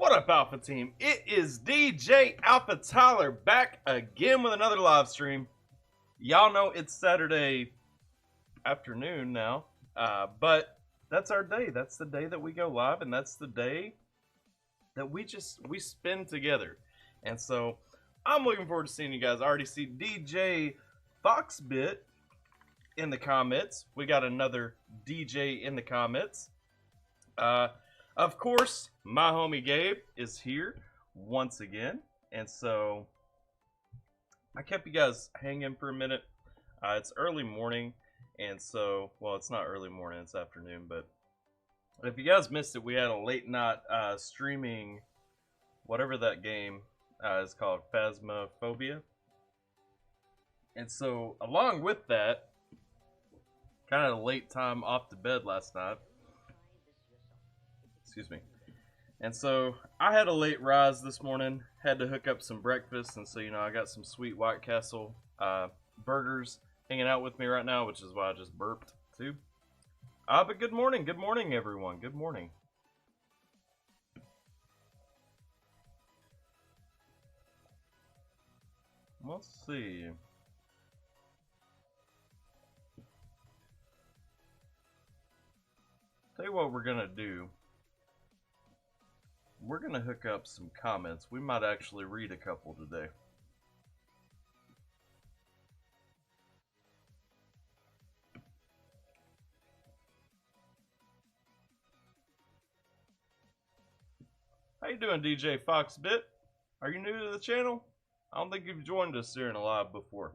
What up, Alpha Team? It is DJ AlphaTyler back again with another live stream. Y'all know it's Saturday afternoon now, but that's our day. That's the day that we go live, and that's the day that we spend together. And so I'm looking forward to seeing you guys. I already see DJ Foxbit in the comments. We got another DJ in the comments. Of course, my homie Gabe is here once again, and so I kept you guys hanging for a minute. It's early morning, and so, well, it's not early morning, it's afternoon, but if you guys missed it, we had a late night streaming whatever that game is called, Phasmophobia. And so, along with that, kind of a late time off to bed last night. Excuse me. And so I had a late rise this morning, had to hook up some breakfast, and so, you know, I got some sweet White Castle burgers hanging out with me right now, which is why I just burped too. But good morning everyone, good morning. Let's see. Tell you what we're gonna do. We're going to hook up some comments. We might actually read a couple today. How you doing, DJ Foxbit? Are you new to the channel? I don't think you've joined us here in a live before.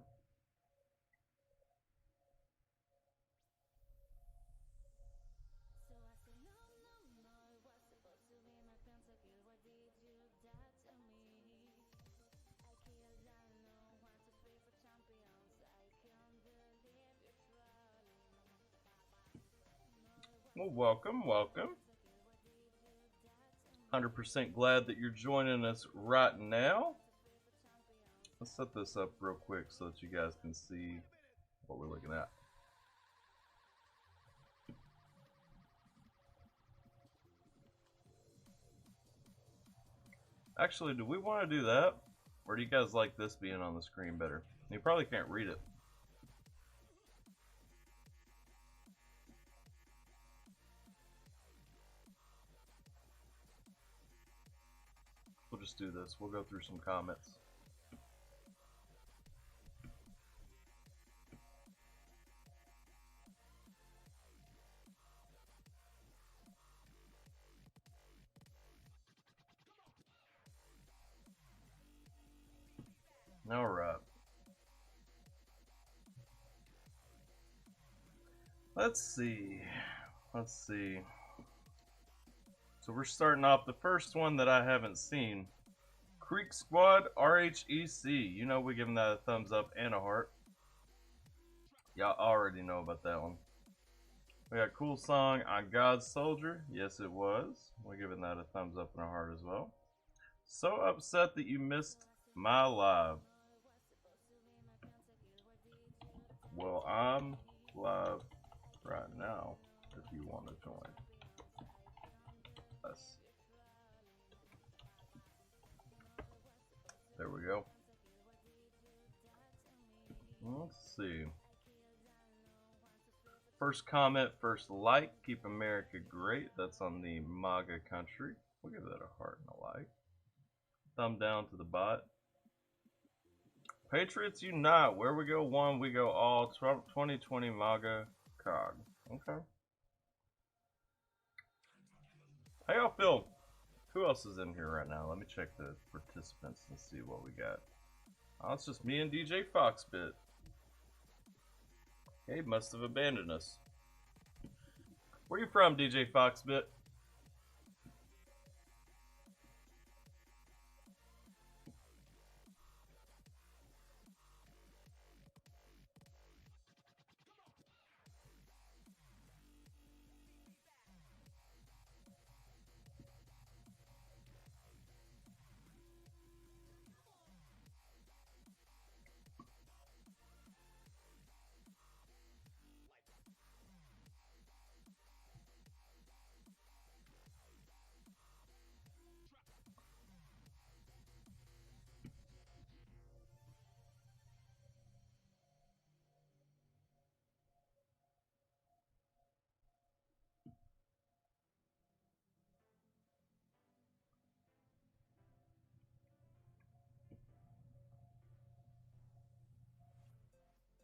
Well, welcome. 100% glad that you're joining us right now. Let's set this up real quick so that you guys can see what we're looking at. Actually, do we want to do that? Or do you guys like this being on the screen better? You probably can't read it. We'll just do this. We'll go through some comments. All right. Let's see. So we're starting off the first one that I haven't seen. Creek Squad RHEC. You know, we give them that a thumbs up and a heart. Y'all already know about that one. We got Cool Song on God's Soldier. Yes, it was. We're giving that a thumbs up and a heart as well. So upset that you missed my live. Well, I'm live right now if you want to join us. There we go. Let's see. First comment, first like. Keep America great. That's on the MAGA country. We'll give that a heart and a like. Thumb down to the bot. Patriots unite. Where we go one, we go all. Trump 2020 MAGA COG. Okay. How y'all feel? Who else is in here right now? Let me check the participants and see what we got. Oh, it's just me and DJ Foxbit. He must have abandoned us. Where you from, DJ Foxbit?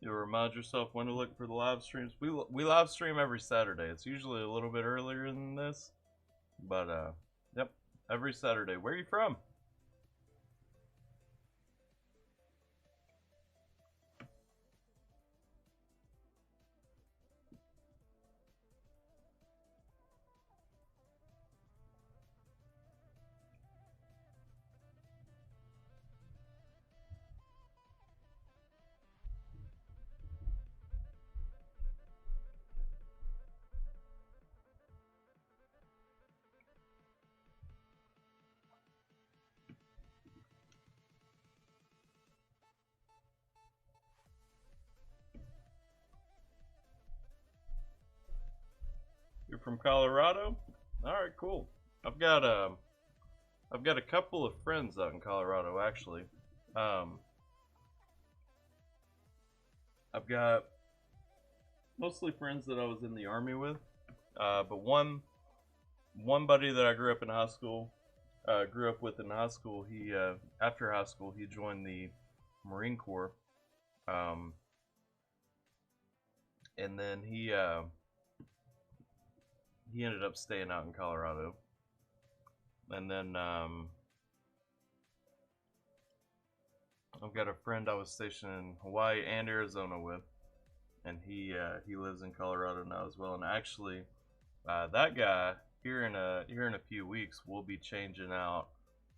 You'll remind yourself when to look for the live streams. We live stream every Saturday. It's usually a little bit earlier than this, but yep, every Saturday. Where are you from? You're from Colorado? All right, cool. I've got a couple of friends out in Colorado actually. I've got mostly friends that I was in the army with, but one buddy that I grew up in high school, grew up with in high school. He after high school he joined the Marine Corps, and then he ended up staying out in Colorado. And then I've got a friend I was stationed in Hawaii and Arizona with, and he lives in Colorado now as well. And actually, that guy here in a few weeks will be changing out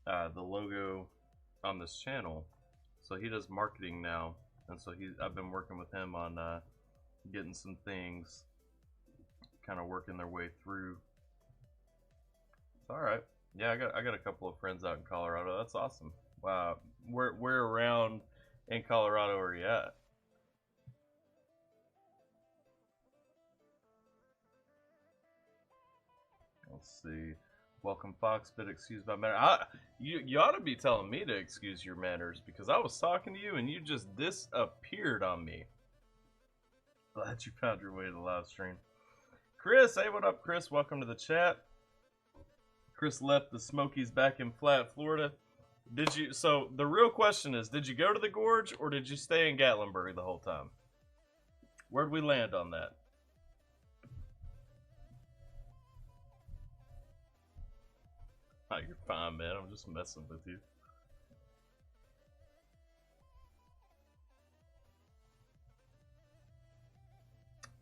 the logo on this channel. So he does marketing now, and so I've been working with him on getting some things kind of working their way through. All right, yeah, I got a couple of friends out in Colorado. That's awesome. Wow, where around in Colorado are you at? Let's see. Welcome, Fox, but excuse my manner. You ought to be telling me to excuse your manners because I was talking to you and you just disappeared on me. Glad you found your way to the live stream. Chris, hey, what up, Chris? Welcome to the chat. Chris left the Smokies back in Flat, Florida. Did you? So the real question is, did you go to the Gorge or did you stay in Gatlinburg the whole time? Where'd we land on that? Oh, you're fine, man. I'm just messing with you.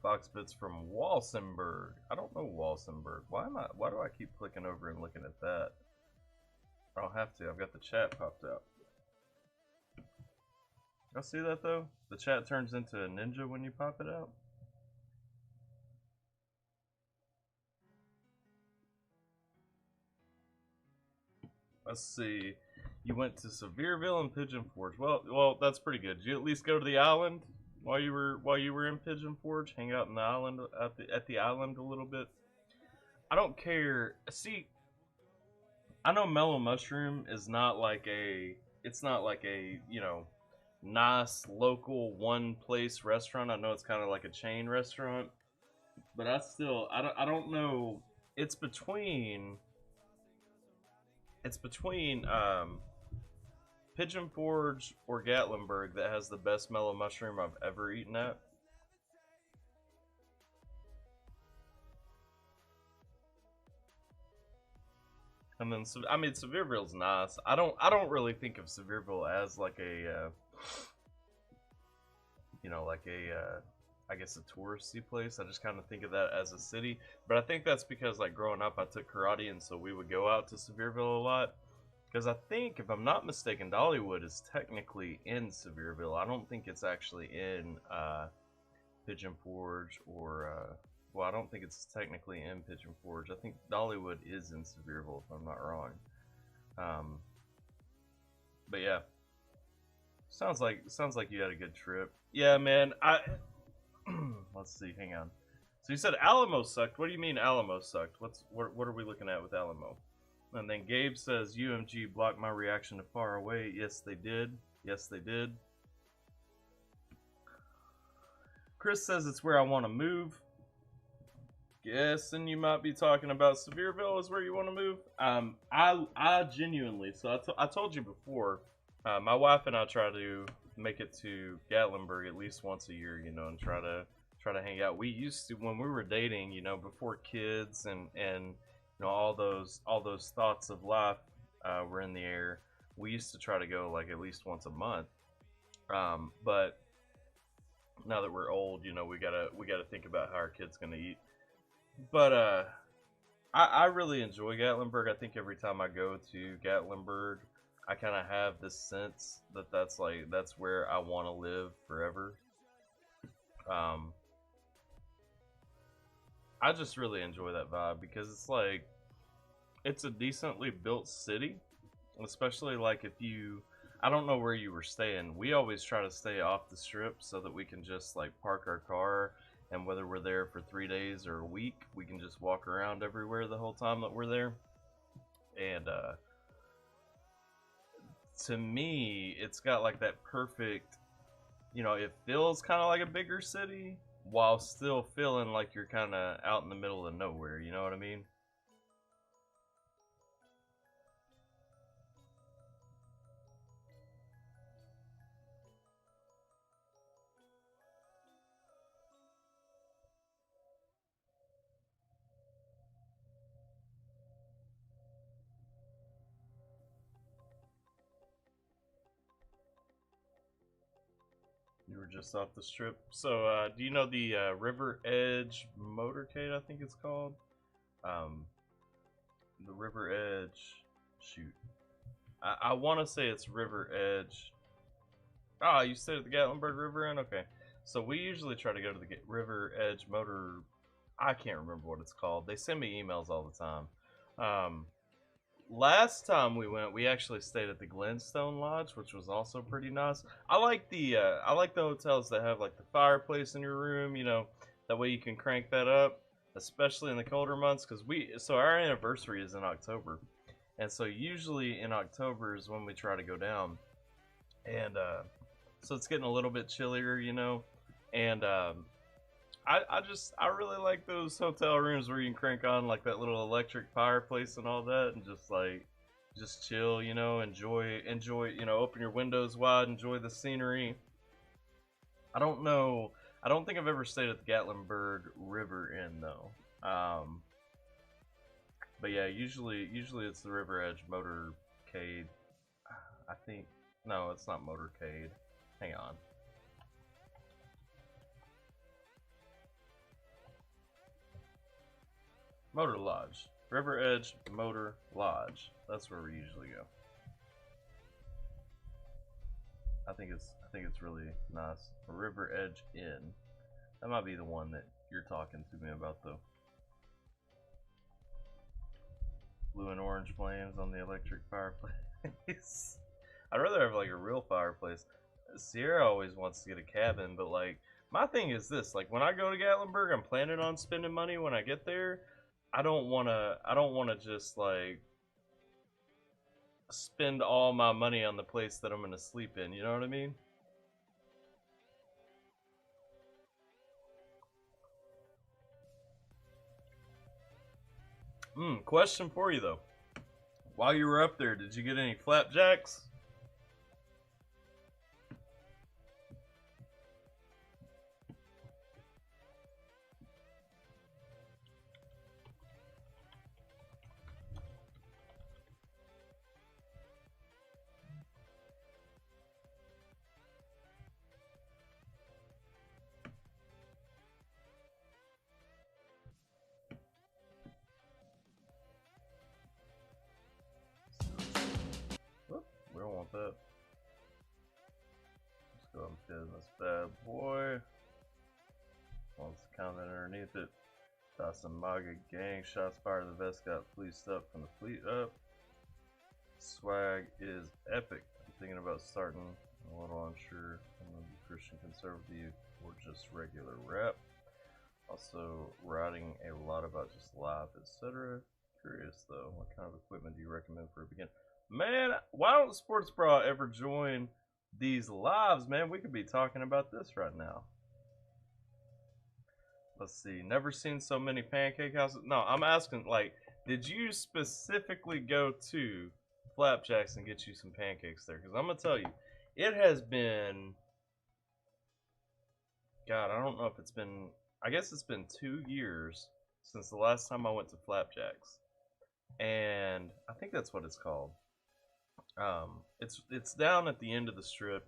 Foxbits from Walsenburg. I don't know Walsenburg. Why do I keep clicking over and looking at that? I don't have to. I've got the chat popped out. Y'all see that though? The chat turns into a ninja when you pop it out. Let's see. You went to Sevierville and Pigeon Forge. Well, that's pretty good. Did you at least go to the island? While you were in Pigeon Forge, hang out in the island at the island a little bit. I don't care. See, I know Mellow Mushroom is not like a. It's not like a nice local one place restaurant. I know it's kind of like a chain restaurant, but I don't know. It's between Pigeon Forge or Gatlinburg that has the best Mellow Mushroom I've ever eaten at. And then, I mean, Sevierville's nice. I don't really think of Sevierville as like a, I guess a touristy place. I just kind of think of that as a city. But I think that's because, like, growing up, I took karate, and so we would go out to Sevierville a lot. Because I think, if I'm not mistaken, Dollywood is technically in Sevierville. I don't think it's actually in Pigeon Forge or, well, I don't think it's technically in Pigeon Forge. I think Dollywood is in Sevierville, if I'm not wrong. But yeah, sounds like you had a good trip. Yeah, man. Let's see. Hang on. So you said Alamo sucked. What do you mean Alamo sucked? What are we looking at with Alamo? And then Gabe says, UMG blocked my reaction to Far Away. Yes, they did. Yes, they did. Chris says it's where I want to move. Guessing you might be talking about Sevierville is where you want to move. I genuinely, so I told you before, my wife and I try to make it to Gatlinburg at least once a year, you know, and try to hang out. We used to, when we were dating, you know, before kids and you know, all those thoughts of life were in the air. We used to try to go like at least once a month. But now that we're old, you know, we gotta think about how our kids gonna eat. But I really enjoy Gatlinburg. I think every time I go to Gatlinburg, I kind of have this sense that that's where I want to live forever. Um, I just really enjoy that vibe because it's like it's a decently built city, especially like if you. I don't know where you were staying. We always try to stay off the strip so that we can just like park our car, and whether we're there for 3 days or a week, we can just walk around everywhere the whole time that we're there. And to me, it's got like that perfect, you know, it feels kind of like a bigger city while still feeling like you're kind of out in the middle of nowhere. You know what I mean? You were just off the strip. So, do you know the River Edge Motorcade? I think it's called. Um, the River Edge. Shoot, I want to say it's River Edge. Ah, you stayed at the Gatlinburg River Inn? Okay. So we usually try to go to the River Edge Motor. I can't remember what it's called. They send me emails all the time. Um, Last time we went, we actually stayed at the Glenstone Lodge, which was also pretty nice. I like the hotels that have like the fireplace in your room. You know, that way you can crank that up, especially in the colder months. Because our anniversary is in October, and so usually in October is when we try to go down, and so it's getting a little bit chillier, you know, and I really like those hotel rooms where you can crank on like that little electric fireplace and all that, and just chill, you know, enjoy, you know, open your windows wide, enjoy the scenery. I don't know, I don't think I've ever stayed at the Gatlinburg River Inn though. But yeah, usually it's the River Edge Motorcade. I think no, it's not Motorcade. Hang on. Motor Lodge. River Edge Motor Lodge. That's where we usually go. I think it's really nice. River Edge Inn. That might be the one that you're talking to me about though. Blue and orange flames on the electric fireplace. I'd rather have like a real fireplace. Sierra always wants to get a cabin, but like my thing is this, like when I go to Gatlinburg, I'm planning on spending money when I get there. I don't wanna just like spend all my money on the place that I'm gonna sleep in, you know what I mean? Question for you though. While you were up there, did you get any flapjacks? Whoop, we don't want that. Let's go and pin this bad boy. Wants to comment underneath it. Dawson Maga gang shots fired. The vest got fleeced up from the fleet up. Swag is epic. I'm thinking about starting. I'm a little unsure. I'm gonna be Christian conservative or just regular rap. Also, writing a lot about just live, etc. Curious though, what kind of equipment do you recommend for a beginner? Man, why don't Sports Bra ever join these lives, man? We could be talking about this right now. Let's see. Never seen so many pancake houses. No, I'm asking, like, did you specifically go to Flapjacks and get you some pancakes there? Because I'm gonna tell you, It has been, God, I don't know if it's been, I guess it's been 2 years since the last time I went to Flapjacks. And I think that's what it's called. It's down at the end of the strip.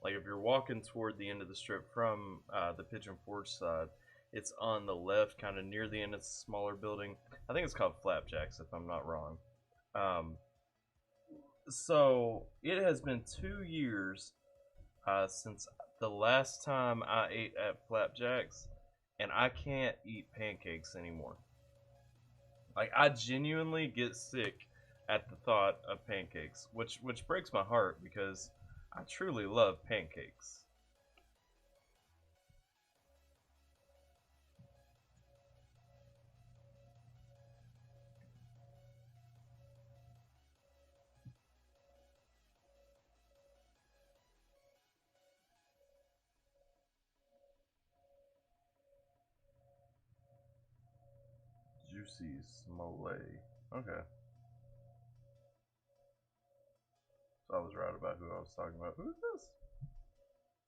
Like if you're walking toward the end of the strip from the Pigeon Forge side, it's on the left, kind of near the end. It's a smaller building. I think it's called Flapjacks, if I'm not wrong. Um, so it has been 2 years since the last time I ate at Flapjacks, and I can't eat pancakes anymore. Like I genuinely get sick at the thought of pancakes, which breaks my heart because I truly love pancakes. Juicy Smole. Okay, so I was right about who I was talking about. Who's this?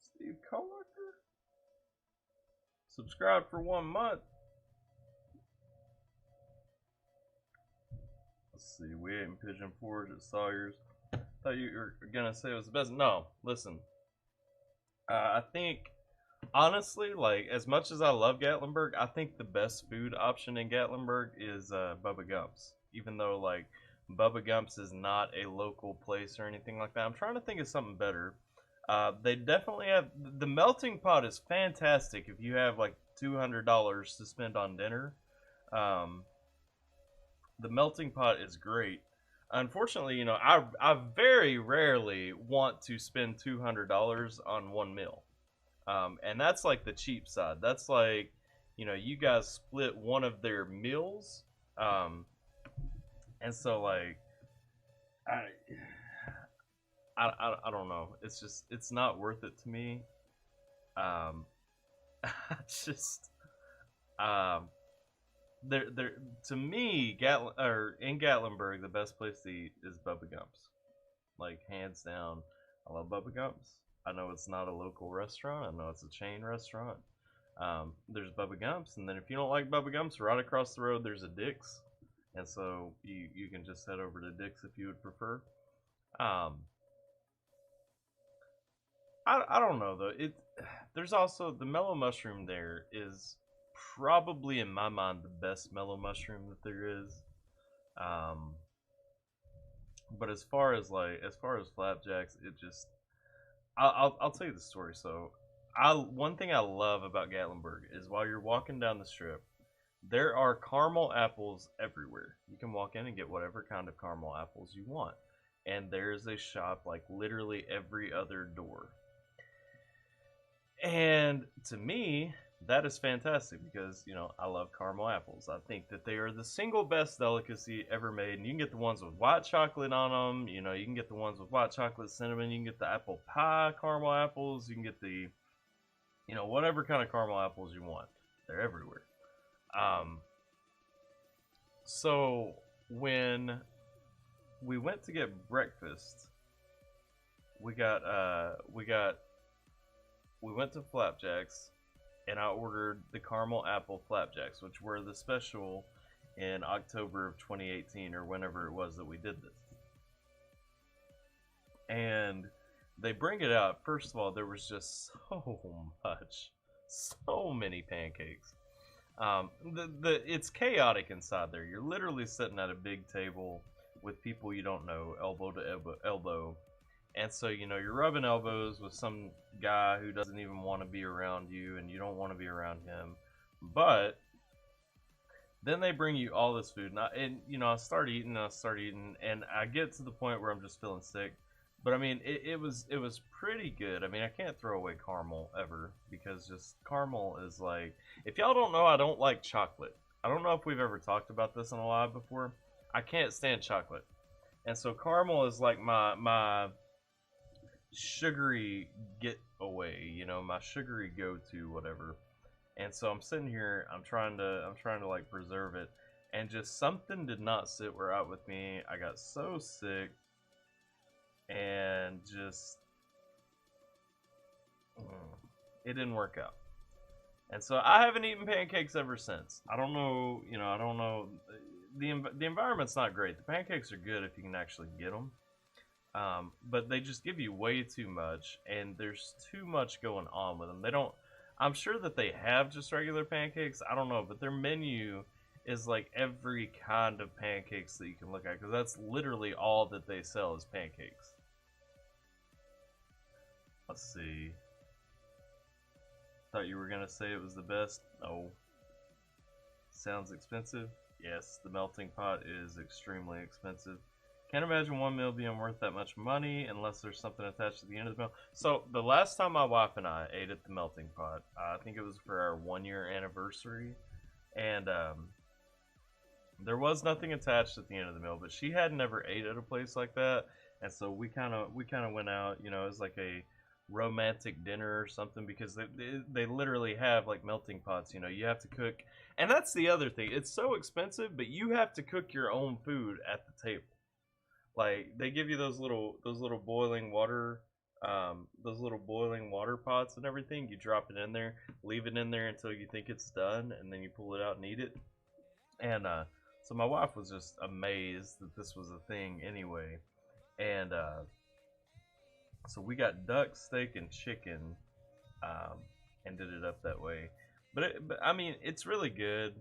Steve Collicker? Subscribe for 1 month. Let's see. We ate in Pigeon Forge at Sawyer's. Thought you were gonna say it was the best. No, listen. I think honestly, like as much as I love Gatlinburg, I think the best food option in Gatlinburg is Bubba Gump's. Even though like Bubba Gump's is not a local place or anything like that, I'm trying to think of something better. They definitely have the melting pot is fantastic if you have like $200 to spend on dinner. Um, the melting pot is great. Unfortunately, I very rarely want to spend $200 on one meal. And that's like the cheap side. That's like, you guys split one of their meals. Um, and so like, I, I don't know. It's just, it's not worth it to me. Um, just, um, there, to me, in Gatlinburg, the best place to eat is Bubba Gump's. Like, hands down. I love Bubba Gump's. I know it's not a local restaurant. I know it's a chain restaurant. There's Bubba Gump's, and then if you don't like Bubba Gump's, right across the road there's a Dick's, and so you can just head over to Dick's if you would prefer. Um, I don't know though. There's also the mellow mushroom. There is probably in my mind the best mellow mushroom that there is. Um, but as far as flapjacks, it just I'll tell you the story. So, one thing I love about Gatlinburg is while you're walking down the strip, there are caramel apples everywhere. You can walk in and get whatever kind of caramel apples you want, and there's a shop like literally every other door. And to me, that is fantastic because I love caramel apples. I think that they are the single best delicacy ever made. And you can get the ones with white chocolate on them. You can get the ones with white chocolate cinnamon. You can get the apple pie caramel apples. You can get the whatever kind of caramel apples you want. They're everywhere. Um, so when we went to get breakfast, we got we went to Flapjacks, and I ordered the caramel apple flapjacks, which were the special in October of 2018 or whenever it was that we did this. And they bring it out. First of all, there was just so many pancakes. It's chaotic inside there. You're literally sitting at a big table with people you don't know, elbow to elbow. And so, you're rubbing elbows with some guy who doesn't even want to be around you, and you don't want to be around him. But then they bring you all this food, I start eating, and I get to the point where I'm just feeling sick. But I mean, it was pretty good. I mean, I can't throw away caramel ever because just caramel is like, if y'all don't know, I don't like chocolate. I don't know if we've ever talked about this on a live before. I can't stand chocolate, and so caramel is like my sugary get away, my sugary go to whatever. And so I'm sitting here, I'm trying to like preserve it, and just something did not sit right with me. I got so sick, and just It didn't work out. And so I haven't eaten pancakes ever since. I don't know, I don't know. The environment's not great. The pancakes are good if you can actually get them. But they just give you way too much, and there's too much going on with them. They don't. I'm sure that they have just regular pancakes. I don't know, but their menu is like every kind of pancakes that you can look at, because that's literally all that they sell is pancakes. Let's see. Thought you were gonna say it was the best. No. Sounds expensive. Yes, the melting pot is extremely expensive. Can't imagine one meal being worth that much money unless there's something attached to the end of the meal. So the last time my wife and I ate at the melting pot, I think it was for our 1-year anniversary, and there was nothing attached at the end of the meal. But she had never ate at a place like that, and so we kind of went out. It was like a romantic dinner or something, because they literally have like melting pots. You have to cook, and that's the other thing. It's so expensive, but you have to cook your own food at the table. Like, they give you those little boiling water pots and everything. You drop it in there, leave it in there until you think it's done, and then you pull it out and eat it. And so my wife was just amazed that this was a thing anyway. And so we got duck, steak, and chicken, and did it up that way. But I mean, it's really good.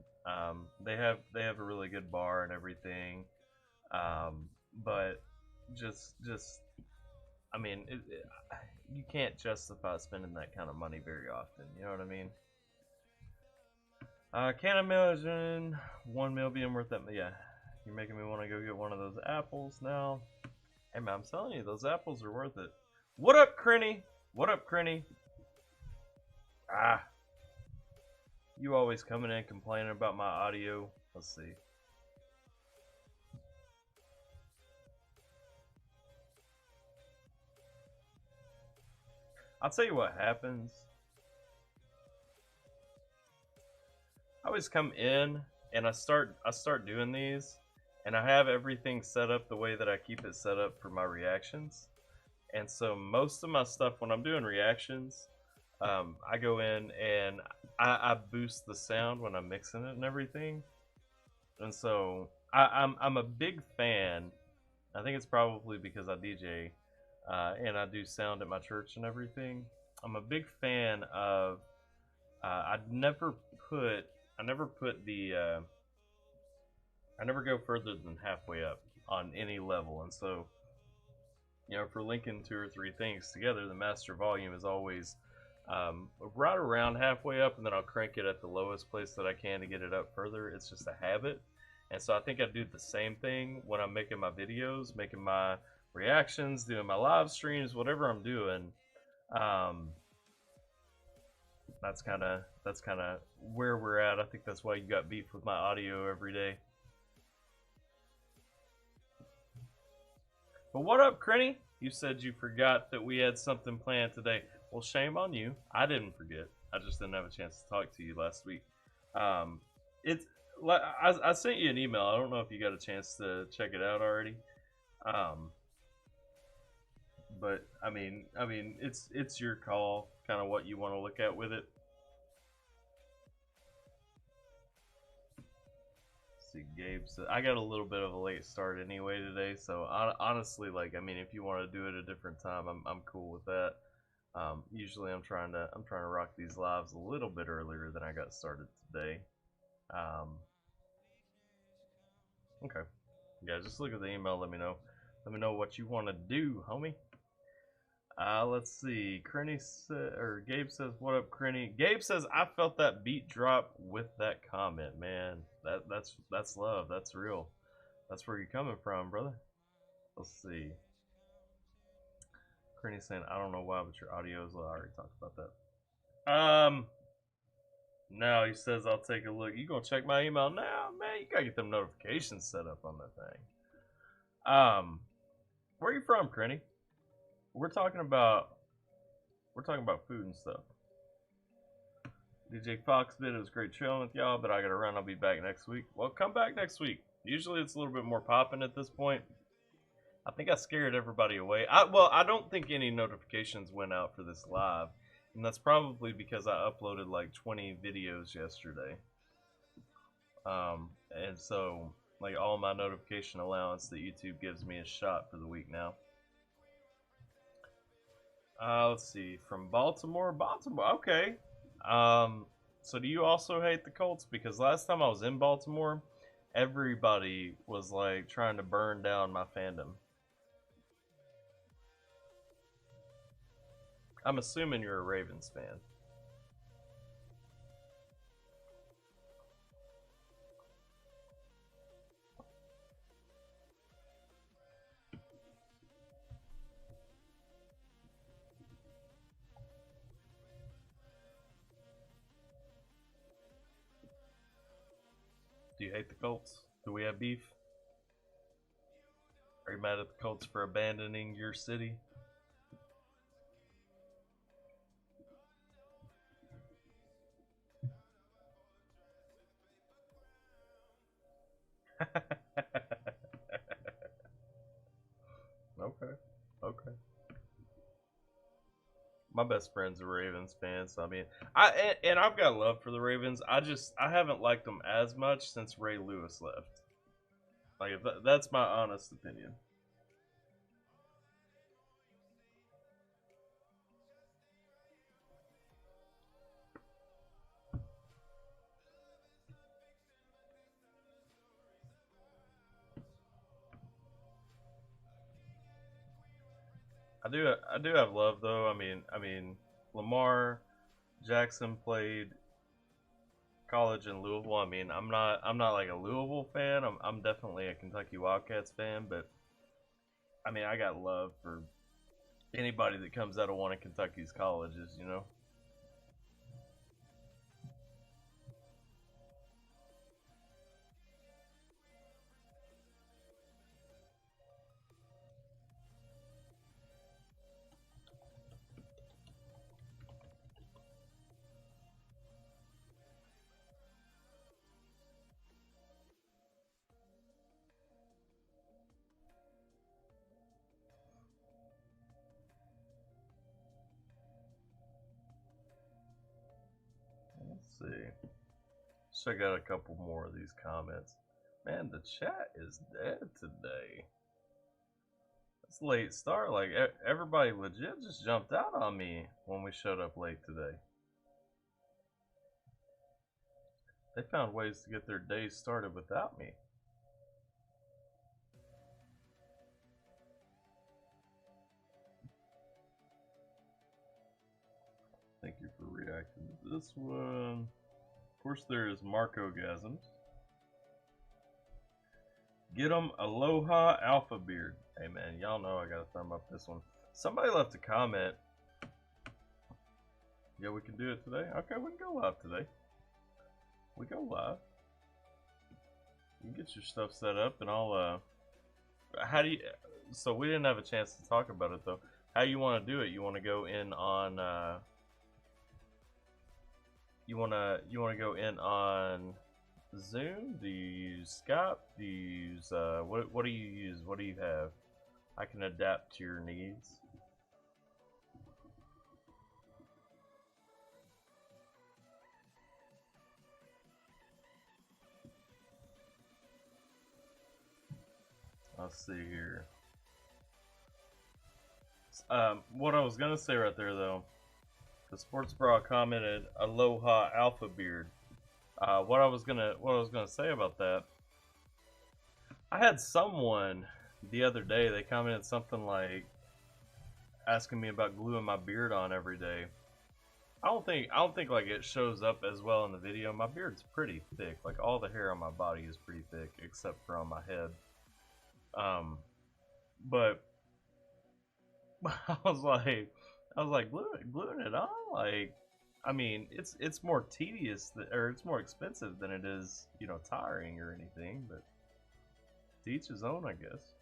They have a really good bar and everything. But just I mean, you can't justify spending that kind of money very often. You know what I mean? Can't imagine one meal being worth that. Yeah, you're making me want to go get one of those apples now. Hey man, I'm telling you, those apples are worth it. What up, Crinny? What up, Crinny? You always coming in complaining about my audio. Let's see. I'll tell you what happens. I always come in and I start doing these, and I have everything set up the way that I keep it set up for my reactions. And so most of my stuff when I'm doing reactions, I go in and I boost the sound when I'm mixing it and everything. And so I'm a big fan. I think it's probably because I DJ. And I do sound at my church and everything. I'm a big fan of. I never go further than halfway up on any level, and so for linking 2 or 3 things together, the master volume is always right around halfway up, and then I'll crank it at the lowest place that I can to get it up further. It's just a habit, and so I think I do the same thing when I'm making my videos, making my reactions, doing my live streams, whatever I'm doing. That's kind of where we're at. I think that's why you got beef with my audio every day. But what up, Crinny? You said you forgot that we had something planned today. Well, shame on you. I didn't forget. I just didn't have a chance to talk to you last week. I sent you an email. I don't know if you got a chance to check it out already. But I mean, it's your call, kind of what you want to look at with it. Let's see, Gabe said I got a little bit of a late start anyway today, so honestly, like, I mean, if you want to do it a different time, I'm cool with that. Usually, I'm trying to rock these lives a little bit earlier than I got started today. Okay, yeah, just look at the email. Let me know. Let me know what you want to do, homie. Let's see. Gabe says, "What up, Crinny?" Gabe says, "I felt that beat drop with that comment, man. That's love. That's real. That's where you're coming from, brother." Let's see. Crinny saying, "I don't know why, but your audio is low." I already talked about that. Now he says, "I'll take a look." You gonna check my email now, man? You gotta get them notifications set up on that thing. Where are you from, Crinny? We're talking about food and stuff. DJ Fox bit, it was great chilling with y'all, but I gotta run. I'll be back next week. Well, come back next week. Usually it's a little bit more popping at this point. I think I scared everybody away. I don't think any notifications went out for this live. And that's probably because I uploaded like 20 videos yesterday. And so like all my notification allowance that YouTube gives me is shot for the week now. Let's see, from Baltimore. Okay. So do you also hate the Colts? Because last time I was in Baltimore, everybody was like trying to burn down my fandom. I'm assuming you're a Ravens fan. Do you hate the Colts? Do we have beef? Are you mad at the Colts for abandoning your city? Okay. Okay. My best friend's a Ravens fan, so I mean, and I've got love for the Ravens. I haven't liked them as much since Ray Lewis left. Like that's my honest opinion. I do have love though. I mean, Lamar Jackson played college in Louisville. I mean, I'm not like a Louisville fan. I'm definitely a Kentucky Wildcats fan, but I mean, I got love for anybody that comes out of one of Kentucky's colleges, you know. Let's see. Check out a couple more of these comments. Man, the chat is dead today. It's a late start. Like everybody legit just jumped out on me when we showed up late today. They found ways to get their days started without me. Thank you for reacting to this one. Of course, there is Marco Gasms. Get 'em Aloha Alpha Beard. Hey man, y'all know I gotta thumb up this one. Somebody left a comment. Yeah, we can do it today. Okay, we can go live today. We go live. You can get your stuff set up, and I'll. How do you? So we didn't have a chance to talk about it though. How you want to do it? You want to go in on? You wanna go in on Zoom? Do you use Skype? Do you use what do you use? What do you have? I can adapt to your needs. Let's see here. What I was gonna say right there though, the sports bra commented Aloha Alpha Beard. What I was gonna say about that, I had someone the other day, they commented something like asking me about gluing my beard on every day. I don't think like it shows up as well in the video. My beard's pretty thick. Like all the hair on my body is pretty thick except for on my head. But I was like gluing it on, like, I mean, it's more tedious or it's more expensive than it is, you know, tiring or anything, but to each his own, I guess.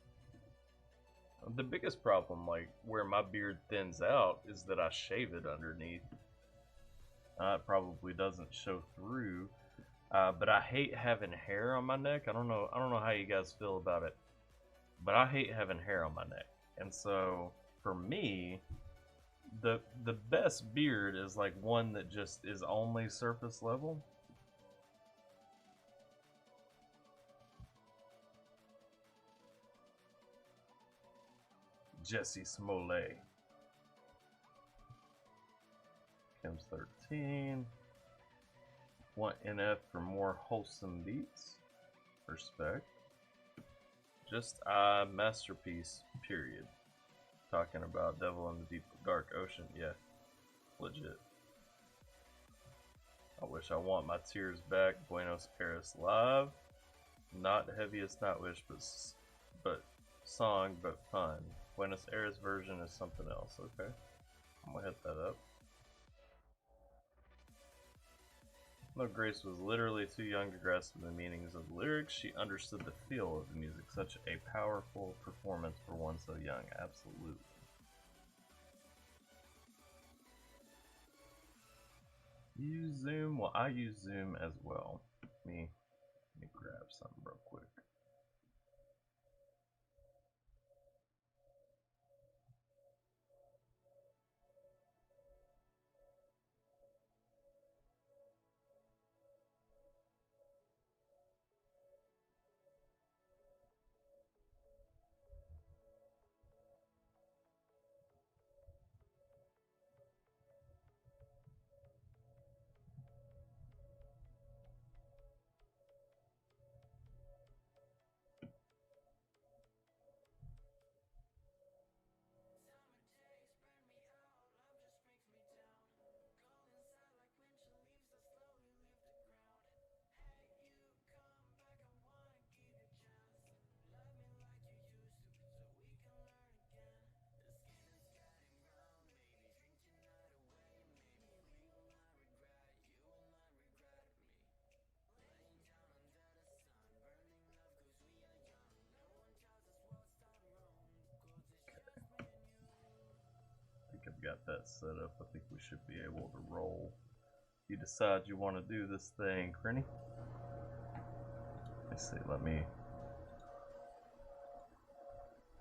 The biggest problem, like where my beard thins out, is that I shave it underneath. It probably doesn't show through, but I hate having hair on my neck. I don't know how you guys feel about it, but I hate having hair on my neck, and so for me, the best beard is like one that just is only surface level. Jesse Smollett. Kim's 13. Want NF for more wholesome beats? Respect. Just masterpiece, period. Talking about Devil in the Deep Dark Ocean. Yeah, legit. I wish I want my tears back. Buenos Aires live. Not heaviest not wish, but song, but fun. Buenos Aires version is something else. Okay, I'm gonna hit that up. Though Grace was literally too young to grasp the meanings of the lyrics, she understood the feel of the music. Such a powerful performance for one so young. Absolutely. Use Zoom? Well, I use Zoom as well. Let me grab something real quick. I've got that set up. I think we should be able to roll. You decide you want to do this thing, Crinny. Let's see, let me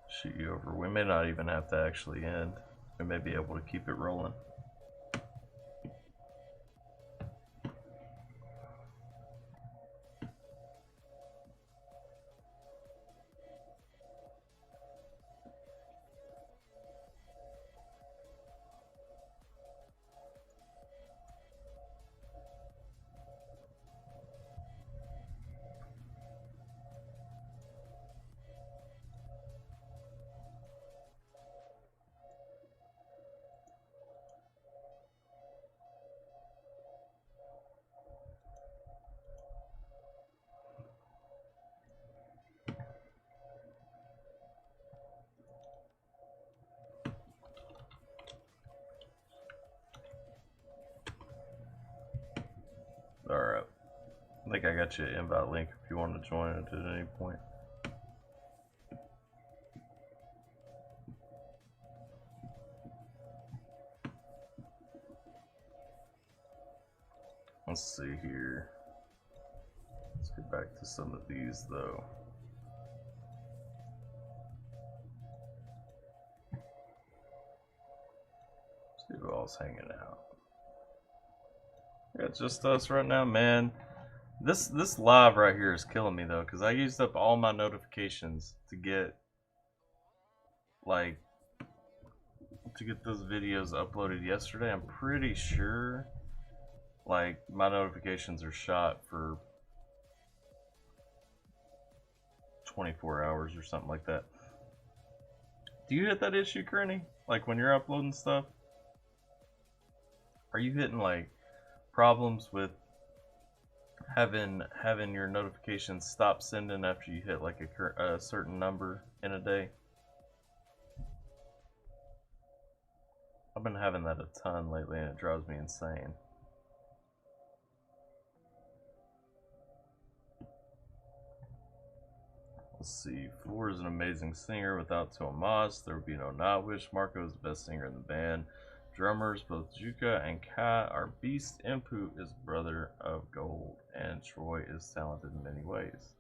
shoot you over. We may not even have to actually end. We may be able to keep it rolling. Alright. I think I got you an invite link if you want to join it at any point. Let's see here. Let's get back to some of these though. See who else hanging out. Yeah, just us right now, man. This live right here is killing me though, because I used up all my notifications to get those videos uploaded yesterday. I'm pretty sure like my notifications are shot for 24 hours or something like that. Do you hit that issue, Kearney? Like when you're uploading stuff? Are you hitting like problems with having your notifications stop sending after you hit like a certain number in a day? I've been having that a ton lately and it drives me insane. Let's see. Floor is an amazing singer. Without Tomas, there would be no Notwish. Marco is the best singer in the band. Drummers, both Juka and Kai are beasts. Impu is brother of gold. And Troy is talented in many ways.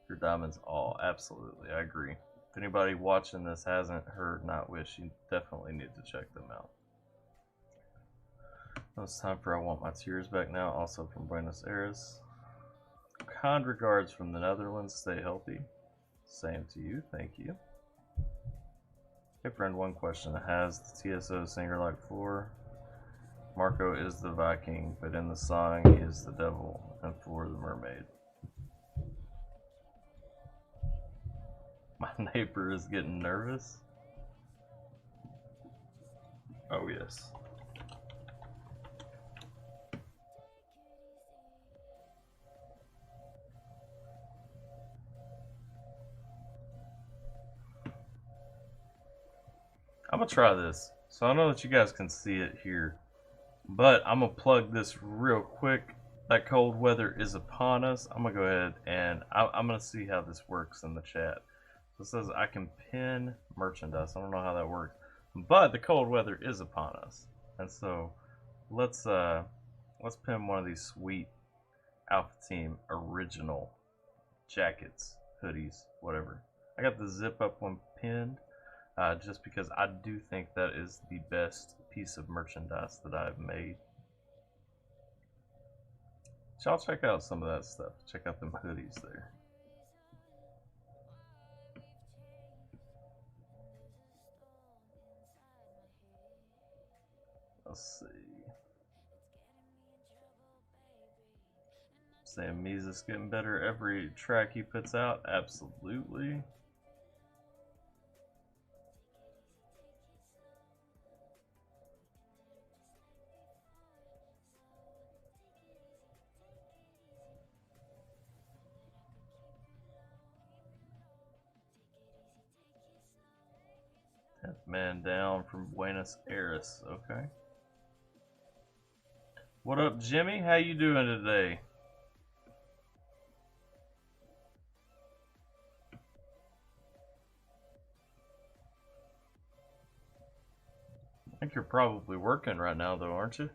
Your diamonds all. Absolutely. I agree. If anybody watching this hasn't heard Nightwish, you definitely need to check them out. It's time for I Want My Tears Back Now, also from Buenos Aires. Kind regards from the Netherlands. Stay healthy. Same to you. Thank you. Hey friend, one question. Has the TSO singer like Floor? Marco is the Viking, but in the song he is the devil and Floor the mermaid. My neighbor is getting nervous. Oh yes. I'm gonna try this. So I know that you guys can see it here, but I'm gonna plug this real quick. That cold weather is upon us. I'm gonna go ahead and I'm gonna see how this works in the chat. So it says I can pin merchandise. I don't know how that works, but the cold weather is upon us, and so let's pin one of these sweet Alpha Team original jackets, hoodies, whatever. I got the zip up one pinned. Just because I do think that is the best piece of merchandise that I've made. So I'll check out some of that stuff. Check out them hoodies there. Let's see. Sam Mises getting better every track he puts out. Absolutely. Man down from Buenos Aires. Okay. What up, Jimmy? How you doing today? I think you're probably working right now, though, aren't you?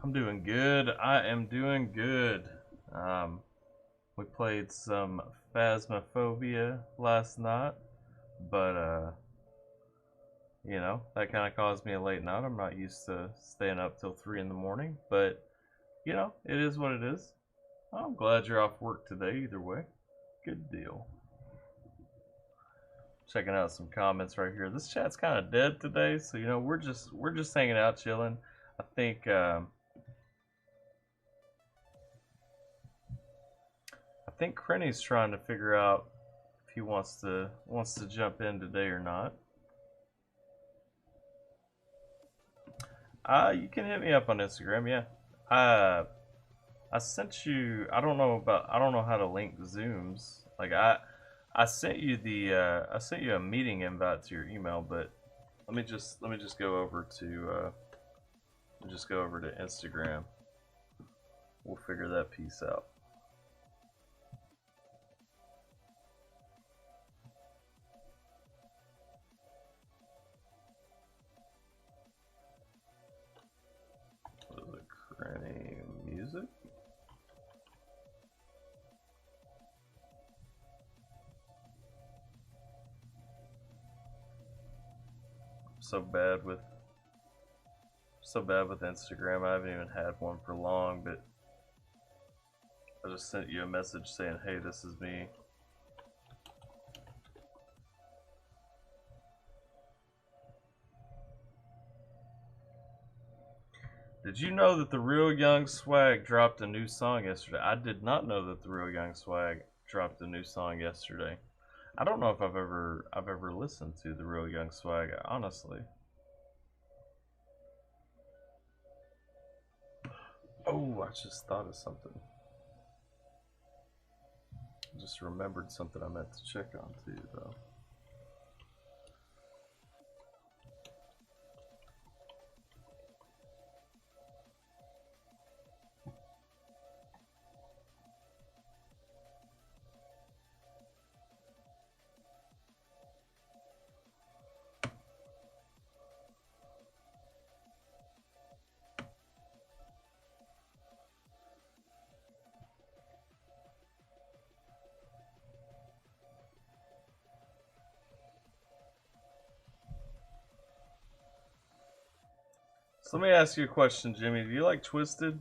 I'm doing good. I am doing good. We played some Phasmophobia last night, but you know, that kind of caused me a late night. I'm not used to staying up till 3 in the morning, but you know, it is what it is. I'm glad you're off work today either way. Good deal. Checking out some comments right here. This chat's kind of dead today, so you know, we're just hanging out, chilling. I think Crenny's trying to figure out if he wants to jump in today or not. You can hit me up on Instagram, yeah. I sent you. I don't know how to link Zooms. Like I sent you a meeting invite to your email, but let me just go over to Instagram. We'll figure that piece out. Cranny music. So bad with Instagram. I haven't even had one for long, but I just sent you a message saying, "Hey, this is me." Did you know that the Real Young Swag dropped a new song yesterday? I did not know that the Real Young Swag dropped a new song yesterday. I don't know if I've ever listened to the Real Young Swag, honestly. Oh, I just thought of something. I just remembered something I meant to check on too, though. So let me ask you a question, Jimmy. Do you like Twisted?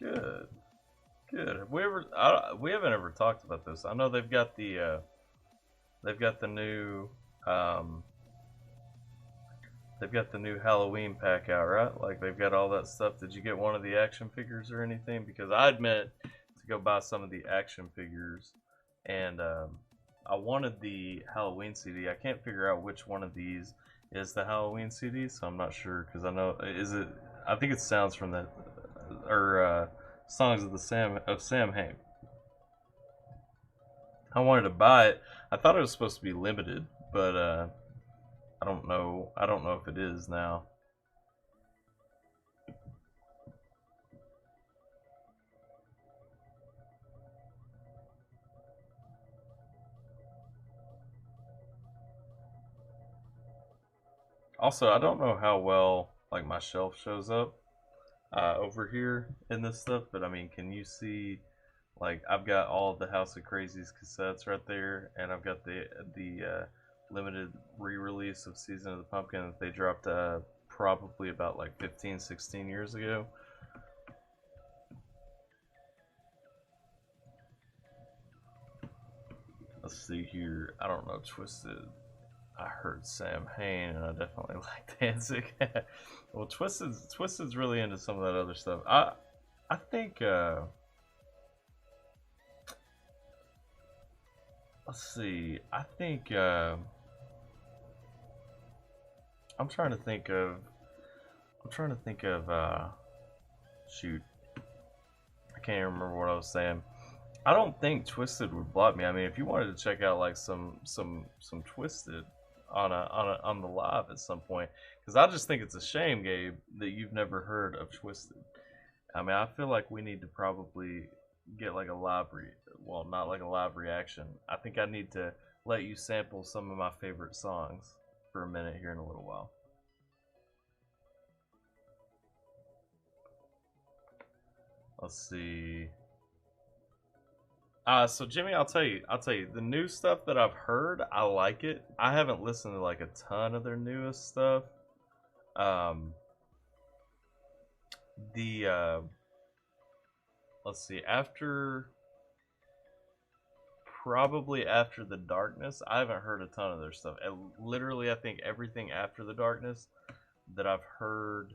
Good, good. Have we ever? We haven't ever talked about this. I know they've got the new um, they've got the new Halloween pack out, right? Like they've got all that stuff. Did you get one of the action figures or anything? Because I admit to go buy some of the action figures, and I wanted the Halloween CD. I can't figure out which one of these is the Halloween CD, so I'm not sure because I know is it. I think it sounds from the or songs of Sam Hain. I wanted to buy it. I thought it was supposed to be limited, but I don't know. I don't know if it is now. Also, I don't know how well like my shelf shows up over here in this stuff, but I mean, can you see? Like, I've got all of the House of Crazies cassettes right there, and I've got the limited re-release of Season of the Pumpkin that they dropped probably about like 15, 16 years ago. Let's see here. I don't know, Twisted. I heard Sam Hain, and I definitely like Danzig. Well, Twisted's really into some of that other stuff. I think. Let's see. I think. I'm trying to think of. I'm trying to think of. Shoot. I can't even remember what I was saying. I don't think Twisted would block me. I mean, if you wanted to check out like some Twisted on the live at some point, because I just think it's a shame, Gabe, that you've never heard of Twisted. I mean, I feel like we need to probably get like a well, not like a live reaction. I think I need to let you sample some of my favorite songs for a minute here in a little while. Let's see. So Jimmy, I'll tell you, the new stuff that I've heard, I like it. I haven't listened to like a ton of their newest stuff. Um, the let's see, probably after the darkness, I haven't heard a ton of their stuff. Literally, I think everything after the darkness that I've heard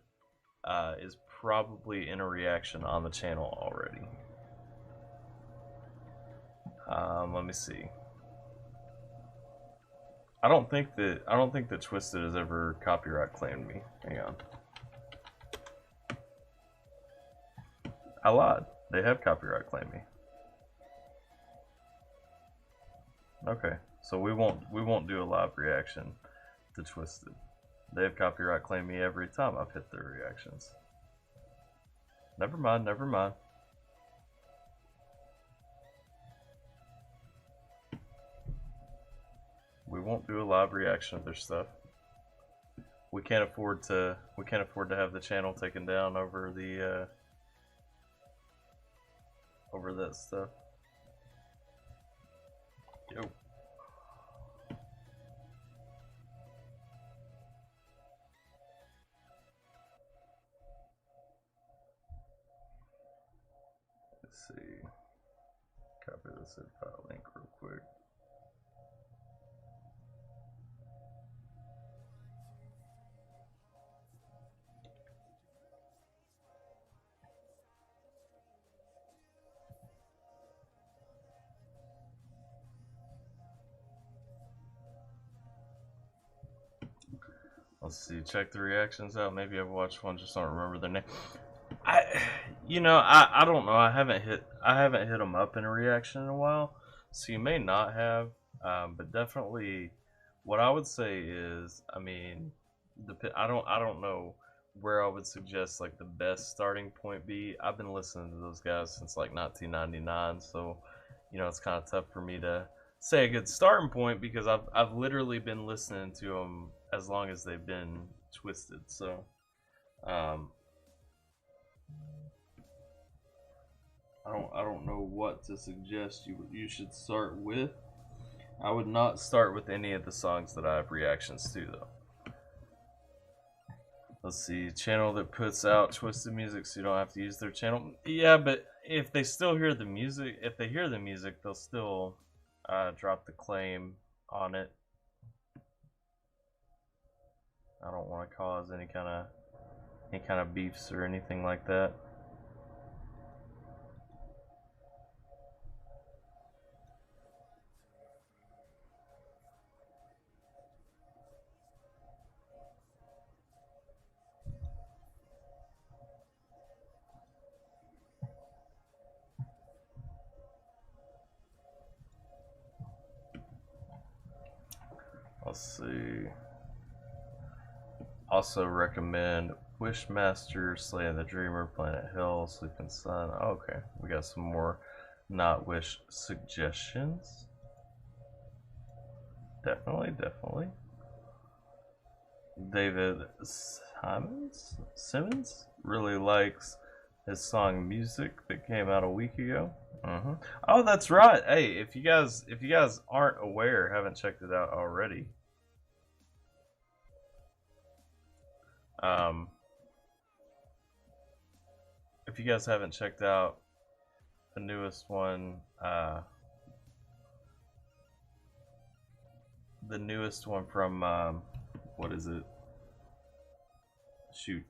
is probably in a reaction on the channel already. Let me see. I don't think that Twisted has ever copyright claimed me. Hang on. I lied. They have copyright claimed me. Okay, so we won't do a live reaction to Twisted. They have copyright claimed me every time I've hit their reactions. Never mind, never mind. We won't do a live reaction of their stuff. We can't afford to have the channel taken down over the over that stuff. Yo. Let's see. Copy this file link real quick. Let's see, check the reactions out. Maybe I've watched one, just don't remember their name. I don't know. I haven't hit them up in a reaction in a while, so you may not have. But definitely, what I would say is, I mean, I don't know where I would suggest like the best starting point be. I've been listening to those guys since like 1999, so it's kind of tough for me to say a good starting point because I've literally been listening to them as long as they've been twisted. So um, I don't know what to suggest you should start with. I would not start with any of the songs that I have reactions to though. Let's see, channel that puts out twisted music so you don't have to use their channel. Yeah, but if they still hear the music, if they hear the music, they'll still drop the claim on it. I don't want to cause any kind of beefs or anything like that. Let's see. Also recommend Wishmaster, Slaying the Dreamer, Planet Hell, Sleeping Sun. Okay, we got some more not Wish suggestions. Definitely. David Simmons really likes his song Music that came out a week ago. Oh, that's right. Hey, if you guys aren't aware, haven't checked it out already, if you guys haven't checked out the newest one, from what is it? Shoot,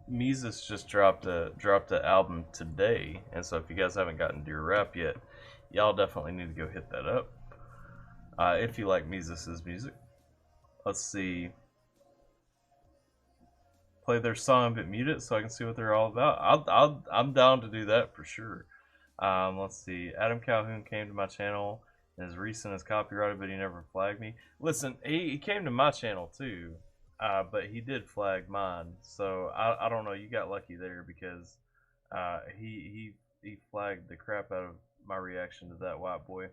Mises just dropped a album today, and so if you guys haven't gotten Dear Rap yet, y'all definitely need to go hit that up. If you like Mises' music, let's see. Play their song but mute it so I can see what they're all about. I'm down to do that for sure. Let's see. Adam Calhoun came to my channel and is recent as copyrighted, but he never flagged me. Listen, he came to my channel too, but he did flag mine. So I don't know. You got lucky there because he flagged the crap out of my reaction to that white boy.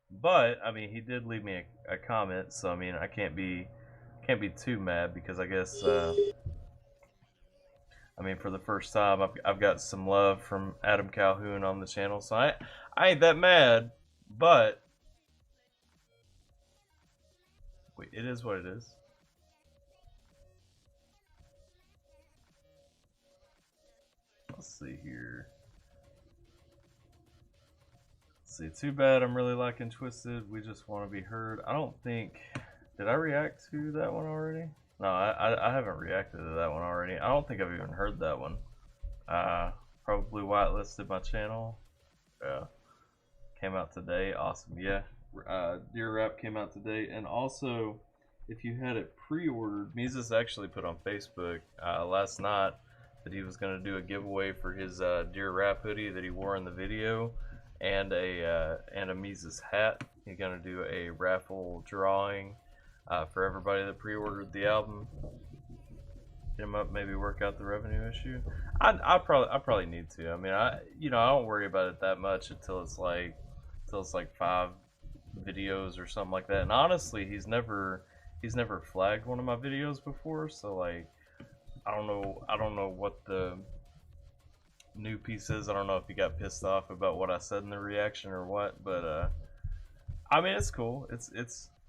But I mean, he did leave me a comment, so I mean, I can't be too mad because I guess. I mean, for the first time, I've got some love from Adam Calhoun on the channel, so I ain't that mad. But wait, it is what it is. Let's see here. Let's see, too bad I'm really liking Twisted. We just want to be heard. I don't think. Did I react to that one already? No, I haven't reacted to that one already. I don't think I've even heard that one. Probably whitelisted my channel. Yeah. Came out today. Awesome. Yeah. Dear Rap came out today. And also, if you had it pre-ordered, Mises actually put on Facebook last night that he was going to do a giveaway for his Dear Rap hoodie that he wore in the video and a Mises hat. He's going to do a raffle drawing for everybody that pre-ordered the album. Get him up, maybe work out the revenue issue. I probably need to. I mean, I don't worry about it that much until it's like 5 videos or something like that. And honestly, he's never flagged one of my videos before, so like I don't know what the new piece is. I don't know if he got pissed off about what I said in the reaction or what, but I mean, it's cool.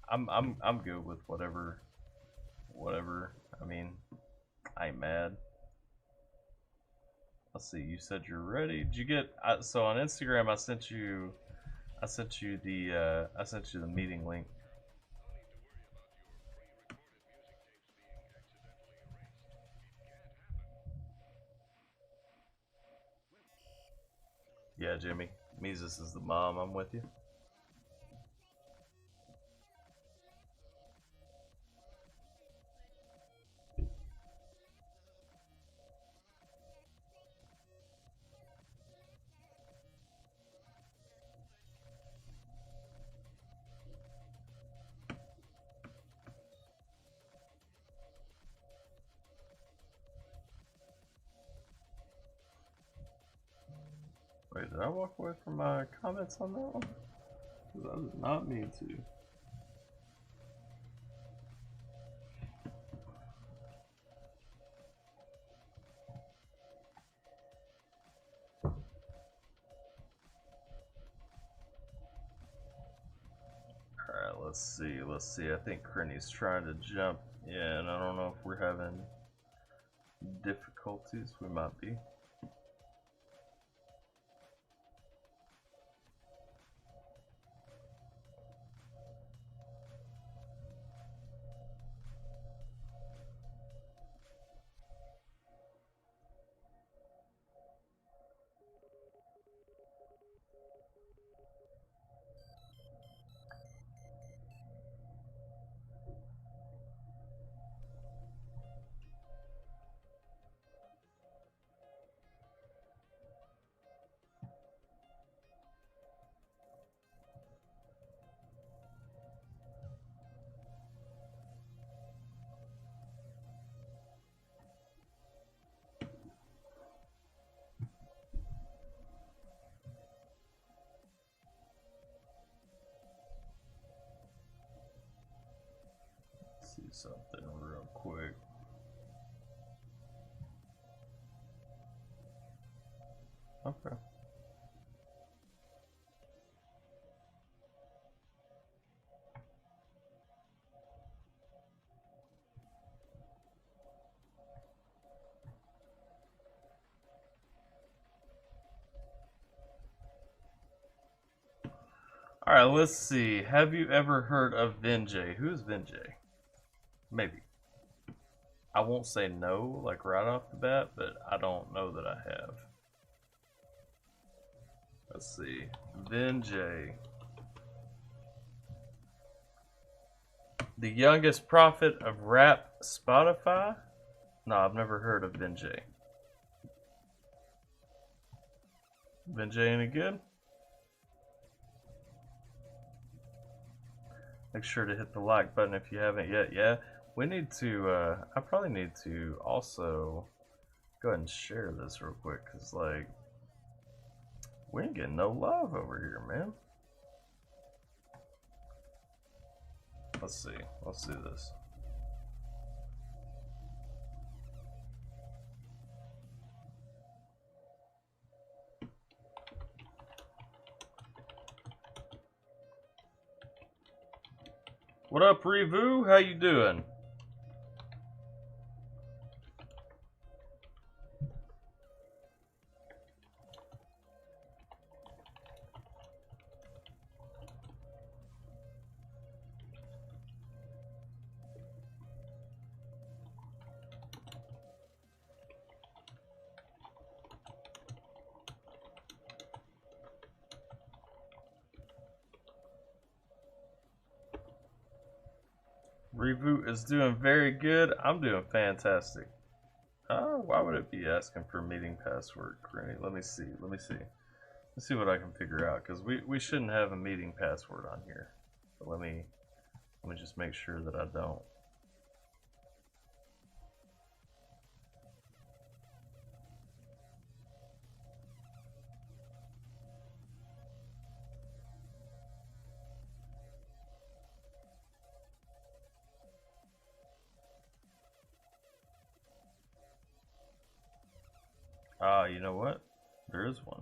I'm good with whatever. I mean, I ain't mad. Let's see. You said you're ready. Did you get? So on Instagram, I sent you the meeting link. Yeah, Jimmy. Mises is the mom. I'm with you. Did I walk away from my comments on that one? Because I did not mean to. Alright, let's see. Let's see. I think Crinny's trying to jump in. I don't know if we're having difficulties. We might be. See something real quick. Okay. Alright, let's see. Have you ever heard of Vinjay? Who's Vinjay? Maybe. I won't say no, like right off the bat, but I don't know that I have. Let's see. Vinjay. The youngest prophet of rap Spotify? No, I've never heard of Vinjay. Vinjay any good? Make sure to hit the like button if you haven't yet. Yeah, we need to, I probably need to also go ahead and share this real quick, because, like, we ain't getting no love over here, man. Let's see. Let's do this. What up, Revu? How you doing? Reboot is doing very good. I'm doing fantastic. Why would it be asking for meeting password, Granny? Let me see. Let's see what I can figure out, because we shouldn't have a meeting password on here. But let me just make sure that I don't. You know what? There is one.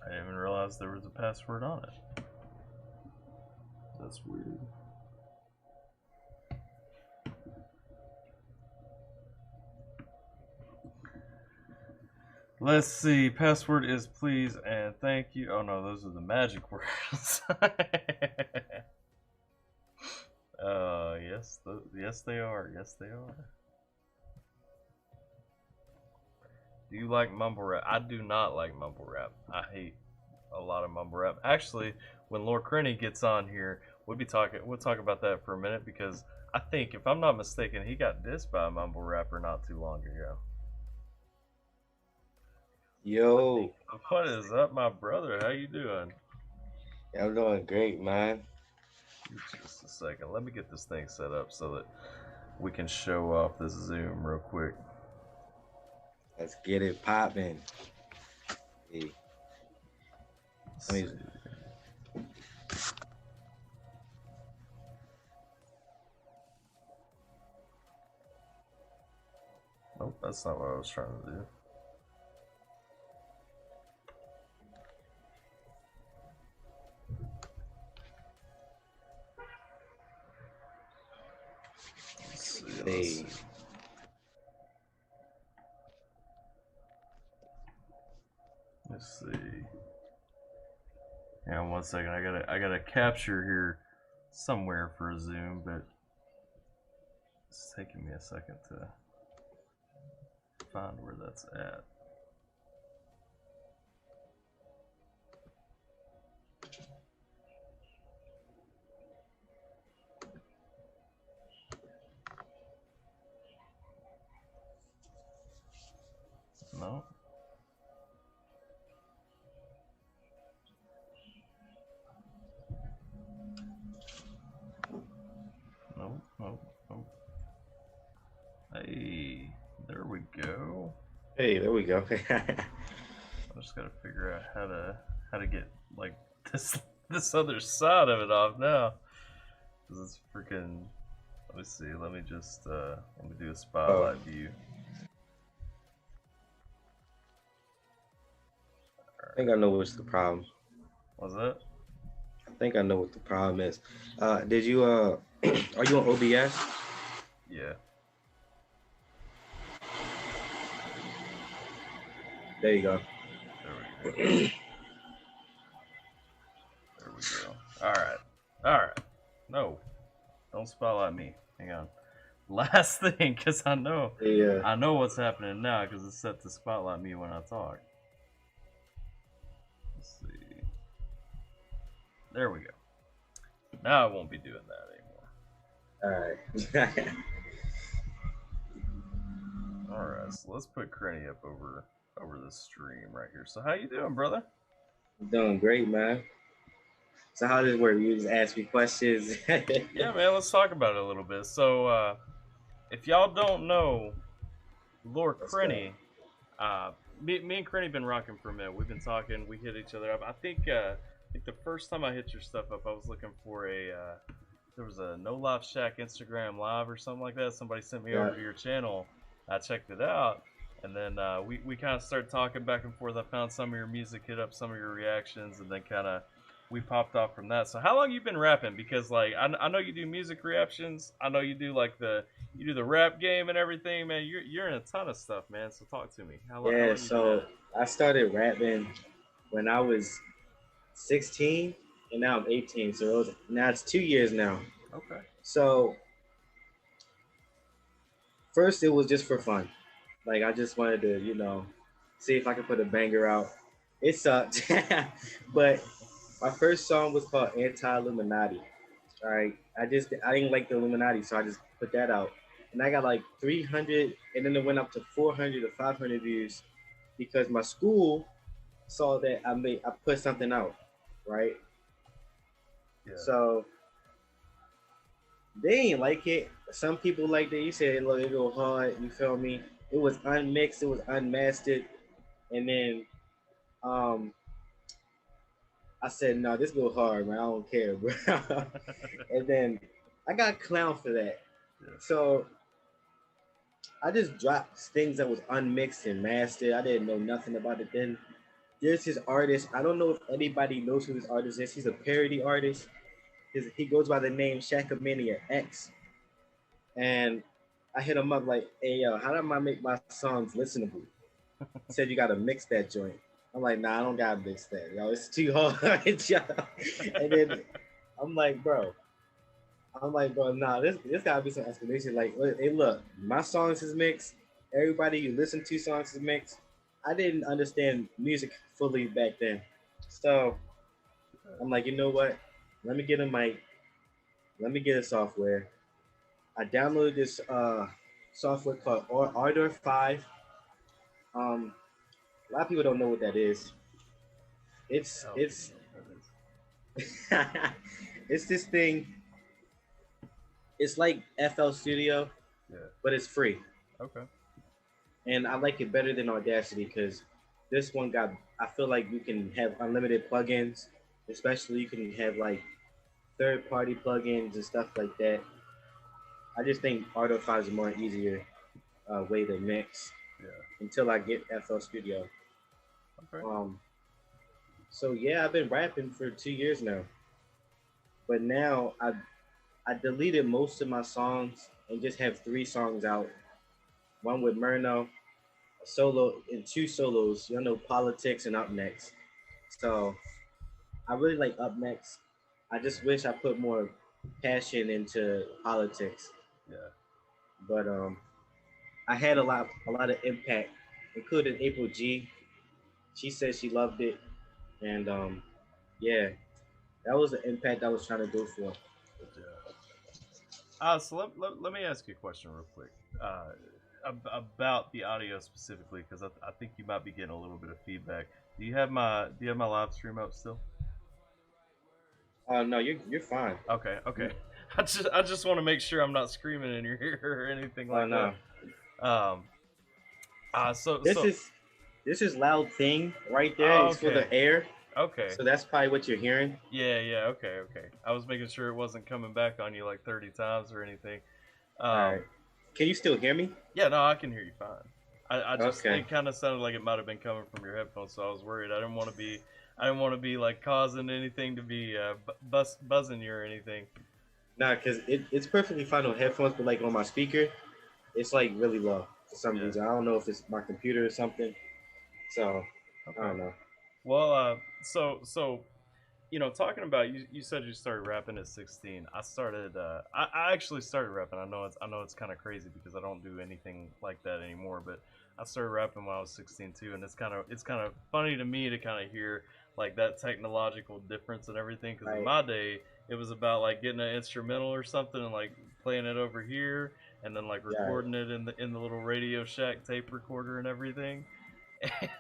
I didn't even realize there was a password on it. That's weird. Let's see. Password is please and thank you. Oh no, those are the magic words. Yes, they are. Yes, they are. Do you like mumble rap? I do not like mumble rap. I hate a lot of mumble rap. Actually, when Lord Crenny gets on here, we'll talk about that for a minute, because I think, if I'm not mistaken, he got dissed by a mumble rapper not too long ago. Yo, What is up, my brother? How you doing? I'm doing great, man. Just a second. Let me get this thing set up so that we can show off this Zoom real quick. Let's get it popping. Hey, Let's let see. me, Nope, that's not what I was trying to do. Let's see. Let's hey, see. Let's see. Hang on one second. I gotta capture here somewhere for a Zoom, but it's taking me a second to find where that's at. No. Nope. Nope. Nope. Hey, there we go. hey, there we go. I just gotta figure out how to get like this other side of it off now. Cause it's freaking. Let me see. Let me do a Oh, spotlight view. I think I know what's the problem. Was that? I think I know what the problem is. Did you are you on OBS? Yeah. There you go. There we go. There we go. All right. All right. No, don't spotlight me. Hang on. Last thing, cause Yeah. I know what's happening now, cause it's set to spotlight me when I talk. Let's see. There we go. Now I won't be doing that anymore. All right. All right, so let's put Crenny up over the stream right here. So how you doing, brother? Doing great, man. So how does it work? You just ask me questions. Yeah, man. Let's talk about it a little bit. So if y'all don't know, Lord Let's go. Crenny, uh, me and Crenny been rocking for a minute. We've been talking. We hit each other up. I think the first time I hit your stuff up, I was looking for a. There was a No Life Shack Instagram live or something like that. Somebody sent me Yeah. over to your channel. I checked it out, and then we kind of started talking back and forth. I found some of your music, hit up some of your reactions, and then kind of we popped off from that. So how long you been rapping? Because like I know you do music reactions. I know you do like you do the rap game and everything, man. You're in a ton of stuff, man. So talk to me. How Yeah. long you been at So it? I started rapping when I was 16, and now I'm 18. So now it's 2 years now. Okay. So first it was just for fun. Like I just wanted to, see if I could put a banger out. It sucked, but my first song was called Anti Illuminati. All right, I didn't like the Illuminati, so I just put that out, and I got like 300, and then it went up to 400 or 500 views because my school saw that I put something out, right? Yeah. So they ain't like it. Some people liked it. You said, look, it go hard. You feel me? It was unmixed. It was unmastered. And then um, I said, no, this go hard, man. I don't care, bro. And then I got clown for that. Yeah. So I just dropped things that was unmixed and mastered. I didn't know nothing about it then. There's his artist. I don't know if anybody knows who this artist is. He's a parody artist. He goes by the name Shackamania X. And I hit him up like, hey, yo, how do I make my songs listenable? He said, you got to mix that joint. I'm like, nah, I don't got to mix that. Yo, it's too hard. Yo. And then I'm like, bro, nah, this gotta be some explanation. Like, hey, look, my songs is mixed. Everybody you listen to songs is mixed. I didn't understand music fully back then, so I'm like, you know what? Let me get a mic. Let me get a software. I downloaded this software called Ardor 5. Um, A lot of people don't know what that is. It's Hell, if you it's know what that is. it's this thing. It's like FL Studio, Yeah. but it's free, Okay. and I like it better than Audacity because this one got. I feel like you can have unlimited plugins, especially you can have like third-party plugins and stuff like that. I just think Artify is a more easier way to mix Yeah. until I get FL Studio. Okay. Um, so yeah, I've been rapping for 2 years now, but now I deleted most of my songs and just have 3 songs out. One with Myrno, a solo, and 2 solos. You know, Politics and Up Next. So I really like Up Next. I just wish I put more passion into Politics, Yeah. but I had a lot of impact, including April G. She said she loved it, and yeah, that was the impact I was trying to do for. Yeah. So let me ask you a question real quick. Uh, about the audio specifically, because I think you might be getting a little bit of feedback. Do you have my live stream up still? No, you're fine. Okay, okay. I just want to make sure I'm not screaming in your ear or anything Oh like that. no, Um. this So. is loud thing right there. Oh, It's for okay. the air, Okay. so that's probably what you're hearing. Yeah. Yeah. Okay. Okay. I was making sure it wasn't coming back on you like 30 times or anything. All right. Um. Can you still hear me? Yeah. No, I can hear you fine. I just Okay. it kind of sounded like it might have been coming from your headphones, so I was worried. I didn't want to be like causing anything to be buzzing you or anything. Nah, cause it's perfectly fine on headphones, but like on my speaker, it's like really low for some Yeah. reason. I don't know if it's my computer or something. So I Okay. don't know. Well, so talking about you said you started rapping at 16. I actually started rapping. I know it's kind of crazy because I don't do anything like that anymore, but I started rapping when I was 16 too, and it's kind of funny to me to kind of hear like that technological difference and everything because in Right. my day it was about like getting an instrumental or something and like playing it over here and then like Yeah, recording it in the little Radio Shack tape recorder and everything.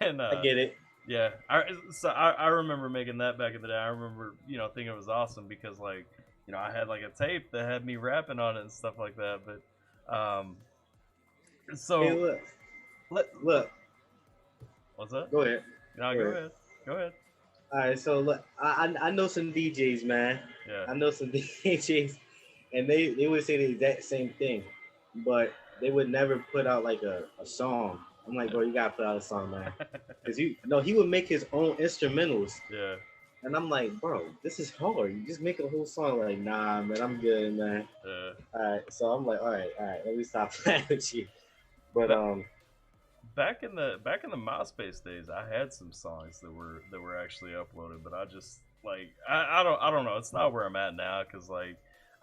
And I get it. yeah, I remember making that back in the day. I remember thinking it was awesome because like I had like a tape that had me rapping on it and stuff like that. But Hey, so look, let look. what's that? Go ahead. No, Go go ahead. ahead, go ahead. All right. So look, I know some DJs, man. Yeah, I know some DJs, and they would say the exact same thing, but they would never put out like a song. I'm like, bro, you gotta put out a song, man. Cause you no, he would make his own instrumentals. yeah, And I'm like, bro, this is hard. You just make a whole song. Like, nah, man, I'm good, man. yeah. All right. So I'm like, all right, let me stop playing with you. But But back in the MySpace days, I had some songs that were actually uploaded, but I just like I don't know. It's not where I'm at now because like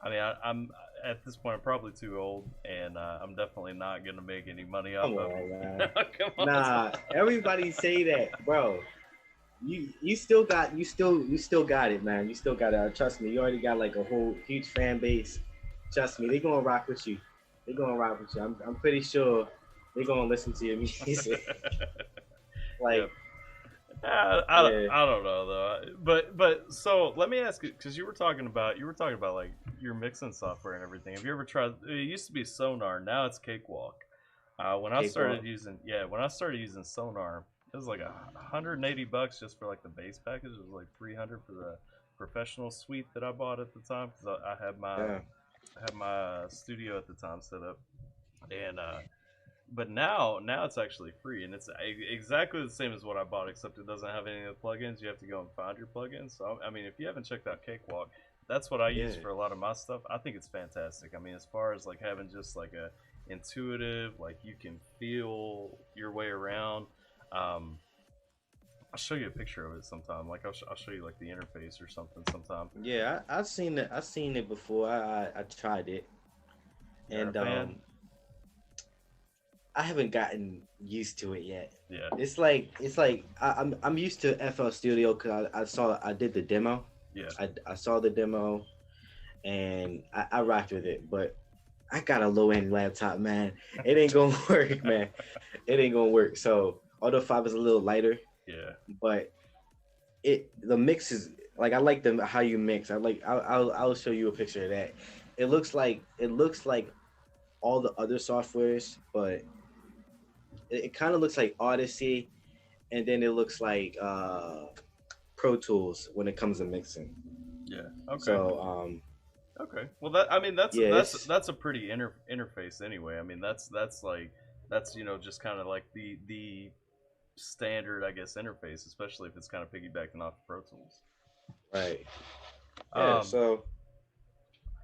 I'm at this point I'm probably too old and I'm definitely not gonna make any money off come of on, man. it. Come on. Nah, everybody say that, bro. You still got you still got it, man. You still got it. Trust me, you already got like a whole huge fan base. Trust me, they gonna rock with you. They gonna rock with you. I'm pretty sure they gonna listen to your music. Yeah. Like, yeah, I don't know though. But so let me ask you because you were talking about like your mixing software and everything. Have you ever tried? It used to be Sonar. Now it's Cakewalk. cakewalk. When I started using Sonar, it was like $180 just for like the base package. It was like 300 for the professional suite that I bought at the time because Yeah, I had my studio at the time set up, and but now it's actually free and it's exactly the same as what I bought except it doesn't have any of the plugins. You have to go and find your plugins. So I mean, if you haven't checked out Cakewalk, that's what I use yeah. for a lot of my stuff. I think it's fantastic. I mean, as far as like having just like a intuitive, like you can feel your way around. Um, I'll show you a picture of it sometime. Like I'll show you like the interface or something sometime. Yeah, I've seen it. I've seen it before. I tried it, You're a and fan? I haven't gotten used to it yet. Yeah, It's like I'm used to FL Studio because I did the demo. yeah. I saw the demo and I rocked with it, but I got a low end laptop, man. It ain't gonna work, man. It ain't gonna work. So Auto 5 is a little lighter, Yeah. but the mix is like I like the how you mix. I'll show you a picture of that. It looks like all the other softwares, but it kind of looks like Odyssey, and then it looks like Pro Tools when it comes to mixing. Yeah. Okay. So Okay. Well, that I mean yeah, it's that's a pretty interface anyway. I mean that's like that's just kind of like the standard, I guess, interface, especially if it's kind of piggybacking off Pro Tools. right. Yeah. Um. So All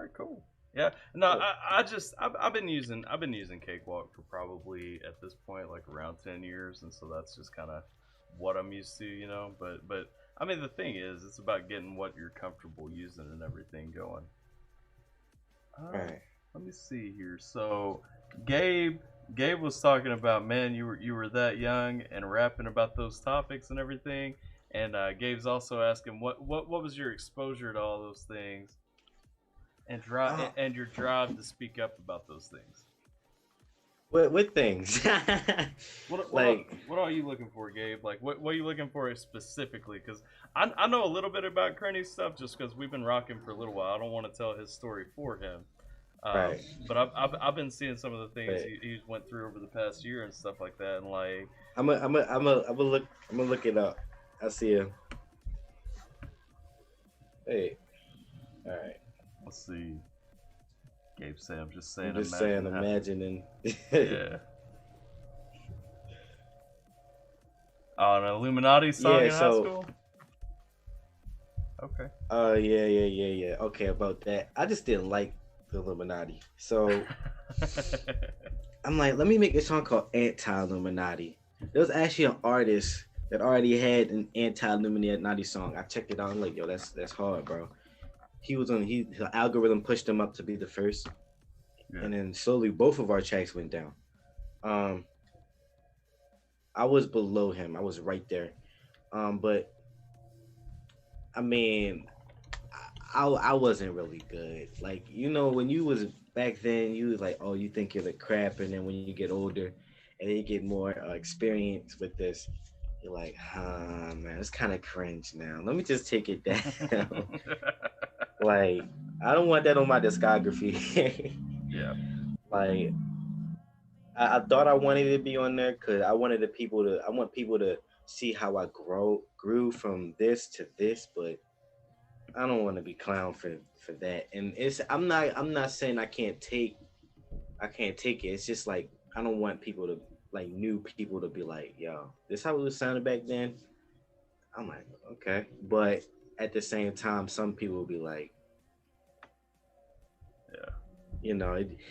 right. Cool. Yeah. No. yeah. I've been using Cakewalk for probably at this point like around 10 years, and so that's just kind of what I'm used to, But I mean the thing is, it's about getting what you're comfortable using and everything going. Right. Let me see here. So, Gabe, Gabe was talking about, man, you were that young and rapping about those topics and everything. And Gabe's also asking, what was your exposure to all those things and Uh, and your drive to speak up about those things. with things. Like What are you looking for, Gabe? Like, what are you looking for specifically? Because I know a little bit about Kearney's stuff just because we've been rocking for a little while. I don't want to tell his story for him. right. But I've been seeing some of the things Right. he's went through over the past year and stuff like that, and like, I'm gonna look it up. I see him. Hey. All right. let's see. Gabe said, I'm just I'm saying, just saying, imagine imagining. yeah. Oh, an Illuminati song Yeah. in high So. school? Okay. Yeah. Okay, about that. I just didn't like the Illuminati. So I'm like, let me make a song called Anti-Illuminati. There was actually an artist that already had an anti-Illuminati song. I checked it out. I'm like, yo, that's hard, bro. The algorithm pushed him up to be the first, Yeah. and then slowly both of our tracks went down. Um, I was below him. I was right there. But I mean, I wasn't really good. Like, when you was back then, you was like, oh, you think you're the crap, and then when you get older, and then you get more experience with this, you're like, man, it's kind of cringe now. Let me just take it down. Like, I don't want that on my discography. Yeah. Like, I thought I wanted it to be on there because I want people to see how I grew from this to this, but I don't want to be clown for that. And I'm not saying I can't take it. It's just like I don't want people to like new people to be like, yo, this how it was sounded back then. I'm like, okay. But at the same time, some people will be like, Yeah.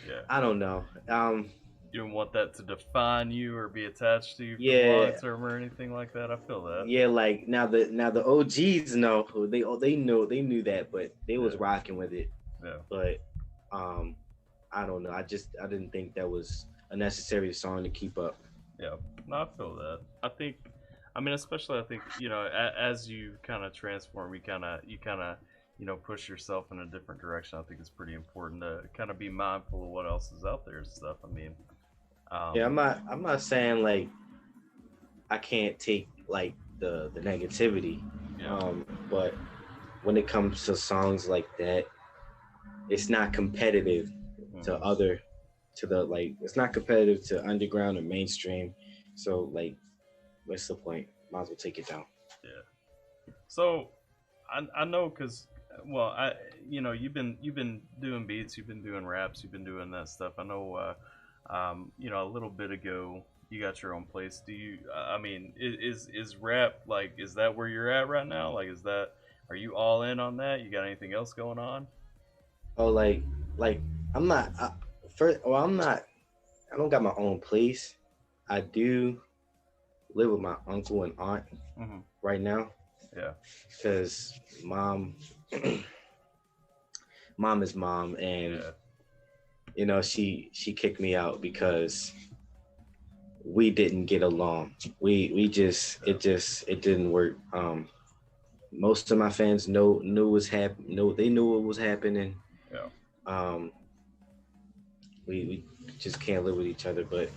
Yeah. I don't know. You don't want that to define you or be attached to you for the long Yeah, term or anything like that. I feel that. yeah. Like now the OGs know they knew that, but they was Yeah. rocking with it. Yeah. But I don't know. I didn't think that was a necessary song to keep up. Yeah. No, I feel that. I mean, especially I think as you kind of transform, you kind of push yourself in a different direction. I think it's pretty important to kind of be mindful of what else is out there and stuff. I mean, Yeah, I'm not saying like I can't take like the negativity. yeah. But when it comes to songs like that, it's not competitive to Mhm. other to the like it's not competitive to underground or mainstream. So like what's the point? Might as well take it down. Yeah. So I know because well you've been doing beats, you've been doing raps, you've been doing that stuff. I know a little bit ago you got your own place. Do you? I mean, is rap like is that where you're at right now? Like, are you all in on that? You got anything else going on? Oh like I'm not first well I'm not I don't got my own place. I do live with my uncle and aunt Hmm. right now Yeah. because mom is mom and Yeah. she kicked me out because we didn't get along. We just it didn't work. Most of my fans knew was they knew what was happening. Yeah. Um we just can't live with each other. But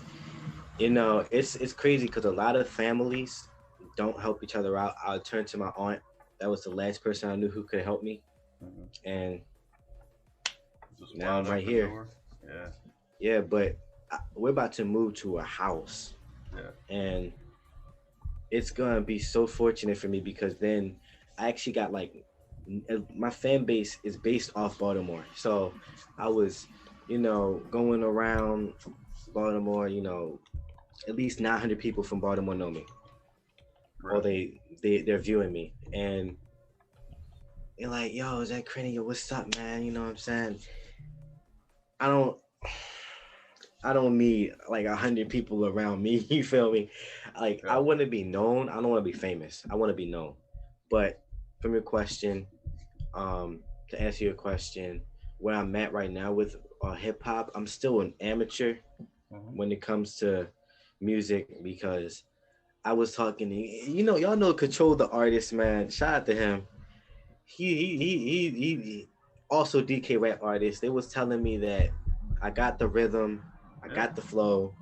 it's crazy because a lot of families don't help each other out. I'll turn to my aunt. That was the last person I knew who could help me, Mm-hmm. and Just now wide I'm right open here. door. Yeah. Yeah, but we're about to move to a house, Yeah. and it's gonna be so fortunate for me because then I actually got like my fan base is based off Baltimore. So I was, going around Baltimore. At least 900 people from Baltimore know me, or Right. they're viewing me, and they're like, "Yo, is that Crenny? Yo, what's up, man?" You know what I'm saying? I don't. I don't need like 100 people around me. You feel me? Like I Yeah. want to be known. I don't want to be famous. I want to be known. But from your question, to answer your question, where I'm at right now with hip hop, I'm still an amateur Mm-hmm. when it comes to music because I was talking to y'all know Control the Artist, man. Shout out to him. He also DK rap artist. They was telling me that I got the rhythm, I Yeah. got the flow,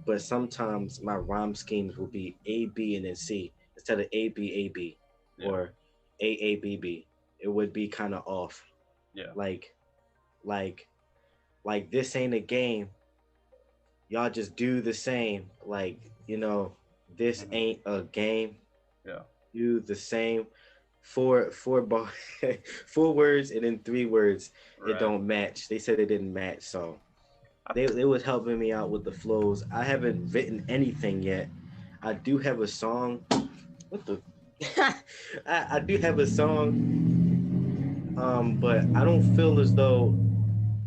but sometimes my rhyme schemes will be A B and then C instead of A B A B Yeah. or A B B. It would be kind of off. Yeah. Like like like this ain't a game. Y'all just do the same. This Mm-hmm. ain't a game. Yeah. Do the same. Four bar, 4 words and then 3 words. It Right. don't match. They said it didn't match, so I, they was helping me out with the flows. I haven't written anything yet. I do have a song. What the? I do have a song, but I don't feel as though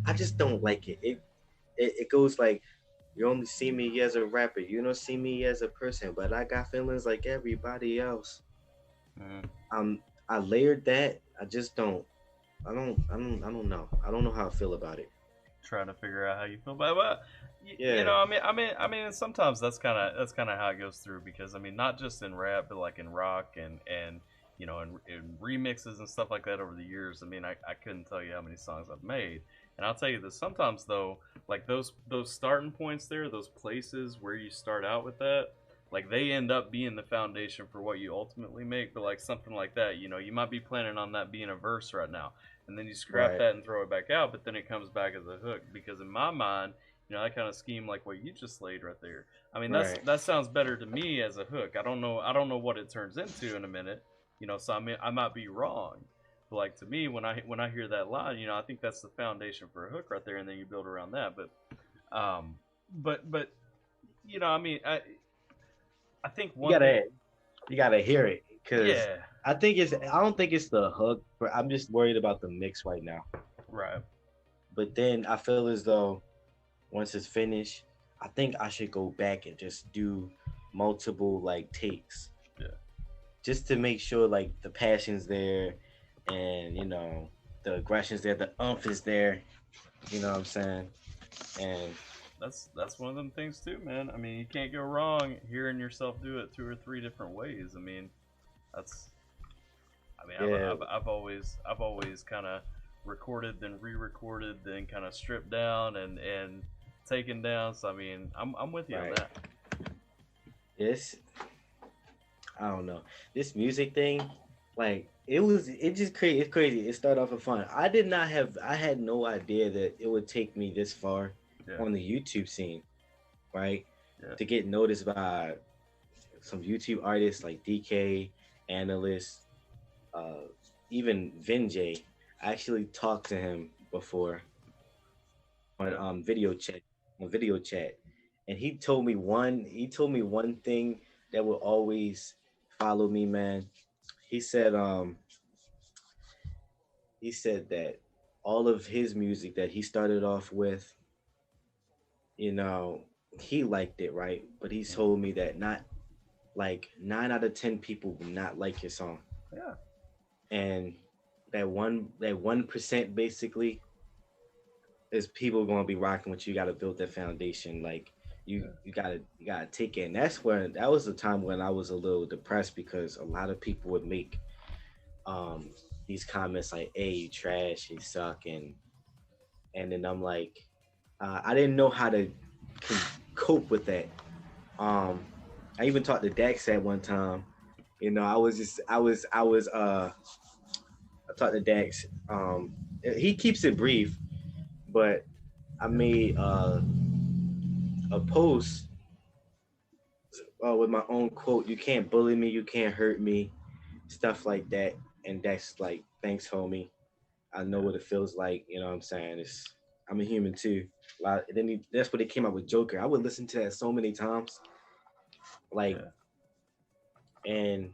I just don't like it. It goes like, you only see me as a rapper, you don't see me as a person, but I got feelings like everybody else. mm, I layered that. I just don't. I don't know. I don't know how I feel about it. trying to figure out how you feel about it. Well, Yeah. I mean, sometimes that's kind of how it goes through because I mean, not just in rap, but like in rock and in remixes and stuff like that over the years. I mean, I couldn't tell you how many songs I've made, and I'll tell you this. Sometimes though, like those starting points there, those places where you start out with that. Like they end up being the foundation for what you ultimately make, but like something like that, you might be planning on that being a verse right now, and then you scrap Right. that and throw it back out, but then it comes back as a hook because in my mind, that kind of scheme like what you just laid right there. I mean, Right. that sounds better to me as a hook. I don't know what it turns into in a minute, so I might be wrong. But like to me, when I hear that line, I think that's the foundation for a hook right there, and then you build around that. But I mean, I think You one thing, gotta you gotta hear it because yeah, I don't think it's the hook, but I'm just worried about the mix right now. right, But then I feel as though once it's finished, I think I should go back and just do multiple like takes yeah, just to make sure like the passion's there and the aggression's there, the umph is there. You know what I'm saying? And that's one of them things too, man. I mean, you can't go wrong hearing yourself do it two or three different ways. I mean, that's I mean, yeah, I've always kind of recorded, then re-recorded, then kind of stripped down and taken down. So I mean, I'm with you on right. that. This I don't know. This music thing, like it just crazy. It's crazy. It started off with fun. I had no idea that it would take me this far Yeah, on the YouTube scene, right? yeah, To get noticed by some YouTube artists like DK, Analyst, uh, even Vinjay. I actually talked to him before on yeah. video chat, and he told me one thing that will always follow me, man. He said um he said that all of his music that he started off with, you know, he liked it, right? But he Mhm. told me that not like 9 out of 10 people will not like your song, Yeah, and that 1% basically is people going to be rocking with you. You got to build that foundation. Like yeah, you gotta take it. And that was the time when I was a little depressed because a lot of people would make um these comments like, "Hey, you trash, you suck," and then I'm like, I didn't know how to cope with that. Um, I even talked to Dex at one time. You know, I talked to Dex. He keeps it brief, but I made a post with my own quote. You can't bully me. You can't hurt me. Stuff like that. And Dex like, thanks, homie. I know Yeah. what it feels like. You know what I'm saying? I'm a human too. That's what they came out with Joker. I would listen to that so many times. Like, Yeah. and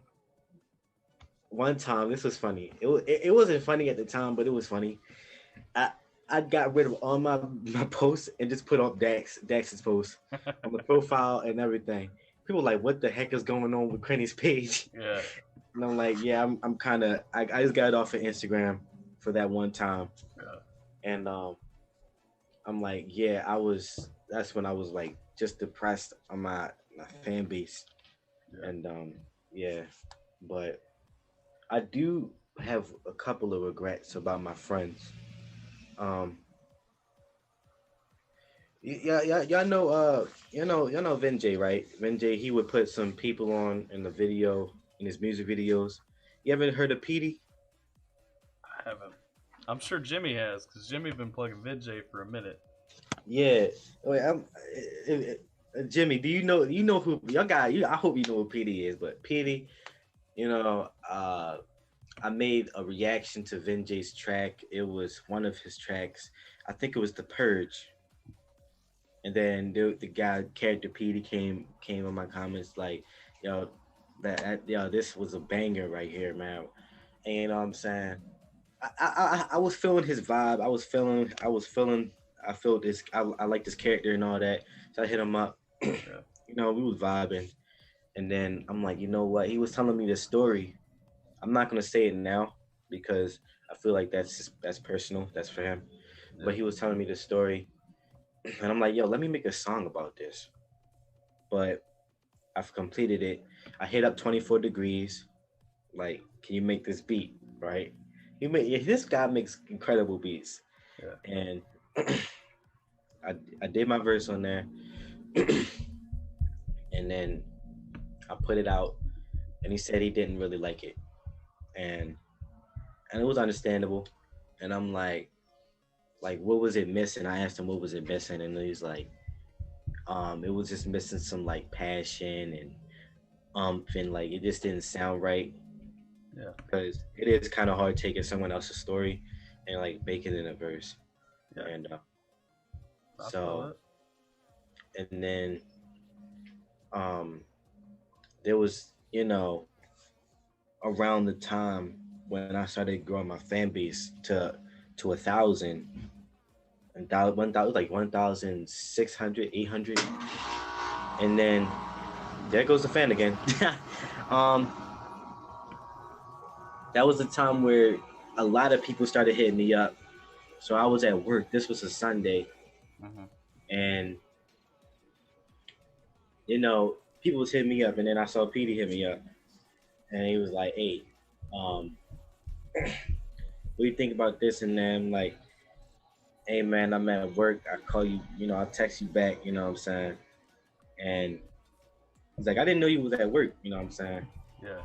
one time, this was funny. It wasn't funny at the time, but it was funny. I I got rid of all my posts and just put up Dax's post on the profile and everything. People like, what the heck is going on with Crenny's page? Yeah. And I'm like, yeah, I'm kind of I just got it off of Instagram for that one time, Yeah. and I'm like, yeah, I was. That's when I was like just depressed on my fan base, Yeah. and yeah, but I do have a couple of regrets about my friends. Um, yeah, yeah, y'all know Vinjay, right? Vinjay, he would put some people on in the video in his music videos. You ever heard of Petey? I haven't. I'm sure Jimmy has, because Jimmy been plugging VidJ for a minute. Yeah. Wait, Jimmy, do you know who y'all got? I hope you know who Petey is, but Petey, you know, I made a reaction to Vinjay's track. It was one of his tracks. I think it was The Purge. And then the guy character Petey came in my comments like, yo, yo, this was a banger right here, man. And you know what I'm saying? I was feeling his vibe. I felt this. I like this character and all that. So I hit him up. Yeah. You know, we was vibing, and then I'm like, you know what? He was telling me this story. I'm not gonna say it now because I feel like that's personal. That's for him. But Yeah. he was telling me this story, and I'm like, yo, let me make a song about this. But I've completed it. I hit up 24 degrees. Like, can you make this beat? Right? Yeah, this guy makes incredible beats, Yeah. and I did my verse on there, and then I put it out, and he said he didn't really like it, and it was understandable. And I'm like, what was it missing? I asked him what was it missing, and he's like, it was just missing some like passion and and like it just didn't sound right Yeah. because it is kind of hard taking someone else's story and like making it in a verse, Yeah. and I feel so it. and then um there was around the time when I started growing my fan base to 1,000 and 1,000 like 1,600, 800, and then there goes the fan again. um that was the time where a lot of people started hitting me up. So I was at work. This was a Sunday, Hmm. and people was hitting me up, and then I saw Petey hit me up, and he was like, "Hey, um, what do you think about this?" And then I'm like, "Hey, man, I'm at work. I call you. I'll text you back. You know what I'm saying?" And he's like, "I didn't know you was at work." You know what I'm saying? Yeah.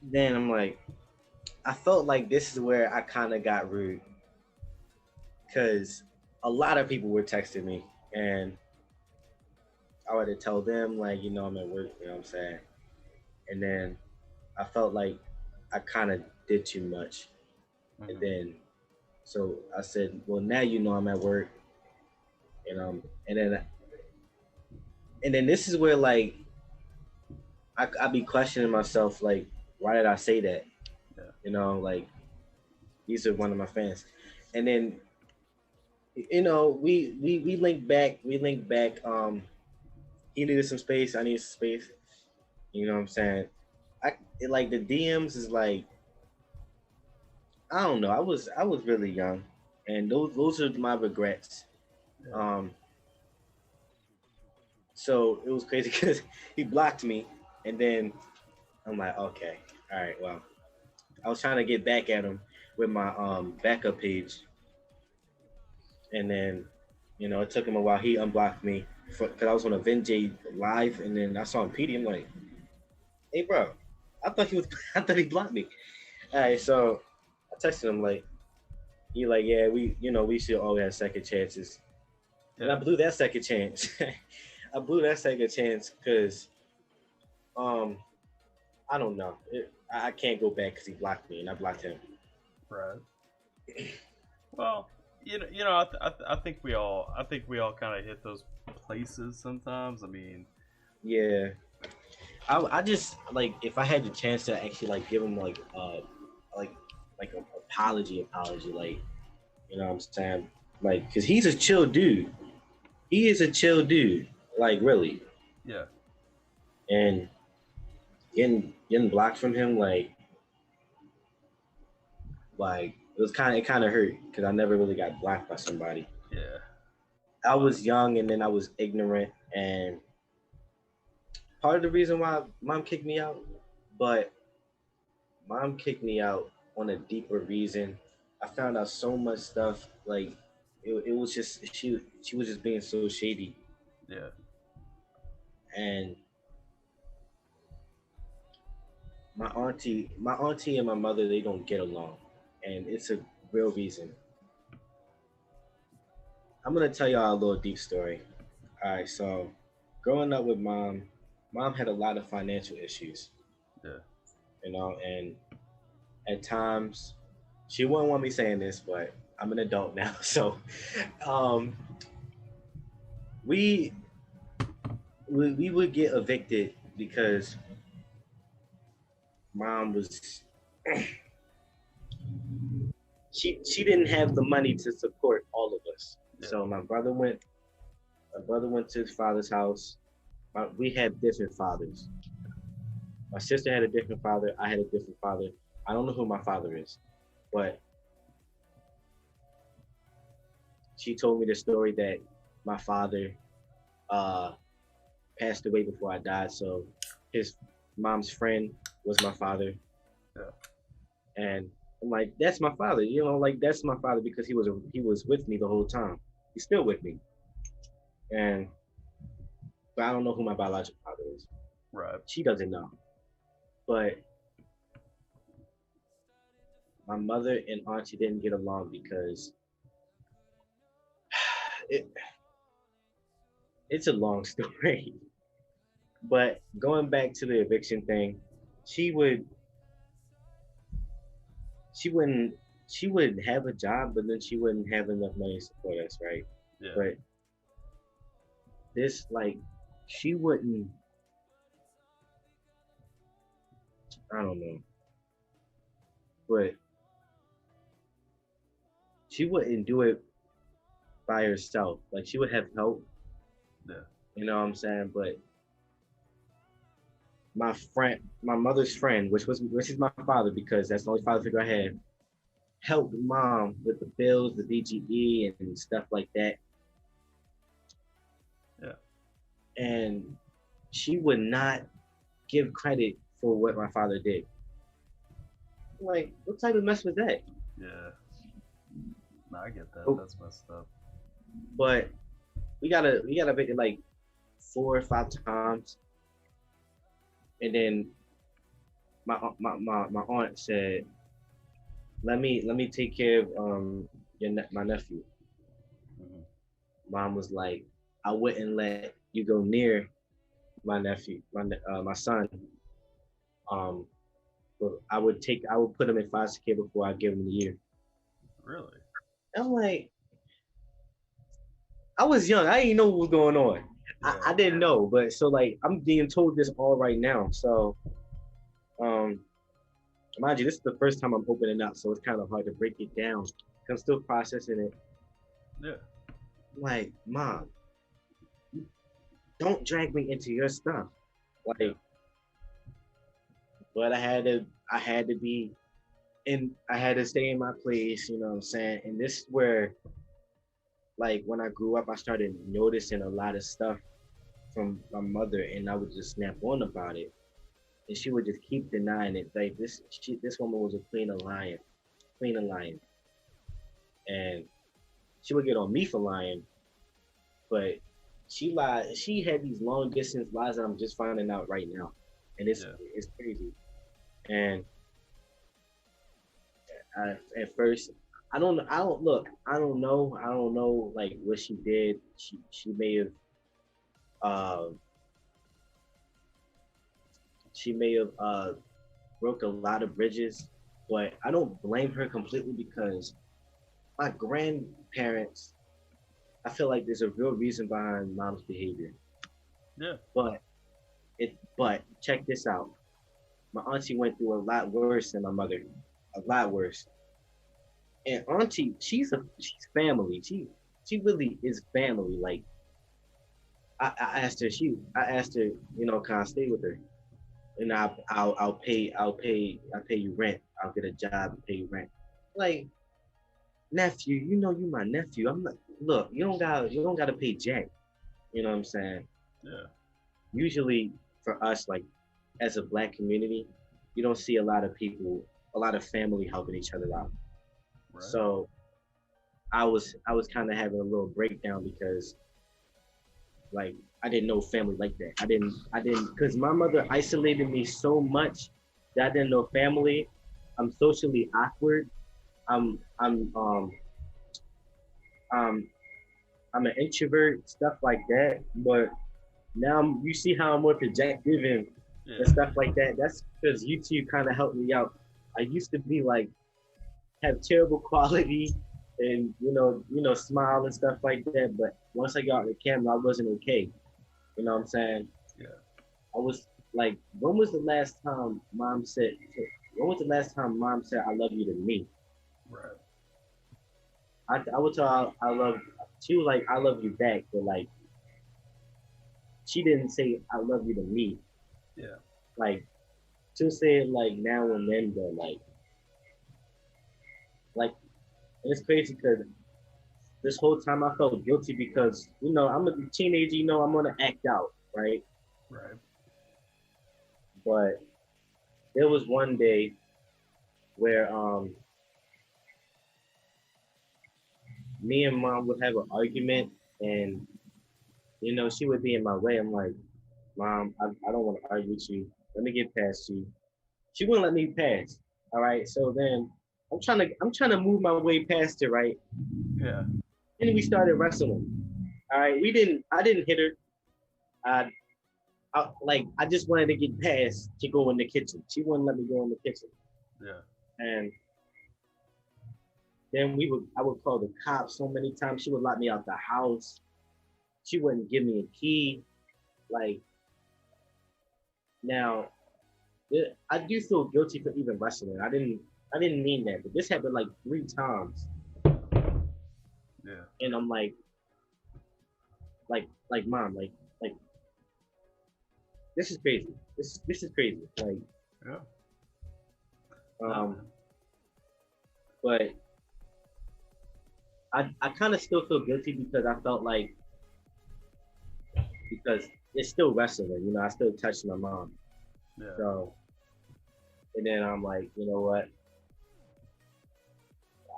Then I'm like, I felt like this is where I kind of got rude because a lot of people were texting me, and I would to tell them like, I'm at work. You know what I'm saying? And then I felt like I kind of did too much. And Hmm. then, so I said, well, now I'm at work, and then this is where like I be questioning myself, like, why did I say that? Yeah. Like these are one of my fans, and then we link back, he needed some space, I needed some space. You know what I'm saying? Like the DMs is like I don't know. I was really young, and those are my regrets. Yeah. Um, so it was crazy because he blocked me, and then I'm like, okay, all right, well, I was trying to get back at him with my backup page, and then it took him a while. He unblocked me, because I was on a Vinjay live, and then I saw him PD. I'm like, hey, bro, I thought he was, I thought he blocked me. All right, so I texted him like, he like, yeah, we should always have second chances, and I Yeah. blew that second chance. I blew that second chance because, um, I don't know, I can't go back because he blocked me, and I blocked him. Right. Well, I think we all kind of hit those places sometimes. I mean, Yeah, I just like if I had the chance to actually like give him like like an apology, like you know what I'm saying, like because he's a chill dude. He is a chill dude, like really, yeah, and getting blocked from him, like it kind of hurt because I never really got blocked by somebody. yeah. I Well, was young and then I was ignorant, and part of the reason why mom kicked me out, but mom kicked me out on a deeper reason. I found out so much stuff. Like it was just she was just being so shady, yeah, and my auntie and my mother they don't get along, and it's a real reason. I'm gonna tell y'all a little deep story. All right, so growing up with mom had a lot of financial issues, yeah. and at times she wouldn't want me saying this, but I'm an adult now, so um, we we would get evicted because mom was she didn't have the money to support all of us. Yeah. So my brother went to his father's house. We had different fathers. My sister had a different father. I had a different father. I don't know who my father is, but she told me the story that my father uh, passed away before I died. So his mom's friend was my father, Yeah. and I'm like, that's my father. You know, like that's my father because he was with me the whole time. He's still with me, and but I don't know who my biological father is. Right. She doesn't know, but my mother and auntie didn't get along because it, it's a long story. But going back to the eviction thing, she would she wouldn't she would have a job, but then she wouldn't have enough money to support us, right? Yeah. But this like she wouldn't I don't know, but she wouldn't do it by herself. Like she would have help, Yeah. you know what I'm saying? But my mother's friend, which is my father because that's the only father figure I had, helped mom with the bills, the BGE and stuff like that. Yeah. And she would not give credit for what my father did. Like, what type of mess was that? Yeah. No, I get that. Oh, That's messed up. but we gotta make it like 4 or 5 times, and then my aunt said, let me take care of my nephew. Hmm. Mom was like, I wouldn't let you go near my nephew, my son. Um, but I would put him in foster care before I give him the year. Really? I'm like, I was young. I didn't know what was going on. I Yeah. didn't know, but so like I'm being told this all right now. So um, mind you, this is the first time I'm opening up, so it's kind of hard to break it down. I'm still processing it. Yeah. I'm like, mom, don't drag me into your stuff. Yeah. Like, but I had to be and I had to stay in my place, you know what I'm saying? And this is where like when I grew up I started noticing a lot of stuff from my mother and I would just snap on about it. And she would just keep denying it. Like this woman was a queen of lying. And she would get on me for lying, but she lied. She had these long distance lies that I'm just finding out right now, and Yeah. it's crazy. And at first, I don't look. I don't know like what she did. She may have uh she may have broke a lot of bridges, but I don't blame her completely because my grandparents. I feel like there's a real reason behind mom's behavior, Yeah. but but check this out. My auntie went through a lot worse than my mother, a lot worse. And auntie, she's family. She really is family. Like I asked her, you know, can I stay with her? And I'll pay you rent. I'll get a job and pay you rent. Like nephew, you know you my nephew. I'm not look, you don't gotta pay jack. You know what I'm saying? Yeah. Usually for us, like as a black community, you don't see a lot of people, a lot of family helping each other out. Right. So I was kind of having a little breakdown because like I didn't know family like that. I didn't because my mother isolated me so much that I didn't know family. I'm socially awkward. I'm I'm um um I'm an introvert, stuff like that. But now you see how I'm more projective and Yeah. stuff like that. That's because you two kind of helped me out. I used to be like have terrible quality and smile and stuff like that. But once I got on the camera, I wasn't okay. You know what I'm saying? Yeah. I was like, when was the last time mom said? When was the last time mom said "I love you" to me? Right. I would tell her I love. She was like, "I love you" back, but like she didn't say "I love you" to me. Yeah. Like she'll say it like now and then, but like and it's crazy because this whole time I felt guilty because I'm a teenager. I'm gonna act out, right? Right. But there was one day where me and mom would have an argument, and she would be in my way. I'm like, Mom, I don't want to argue with you. Let me get past you. She wouldn't let me pass. All right. So then I'm trying to move my way past her, right? Yeah. And we started wrestling. All right. I didn't hit her. I, I just wanted to get past to go in the kitchen. She wouldn't let me go in the kitchen. Yeah. And then I would call the cops so many times. She would lock me out the house. She wouldn't give me a key. Like now, I do feel guilty for even wrestling. I didn't mean that, but this happened like 3 times, Yeah. and I'm like mom, like this is crazy. This is crazy. Like, Yeah. um, but I kind of still feel guilty because I felt like because it's still wrestling. I still touched my mom. Yeah. So, and then I'm like, you know what?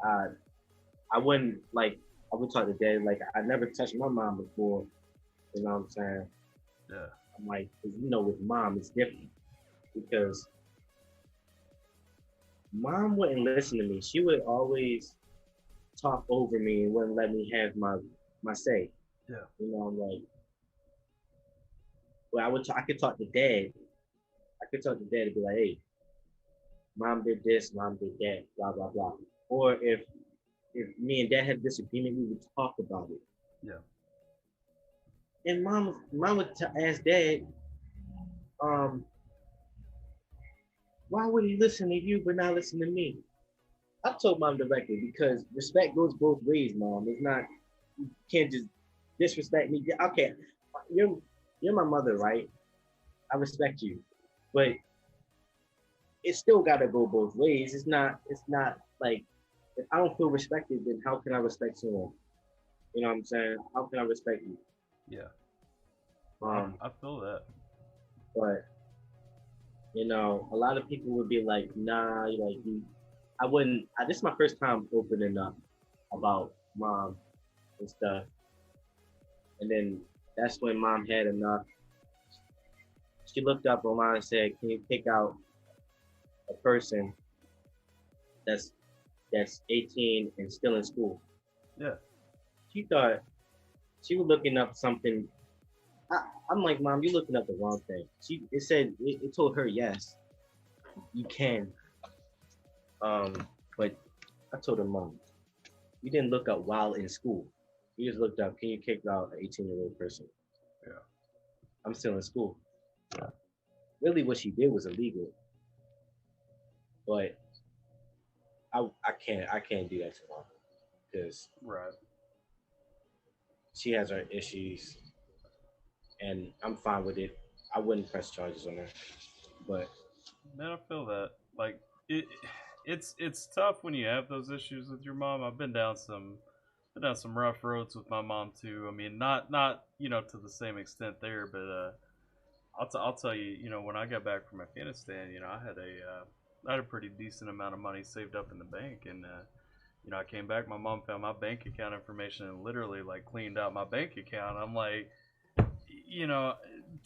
I I wouldn't like I would talk to dad like I never touched my mom before. You know what I'm saying? Yeah. I'm like, 'cause, with mom it's different because mom wouldn't listen to me. She would always talk over me and wouldn't let me have my say. Yeah. I'm like, well, I could talk to dad. I could talk to dad and be like, hey, mom did this, mom did that, blah blah blah. Or if me and dad had a disagreement, we would talk about it. Yeah. And mom would ask dad, why would he listen to you but not listen to me? I told mom directly because respect goes both ways, mom. It's not you can't just disrespect me. Okay, you're my mother, right? I respect you, but it still got to go both ways. It's not like if I don't feel respected, then how can I respect someone? You know what I'm saying? How can I respect you? Yeah. Um, I feel that. but a lot of people would be like, nah, like you. I wouldn't. This is my first time opening up about mom and stuff, and then That's when mom had enough. She looked up online and said, "Can you pick out a person that's 18 and still in school?" Yeah. She thought she was looking up something. I'm like, Mom, you're looking up the wrong thing. It told her yes, you can. But I told her, Mom, you didn't look up while in school. You just looked up, can you kick out an 18-year-old person? Yeah. I'm still in school. Really, what she did was illegal, but I can't do that to mom because Right. she has her issues, and I'm fine with it. I wouldn't press charges on her, but Man, I feel that. Like it, it's tough when you have those issues with your mom. I've been down some rough roads with my mom too. I mean, not to the same extent there, but I'll tell you, when I got back from Afghanistan, I had a pretty decent amount of money saved up in the bank, and I came back. My mom found my bank account information and literally like cleaned out my bank account. I'm like, you know,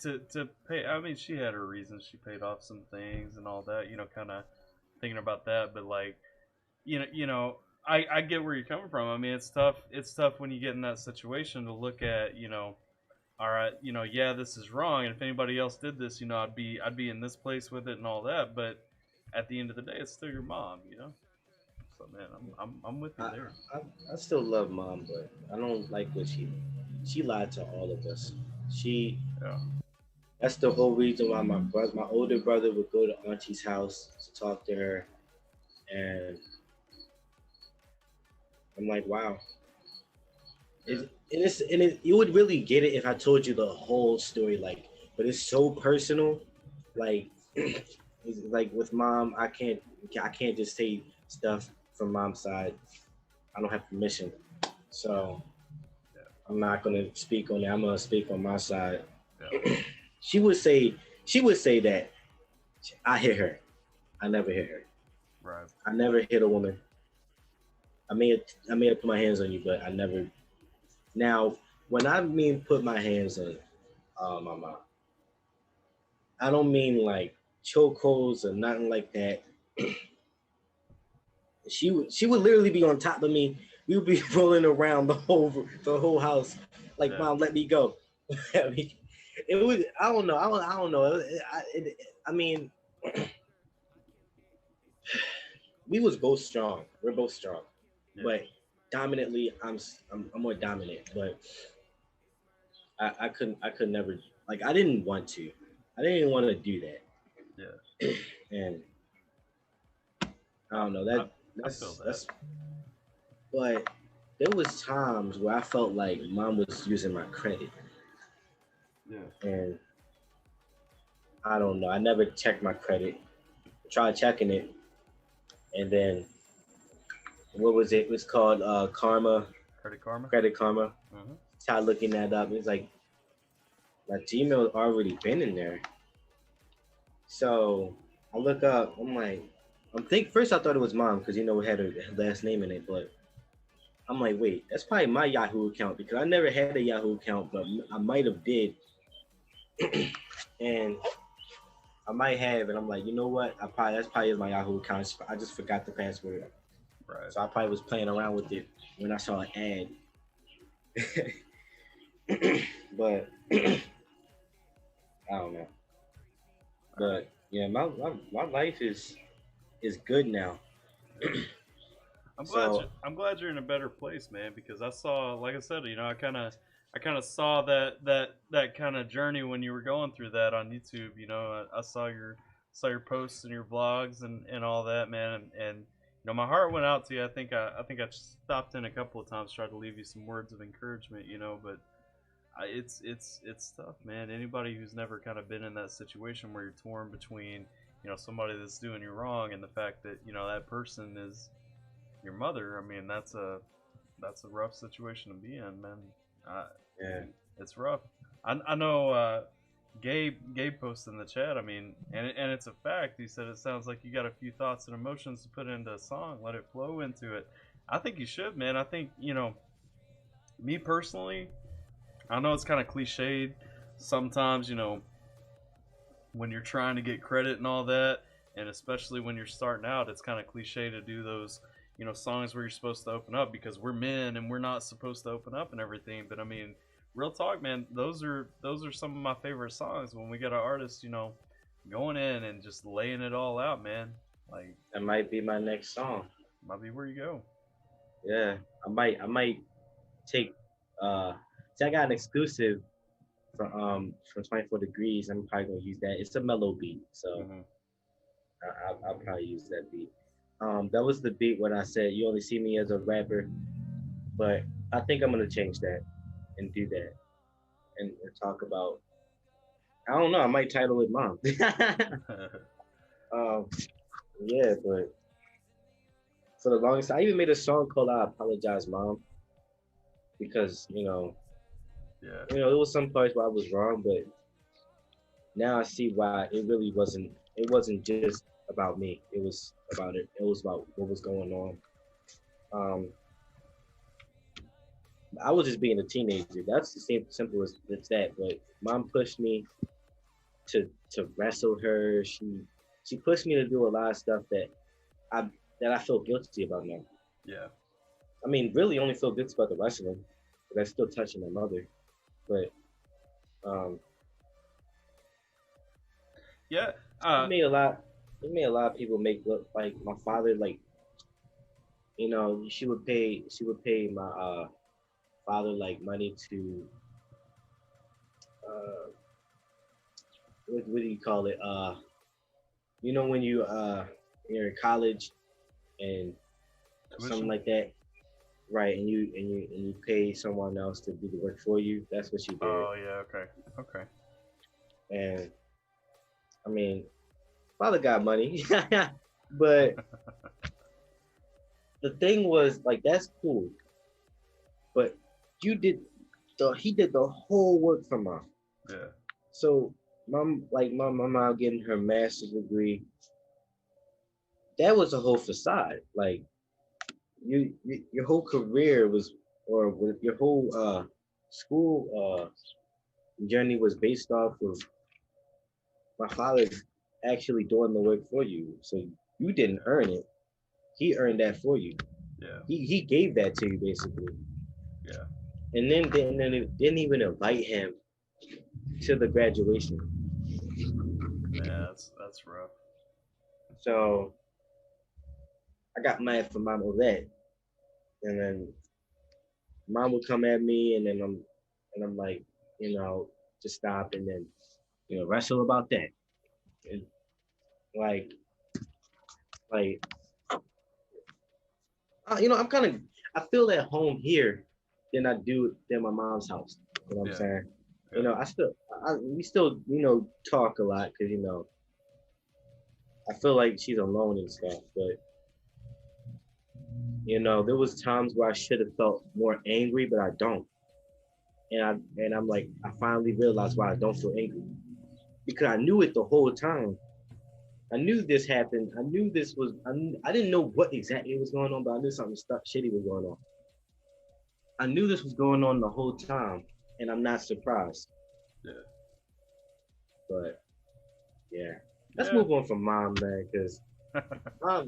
to pay. I mean, she had her reasons. She paid off some things and all that. Kind of thinking about that, but like, I get where you're coming from. I mean, it's tough. It's tough when you get in that situation to look at, all right, yeah, this is wrong, and if anybody else did this, I'd be in this place with it and all that. But at the end of the day, it's still your mom. So man, I'm with you I, there. I I still love mom, but I don't like what she lied to all of us. She Yeah. That's the whole reason why my older brother would go to auntie's house to talk to her, and I'm like, wow. Yeah. You would really get it if I told you the whole story, like, but it's so personal, like, it's like with mom, I can't just say stuff from mom's side. I don't have permission, Yeah. so Yeah. I'm not gonna speak on that. I'm gonna speak on my side. Yeah. She would say she would say that I hit her. I never hit her. Right. I never hit a woman. I may have put my hands on you, but I never. Now, when I mean put my hands on my mom, I don't mean like chokeholds or nothing like that. She would literally be on top of me. We would be rolling around the whole house, like, Yeah. mom, let me go. I mean, it was, I don't know. I don't know. I mean, we was both strong. We're both strong, Yeah. but dominantly, I'm more dominant. But I could never, like, I didn't want to. I didn't even want to do that, Yeah. and I I don't know I, that I feel that's that. that's. But there was times where I felt like mom was using my credit, Yeah. and I don't know. I never checked my credit. I tried checking it, and then what was it? It was called Karma, Credit Karma. Credit Karma. Mm-hmm. Tried looking that up. It's like my Gmail already been in there. So I look up. I'm like, first I thought it was mom because it had her last name in it, but I'm like, wait, that's probably my Yahoo account because I never had a Yahoo account, but I might have did, and I might have, and I'm like, you know what? That's probably is my Yahoo account. I just forgot the password, Right. so I probably was playing around with it when I saw an ad. But I don't know. All right. But yeah, my life is good now. Yeah. So I'm glad you're in a better place, man. Because I saw, like I said, I kind of saw that kind of journey when you were going through that on YouTube. I saw your posts and your vlogs and all that, man. And my heart went out to you. I think I stopped in a couple of times, tried to leave you some words of encouragement. But it's tough, man. Anybody who's never kind of been in that situation where you're torn between somebody that's doing you wrong and the fact that that person is your mother. I mean, that's a rough situation to be in, man. Uh, yeah, it's rough. I know. Gabe posted in the chat. I mean, and it's a fact. He said it sounds like you got a few thoughts and emotions to put into a song. Let it flow into it. I think you should, man. I think me personally. I know it's kind of cliched sometimes, when you're trying to get credit and all that, and especially when you're starting out, it's kind of cliche to do those, songs where you're supposed to open up because we're men and we're not supposed to open up and everything. But I mean, real talk, man, those are some of my favorite songs when we get our artists, going in and just laying it all out, man. Like That might be my next song. might be where you go. Yeah, I might take. Uh, See, I got an exclusive from 24 Degrees. I'm probably gonna use that. It's a mellow beat, so Hmm. I'll probably use that beat. That was the beat when I said you only see me as a rapper, but I think I'm gonna change that and do that and talk about. I don't know. I might title it "Mom." um, yeah, but for the longest, I even made a song called "I Apologize, Mom," because Yeah, there was some parts where I was wrong, but now I see why it really wasn't. It wasn't just about me. It was about it. It was about what was going on. Um, I was just being a teenager. That's the same simple as that. But mom pushed me to wrestle her. She pushed me to do a lot of stuff I that I feel guilty about now. yeah, I mean, really only feel guilty about the wrestling, but that's still touching my mother. But um, yeah. it made a lot. It made a lot of people make look like my father. Like she would pay my father like money to uh, what do you call it? When you're in college and something Tuition. like that, right? And you pay someone else to do the work for you. That's what she did. Oh yeah. Okay. Okay. And I mean, father got money, but the thing was like that's cool, but you did he did the whole work for mom. Yeah. So my mom getting her master's degree, that was a whole facade. Like your whole career was, or with your whole school journey was based off of my father actually doing the work for you. So you didn't earn it; he earned that for you. Yeah. He gave that to you basically, Yeah. and then didn't even invite him to the graduation. Yeah. That's rough. So I got mad for mom over that, and then mom would come at me, and then I'm like, just stop, and then wrestle about that, and like like I'm kind of I feel at home here than I do than my mom's house. You know what I'm Yeah. saying? Yeah. We still talk a lot because I feel like she's alone and stuff, but there was times where I should have felt more angry, but I don't. And I'm like, I finally realized why I don't feel angry because I knew it the whole time. I knew this happened. I knew this was. I didn't know what exactly was going on, but I knew something stuff shitty was going on. I knew this was going on the whole time, and I'm not surprised. Yeah. But yeah, let's Yeah. move on from mom, man, because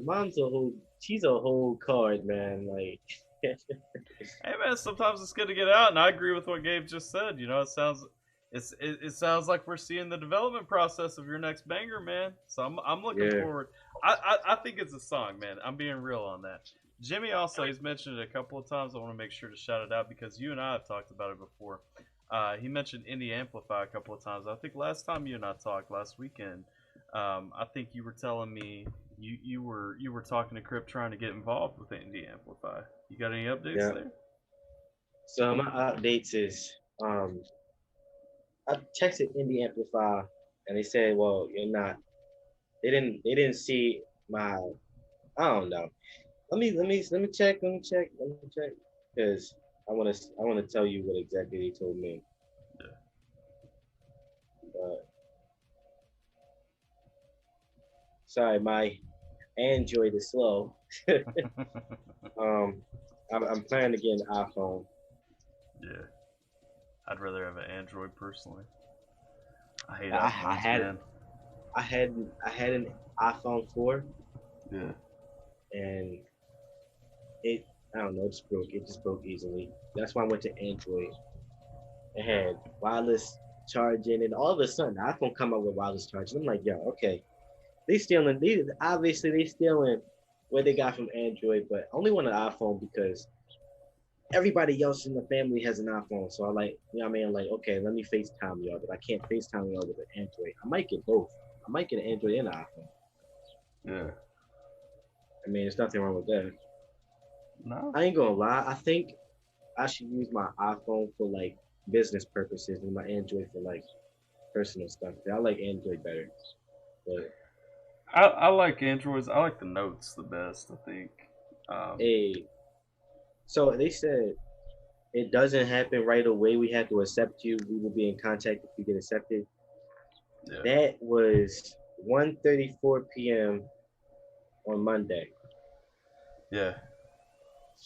mom's a whole. She's a whole card, man. Like, Hey man, sometimes it's good to get out, and I agree with what Gabe just said. It sounds like we're seeing the development process of your next banger, man. So I'm looking yeah, forward. I think it's a song, man. I'm being real on that. Jimmy also he's mentioned it a couple of times. I want to make sure to shout it out because you and I have talked about it before. He mentioned Indie Amplify a couple of times. I think last time you and I talked last weekend, I think you were telling me you were talking to Crip trying to get involved with Indie Amplify. You got any updates yeah. there? So my updates is um, I texted Indie Amplify, and they said, "Well, you're not." They didn't see my. I don't know. Let me check, because I want to tell you what exactly they told me. But sorry, my Android is slow. um, I'm planning to get an iPhone. Yeah. I'd rather have an Android personally. I hate I iPhones, had man. I had an iPhone 4 Yeah. and it I don't know, it just broke. It just broke easily. That's why I went to Android. It had wireless charging, and all of a sudden, the iPhone come out with wireless charging. I'm like, yo, okay, they stealing. They obviously they stealing what they got from Android, but I only want an iPhone because everybody else in the family has an iPhone. So I like, you know what I mean? Like, okay, let me FaceTime y'all, but I can't FaceTime y'all with an Android. I might get both. I might get an Android and an iPhone. Yeah. I mean, there's nothing wrong with that. No. I ain't gonna lie. I think I should use my iPhone for like business purposes and my Android for like personal stuff. I like Android better. But I like Androids. I like the Notes the best, I think. hey, so they said it doesn't happen right away. We have to accept you. We will be in contact if you get accepted. Yeah. That was 1:34 p.m. on Monday. Yeah.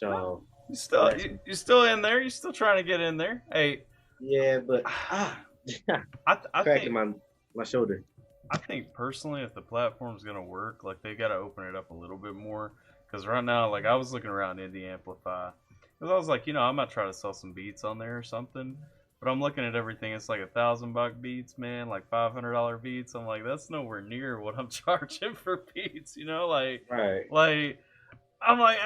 Well, So you still that's you still in there? You still trying to get in there? Hey, yeah, but I cracking think my shoulder. I think personally, if the platform's gonna work, like they gotta open it up a little bit more. Because right now, like I was looking around Indie Amplify, because I was like, I might try to sell some beats on there or something. But I'm looking at everything. It's like $1,000 beats, man. Like $500 beats. I'm like, that's nowhere near what I'm charging for beats. Right, Like I'm like,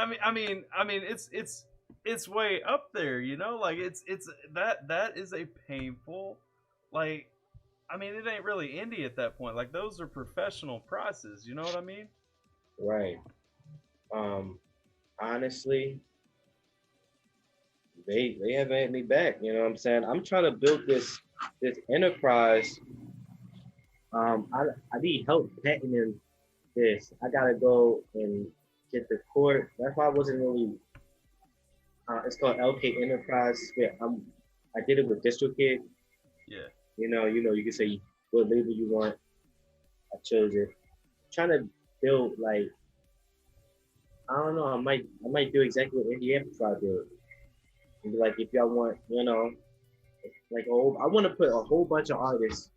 it's way up there. Like it's that is a painful, like it ain't really indie at that point. Like those are professional prices. You know what I mean? right. Um, honestly, they haven't had me back. You know what I'm saying? I'm trying to build this enterprise. I need help patenting this. I gotta go and get the court. That's why I wasn't really. It's called LK Enterprise. Yeah, I did it with DistroKid. Yeah. You can say what label you want. I chose it. I'm trying to build like I don't know. I might do exactly what Indie Amplify did. And be like, if y'all want, like I want to put a whole bunch of artists,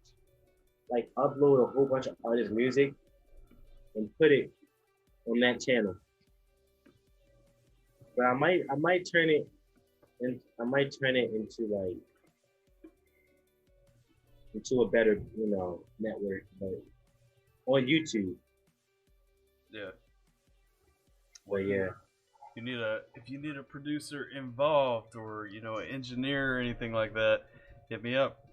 like upload a whole bunch of artists' music and put it on that channel. But I might turn it into like into a better network, but on YouTube. Yeah. But yeah, If you need a producer involved or an engineer or anything like that, hit me up.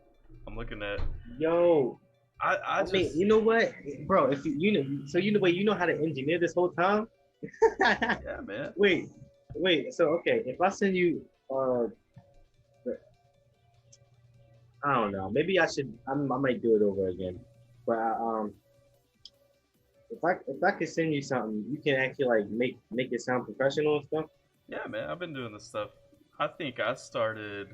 I'm looking at. yo, I I mean, just you know what, bro? If so you know how to engineer this whole time. yeah, man. Wait. So okay, if I send you, I don't know. Maybe I should. I might do it over again. But if I could send you something, you can actually like make it sound professional and stuff. Yeah, man. I've been doing this stuff. I think I started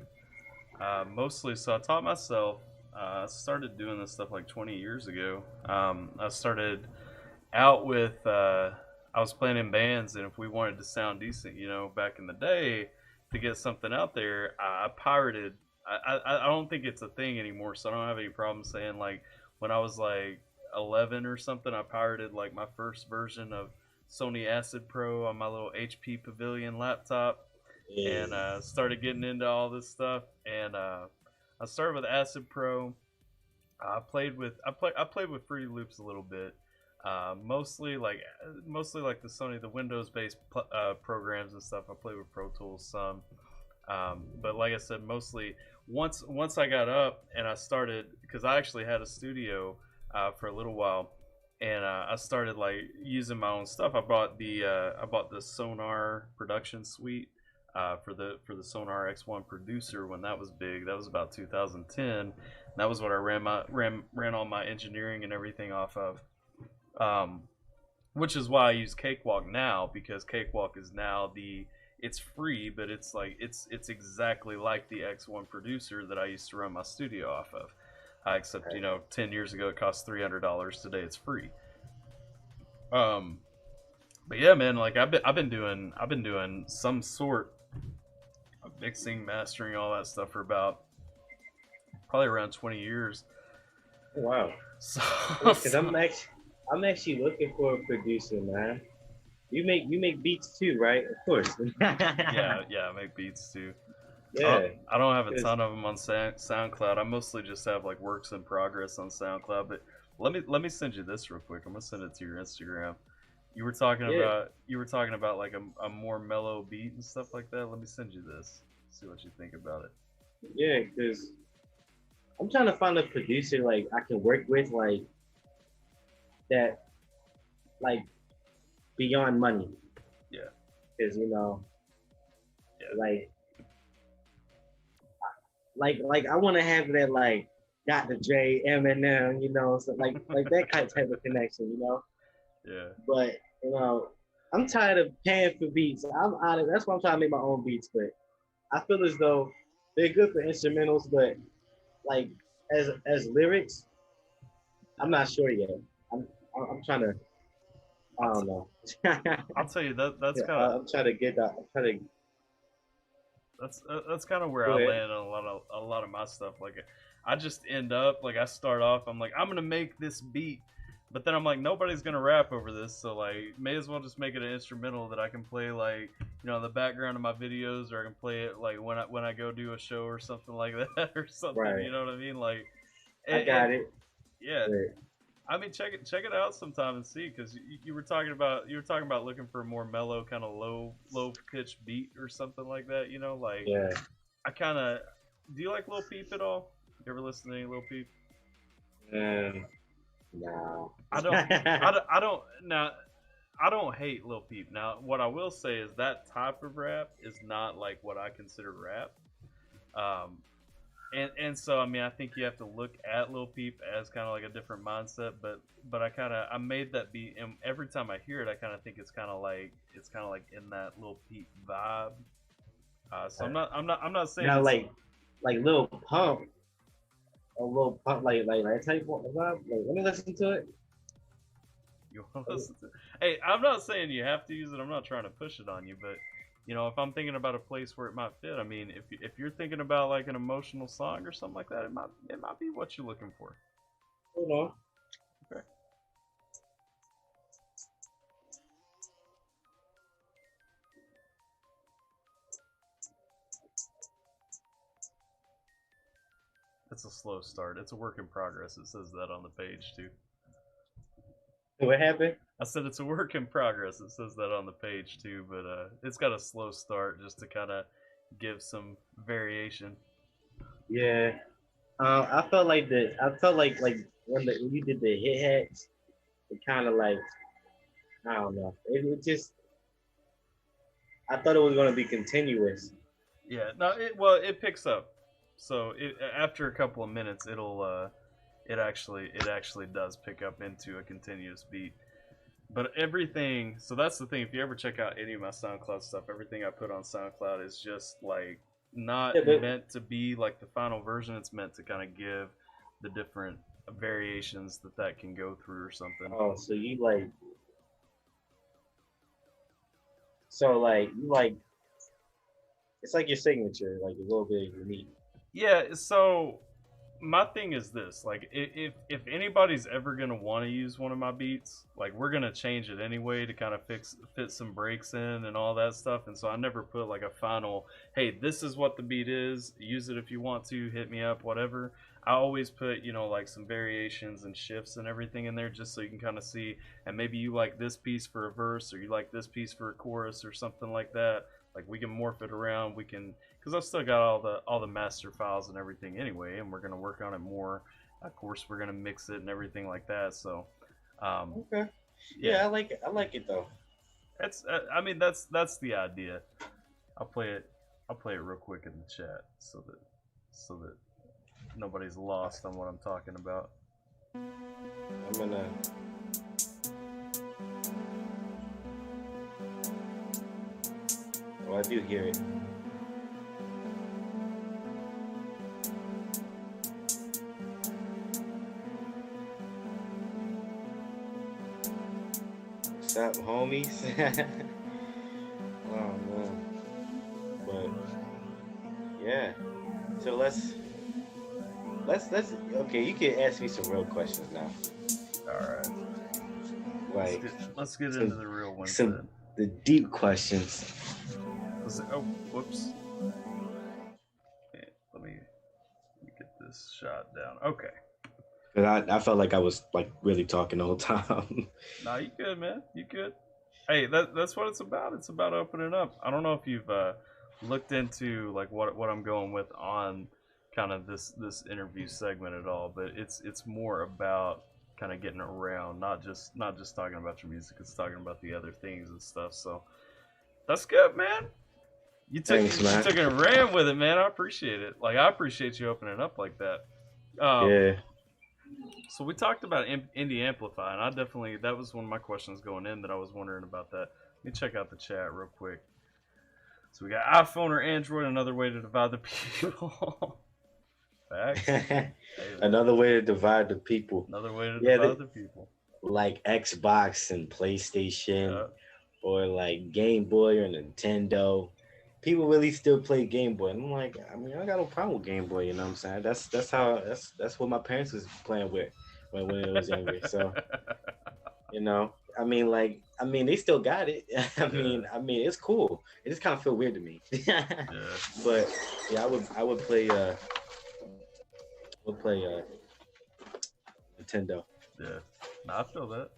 mostly. So I taught myself. I started doing this stuff like 20 years ago. I started out with. I was playing in bands, and if we wanted to sound decent, back in the day, to get something out there, I pirated. I don't think it's a thing anymore, so I don't have any problem saying like when I was like 11 or something, I pirated like my first version of Sony Acid Pro on my little HP Pavilion laptop, and Yeah. started getting into all this stuff. And I started with Acid Pro. I played with Fruity Loops a little bit. Mostly like the Windows based programs and stuff. I played with Pro Tools some, but like I said, mostly once I got up and I started, because I actually had a studio for a little while, and I started like using my own stuff. I bought the Sonar production suite for the Sonar X1 producer when that was big. That was about 2010. That was what I ran all my engineering and everything off of. Um, which is why I use Cakewalk now, because Cakewalk is now it's free, but it's exactly like the X1 producer that I used to run my studio off of. Except 10 years ago it cost $300. Today it's free. Um, but yeah, man, like I've been doing some sort of mixing, mastering, all that stuff for about probably around 20 years. Oh, wow. So, Because I'm actually looking for a producer, man. You make beats too, right? Of course. yeah, I make beats too. Yeah. I don't have a 'Cause- ton of them on SoundCloud. I mostly just have like works in progress on SoundCloud. But let me send you this real quick. I'm gonna send it to your Instagram. yeah. You were talking about like a more mellow beat and stuff like that. Let me send you this. See what you think about it. Yeah. Because I'm trying to find a producer like I can work with like that like beyond money. Yeah. Because Yeah. like I want to have that like Dr. Dre, Eminem, so like that type of connection, Yeah. But I'm tired of paying for beats. I'm out of. That's why I'm trying to make my own beats. But I feel as though they're good for instrumentals, but like as lyrics, I'm not sure yet. I'm I'm trying to. I don't know. I'll tell you that's Yeah, kind of I'm trying to get that. I'm trying to that's kind of where go I ahead. land on a lot of my stuff. Like, I just end up like I start off. I'm like I'm gonna make this beat, but then I'm like nobody's gonna rap over this, so like may as well just make it an instrumental that I can play like in the background of my videos, or I can play it like when I go do a show or something like that or something. Right. You know what I mean? Like, I got it. yeah. But I mean, check it out sometime and see, because you were talking about looking for a more mellow, kind of low pitched beat or something like that. Like yeah. I kind of. Do you like Lil Peep at all? You ever listen to any Lil Peep? No. I don't. I don't. Now, I don't hate Lil Peep. Now, what I will say is that type of rap is not like what I consider rap. Um, and so I mean I think you have to look at Lil Peep as kind of like a different mindset, but I made that beat, and every time I hear it I kind of think it's kind of like in that Lil Peep vibe. So I'm not saying Now, it's, like Lil Pump, a little pump, like type of vibe. Like, let me listen to it. you want to listen to. Hey, I'm not saying you have to use it. I'm not trying to push it on you, but if I'm thinking about a place where it might fit, I mean, if you're thinking about like an emotional song or something like that, it might be what you're looking for. Hold on. Okay. It's a slow start. It's a work in progress. It says that on the page too. What happened? I said it's a work in progress. It says that on the page too, but it's got a slow start just to kind of give some variation. Yeah. I felt like when you did the hit hats, it kind of like I don't know. It just I thought it was gonna be continuous. Yeah, no, it picks up. So after a couple of minutes, it actually does pick up into a continuous beat. But everything, so that's the thing. If you ever check out any of my SoundCloud stuff, everything I put on SoundCloud is just like not Yeah, but meant to be like the final version. It's meant to kind of give the different variations that can go through or something. oh, you like it's like your signature, like a little bit unique. Yeah. So my thing is this: like, if anybody's ever gonna want to use one of my beats, like, we're gonna change it anyway to kind of fit some breaks in and all that stuff. And so I never put like a final, hey, this is what the beat is. Use it if you want to. Hit me up, whatever. I always put like some variations and shifts and everything in there, just so you can kind of see. And maybe you like this piece for a verse, or you like this piece for a chorus, or something like that. Like, we can morph it around. We can, because I've still got all the master files and everything anyway, and we're gonna work on it more. Of course, we're gonna mix it and everything like that. So, Okay. Yeah, I like it. I like it though. that's I mean that's the idea. I'll play it. I'll play it real quick in the chat so that nobody's lost on what I'm talking about. I'm gonna. Oh, I do hear it. What's up, homies? Oh man. But yeah. So let's okay. You can ask me some real questions now, All right. Let's like get let's get into some the real ones some then. the deep questions. Oh, whoops. Okay, let me get this shot down. Okay. Cause I felt like I was like really talking the whole time. No, you good, man. You good. Hey, that's what it's about. It's about opening up. I don't know if you've looked into like what I'm going with on kind of this interview segment at all, but it's more about kind of getting around, not just talking about your music. It's talking about the other things and stuff. So that's good, man. You took Thanks, you man. took it and ran with it, man. I appreciate it. Like I appreciate you opening up like that. Um, Yeah. so we talked about indie amplify, and I definitely that was one of my questions going in that I was wondering about that. Let me check out the chat real quick. So we got iPhone or Android, another way to divide the people. Facts. Hey man, Another way to divide the people. another way to Yeah, divide the people. like Xbox and PlayStation, Yeah. or like Game Boy or Nintendo. People really still play Game Boy. And I'm like, I mean, I got no problem with Game Boy. You know what I'm saying? That's what my parents was playing with when it was younger. So I mean, like, I mean, they still got it. Yeah. I mean, it's cool. It just kind of feel weird to me. Yeah. But yeah, I would play would play Nintendo. Yeah. No, I feel that.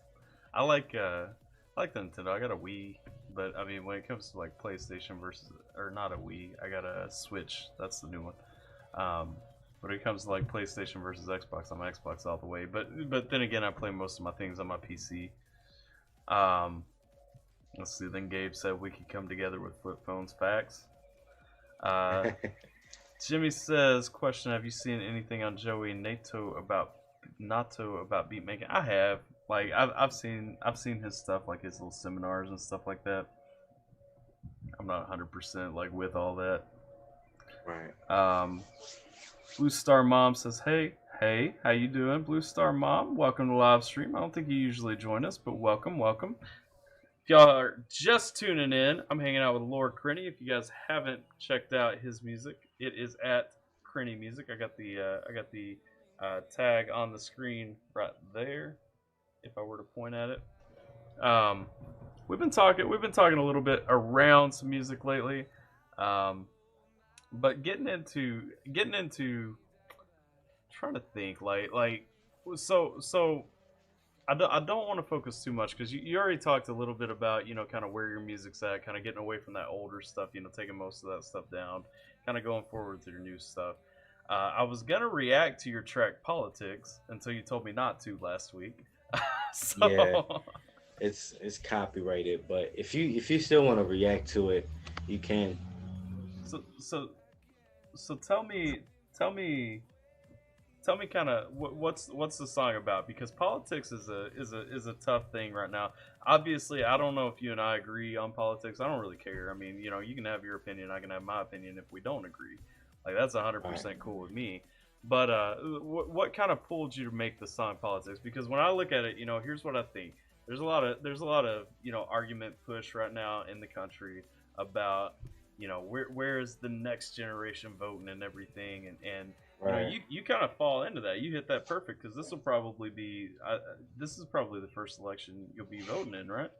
I like the Nintendo. I got a Wii, but I mean when it comes to like PlayStation versus or not a Wii, I got a Switch. That's the new one. But when it comes to like PlayStation versus Xbox, I'm Xbox all the way. But then again, I play most of my things on my PC. Um, let's see. Then Gabe said we could come together with flip phones. Facts. Uh, Jimmy says, "Question: Have you seen anything on Joey Nato about beat making?" I have. Like I've seen his stuff, like his little seminars and stuff like that. I'm not 100% like with all that. Right. Um, Blue Star Mom says, "Hey, how you doing, Blue Star Mom? Welcome to the live stream. I don't think you usually join us, but welcome. If y'all are just tuning in, I'm hanging out with Lord Crenny. If you guys haven't checked out his music, it is at Crenny Music. I got the tag on the screen right there. If I were to point at it, um, we've been talking a little bit around some music lately, um, but getting into trying to think so I don't want to focus too much because you already talked a little bit about kind of where your music's at, kind of getting away from that older stuff, taking most of that stuff down, kind of going forward to your new stuff. I was gonna react to your track Politics until you told me not to last week. Yeah. So It's copyrighted, but if you still want to react to it, you can. so tell me tell me kind of what's the song about, because politics is a tough thing right now. Obviously, I don't know if you and I agree on politics. I don't really care. I mean, you can have your opinion, I can have my opinion. If we don't agree, like that's All right. 100% cool with me. But what kind of pulled you to make the song Politics? Because when I look at it, here's what I think. There's a lot of argument push right now in the country about where is the next generation voting and everything, and Right. you kind of fall into that. You hit that perfect because this is probably the first election you'll be voting in, right?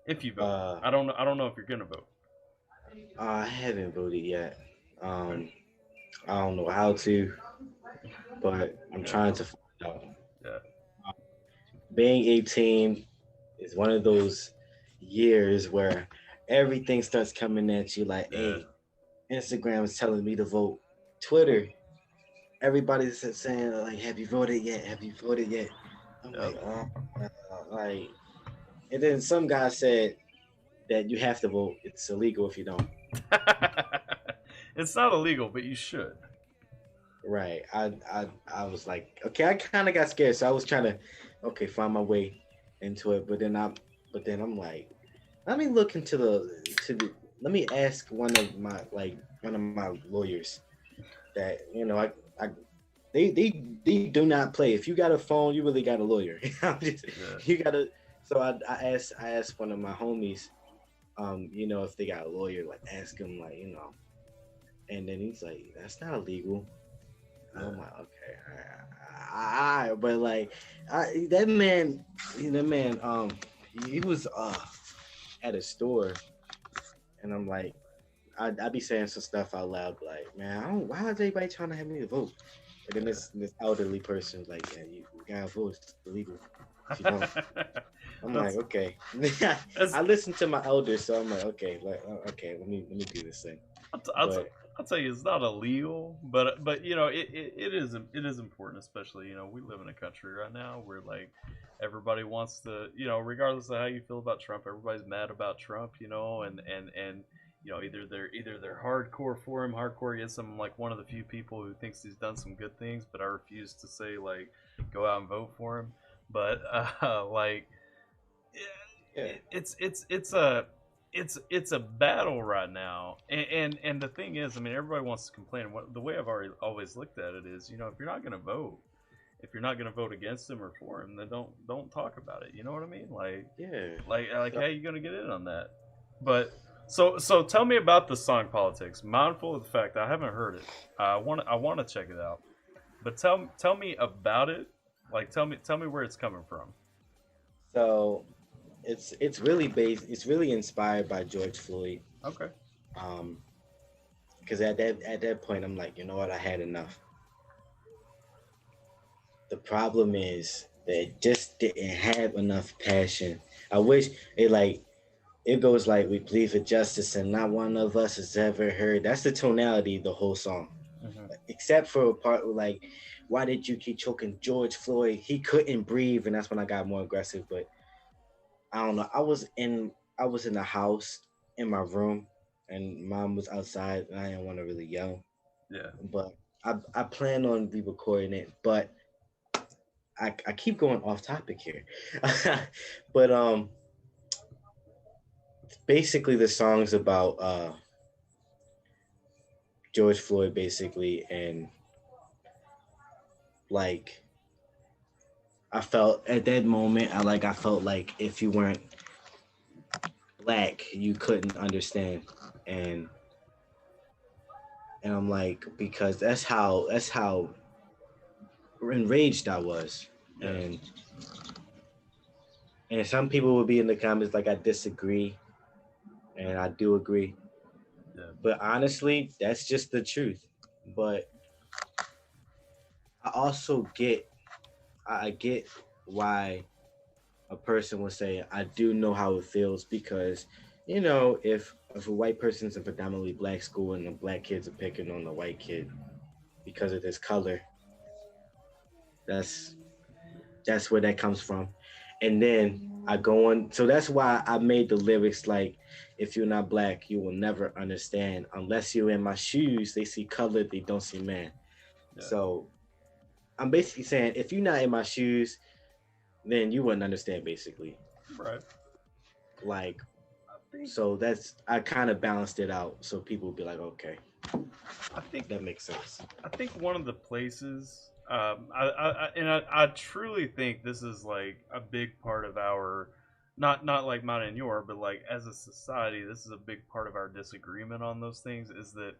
If you vote, Uh, I don't know if you're gonna vote. I haven't voted yet. Okay. Um, I don't know how to, but I'm Yeah. trying to find out. Yeah. Being 18 is one of those years where everything starts coming at you like, Yeah. hey, Instagram is telling me to vote. Twitter, everybody's saying like, have you voted yet? Have you voted yet? I'm Yep. like, oh, like, and then some guy said that you have to vote. It's illegal if you don't. It's not illegal, but you should. Right. I was like, okay, I kind of got scared, so I was trying to, okay, find my way into it. But then I'm like, let me look into let me ask one of my lawyers that I they do not play. If you got a phone, you really got a lawyer. Yeah. You gotta. So I asked one of my homies, if they got a lawyer, like ask him, like, and then he's like, that's not illegal. I'm like, okay, but like, that man, he was at a store, and I'm like, I be saying some stuff out loud, like, man, why is everybody trying to have me to vote? And then this elderly person like, yeah, you gotta vote, it's illegal if you don't. I'm like, that's okay. that's I listen to my elders, so I'm like, okay, okay, let me do this thing. I'll, t- I'll, t- But I'll tell you, it's not illegal, but it is important, especially we live in a country right now where like everybody wants to regardless of how you feel about Trump, everybody's mad about Trump, and either they're hardcore for him, hardcore against him. I'm like one of the few people who thinks he's done some good things, but I refuse to say like go out and vote for him. But like yeah, it's a battle right now, and the thing is, I mean, everybody wants to complain. The way I've always looked at it is, if you're not going to vote, if you're not going to vote against him or for him, then don't talk about it. You know what I mean? yeah. Like So, how are you going to get in on that? But so tell me about the song politics. Mindful of the fact I haven't heard it. I want to check it out. But tell me about it. Like tell me where it's coming from. so it's really based. It's really inspired by George Floyd. Okay. Um, because at that point, I'm like, you know what, I had enough. The problem is that it just didn't have enough passion. I wish it goes like we plead for justice and not one of us has ever heard. That's the tonality of the whole song. Hmm. Except for a part where like, why did you keep choking George Floyd? He couldn't breathe, and that's when I got more aggressive. But I don't know. I was in the house in my room, and mom was outside, and I didn't want to really yell. Yeah. But I plan on re-recording it, but I keep going off topic here. But basically the song's about George Floyd basically, and like I felt at that moment, I felt like if you weren't black, you couldn't understand, and I'm like, because that's how enraged I was, Yeah. and some people would be in the comments like I disagree, and I do agree, Yeah. but honestly, that's just the truth. But I also get why a person would say I do know how it feels, because if a white person's in predominantly black school and the black kids are picking on the white kid because of this color, that's that's where that comes from. And then I go on, so that's why I made the lyrics like, if you're not black, you will never understand. Unless you're in my shoes, they see color, they don't see man. Yeah. So I'm basically saying, if you're not in my shoes, then you wouldn't understand basically. Right. Like, I think so that's, I kind of balanced it out so people would be like, okay, I think that makes sense. I think one of the places, I truly think this is like a big part of our, not like mine and your, but like as a society, this is a big part of our disagreement on those things. Is that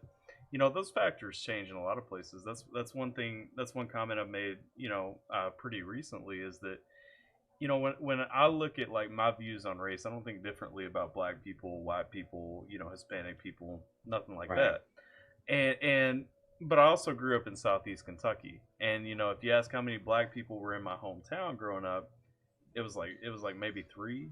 those factors change in a lot of places. That's one thing. That's one comment I've made. Pretty recently is that when I look at like my views on race, I don't think differently about black people, white people, Hispanic people, nothing like Right. that. And but I also grew up in Southeast Kentucky, and if you ask how many black people were in my hometown growing up, it was like maybe three,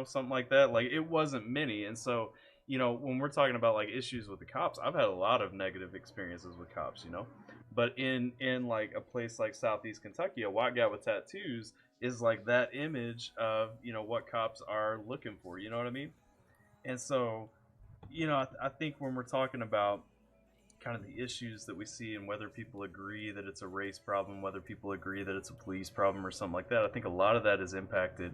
something like that. Like it wasn't many, and so when we're talking about like issues with the cops, I've had a lot of negative experiences with cops, but in like a place like Southeast Kentucky, a white guy with tattoos is like that image of what cops are looking for. You know what I mean? And so I think when we're talking about kind of the issues that we see and whether people agree that it's a race problem, whether people agree that it's a police problem or something like that, I think a lot of that is impacted,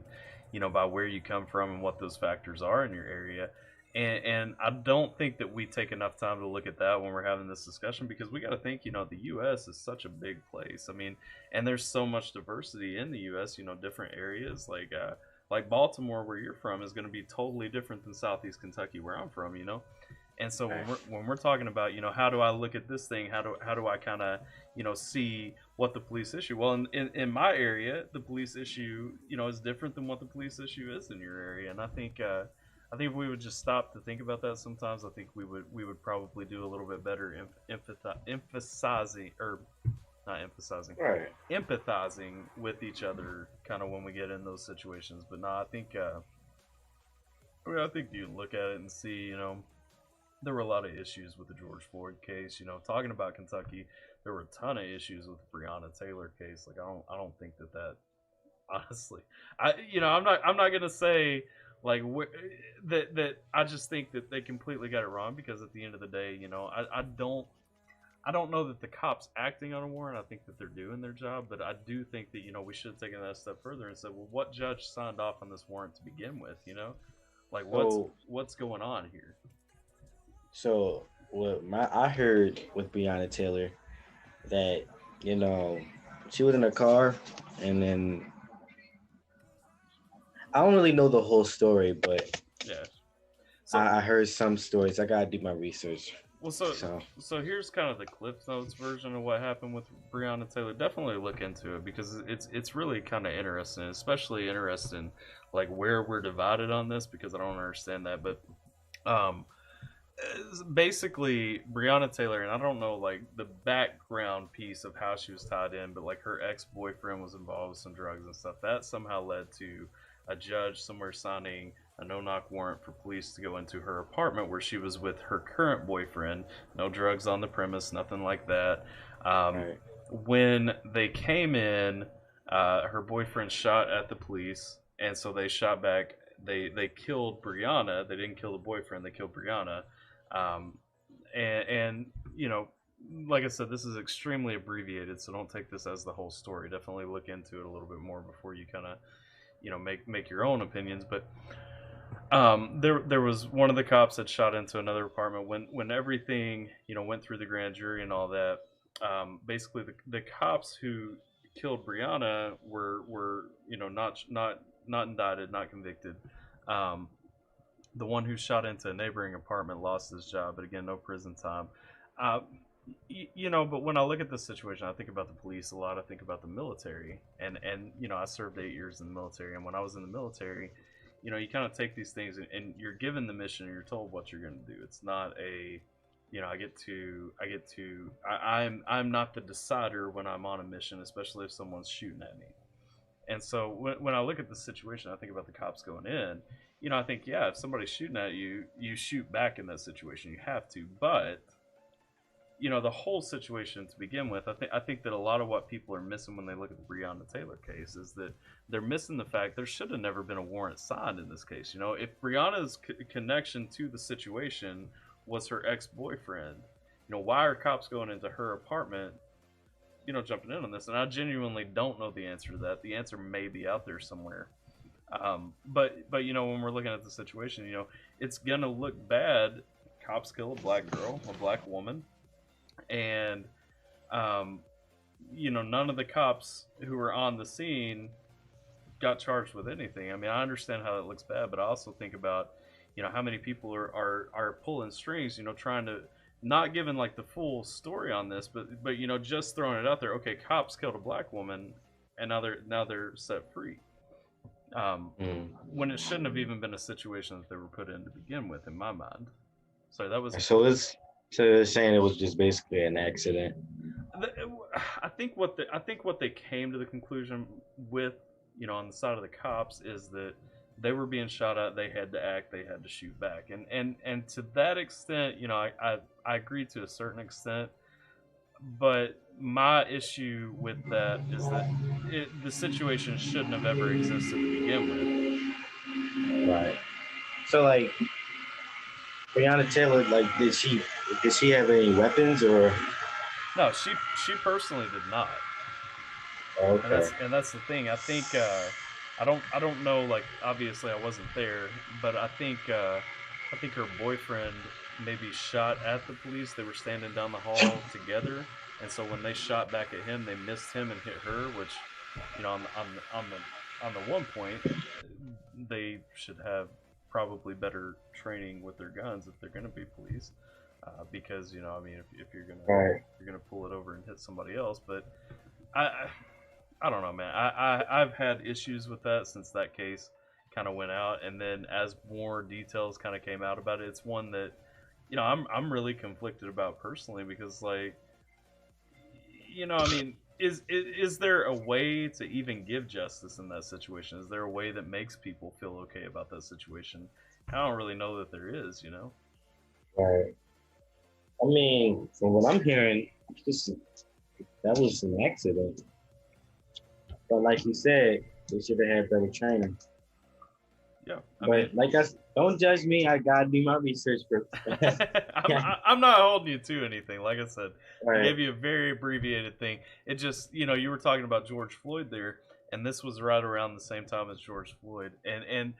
by where you come from and what those factors are in your area. And I don't think that we take enough time to look at that when we're having this discussion, because we got to think, the U.S. is such a big place. I mean, and there's so much diversity in the U.S. Different areas like Baltimore, where you're from, is going to be totally different than Southeast Kentucky, where I'm from. And so Right. when we're talking about, how do I look at this thing? How do I kind of, see what the police issue? Well, in my area, the police issue, is different than what the police issue is in your area. And I think if we would just stop to think about that sometimes, I think we would probably do a little bit better emphasizing, or not emphasizing, Right. empathizing with each other kind of when we get in those situations. But no, I think you look at it and see, there were a lot of issues with the George Floyd case. Talking about Kentucky, there were a ton of issues with the Breonna Taylor case. Like I don't think that honestly, I'm not gonna say like that. I just think that they completely got it wrong because at the end of the day, I don't know that the cops acting on a warrant. I think that they're doing their job, but I do think that we should have taken that a step further and said, well, what judge signed off on this warrant to begin with? Like So what's going on here? so what I heard with Breonna Taylor that you know she was in a car and then I don't really know the whole story, but Yeah. So I heard some stories. I gotta do my research. well, so So so here's kind of the Cliff Notes version of what happened with Breonna Taylor. Definitely look into it because it's really kind of interesting, especially interesting like where we're divided on this because I don't understand that. But um, basically Breonna Taylor, and I don't know like the background piece of how she was tied in, but like her ex boyfriend was involved with some drugs and stuff. That somehow led to a judge somewhere signing a no knock warrant for police to go into her apartment where she was with her current boyfriend. No drugs on the premise, nothing like that. Um, right. when they came in, her boyfriend shot at the police, and so they shot back. They killed Brianna. They didn't kill the boyfriend. They killed Brianna. Um, and like I said, this is extremely abbreviated, so don't take this as the whole story. Definitely look into it a little bit more before you kind of make your own opinions. But there was one of the cops that shot into another apartment when everything went through the grand jury and all that. Basically, the cops who killed Brianna were not indicted, not convicted. Um, the one who shot into a neighboring apartment lost his job, but again, no prison time. Uh, but when I look at this situation, I think about the police a lot. I think about the military, and I served 8 years in the military, and when I was in the military, you kind of take these things and you're given the mission and you're told what you're going to do. It's not a I'm not the decider when I'm on a mission, especially if someone's shooting at me. And so when I look at the situation, I think about the cops going in. I think, yeah, if somebody's shooting at you, you shoot back in that situation. You have to, but the whole situation to begin with, I think that a lot of what people are missing when they look at the Breonna Taylor case is that they're missing the fact there should have never been a warrant signed in this case. If Breonna's connection to the situation was her ex-boyfriend, why are cops going into her apartment, jumping in on this? And I genuinely don't know the answer to that. The answer may be out there somewhere. But when we're looking at the situation, it's gonna look bad. Cops kill a black girl, a black woman, and none of the cops who were on the scene got charged with anything. I mean, I understand how it looks bad, but I also think about how many people are pulling strings, trying to not giving like the full story on this, but just throwing it out there. Okay, cops killed a black woman, and now they're set free. When it shouldn't have even been a situation that they were put in to begin with, in my mind. So that was. So it's saying it was just basically an accident. I think what they came to the conclusion with, on the side of the cops is that they were being shot at. They had to act. They had to shoot back. And to that extent, I agree to a certain extent. But my issue with that is that the situation shouldn't have ever existed to begin with. Right. So like Breonna Taylor, like did she have any weapons or No, she personally did not. and okay. that's and that's the thing. I think I don't know. Like obviously I wasn't there, but I think her boyfriend maybe shot at the police. They were standing down the hall together, and so when they shot back at him, they missed him and hit her. Which, on the one point, they should have probably better training with their guns if they're going to be police, because I mean, if you're gonna pull it over and hit somebody else. But I don't know, man. I've had issues with that since that case kind of went out, and then as more details kind of came out about it, it's one that I'm really conflicted about personally, because like I mean, is there a way to even give justice in that situation? Is there a way that makes people feel okay about that situation? I don't really know that there is. Right. I mean, from what I'm hearing, this that was an accident. But like you said, they should have had better training. Yeah, but like don't judge me. I gotta do my research first. I'm not holding you to anything. Like I said, right. I gave you a very abbreviated thing. It just, you were talking about George Floyd there, and this was right around the same time as George Floyd, and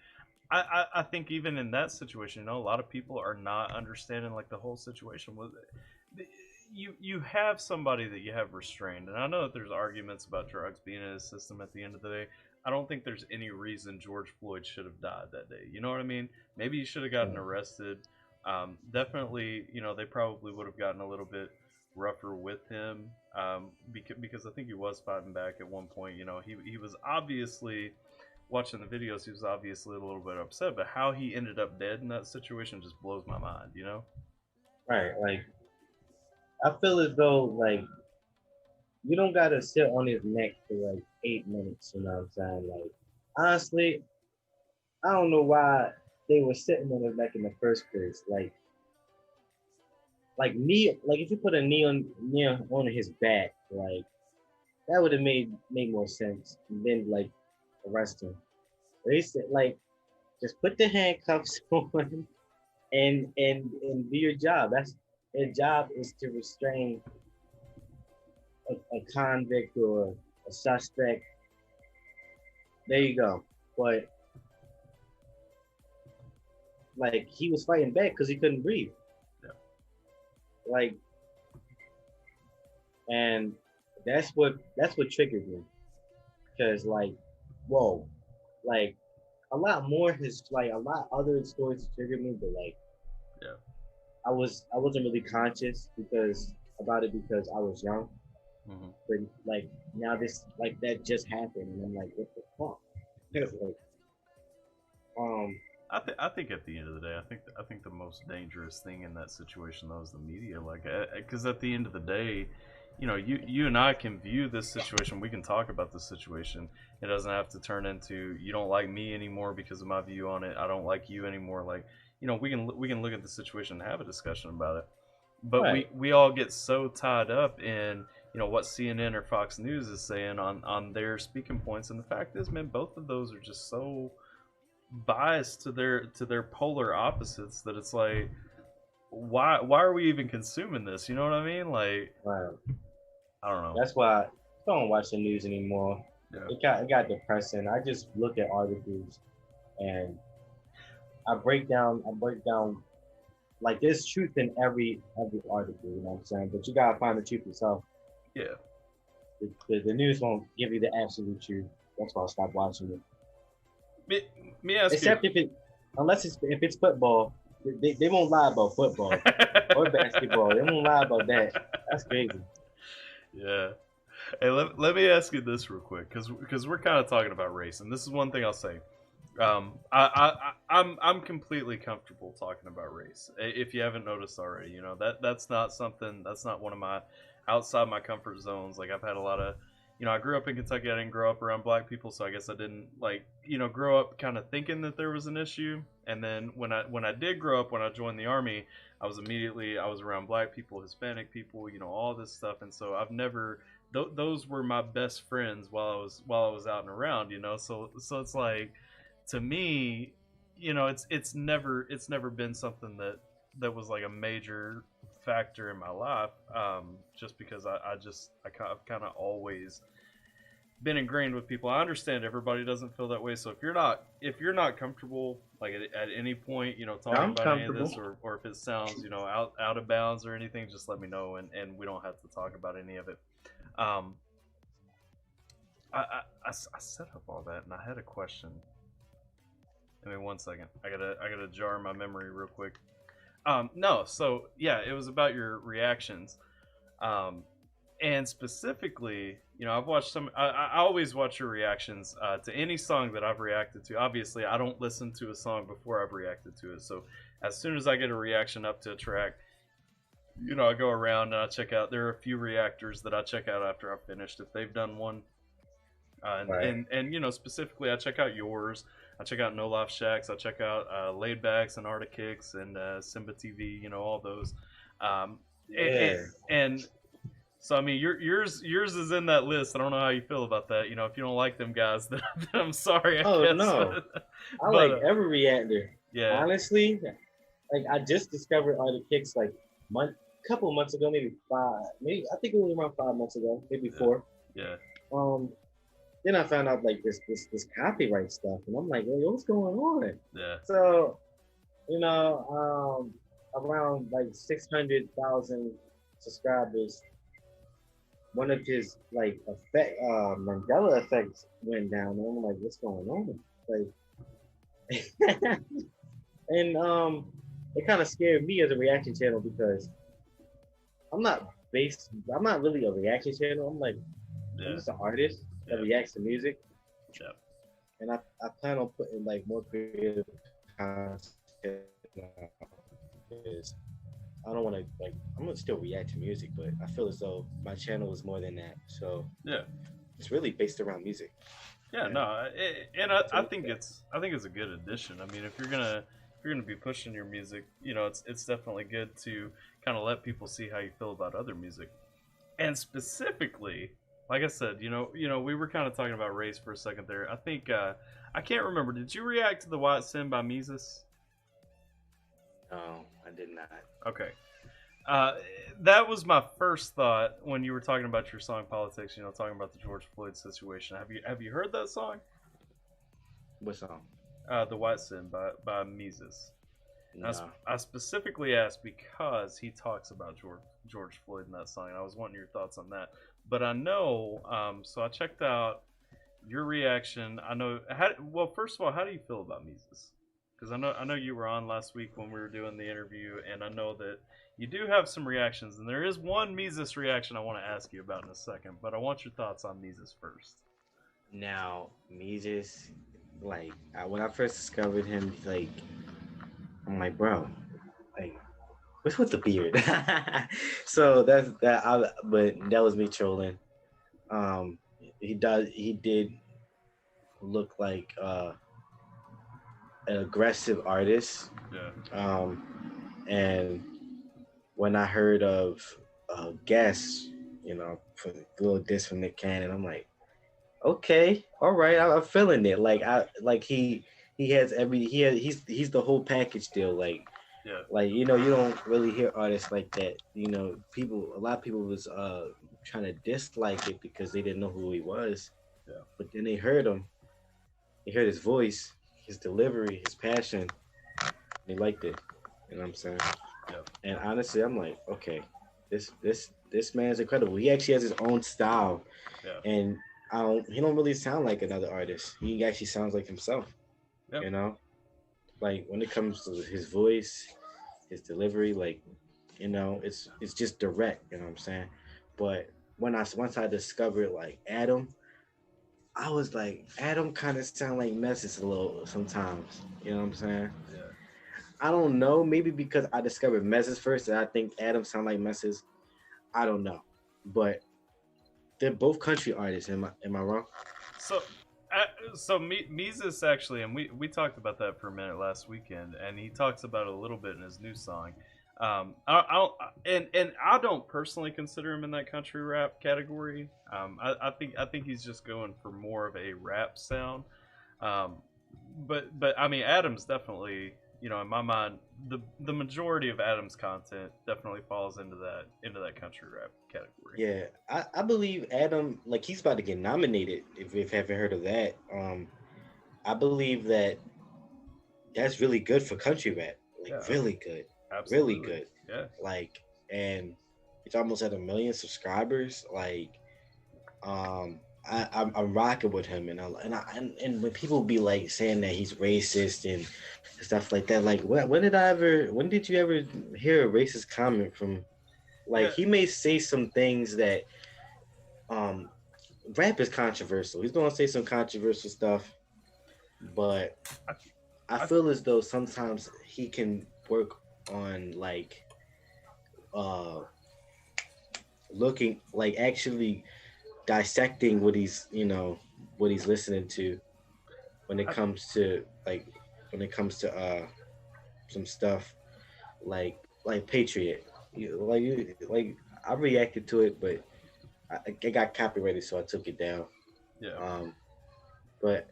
I think even in that situation, a lot of people are not understanding like the whole situation with it. You have somebody that you have restrained, and I know that there's arguments about drugs being in a system. At the end of the day, I don't think there's any reason George Floyd should have died that day. You know what I mean? Maybe he should have gotten arrested. Definitely, they probably would have gotten a little bit rougher with him, because I think he was fighting back at one point. He was obviously, watching the videos, he was obviously a little bit upset, but how he ended up dead in that situation just blows my mind. Right. Like, I feel as though like you don't gotta sit on his neck for like 8 minutes. You know what I'm saying? Like, honestly, I don't know why they were sitting on his neck in the first place. Like knee, like if you put a knee on his back, like that would have made more sense than like arrest him. They said like just put the handcuffs on and do your job. That's their job, is to restrain a convict or a suspect. There you go. But like he was fighting back because he couldn't breathe. Yeah. Like, and that's what triggered me. Because like, whoa, like a lot other stories triggered me, but like, yeah, I wasn't really conscious because I was young. Mm-hmm. But like now this like that just happened, and I'm like, what the fuck? Like, I think at the end of the day, I think the most dangerous thing in that situation though is the media. Like, because at the end of the day, you and I can view this situation. We can talk about this situation. It doesn't have to turn into you don't like me anymore because of my view on it. I don't like you anymore. Like, we can look at the situation and have a discussion about it. But right. we all get so tied up in what CNN or Fox News is saying on their speaking points, and the fact is, man, both of those are just so biased to their polar opposites that it's like, why are we even consuming this? You know what I mean? Like, Right. I don't know. That's why I don't watch the news anymore. Yeah. It got depressing. I just look at articles and I break down like there's truth in every article, you know what I'm saying? But you gotta find the truth yourself. Yeah. The news won't give you the absolute truth. That's why I stopped watching it. Me ask Except you, if it's football, they won't lie about football or basketball. They won't lie about that. That's crazy. Yeah. Hey, let me ask you this real quick, because we're kind of talking about race, and this is one thing I'll say. I'm completely comfortable talking about race. If you haven't noticed already, that's not something, that's not one of my outside my comfort zones. Like, I've had a lot of, I grew up in Kentucky. I didn't grow up around black people, so I guess I didn't like, grow up kind of thinking that there was an issue. And then when I did grow up, when I joined the army, I was around black people, Hispanic people, all this stuff, and so I've never. Those were my best friends while I was out and around, So it's like, to me, it's never been something that was like a major factor in my life, just because I've kind of always been ingrained with people. I understand everybody doesn't feel that way, so if you're not comfortable, like at any point, talking about any of this, or if it sounds, out of bounds or anything, just let me know, and we don't have to talk about any of it. I set up all that, and I had a question. Give me 1 second. I gotta jar my memory real quick. No, so yeah, it was about your reactions. Um, and specifically, I've watched some. I always watch your reactions to any song that I've reacted to. Obviously, I don't listen to a song before I've reacted to it. So as soon as I get a reaction up to a track, I go around and I check out. There are a few reactors that I check out after I've finished if they've done one. Right. Specifically, I check out yours. I check out No Life Shacks. I check out Laid Backs and Arctic Kicks and Simba TV. All those. And, Yeah. and so I mean, yours is in that list. I don't know how you feel about that. If you don't like them guys, then I'm sorry. I Oh guess. no, I But like every reactor. yeah, Honestly, like I just discovered Arctic Kicks like couple months ago, maybe five, maybe I think it was around 5 months ago, maybe yeah, 4. yeah, Um, then I found out like this copyright stuff, and I'm like, hey, what's going on? yeah, So around like 600,000 subscribers, one of his like Mandela effects went down, and I'm like, what's going on? Like, and it kind of scared me as a reaction channel because I'm not really a reaction channel. I'm yeah, just an artist that yeah, reacts to music, yeah. and I plan on putting like more creative content. Because I don't want to like I'm gonna still react to music, but I feel as though my channel is more than that. So Yeah. it's really based around music. Yeah, And no, to I look think at. it's a good addition. I mean, if you're gonna be pushing your music, it's definitely good to kind of let people see how you feel about other music. And specifically, like I said, we were kind of talking about race for a second there. I think I can't remember. Did you react to the White Sin by Mises? No, I did not. Okay. Uh, that was my first thought when you were talking about your song politics. Talking about the George Floyd situation. Have you heard that song? What song? The White Sin by Mises. No. I specifically asked because he talks about George Floyd in that song, and I was wanting your thoughts on that. But I know, so I checked out your reaction. I know. Well, first of all, how do you feel about Mises? Because I know you were on last week when we were doing the interview, and I know that you do have some reactions, and there is one Mises reaction I want to ask you about in a second. But I want your thoughts on Mises first. Now, Mises, like when I first discovered him, like I'm like, bro, like what's with the beard? So that's that. But that was me trolling. Um, he did look like an aggressive artist. Yeah, Um, and when I heard of Guess, for the little diss from Nick Cannon, I'm like, okay, all right, I'm feeling it. Like he has he's the whole package deal. yeah, Like you don't really hear artists like that. A lot of people was trying to dislike it because they didn't know who he was, yeah, but then they heard his voice, his delivery, his passion. They liked it. You know what I'm saying? yeah, And honestly, I'm like, okay, this man's incredible. He actually has his own style, yeah, and he don't really sound like another artist. He actually sounds like himself. yeah, You know, like when it comes to his voice, his delivery, like it's just direct. You know what I'm saying? But once I discovered like Adam, I was like, Adam kind of sound like Messis a little sometimes. You know what I'm saying? yeah. I don't know. Maybe because I discovered Messes first, and I think Adam sound like Messes. I don't know, but they're both country artists. Am I wrong? So, Mises actually, and we talked about that for a minute last weekend, and he talks about it a little bit in his new song. And I don't personally consider him in that country rap category. I think he's just going for more of a rap sound. Um, but I mean, Adams definitely, in my mind, the majority of Adams content definitely falls into that country rap category. Yeah, I believe Adam, like he's about to get nominated. If you haven't heard of that, I believe that's really good for country rap. Yeah, Like really good, really absolutely. good. Yeah, And it's almost at 1 million subscribers. Um, I'm rocking with him, and when people be like saying that he's racist and stuff like that, like when did you ever hear a racist comment from? Like Yeah, he may say some things that um rap is controversial. He's gonna say some controversial stuff, but I, I I, feel as though sometimes he can work on like uh looking like actually dissecting what he's listening to when it I, comes to some stuff like Patriot. Like I reacted to it, but it got copyrighted, so I took it down. yeah. Um, but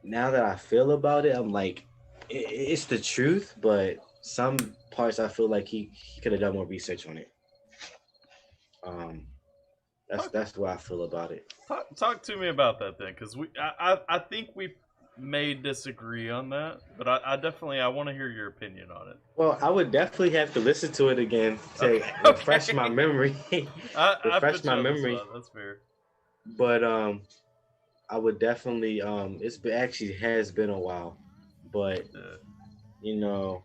now that I feel about it, I'm like, it's the truth, but some parts I feel like he could have done more research on it. Um, Talk, that's what I feel about it. talk to me about that then, because I think we may disagree on that, but I definitely I want to hear your opinion on it. Well, I would definitely have to listen to it again to Okay, refresh my okay. memory, I refresh put my you on the memory. spot. That's fair. But I would definitely actually has been a while, but Yeah, you know,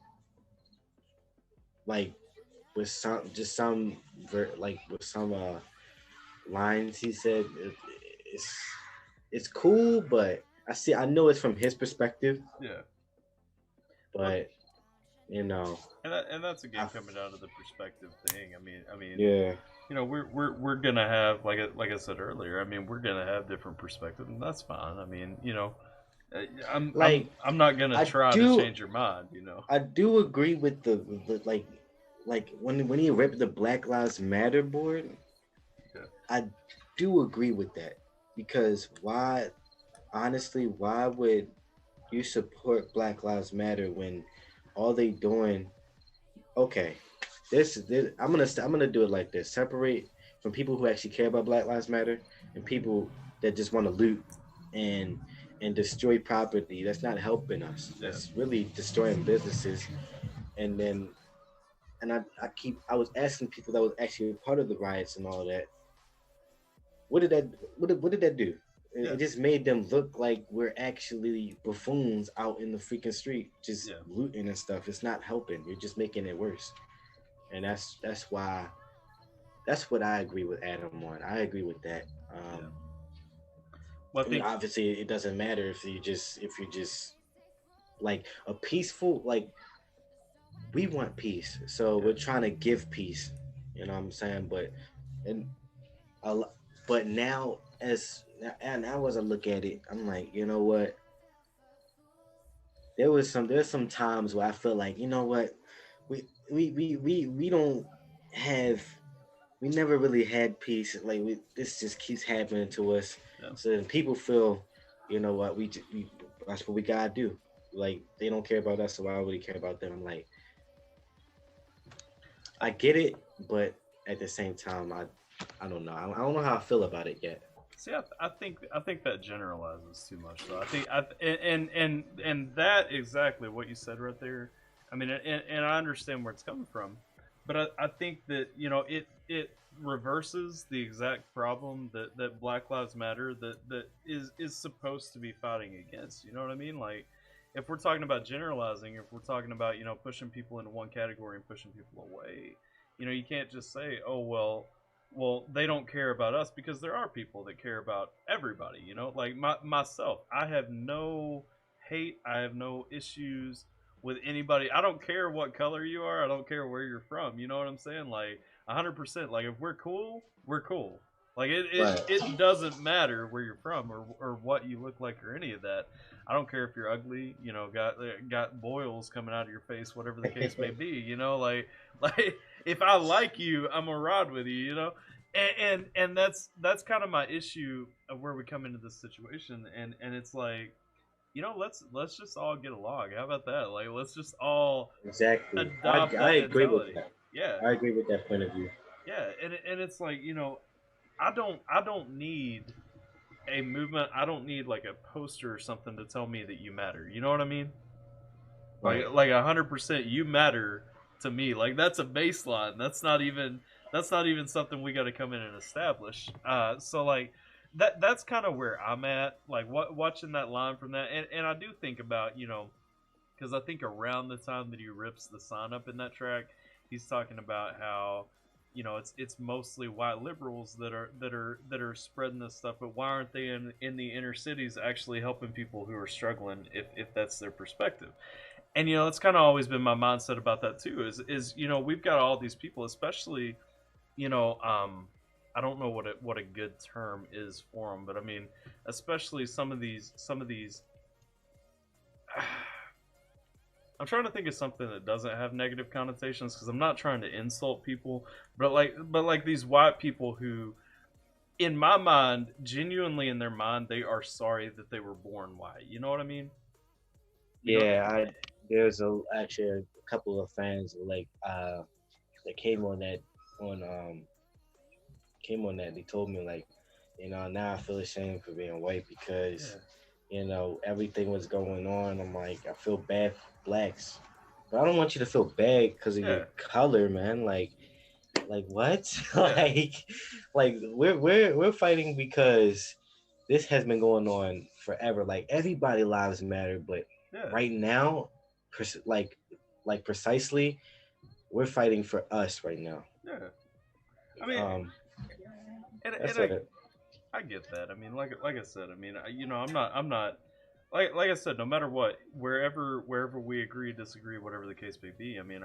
like with some just some like with some lines he said, it's it's cool, but I know it's from his perspective, yeah. Well, but you know, and that's again I coming down to the perspective thing. I mean, yeah, you know, we're gonna have like I said earlier. I mean, we're gonna have different perspectives, and that's fine. I mean, you know, uh, like I'm not gonna I try to do change your mind. You know. I do agree with the like when he ripped the Black Lives Matter board, Yeah. I do agree with that because why honestly why would you support Black Lives Matter when all they doing okay this I'm gonna do it like this, separate from people who actually care about Black Lives Matter and people that just want to loot and destroy property. That's not helping us, Yeah. that's really destroying businesses. And then I was asking people that was actually part of the riots and all that, what did that what did that do? Yeah. It just made them look like we're actually buffoons out in the freaking street just Yeah. looting and stuff. It's not helping, you're just making it worse. And that's why that's what I agree with Adam on. I agree with that. Yeah. Well, I I mean, think. obviously it doesn't matter if you just like a peaceful, like we want peace, so Yeah. we're trying to give peace, you know what I'm saying? And a lo- but now and now as I look at it, I'm like, you know what, there's some times where I feel like, you know what, we don't have we never really had peace. Like this just keeps happening to us. Yeah. So then people feel, you know what, that's what we gotta do. Like they don't care about us, so why would we care about them? I'm like, I get it, but at the same time, I don't know. I don't know how I feel about it yet. See, I think that generalizes too much. So I think and that exactly what you said right there. I mean, and I understand where it's coming from, but I think that it reverses the exact problem that Black Lives Matter that is supposed to be fighting against. You know what I mean? Like, if we're talking about generalizing, if we're talking about pushing people into one category and pushing people away, you can't just say, oh well, they don't care about us, because there are people that care about everybody. Like myself, I have no hate, I have no issues with anybody. I don't care what color you are, I don't care where you're from. You know what I'm saying? Like 100%. Like, if we're cool, we're cool. Like Right. it doesn't matter where you're from, or what you look like, or any of that. I don't care if you're ugly, got boils coming out of your face, whatever the case may be. Like if I like you, I'm gonna ride with you. And that's kind of my issue of where we come into this situation. And it's like, let's just all get along. How about that? Like, let's just all Exactly. adopt I that agree with mentality. that. Yeah, I agree with that point of view. yeah. And it's like, I don't need a movement. I don't need like a poster or something to tell me that you matter. You know what I mean? Right. Like 100%, you matter to me. Like, that's a baseline. That's not even something we got to come in and establish. So like, that's kind of where I'm at. Like watching that line from that, and I do think about because I think around the time that he rips the sign up in that track, he's talking about how it's mostly white liberals that are spreading this stuff, but why aren't they in the inner cities actually helping people who are struggling if that's their perspective? And it's kind of always been my mindset about that too. Is we've got all these people, especially you know I don't know what a good term is for them, but I mean especially some of these. I'm trying to think of something that doesn't have negative connotations because I'm not trying to insult people, but like these white people who, in my mind, genuinely in their mind, they are sorry that they were born white. You know what I mean? You know? Yeah, I there's actually a couple of fans like that on came on that. They told me like, now I feel ashamed for being white because Yeah, everything was going on. I'm like, I feel bad for blacks, but I don't want you to feel bad because of your yeah, color, man. Like what? yeah, like we're fighting because this has been going on forever. Like everybody lives matter, but yeah, right now, like precisely, we're fighting for us right now. yeah. I mean, Um, and that's I it. I get that. I mean, like I said, I mean, I'm not like I said, no matter what, wherever we agree, disagree, whatever the case may be. I mean,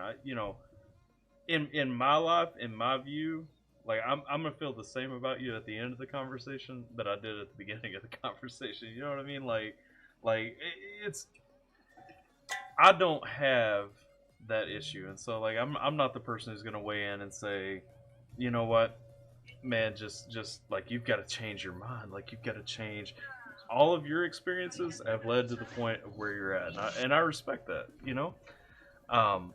in my life, in my view, like I'm gonna feel the same about you at the end of the conversation that I did at the beginning of the conversation. You know what I mean? Like it's I don't have that issue, and so like I'm not the person who's gonna weigh in and say, you know what, man, just like you've got to change your mind, like you've got to change. All of your experiences have led to the point of where you're at, and I respect that. Um,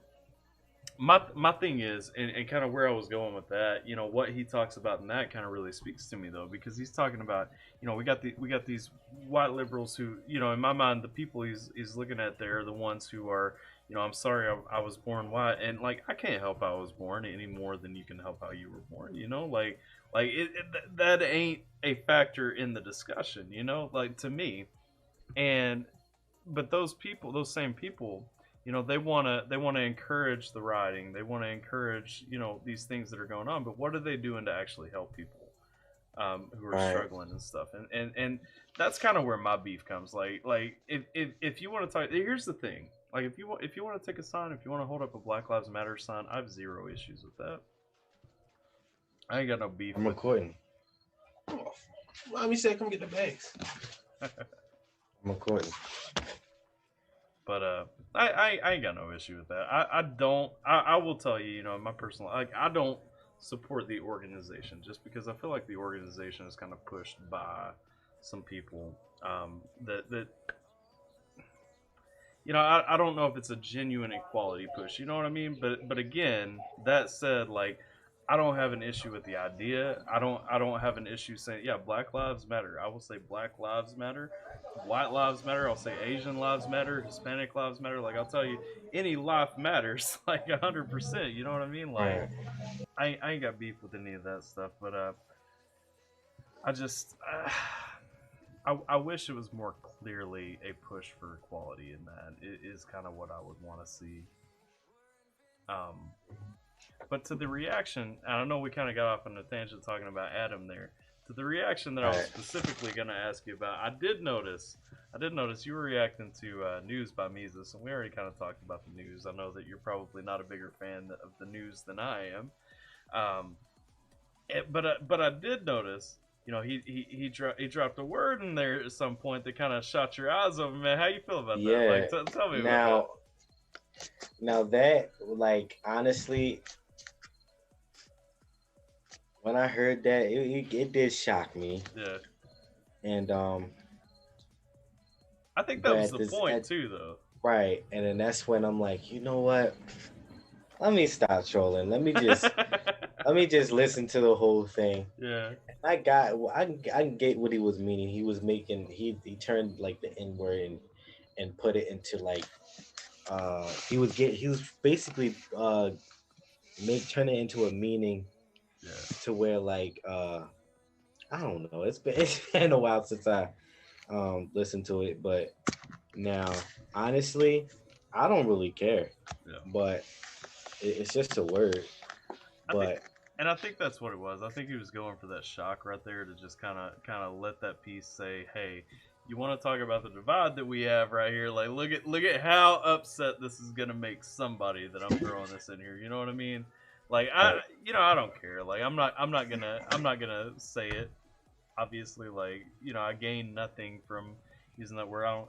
my thing is, and kind of where I was going with that, what he talks about in that kind of really speaks to me though, because he's talking about, we got these white liberals who, in my mind, the people he's looking at there are the ones who are, I'm sorry I was born white, and like I can't help how I was born any more than you can help how you were born, like that ain't a factor in the discussion, like to me, and but those people, those same people, they want to encourage the rioting. They want to encourage these things that are going on. But what are they doing to actually help people who are Right. struggling and stuff? And that's kind of where my beef comes. Like if you want to talk, here's the thing. Like if you want to take a sign, if you want to hold up a Black Lives Matter sign, I have zero issues with that. I ain't got no beef I'm with. recording. Oh, mommy said, "Come get the bags." I'm recording. But I ain't got no issue with that. I don't. I will tell you, my personal, like, I don't support the organization just because I feel like the organization is kind of pushed by some people that I don't know if it's a genuine equality push. You know what I mean? But again, that said, like, I don't have an issue with the idea. I don't have an issue saying, yeah, Black Lives Matter. I will say Black Lives Matter, White Lives Matter. I'll say Asian Lives Matter, Hispanic Lives Matter. Like I'll tell you, any life matters, like 100%. You know what I mean? Like Right. I ain't got beef with any of that stuff, but I just I wish it was more clearly a push for equality in that. It is kind of what I would want to see. Um, but to the reaction, I don't know, we kind of got off on a tangent talking about Adam there. To the reaction that I was Right. specifically going to ask you about, I did notice you were reacting to news by Mises, and we already kind of talked about the news. I know that you're probably not a bigger fan of the news than I am. Um, but I did notice, he dropped a word in there at some point that kind of shot your eyes open, man. How you feel about that? Yeah. Like, tell me about that. Now, now that like honestly, when I heard that, it did shock me, Yeah, and I think that but was the point too, though. right, and then that's when I'm like, you know what? Let me stop trolling. Let me just listen to the whole thing. Yeah, I get what he was meaning. He was making he turned like the N word and put it into like he was basically make turn it into a meaning yeah, to where like I don't know. It's been a while since I listened to it, but now honestly, I don't really care. Yeah. But it's just a word. I think, But and I think that's what it was. I think he was going for that shock right there to just kind of let that piece say, "Hey, you want to talk about the divide that we have right here? Like, look at how upset this is gonna make somebody that I'm throwing this in here. You know what I mean? Like, right, I don't care. Like, I'm not gonna say it. Obviously, like, I gain nothing from using that word. I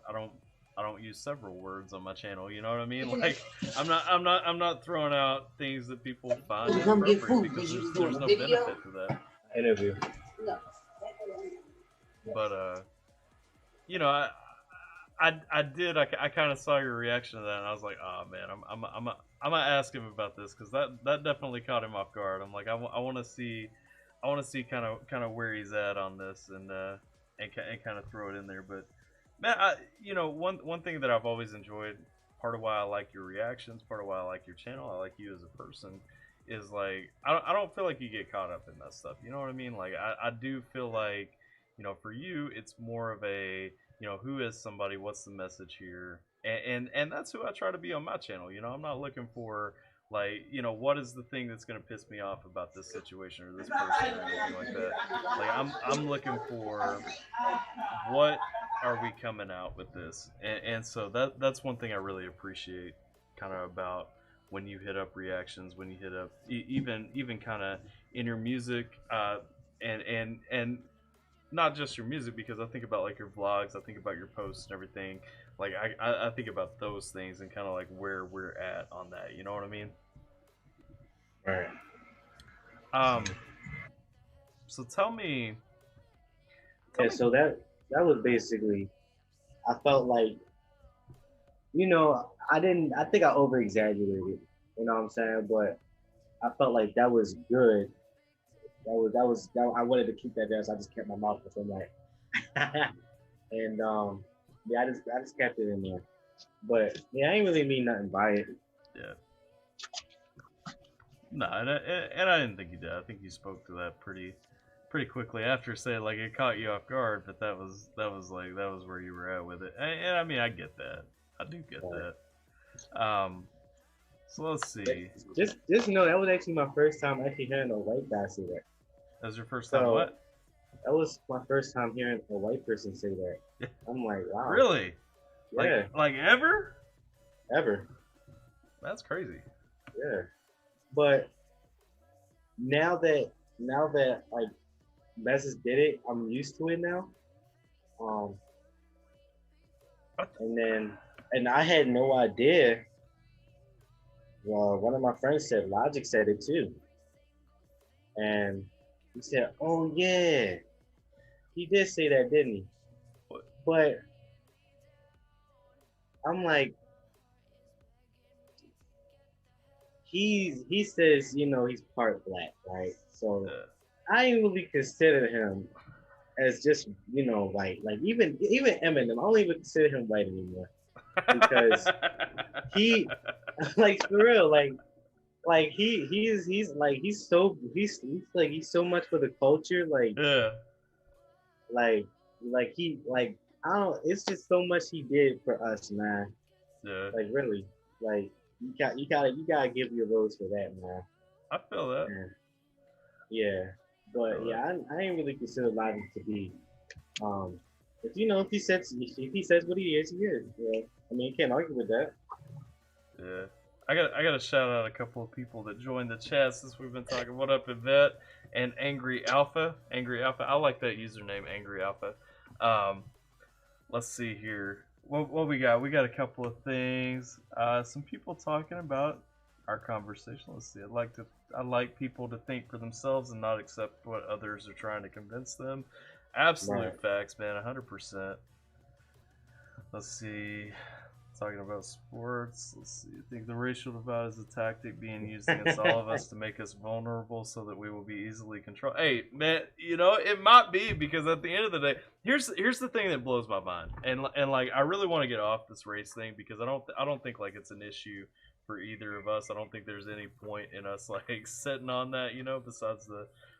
don't use several words on my channel. You know what I mean? Like, I'm not throwing out things that people find Come get inappropriate food because because you was doing there's a no video. benefit to that. interview. No. But I kind of saw your reaction to that, and I was like, oh man, I'm gonna ask him about this because that definitely caught him off guard. I'm like, I want to see, kind of where he's at on this, and kind of throw it in there. But man, one thing that I've always enjoyed, part of why I like your reactions, part of why I like your channel, I like you as a person, is like I don't feel like you get caught up in that stuff. You know what I mean? Like I do feel like, for you, it's more of a, who is somebody, what's the message here, and that's who I try to be on my channel. I'm not looking for, like, what is the thing that's going to piss me off about this situation or this person or anything like that. Like, I'm looking for, what are we coming out with this, and so that's one thing I really appreciate, kind of, about when you hit up reactions, when you hit up even kind of in your music, and not just your music, because I think about, like, your vlogs, I think about your posts and everything. Like, I think about those things and kind of like where we're at on that. You know what I mean? Right. Um. So tell me, Yeah. So that was basically. I felt like, I didn't. I think I over exaggerated. You know what I'm saying? But I felt like that was good. That I wanted to keep that there, so I just kept my mouth open, like, and yeah, I just kept it in there. But yeah, I ain't really mean nothing by it. yeah. No, and I didn't think you did. I think you spoke to that pretty quickly after saying, like, it caught you off guard, but that was where you were at with it. And I mean, I get that. I do get that. So let's see. Just know that was actually my first time actually hearing a white guy say that. That was your first time, So what? that was my first time hearing a white person say that. I'm like, wow. Really? Yeah. Like ever? Ever. That's crazy. Yeah. But now that like Messes did it, I'm used to it now. And I had no idea. Well, one of my friends said Logic said it too. And he said, "Oh yeah, he did say that, didn't he?" What? But I'm like, he says, he's part black, right? So I ain't really consider him as just, like even Eminem. I don't even consider him white anymore because he, like, for real, like he's like he's like he's so much for the culture, like, Yeah. like he, like, I don't, it's just so much he did for us, man. Yeah. Like, really, like, you gotta give your rose for that, man. I feel that. Man. Yeah, but yeah, I ain't really consider Logic to be, if he says what he is, yeah. I mean, you can't argue with that. Yeah. I got to shout out a couple of people that joined the chat since we've been talking. What up, Yvette and Angry Alpha? Angry Alpha. I like that username, Angry Alpha. Let's see here. What we got? We got a couple of things. Some people talking about our conversation. Let's see. I like people to think for themselves and not accept what others are trying to convince them. Absolute facts, man. 100%. Let's see. Talking about sports. Let's see. I think the racial divide is a tactic being used against all of us to make us vulnerable so that we will be easily controlled. Hey, man, it might be, because at the end of the day, here's the thing that blows my mind. And like, I really want to get off this race thing, because I don't think, like, it's an issue for either of us. I don't think there's any point in us, like, sitting on that, besides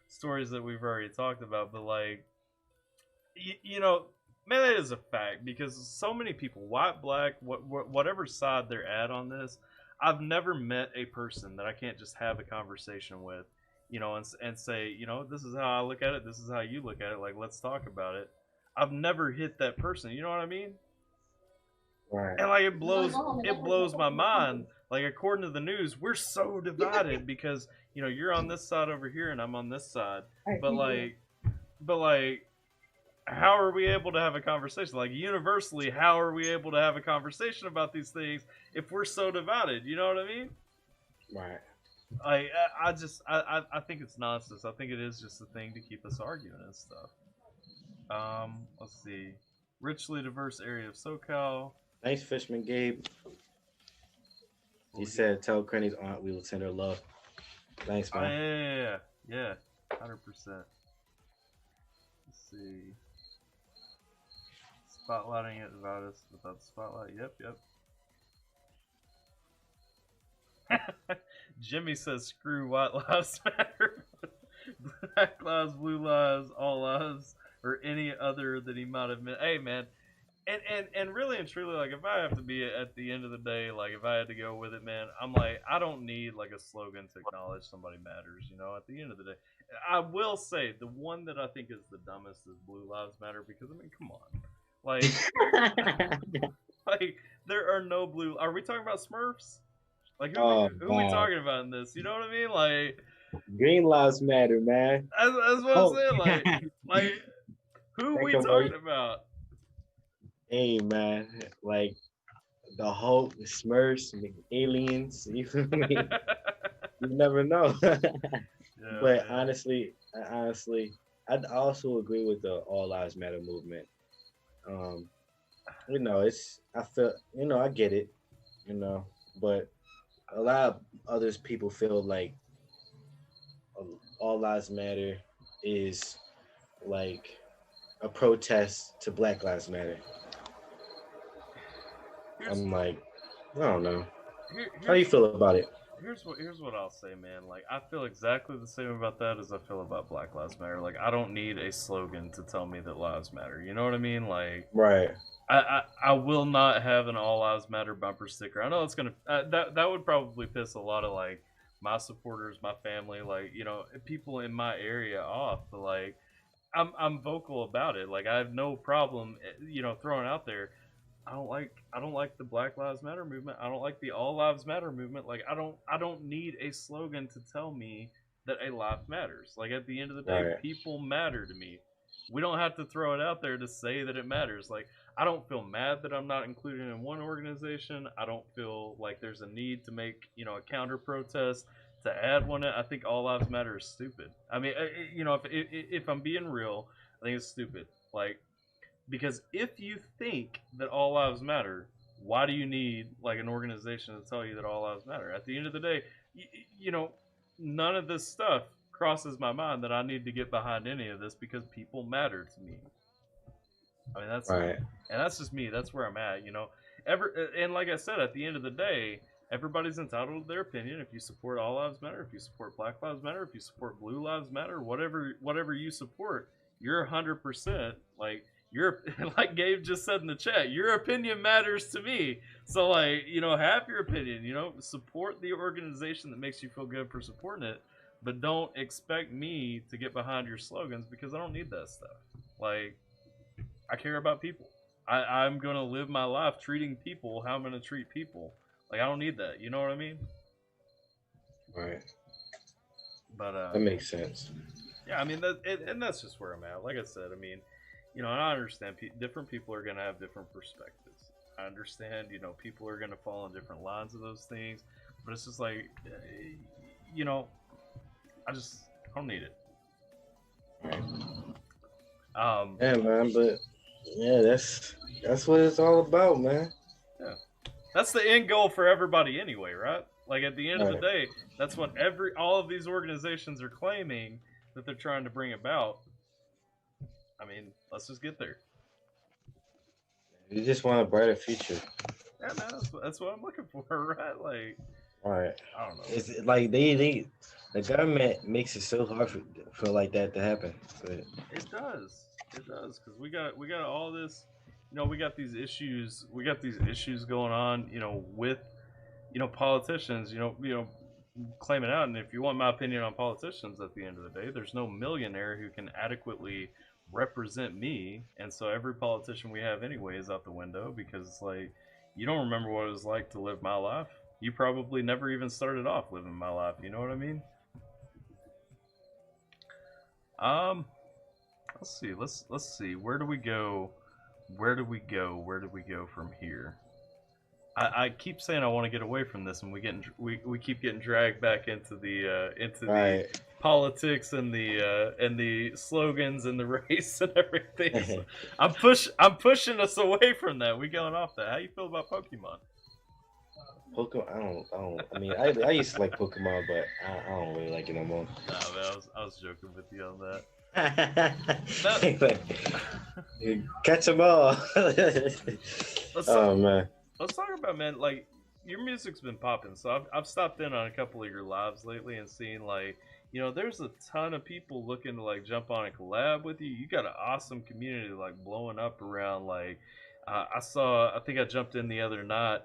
stories that we've already talked about, but like, you know, man, that is a fact because so many people, white, black, whatever side they're at on this, I've never met a person that I can't just have a conversation with, you know, and say, you know, this is how I look at it, this is how you look at it, like let's talk about it. I've never hit that person, you know what I mean? Right. And like it blows my mind. Like according to the news, we're so divided because you know you're on this side over here and I'm on this side. But like, how are we able to have a conversation? Like universally, how are we able to have a conversation about these things if we're so divided? You know what I mean? Right. I think it's nonsense. I think it is just a thing to keep us arguing and stuff. Let's see. Richly diverse area of SoCal. Thanks, Fishman Gabe. He said, "Tell Crenny's aunt we will send her love." Thanks, Oh, man. yeah, 100%. Let's see. Spotlighting it about us without the spotlight. Yep. Jimmy says, "Screw white lives matter, black lives, blue lives, all lives, or any other that he might have meant." Hey, man. And really and truly, like if I have to be at the end of the day, like if I had to go with it, man, I'm like I don't need like a slogan to acknowledge somebody matters. You know, at the end of the day, I will say the one that I think is the dumbest is Blue Lives Matter because I mean, come on, like, like there are no blue. Are we talking about Smurfs? Like who are we talking about in this? You know what I mean? Like Green Lives Matter, man. That's what I'm saying. Like who are we talking about? Hey, man, like the Hulk, the Smurfs, the aliens. You feel me? You never know. Yeah, But man. honestly, I also agree with the All Lives Matter movement. You know, I feel, you know, I get it, you know, but a lot of others people feel like All Lives Matter is like a protest to Black Lives Matter. I'm like, I don't know. How do you feel about it? Here's what I'll say, man. Like I feel exactly the same about that as I feel about Black Lives Matter. Like I don't need a slogan to tell me that lives matter. You know what I mean? Like Right. I will not have an All Lives Matter bumper sticker. I know it's gonna that would probably piss a lot of like my supporters, my family, like you know people in my area off. But like I'm vocal about it. Like I have no problem, you know, throwing out there. I don't like the Black Lives Matter movement. I don't like the All Lives Matter movement. Like I don't need a slogan to tell me that a life matters. Like at the end of the day, Right. people matter to me. We don't have to throw it out there to say that it matters. Like I don't feel mad that I'm not included in one organization. I don't feel like there's a need to make, you know, a counter protest to add one. I think All Lives Matter is stupid. I mean, you know, if I'm being real, I think it's stupid. Like because if you think that all lives matter, why do you need like an organization to tell you that all lives matter? At the end of the day, you know, none of this stuff crosses my mind that I need to get behind any of this because people matter to me. I mean, that's Right. and that's just me. That's where I'm at. You know, and like I said, at the end of the day, everybody's entitled to their opinion. If you support All Lives Matter, if you support Black Lives Matter, if you support Blue Lives Matter, whatever you support, you're 100% like your like Gabe just said in the chat. Your opinion matters to me. So like you know, have your opinion. You know, support the organization that makes you feel good for supporting it, but don't expect me to get behind your slogans because I don't need that stuff. Like I care about people. I'm gonna live my life treating people how I'm gonna treat people. Like I don't need that. You know what I mean? Right. But That makes sense. yeah, I mean and that's just where I'm at. Like I said, I mean, you know, and I understand different people are gonna have different perspectives. I understand, you know, people are gonna fall on different lines of those things, but it's just like, you know, I don't need it. Right. Um, Yeah, man, but yeah, that's what it's all about, man. yeah, that's the end goal for everybody anyway, right? Like at the end of the Right. day, that's what all of these organizations are claiming that they're trying to bring about. I mean, let's just get there. You just want a brighter future. Yeah, man, that's what I'm looking for, right? Like, Right. I don't know. It's like the government makes it so hard for like that to happen. But It does. It does because we got all this. We got these issues. We got these issues going on. With politicians. Claiming out. And if you want my opinion on politicians, at the end of the day, there's no millionaire who can adequately represent me, and so every politician we have anyway is out the window because it's like you don't remember what it was like to live my life. You probably never even started off living my life. You know what I mean? Um, let's see. Let's see. Where do we go? Where do we go? Where do we go from here? I keep saying I want to get away from this, and we keep getting dragged back into the right. politics and the slogans and the race and everything. So I'm pushing us away from that. We going off that. How you feel about Pokemon? Pokemon, I mean, I used to like Pokemon, but I don't really like it no more. Nah, man, I was joking with you on that. Catch them all. Oh man. Let's talk about, man, like your music's been popping. So I've stopped in on a couple of your lives lately and seen like there's a ton of people looking to like jump on and collab with you. You got an awesome community like blowing up around like I think I jumped in the other night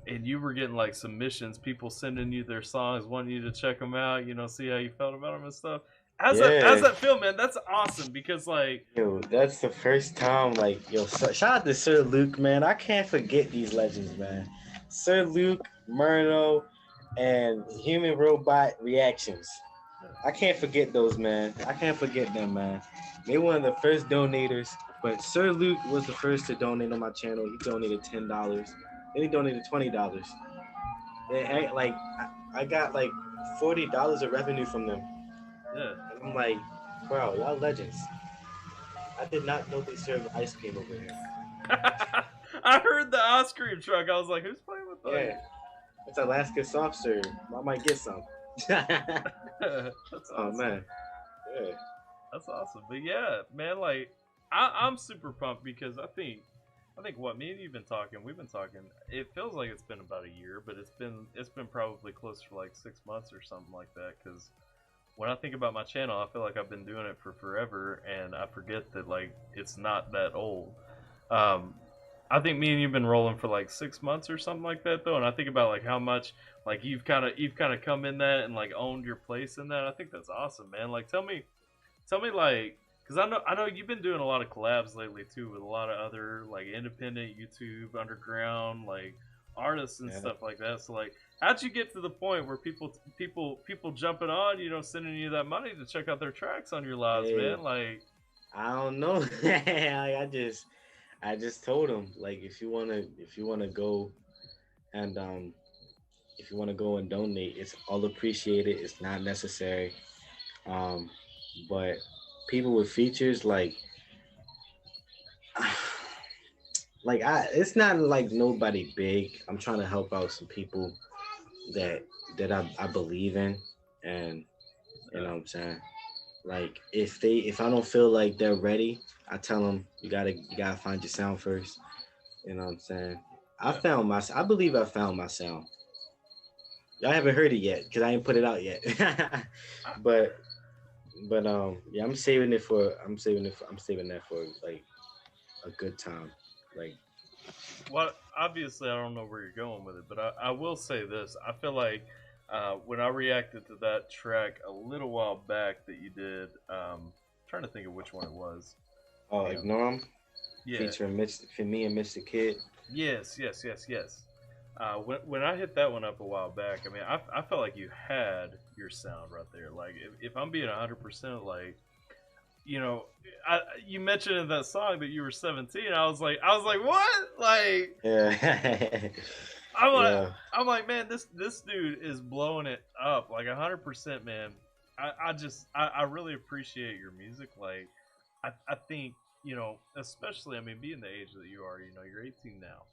and you were getting like submissions, people sending you their songs, wanting you to check them out, see how you felt about them and stuff. How's that feel, man? That's awesome because like that's the first time like shout out to Sir Luke, man. I can't forget these legends, man. Sir Luke, Myrno, and Human Robot Reactions. I can't forget those, man. I can't forget them, man. They were one of the first donators, but Sir Luke was the first to donate on my channel. He donated $10. Then he donated $20. I got like $40 of revenue from them. Yeah. And I'm like, bro, y'all legends. I did not know they serve ice cream over here. I heard the ice cream truck. I was like, who's playing with that? Yeah. It's Alaska soft serve. I might get some. That's awesome. Oh, man. Yeah. That's awesome. But yeah, man, like, I'm super pumped because I think what me and you've been talking, it feels like it's been about a year, but it's been probably close to like 6 months or something like that because when I think about my channel, I feel like I've been doing it for forever, and I forget that like it's not that old. I think me and you've been rolling for like 6 months or something like that, though, and I think about like how much like you've kind of come in that and like owned your place in that. I think that's awesome, man. Like tell me like because I know you've been doing a lot of collabs lately too with a lot of other like independent YouTube underground like artists and stuff like that. So like, how'd you get to the point where people jumping on, sending you that money to check out their tracks on your lives, man? Like, I don't know. I just told them like if you wanna go and if you wanna go and donate, it's all appreciated. It's not necessary. But people with features like it's not like nobody big. I'm trying to help out some people that I believe in, and you know what I'm saying. Like if I don't feel like they're ready, I tell them you gotta find your sound first. You know what I'm saying. I believe I found my sound. Y'all haven't heard it yet because I ain't put it out yet. but yeah, I'm saving that for like a good time. Like, well, obviously, I don't know where you're going with it, but I will say this. I feel like when I reacted to that track a little while back that you did, trying to think of which one it was. Oh, Ignore 'Em? Yeah. Featuring me and Mr. Kid. Yes. When I hit that one up a while back, I mean, I felt like you had your sound right there. Like, if I'm being 100%, like, you mentioned in that song that you were 17. I was like, what? Like, yeah. I'm like, man, this dude is blowing it up, like 100%, man. I really appreciate your music. Like, I think, especially, I mean, being the age that you are, you're 18 now.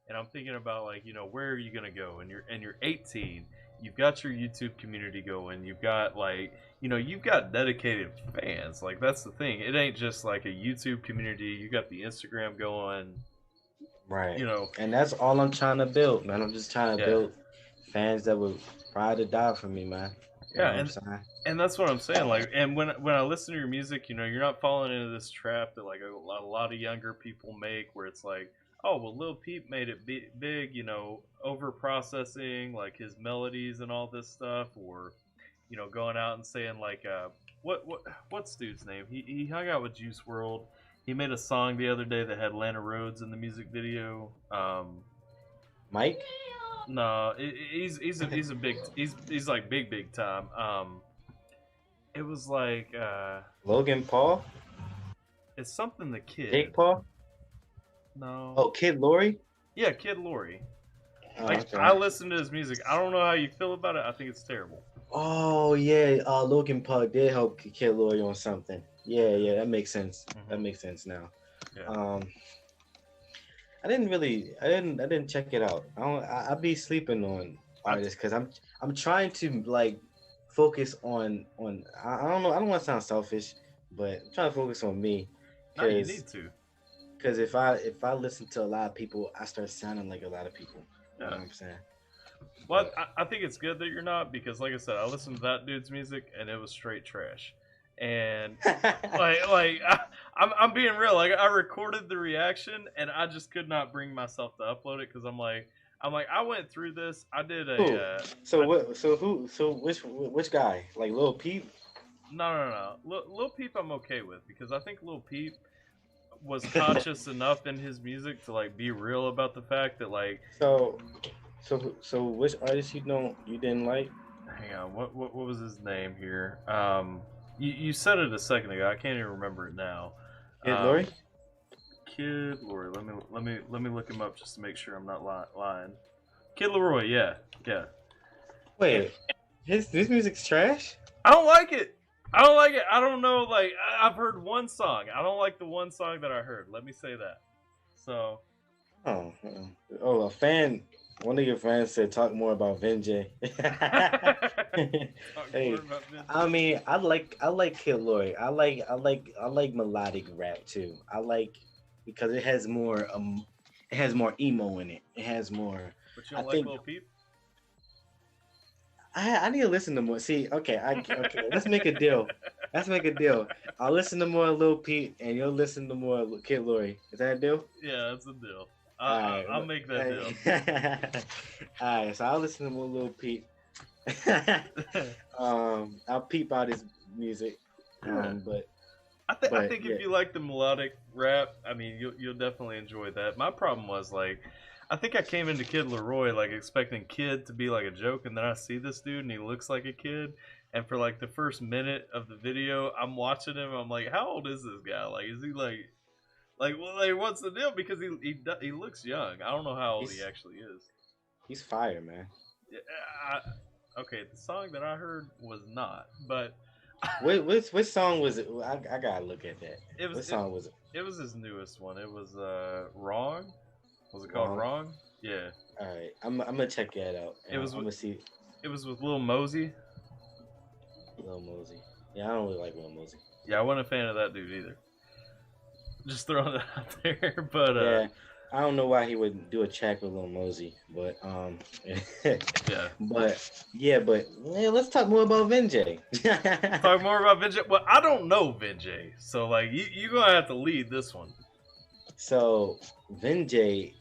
And I'm thinking about like, where are you gonna go? And you're 18. You've got your YouTube community going. You've got like, you've got dedicated fans. Like that's the thing. It ain't just like a YouTube community. You got the Instagram going. Right. And that's all I'm trying to build, man. I'm just trying to build fans that would ride or die for me, man. You know Yeah, what I'm saying? and that's what I'm saying. Like, and when I listen to your music, you're not falling into this trap that like a lot of younger people make, where it's like, oh well, Lil Peep made it big, over processing like his melodies and all this stuff, or going out and saying like, what's dude's name? He hung out with Juice World. He made a song the other day that had Lana Rhodes in the music video. Mike, No, he's a big he's like big time. It was like Logan Paul, it's something the kid. Jake Paul. No. Oh, Kid Lori. Yeah, Kid Lori. Oh, Like okay. I listen to his music. I don't know how you feel about it. I think it's terrible. Oh yeah, Logan Paul did help Kid Lori on something. Yeah, that makes sense. Mhm. That makes sense now. Yeah. I didn't check it out. I be sleeping on artists because I'm trying to like focus on I don't know, I don't want to sound selfish, but I'm trying to focus on me. No, you need to. Because if I listen to a lot of people, I start sounding like a lot of people. You know what I'm saying? Well, I think it's good that you're not, because like I said, I listened to that dude's music and it was straight trash. And I'm being real. Like I recorded the reaction and I just could not bring myself to upload it because I'm like I went through this. I did a which guy? Like Lil Peep? no. Lil Peep I'm okay with, because I think Lil Peep was conscious enough in his music to like be real about the fact that like So which artist you didn't like? hang on, what was his name here? You said it a second ago. I can't even remember it now. Kid Lori? Kid Leroy. Let me look him up just to make sure I'm not lying. Kid Leroy, yeah. Wait, his music's trash? I don't like it. I don't know. Like I've heard one song. I don't like the one song that I heard. Let me say that. So. A fan. One of your friends said, "Talk more about Vinjay." Hey, I mean, I like Kid Lori. I like melodic rap too. I like because it has more emo in it. It has more. But you don't like Lil Peep? I need to listen to more. See, okay. Let's make a deal. I'll listen to more Lil Peep, and you'll listen to more Kid Lori. Is that a deal? Yeah, that's a deal. I'll make that deal. All right, so I'll listen to more Lil Peep. I'll peep out his music. But I think if you like the melodic rap, I mean, you'll definitely enjoy that. My problem was like, I think I came into Kid Leroy like expecting Kid to be like a joke, and then I see this dude and he looks like a kid. And for like the first minute of the video, I'm watching him. I'm like, how old is this guy? Like, is he like, what's the deal? Because he looks young. I don't know how old he actually is. He's fire, man. Yeah, okay, the song that I heard was not, but which song was it? I gotta look at that. What song was it? It was his newest one. It was Wrong. Was it called Wrong? Yeah. All right, I'm gonna check that out. I'm gonna see. It was with Lil Mosey. Lil Mosey. Yeah, I don't really like Lil Mosey. Yeah, I wasn't a fan of that dude either. Just throwing it out there, but yeah, I don't know why he would do a track with Lil Mosey, but yeah, but let's talk more about Vinjay. Talk more about Vinjay. Well, I don't know Vinjay, so like you're gonna have to lead this one. So Vinjay,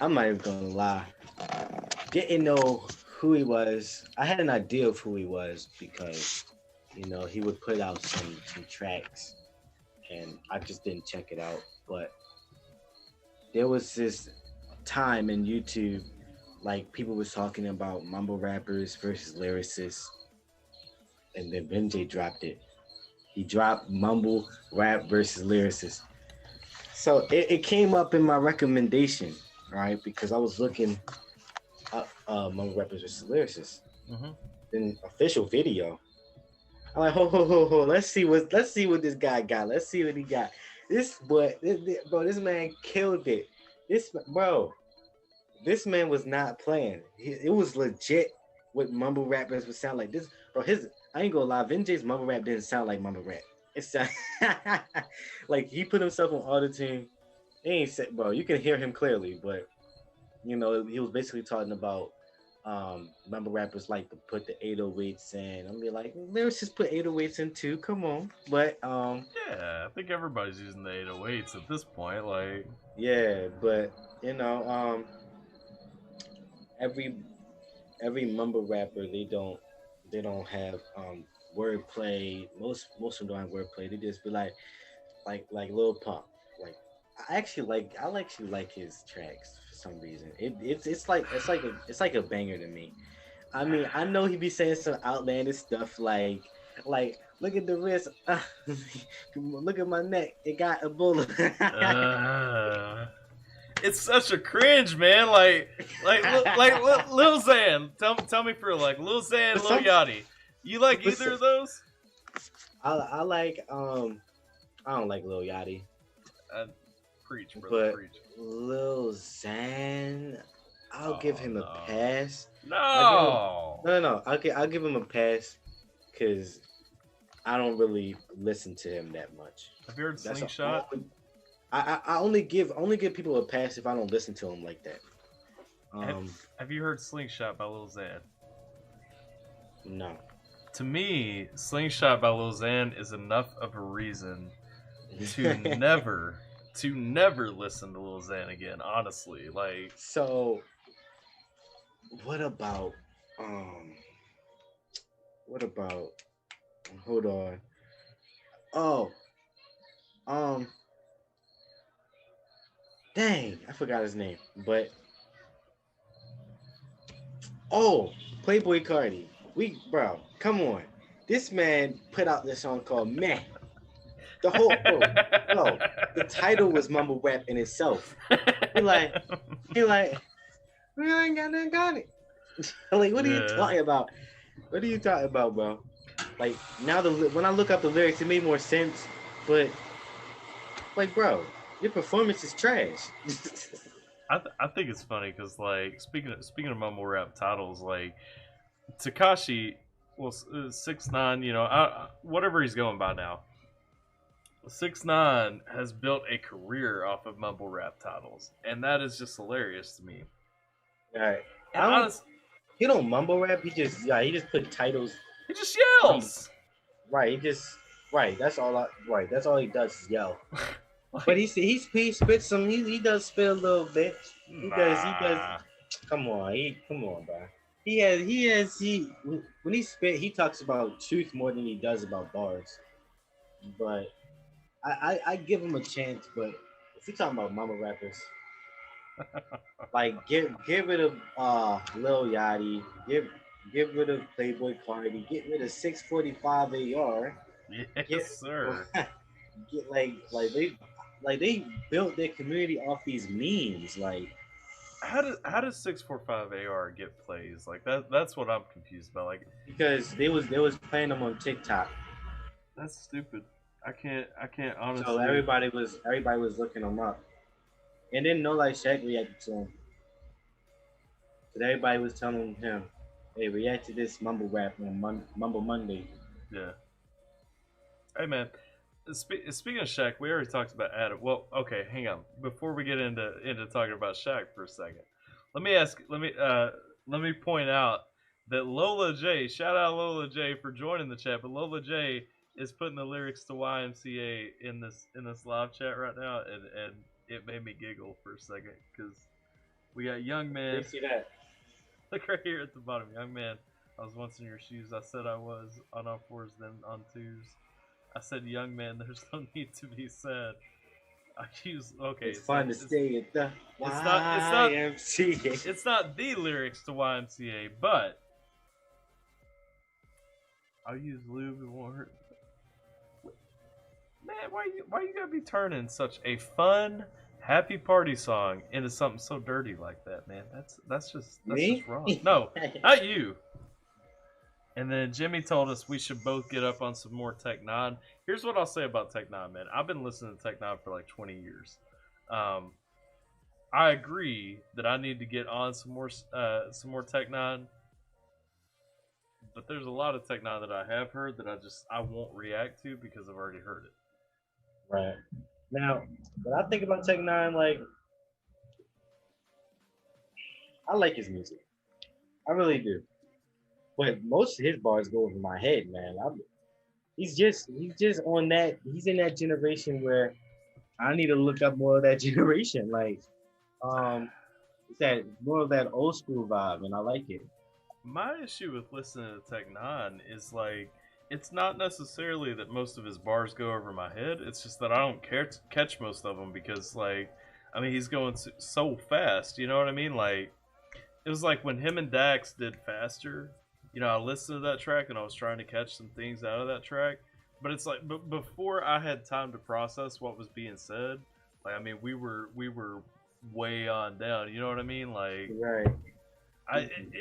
I'm not even gonna lie, didn't know who he was. I had an idea of who he was because he would put out some tracks. And I just didn't check it out. But there was this time in YouTube, like people was talking about mumble rappers versus lyricists. And then Vinjay dropped it. He dropped mumble rap versus lyricists. So it came up in my recommendation, right? Because I was looking up mumble rappers versus lyricists. Mm-hmm. In official video. I'm like, ho. Let's see what this guy got. Let's see what he got. This man killed it. This man was not playing. It was legit what mumble rappers would sound like. This, bro, I ain't gonna lie, Vinjay's mumble rap didn't sound like mumble rap. It sound like he put himself on auto-tune. He ain't said, bro, you can hear him clearly, but he was basically talking about Mumble rappers like to put the 808s in. I'm be like, let's just put 808s in too. Come on, but Yeah, I think everybody's using the 808s at this point. Like, yeah, but you know, every every mumble rapper they don't have wordplay. Most of them don't have wordplay. They just be like Lil Pump. Like I actually like his tracks for some reason. It's like a banger to me. I mean, I know he be saying some outlandish stuff like look at the wrist, look at my neck, it got a bullet. uh, it's such a cringe, man. Like Lil Xan. Tell me for real, like Lil Xan, But Lil some, Yachty. You like but either of those? I like I don't like Lil Yachty, Uh, Preach, brother, but preach. Lil Xan, I'll give Oh him a no, pass. I'll give him no. no. I'll give him a pass because I don't really listen to him that much. Have you heard That's Slingshot? I only give people a pass if I don't listen to them like that. Have, Um, have you heard Slingshot by Lil Xan? no. To me, Slingshot by Lil Xan is enough of a reason to never listen to Lil Xan again. Honestly, like So what about um what about hold on. Oh, um dang, I forgot his name. But oh, Playboy Cardi. Bro, come on. This man put out this song called Meh. The whole bro, the title was mumble rap in itself. He like he like we ain't got nothing got it. Like what are you yeah. talking about? What are you talking about, bro? Like now when I look up the lyrics, it made more sense. But like, bro, your performance is trash. I think it's funny because like speaking of mumble rap titles, like Takashi, well, 6ix9ine, whatever he's going by now. 6ix9ine has built a career off of mumble rap titles, and that is just hilarious to me. All right, And I don't. honest, He don't mumble rap. He just put titles. he just He, yells. right. He just right. That's all. Right. That's all he does is yell. But Like, he spits some. He does spit a little bit. He does. nah. Come on, bro. When he spit, he talks about truth more than he does about bars. But I give him a chance. But if you're talking about mama rappers, like get rid of Lil Yachty, get rid of Playboy Cardi, get rid of 645 AR, get Yes, sir. get like they built their community off these memes. Like How does 645 AR get plays? Like that's what I'm confused about. Like because they was playing them on TikTok. that's stupid. I can't So honestly. everybody was looking them up. And then No Like Shaq reacted to him. Because everybody was telling him, hey, react to this mumble rap on Mumble Monday. Yeah. Hey man. Speaking of Shaq, we already talked about Adam. Well, okay, hang on. Before we get into talking about Shaq for a second, let me point out that Lola J. Shout out Lola J for joining the chat, but Lola J is putting the lyrics to YMCA in this live chat right now, and it made me giggle for a second because we got young They man. see that. Look right here at the bottom, young man. I was once in your shoes. I said I was on all fours, then on twos. I said, young man, there's no need to be sad. I use okay. It's fun to stay at the It's not YMCA. it's not the lyrics to YMCA, but I'll use lube. It won't hurt. Man, why you gotta be turning such a fun, happy party song into something so dirty like that, man? That's just Me? wrong. No, not you. And then Jimmy told us we should both get up on some more Tech Nine. Here's what I'll say about Tech Nine, man. I've been listening to Tech Nine for like 20 years. I agree that I need to get on some more Tech Nine, but there's a lot of Tech Nine that I have heard that I won't react to because I've already heard it. Right. Now, when I think about Tech Nine, like I like his music. I really do. But most of his bars go over my head, man. He's just on that. He's in that generation where I need to look up more of that generation. Like, it's that more of that old school vibe, and I like it. My issue with listening to Tech Nine is like it's not necessarily that most of his bars go over my head. It's just that I don't care to catch most of them because like I mean he's going so fast. You know what I mean? Like it was like when him and Dax did Faster. You know, I listened to that track and I was trying to catch some things out of that track. But it's like before I had time to process what was being said. Like I mean, we were way on down. You know what I mean? Like Right.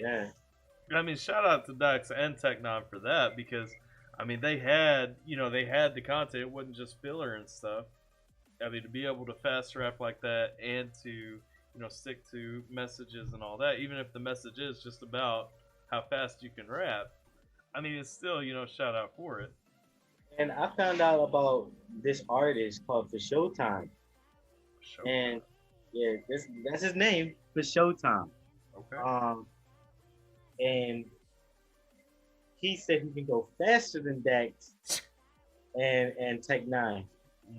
Yeah. I mean, shout out to Dax and Tech9 for that because I mean they had the content. It wasn't just filler and stuff. I mean to be able to fast rap like that and to stick to messages and all that, even if the message is just about how fast you can rap. I mean, it's still shout out for it. And I found out about this artist called For Showtime, Show. and yeah, that's his name, For Showtime. Okay. And he said he can go faster than Dax and Tech Nine.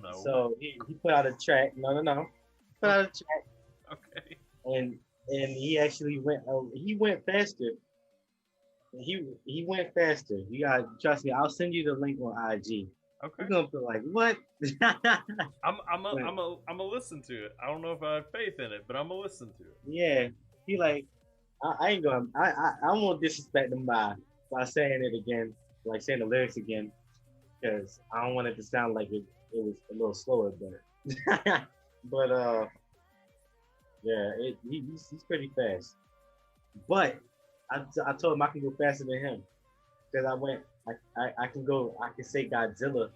No. So he put out a track. No. Put out a track, Okay. and he actually went faster. He went faster. You got to trust me. I'll send you the link on IG. Okay. You're gonna feel like what? I'm a listen to it. I don't know if I have faith in it, but I'm a listen to it. Yeah. He like I ain't gonna I won't disrespect him by saying it again, like saying the lyrics again, because I don't want it to sound like it was a little slower, but but yeah, he's pretty fast. But I told him I can go faster than him because I can say Godzilla.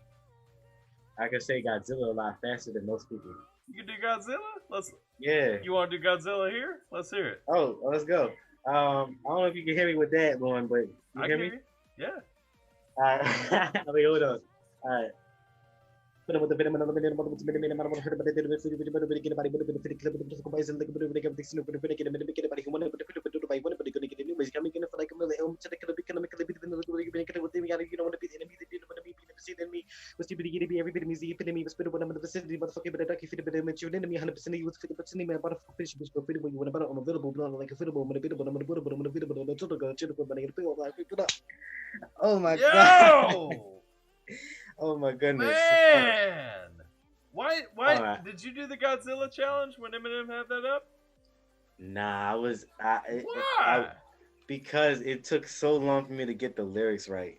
I can say Godzilla a lot faster than most people. You can do Godzilla? Yeah. You want to do Godzilla here? Let's hear it. Oh, let's go. I don't know if you can hear me with that going, but you I hear can me? hear you. Yeah. All right. Wait, hold on. All right. Oh my god. Yo! Oh my goodness. Man! Why Alright. did you do the Godzilla challenge when Eminem had that up? Nah, Why? because it took so long for me to get the lyrics right.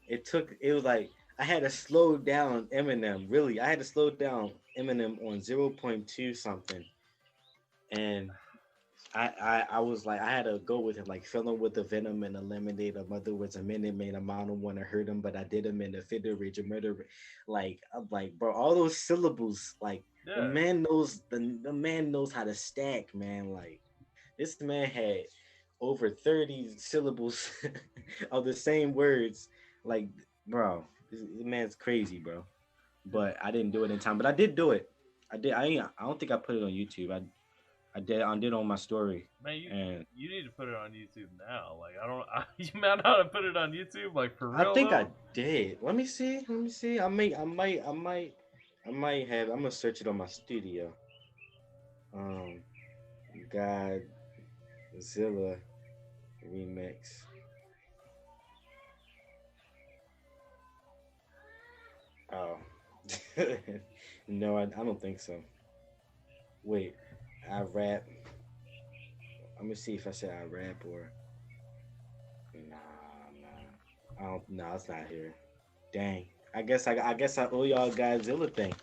It was like I had to slow down Eminem. Really, I had to slow down Eminem on 0.2 something, and I was like I had to go with it like filling with the venom and the lemonade. A mother was a minute man. A mom don't want to hurt him, but I did him in the fit rage a murder. Like I'm like bro, all those syllables. Like the Yeah. man knows the man knows how to stack, man. Like this man had over 30 syllables of the same words. Like bro, this man's crazy, bro. But I didn't do it in time. But I did do it. I did. I don't think I put it on YouTube. I did on my story. Man, And you need to put it on YouTube now. Like you might not have put it on YouTube like for real. I think though. I did. Let me see. I might have. I'm gonna search it on my studio. Godzilla remix. Oh, no, I don't think so. Wait, I rap. Let me see if I said I rap or nah. I don't. Nah, it's not here. Dang. I guess I owe y'all Godzilla thing.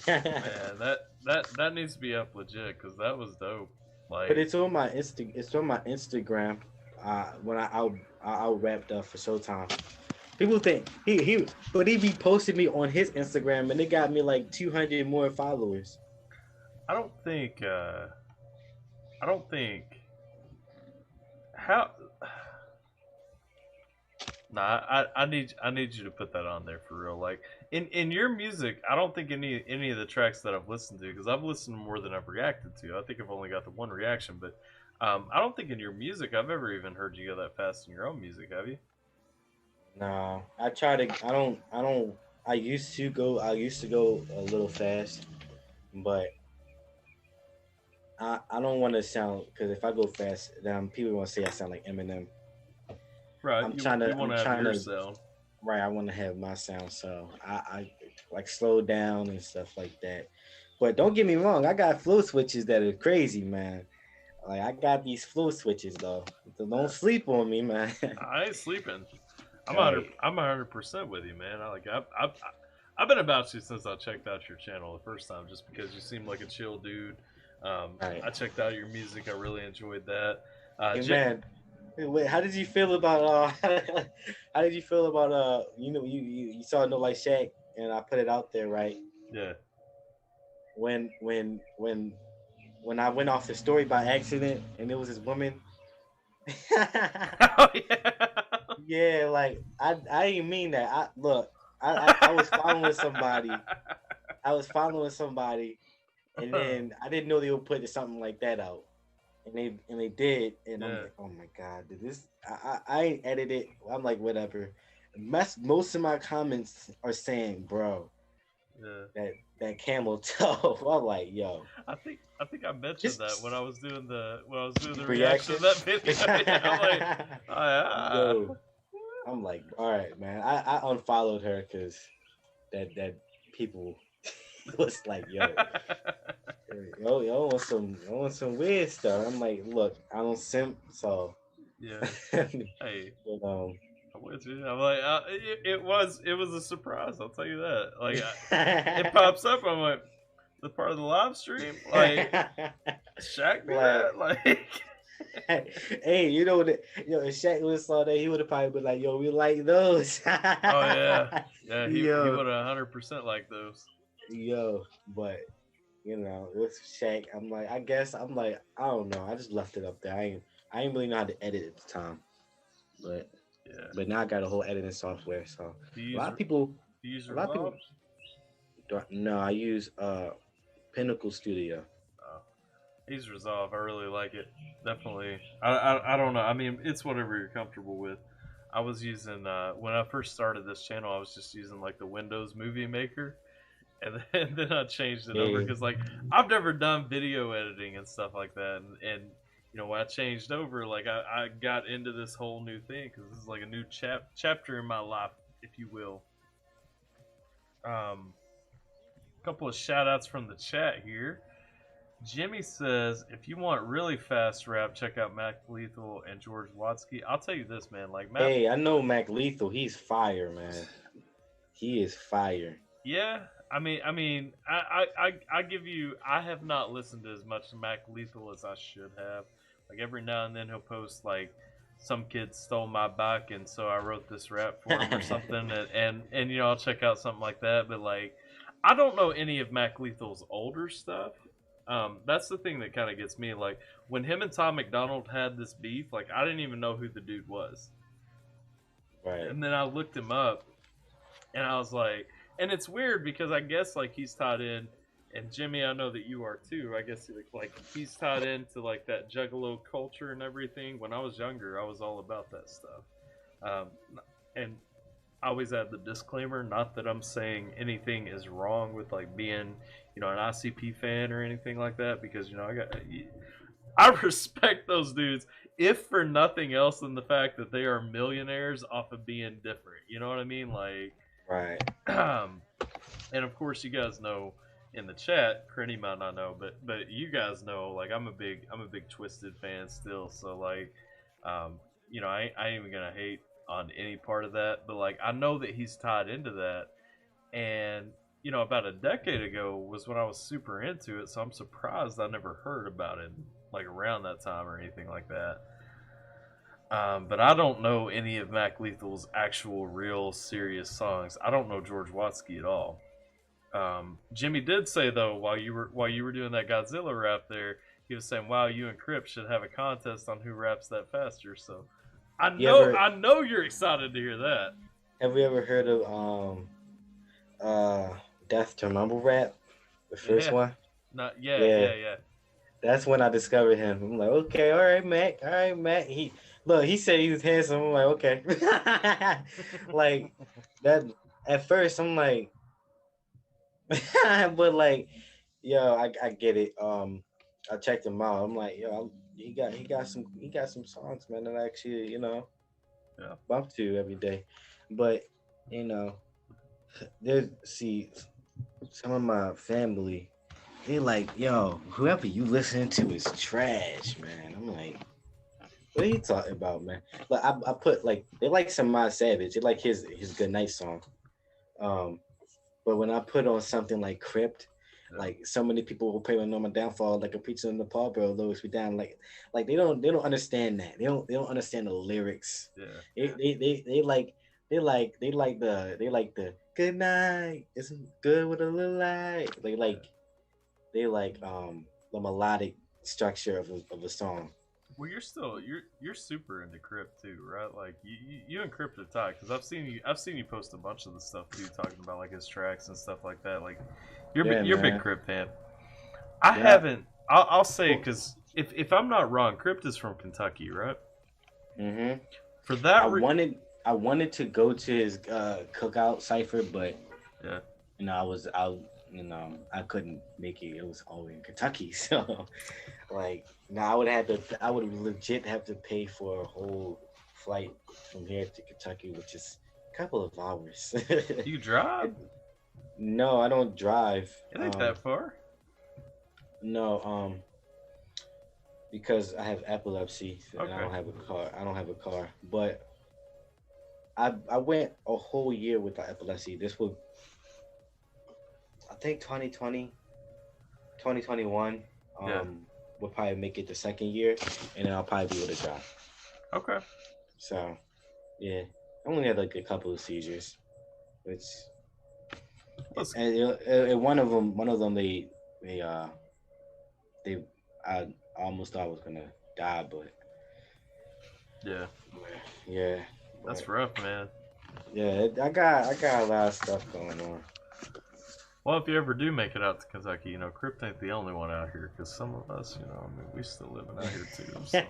Man, that needs to be up legit because that was dope. Like, But it's on my It's on my Instagram. When I wrapped up for Showtime. People think but he reposted me on his Instagram and it got me like 200 more followers. I don't think how. Nah, I need you to put that on there for real. Like in your music, I don't think any of the tracks that I've listened to because I've listened to more than I've reacted to. I think I've only got the one reaction, but I don't think in your music I've ever even heard you go that fast in your own music, have you? No, I try to. I don't. I used to go. I used to go a little fast, but I don't want to sound because if I go fast, then people want to say I sound like Eminem. Right. I'm You trying to. you want I'm to have trying your to. sound. Right. I want to have my sound, so I like slow down and stuff like that. But don't get me wrong. I got flow switches that are crazy, man. Like I got these flow switches though. So don't sleep on me, man. I ain't sleeping. I'm a hundred. Right. I'm 100% with you, man. I've been about you since I checked out your channel the first time, just because you seem like a chill dude. Right. I checked out your music. I really enjoyed that. Hey J- man, wait, how did you feel about how did you feel about you saw No Like Shaq and I put it out there, right? yeah. When I went off the story by accident and it was this woman. Oh yeah. Yeah, like I didn't mean that. I look, I was following somebody. I was following somebody and then I didn't know they would put something like that out. And they did, and I'm Yeah. like, oh my god, did this? I ain't edited it. I'm like, whatever. Most of my comments are saying, bro, Yeah. that camel toe. I'm like, yo, I think I mentioned just that when I was doing the reaction reaction. to that video. Yeah, I'm like, oh, yeah. Yo, I'm like, all right, man. I unfollowed her because that people was like, yo, I want some weird stuff. I'm like, look, I don't simp, so. Yeah. but, Hey, um, I'm with you. I'm like, it was a surprise. I'll tell you that. Like, it pops up. I'm like, the part of the live stream, like, Shaq do that, like. hey, you know what? If Shaq was saw that, he would have probably been like, "Yo, we like those." Oh yeah, yeah. He yo, would have 100% like those. yo, but with Shaq, I'm like, I don't know. I just left it up there. I ain't really know how to edit at the time, but Yeah. now I got a whole editing software. So Do a you lot use of people, do you use a lot of people. Resolve? No, I use Pinnacle Studio. Oh, I use Resolve. I really like it. Definitely. I don't know. I mean, it's whatever you're comfortable with. I was using when I first started this channel. I was just using like the Windows Movie Maker, and then I changed it over Yeah, because like I've never done video editing and stuff like that, and when I changed over, like I got into this whole new thing because this is like a new chapter in my life, if you will. A couple of shout outs from the chat here. Jimmy says, if you want really fast rap, check out Mac Lethal and George Watsky. I'll tell you this, man. Like Mac, hey, I know Mac Lethal. He's fire, man. He is fire. yeah. I give you. I have not listened to as much Mac Lethal as I should have. Like every now and then he'll post like some kid stole my bike and so I wrote this rap for him or something, and I'll check out something like that. But like, I don't know any of Mac Lethal's older stuff. That's the thing that kind of gets me. Like when him and Tom McDonald had this beef, like I didn't even know who the dude was, Right. and then I looked him up, and I was like, and it's weird because I guess like he's tied in, and Jimmy, I know that you are too. I guess like he's tied into like that Juggalo culture and everything. When I was younger, I was all about that stuff, and I always add the disclaimer, not that I'm saying anything is wrong with like being, an ICP fan or anything like that, because I respect those dudes, if for nothing else than the fact that they are millionaires off of being different. You know what I mean? Like, Right. and of course, you guys know in the chat, Crenny might not know, but you guys know, like I'm a big Twisted fan still. So like, I ain't even gonna hate on any part of that, but like I know that he's tied into that, and about a decade ago was when I was super into it, so I'm surprised I never heard about it like around that time or anything like that. But I don't know any of Mac Lethal's actual real serious songs. I don't know George Watsky at all. Jimmy did say though, while you were doing that Godzilla rap there, he was saying, "Wow, you and Crip should have a contest on who raps that faster." So I know you're excited to hear that. Have you ever heard of Death to Mumble Rap? The first Yeah. one? Yeah. That's when I discovered him. I'm like, okay, all right, Mac. All right, Mac. He said he was handsome. I'm like, okay. Like that at first I'm like but like, yo, I get it. I checked him out. I'm like, yo, he got some songs, man, that I actually, Yeah. bump to every day. But, you know, there's see some of my family, they like, yo, whoever you listen to is trash, man. I'm like, what are you talking about, man? Like I put like they like some Mod Savage. They like his Good Night song. Um, but when I put on something like Crypt, Yeah. like so many people will play on my downfall, like a preacher in the Paul bro lowers me down. Like they don't understand that. They don't understand the lyrics. Yeah. They like the good night. It's good with a little light. They like the melodic structure of a song. Well, you're super into Crypt too, right? Like you and Crypt are tight because I've seen you post a bunch of the stuff too, talking about like his tracks and stuff like that. Like Yeah, you're a big man. Crypt fan. I Yeah. haven't. I'll say because if I'm not wrong, Crypt is from Kentucky, right? hmm For I that, wanted I wanted to go to his cookout cipher, but yeah. I couldn't make it. It was all in Kentucky, so like now I would legit have to pay for a whole flight from here to Kentucky, which is a couple of hours. Do you drive? It- no, I don't drive. It ain't that far. No, because I have epilepsy and I Okay. don't have a car. I don't have a car, but I went a whole year with the epilepsy. This would I think 2020, 2021, Yeah. will probably make it the second year, and then I'll probably be able to drive. Okay. So, yeah, I only had like a couple of seizures, which Let's. and one of them they I almost thought I was gonna die, but Yeah. yeah, That's but rough, man. yeah, I got a lot of stuff going on. Well, if you ever do make it out to Kentucky, Crypt ain't the only one out here because some of us, we still living out here too. So.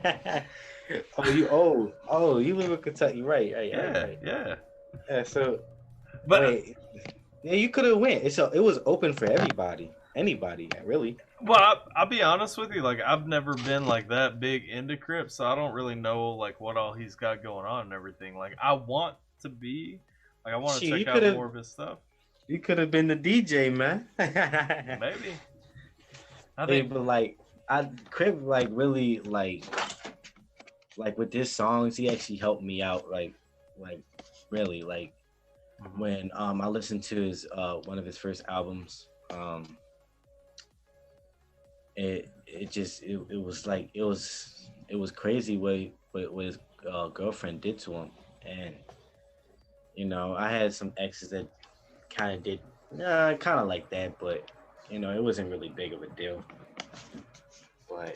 You live in Kentucky, right? Yeah, Right. yeah. Yeah, so But wait, yeah, you could have went. It was open for everybody, anybody, really. well, I'll be honest with you. Like, I've never been like that big into Crypt, so I don't really know like what all he's got going on and everything. Like, I want to be, like, I want to Shit, check out more of his stuff. you could have been the DJ, man. Maybe. I Hey, think. but like, Crib like really like with his songs, he actually helped me out. Like really like Mhm. when I listened to his one of his first albums. It was like it was crazy what his girlfriend did to him, and I had some exes that kind of did kind of like that, but it wasn't really big of a deal. But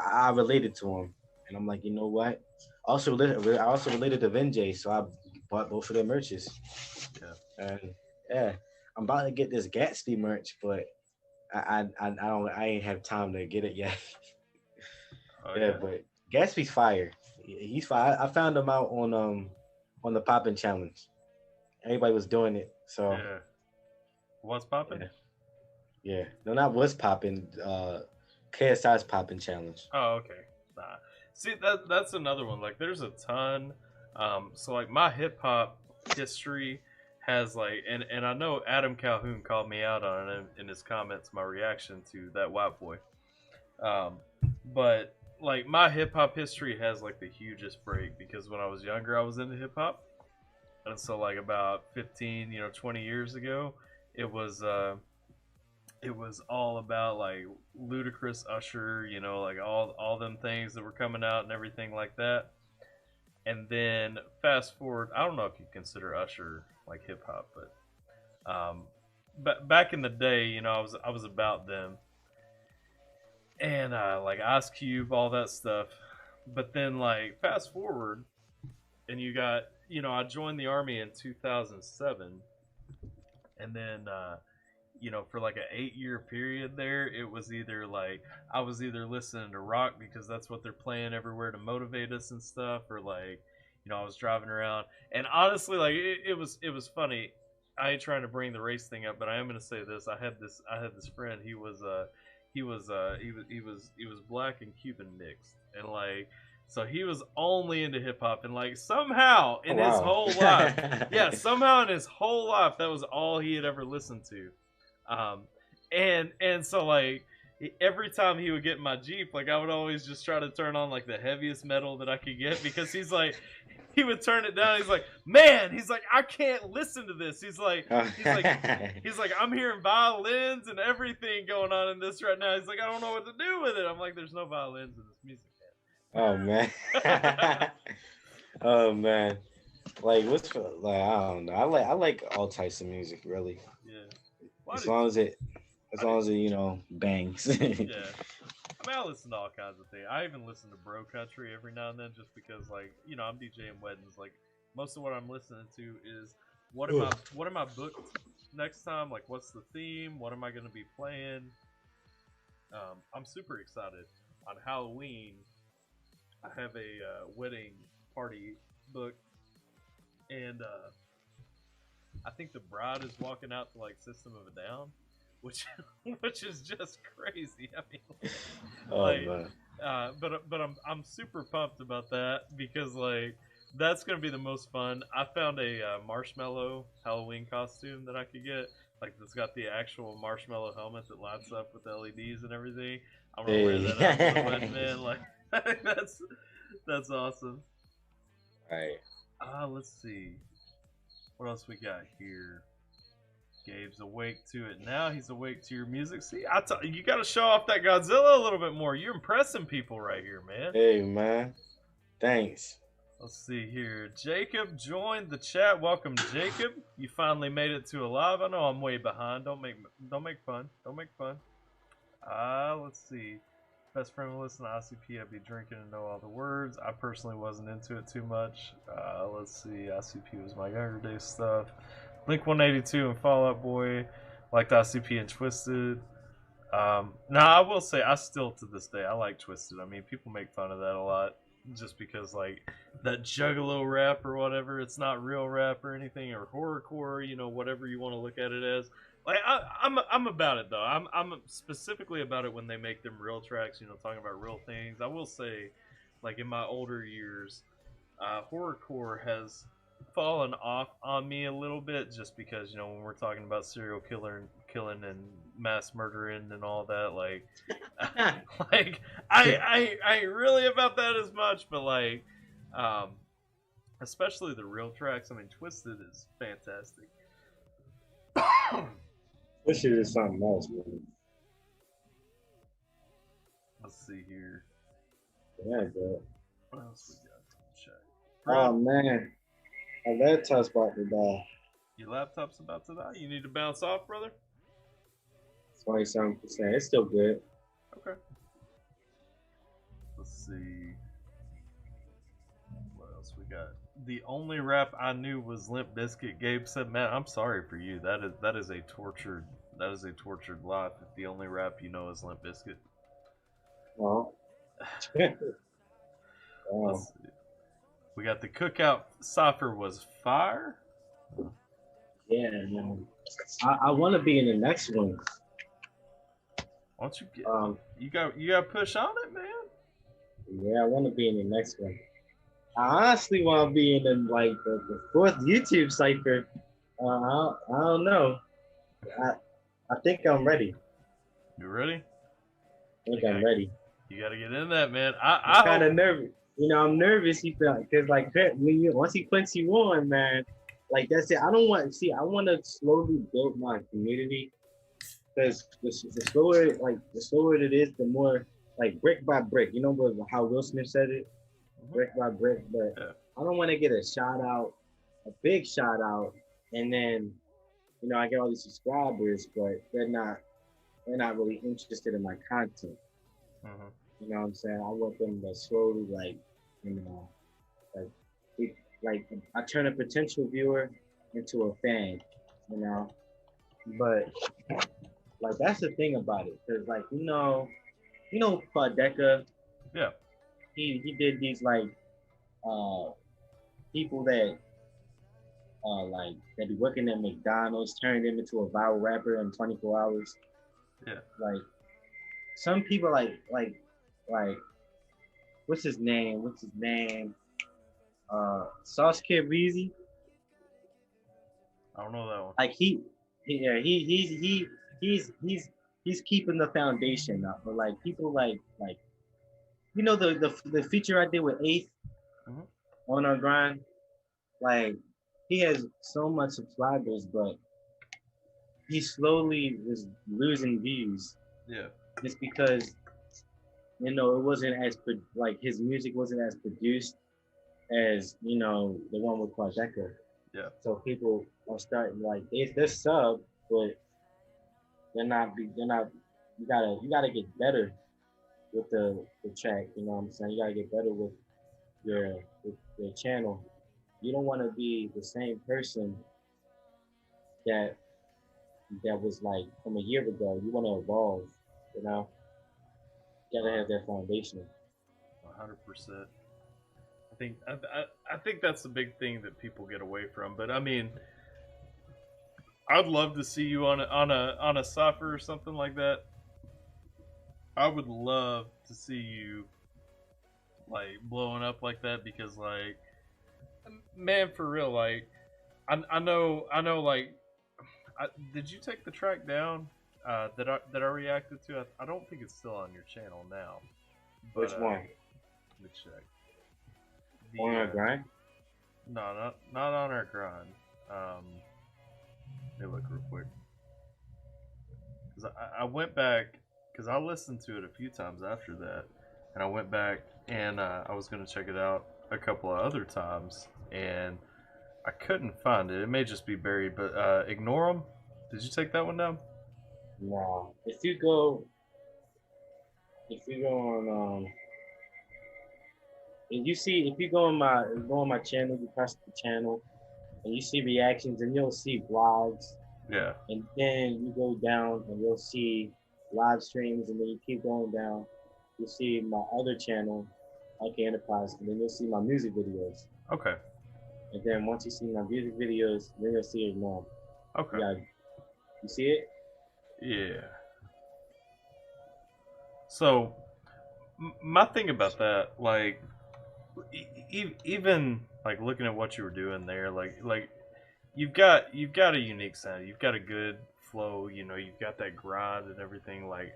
I related to him, and I'm like, you know what? I also related to Vinjay, so I bought both of their merches, Yeah. and yeah, I'm about to get this Gatsby merch, but I ain't have time to get it yet. Oh Yeah, yeah. but Gatsby's fire. He's fire. I found him out on the popping challenge. Everybody was doing it, so Yeah. What's popping? yeah, yeah. No, not what's popping. KSI's popping challenge. Oh, okay. Nah. See, that's another one. Like, there's a ton. So like my hip hop history has like, and I know Adam Calhoun called me out on it in his comments. My reaction to that white boy. Um, but like my hip hop history has like the hugest break because when I was younger, I was into hip hop, and so like about 15, 20 years ago, it was. It was all about like Ludacris, Usher, like all them things that were coming out and everything like that. And then fast forward, I don't know if you consider Usher like hip hop, but back in the day, I was about them and like Ice Cube, all that stuff. But then like fast forward, and you got I joined the army in 2007, and then for like an 8-year period there, it was either like I was either listening to rock because that's what they're playing everywhere to motivate us and stuff, or like, I was driving around. And honestly, like it was funny. I ain't trying to bring the race thing up, but I am gonna say this. I had this friend. He was black and Cuban mixed, and like, so he was only into hip hop, and like somehow in his whole life, yeah, somehow in his whole life that was all he had ever listened to. And so like every time he would get in my Jeep, like I would always just try to turn on like the heaviest metal that I could get, because he's like, he would turn it down. He's like, man, he's like, I can't listen to this. He's like, I'm hearing violins and everything going on in this right now. He's like, I don't know what to do with it. I'm like, there's no violins in this music, man. Oh man. Oh man. Like I don't know. I like all types of music, really. Yeah. As long as it bangs. Yeah. I mean, I listen to all kinds of things. I even listen to bro country every now and then, just because, like, I'm DJing weddings. Like, most of what I'm listening to is what am I booked next time? Like, what's the theme? What am I going to be playing? I'm super excited. On Halloween, I have a wedding party booked, and I think the bride is walking out to like System of a Down, which is just crazy. I mean, but I'm super pumped about that, because like that's gonna be the most fun. I found a marshmallow Halloween costume that I could get, like that's got the actual marshmallow helmet that lights up with LEDs and everything. I'm gonna wear that out to the wedding, man. Like that's awesome. All right. Let's see. What else we got here? Gabe's awake to it now. He's awake to your music. See, you got to show off that Godzilla a little bit more. You're impressing people right here, man. Hey, man. Thanks. Let's see here. Jacob joined the chat. Welcome, Jacob. You finally made it to a live. I know I'm way behind. Don't make fun. Don't make fun. Let's see. Best friend will listen to ICP. I'd be drinking and know all the words. I personally wasn't into it too much. Let's see. ICP was my younger days stuff. Blink 182 and Fall Out Boy. Liked ICP and Twisted. I will say, I still to this day, I like Twisted. I mean, people make fun of that a lot, just because like that Juggalo rap or whatever, it's not real rap or anything, or horrorcore, whatever you want to look at it as. Like I'm about it though. I'm specifically about it when they make them real tracks, talking about real things. I will say, like in my older years, horrorcore has fallen off on me a little bit, just because when we're talking about serial killing and mass murdering and all that, like like I ain't really about that as much, but like especially the real tracks. I mean, Twisted is fantastic. Twisted is something else, man. Let's see here. Yeah, bro. What else we got? Check. Oh man, my laptop's about to die. Your laptop's about to die? You need to bounce off, brother? 27%. It's still good. Okay. Let's see. What else we got? The only rap I knew was Limp Bizkit. Gabe said, "Man, I'm sorry for you. That is a tortured life. If the only rap you know is Limp Bizkit." Oh. Let's see. We got the Cookout Cipher was fire. Yeah, man. I want to be in the next one. Why don't you get? You got push on it, man. Yeah, I want to be in the next one. I honestly want to be in the fourth YouTube cipher. I don't know. I think I'm ready. You ready? I think I'm ready. You got to get in that, man. I'm kind of nervous. I'm nervous. Because once he puts you on, man, like that's it. I want to slowly build my community, because the slower it is, the more like brick by brick. You know how Will Smith said it, brick by brick. But yeah. I don't want to get a big shout out, and then I get all these subscribers, but they're not really interested in my content. Mm-hmm. You know what I'm saying? I want them to slowly I turn a potential viewer into a fan, But like that's the thing about it, because like Quadeca, Yeah. he did these like uh people that like that be working at McDonald's, turned them into a viral rapper in 24 hours. Yeah. Like some people like what's his name? What's his name? Sauce Kid Reezy. I don't know that one. Like yeah, he's keeping the foundation up. But like people like the feature I did with Eighth Mhm. on our grind, like he has so much subscribers, but he slowly was losing views Yeah. just because it wasn't as like his music wasn't as produced as the one with Quadeca. Yeah. So people are starting like they're sub, but they're not. You gotta get better with the track. You know what I'm saying? You gotta get better your with your channel. You don't want to be the same person that was like from a year ago. You want to evolve. You know, you gotta have that foundation. 100%. I think that's the big thing that people get away from. But I mean, I'd love to see you on a cypher or something like that. I would love to see you like blowing up like that because like man for real like I know like did you take the track down that I reacted to? I don't think it's still on your channel now. But Which one? let me check. On our The grind? no, not on our grind. Let me look real quick because I went back because I listened to it a few times after that, and I went back and I was gonna check it out a couple of other times, and I couldn't find it. It may just be buried, but ignore them. Did you take that one down? No. If you go on if you go on my channel, you press the channel and you see reactions and you'll see vlogs, Yeah. and then you go down and you'll see live streams, and then you keep going down. You'll see my other channel, okay, Enterprise, and then you'll see my music videos. Okay. And then once you see my music videos, then you'll see it now. Okay. Yeah, you see it? Yeah. So my thing about that, like, even like looking at what you were doing there, like you've got a unique sound. You've got a good flow. You know, you've got that grind and everything. Like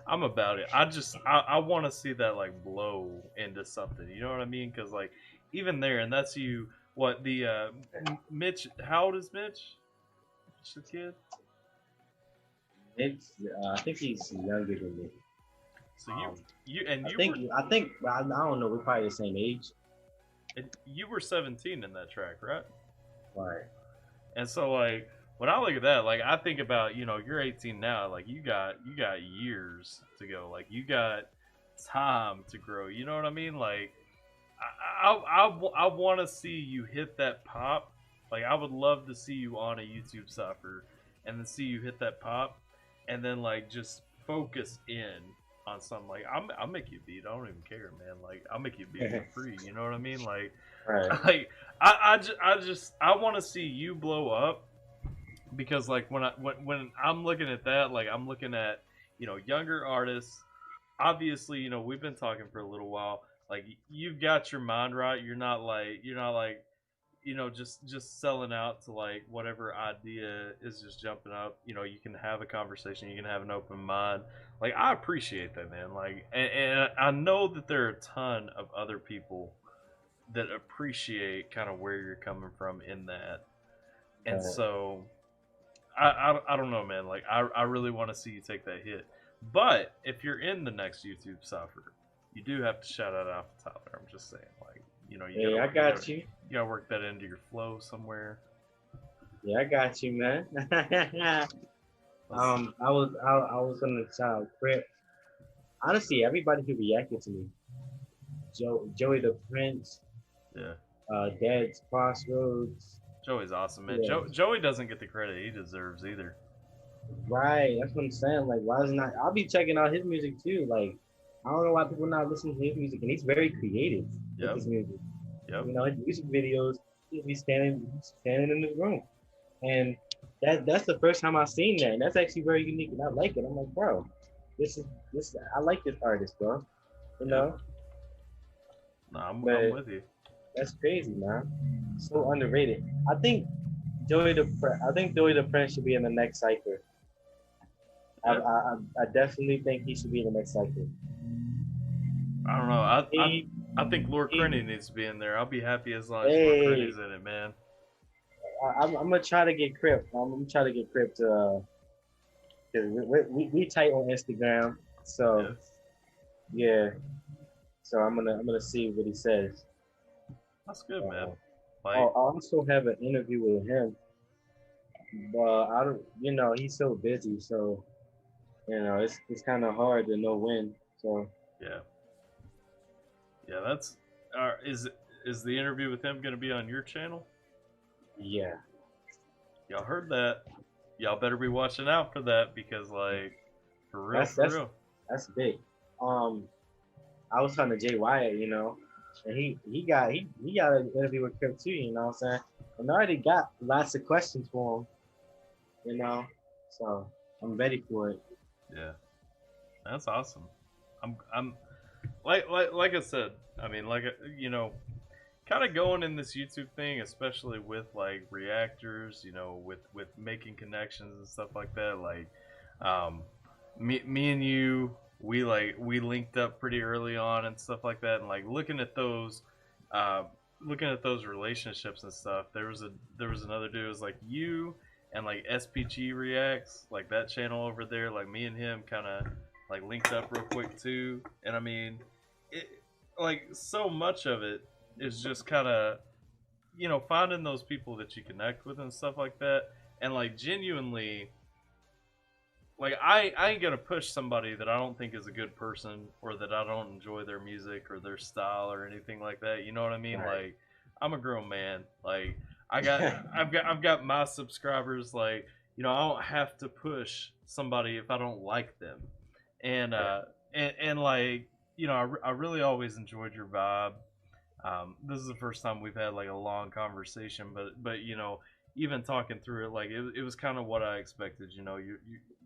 I'm about it. I want to see that like blow into something. You know what I mean? Because like even there, and that's you. What the Mitch? How old is Mitch? Mitch the kid. It's I think he's younger than me. So Um, you and I you think were I think I don't know. We're probably the same age. and you were 17 in that track, right? Right. And so like when I look at that, like I think about you're 18 now, like you got years to go, like you got time to grow. You know what I mean? Like I want to see you hit that pop. Like I would love to see you on a YouTube cipher and then see you hit that pop, and then like just focus in on something. Like I'll make you a beat. I don't even care, man. Like I'll make you a beat for free. You know what I mean? Like Right. like I want to see you blow up because like when I'm looking at that, like I'm looking at younger artists. Obviously, we've been talking for a little while. Like you've got your mind right. You're not like just selling out to like whatever idea is just jumping up. You can have a conversation. You can have an open mind. Like I appreciate that, man. Like and I know that there are a ton of other people that appreciate kind of where you're coming from in that. And Right. so I don't know, man. Like I really want to see you take that hit. But if you're in the next YouTube cipher, you do have to shout out AlphaTyler. I'm just saying, like you Hey, gotta I you gotta got you. you gotta work that into your flow somewhere. Yeah, I got you, man. I was gonna tell Crip. Honestly, everybody who reacted to me, Joey the Prince, Yeah, Dad's Crossroads. Joey's awesome, man. Yeah, Joey doesn't get the credit he deserves either. Right, that's what I'm saying. Like, why is not? I'll be checking out his music too. Like, I don't know why people not listening to his music, and he's very creative with Yep. his music. Yep. You know, his music videos, he's standing in the room, and that's the first time I've seen that, and that's actually very unique, and I like it. I'm like, bro, this I like this artist, bro. You Yep. know, Nah, I'm but with you. that's crazy, man. So underrated. I think I think Joey the Prince should be in the next cipher. Yeah. I definitely think he should be in the next cycle. I don't know. He, I think Lord he, Crenny needs to be in there. I'll be happy as long as Lord hey, Crenny's in it, man. I'm gonna try to get Crip. I'm gonna try to get Crip to, cause we tight on Instagram. So Yeah. yeah, so I'm gonna see what he says. That's good, man. Uh, Like, I also have an interview with him, but I don't. You know, he's so busy, so you know it's kind of hard to know when. So yeah. Yeah, that's is the interview with him going to be on your channel? yeah, Y'all heard that? Y'all better be watching out for that because, like, for real, that's for that's real. that's big. Um, I was talking to Jay Wyatt, you know, and he got an interview with Crip too, you know what I'm saying? And I already got lots of questions for him, you know, so I'm ready for it. Yeah, that's awesome. I'm like I said. I mean, like you know, kind of going in this YouTube thing, especially with like reactors, you know, with making connections and stuff like that. Like, um, me and you, we linked up pretty early on and stuff like that, and like uh, looking at those relationships and stuff. There was another dude. It was like you and like SPG reacts, like that channel over there. Like me and him kind of like linked up real quick too, and I mean, it like so much of it is just kind of finding those people that you connect with and stuff like that, and like genuinely, like I ain't gonna push somebody that I don't think is a good person or that I don't enjoy their music or their style or anything like that. You know what I mean? Right. Like I'm a grown man. Like I've got my subscribers. Like I don't have to push somebody if I don't like them. And Right. and like I really always enjoyed your vibe. This is the first time we've had like a long conversation, but even talking through it, like it was kind of what I expected.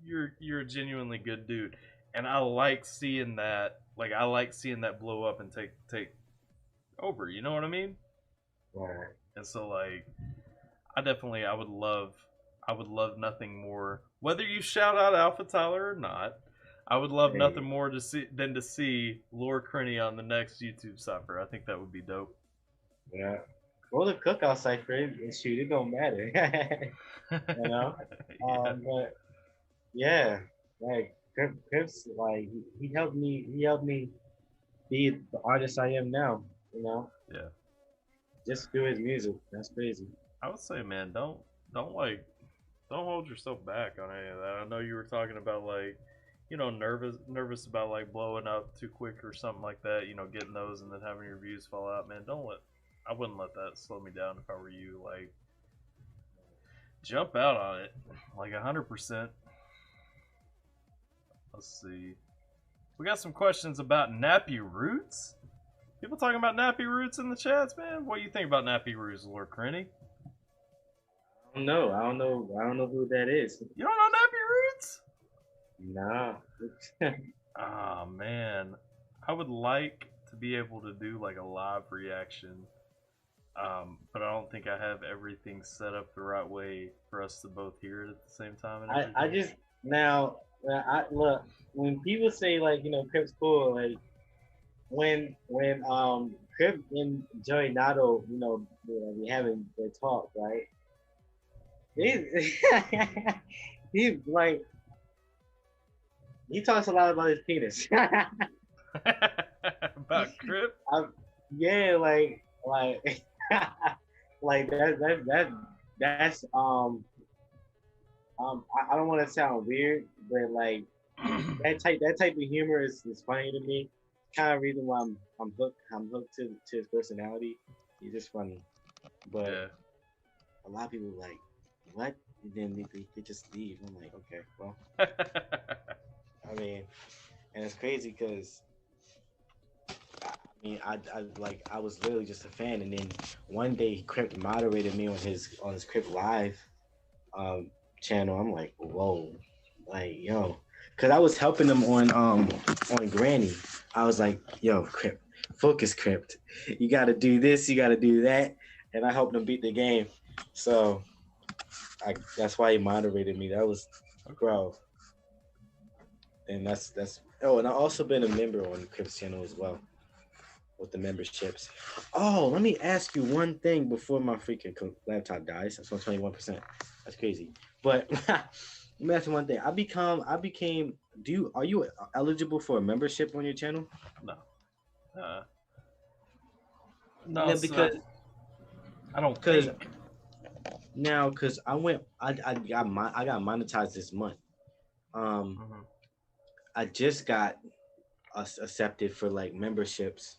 You're a genuinely good dude, and I like seeing that. Like I like seeing that blow up and take over. You know what I mean? Right. And so like I would love nothing more. Whether you shout out AlphaTyler or not, I would love Hey, nothing more to see Lord Crenny on the next YouTube cipher. I think that would be dope. yeah. Go to cookout site for it and shoot, it don't matter. You know? Yeah, But yeah, like Crip's like he helped me be the artist I am now, you know? yeah. Just through his music. That's crazy. I would say, man, don't like don't hold yourself back on any of that. I know you were talking about like nervous about like blowing up too quick or something like that. Getting those and then having your views fall out. Man, don't let I wouldn't let that slow me down if I were you. Like jump out on it, like 100%. Let's see. We got some questions about nappy roots. People talking about nappy roots in the chats, man. What do you think about nappy roots, Lord Crenny? I don't know. I don't know who that is. You don't know nappy roots? Nah. Ah, man. I would like to be able to do like a live reaction, but I don't think I have everything set up the right way for us to both hear it at the same time and everything. I just now I look when people say like Crip's cool, like when Crip and Joey Nato we having their talk, right? He he like he talks a lot about his penis. About Crip? Yeah, like like that's I don't want to sound weird, but like that type of humor is funny to me. Kind of reason why I'm hooked to his personality. He's just funny, but Yeah. a lot of people are like, what? then they just leave. I'm like, okay, well, I mean, and it's crazy because I was literally just a fan, and then one day Crypt moderated me on his Crypt Live um channel. I'm like, whoa, like yo, because I was helping them on Granny. I was like, yo, Crypt, focus, Crypt. You got to do this, you got to do that, and I helped them beat the game. So that's why he moderated me. That was bro, and that's. Oh, and I also been a member on Crypt's channel as well with the memberships. Oh, let me ask you one thing before my freaking laptop dies. That's on 21%. That's crazy. But let me ask you one thing. I became. Are you eligible for a membership on your channel? No. Uh, no, No, it's not. I don't because think. now because I got monetized this month. Um, Mhm. I just got us accepted for like memberships.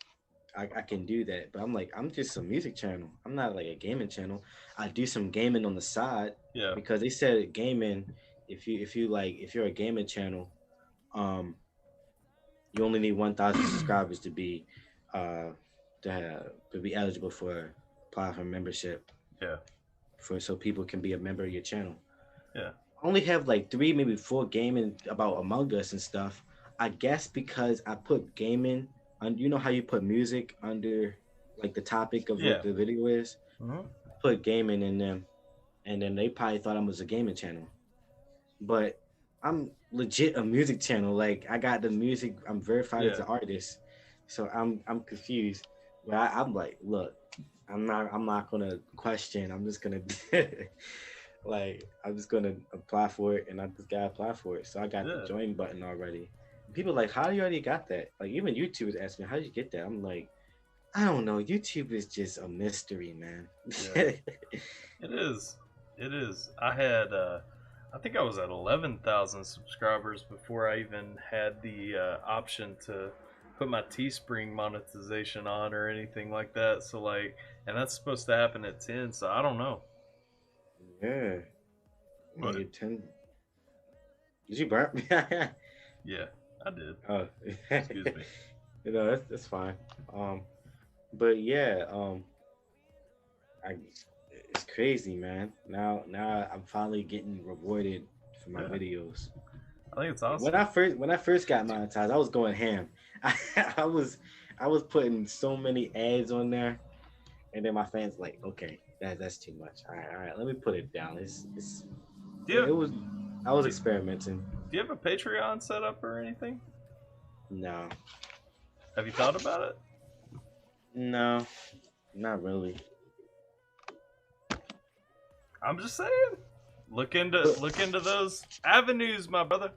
I can do that, but I'm like I'm just a music channel. I'm not like a gaming channel. I do some gaming on the side Yeah. because they said gaming. If you're a gaming channel, um, you only need 1,000 subscribers to be uh to be eligible for apply for membership Yeah. for so people can be a member of your channel. Yeah. I only have like three, maybe four gaming about Among Us and stuff. I guess because I put gaming on, you know how you put music under like the topic of what Yeah. the video is. Hmm. I put gaming in them, and then they probably thought I was a gaming channel, but I'm legit a music channel. Like I got the music. I'm verified as Yeah. an artist, so I'm confused. But I'm like, look, I'm not gonna question. I'm just gonna like I'm just gonna apply for it, and I just gotta apply for it. So I got the Yeah. join button already. People like, how do you already got that? Like even YouTubers ask me, how did you get that? I'm like, I don't know. YouTube is just a mystery, man. Yeah. It is. It is. I think I was at 11,000 subscribers before I even had the option to put my Teespring monetization on or anything like that. So like, and that's supposed to happen at 10. So I don't know. Yeah, yeah, But you're 10. Did you burp? yeah, I did. Oh, Excuse me. you know that's fine. Um, but yeah, I it's crazy, man. Now I'm finally getting rewarded for my Yeah, videos. I think it's When awesome. I first got monetized, I was going ham. I was I was putting so many ads on there, and then my fans like, okay, that's too much. All right, let me put it down. Do you have, It was I was do, experimenting. do you have a Patreon set up or anything? No, Have you thought about it? no, not really. I'm just saying. But Look into those avenues, my brother.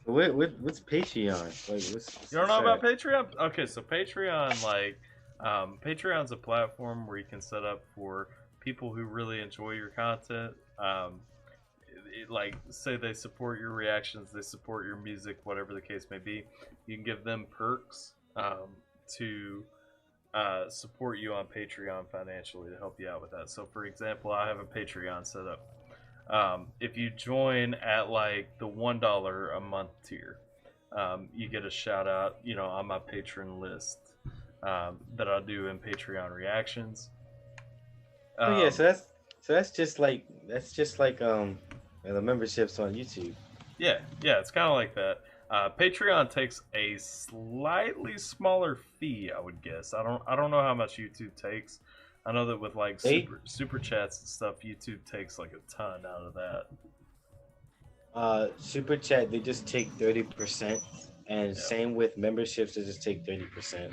what's Patreon? Like You don't what's know about that? Patreon? Okay, so Patreon, Patreon's a platform where you can set up for people who really enjoy your content. Like, say they support your reactions, they support your music, whatever the case may be. You can give them perks to support you on Patreon financially to help you out with that. So, for example, I have a Patreon set up. If you join at like the $1 a month tier, you get a shout out, on my patron list that I'll do in Patreon reactions. Oh yeah, Um, so that's just like the memberships on YouTube. yeah, it's kind of like that. Patreon takes a slightly smaller fee, I would guess. I don't know how much YouTube takes. I know that with like They super chats and stuff, YouTube takes like a ton out of that. super chat they just take 30%, and Yeah, same with memberships they just take 30%.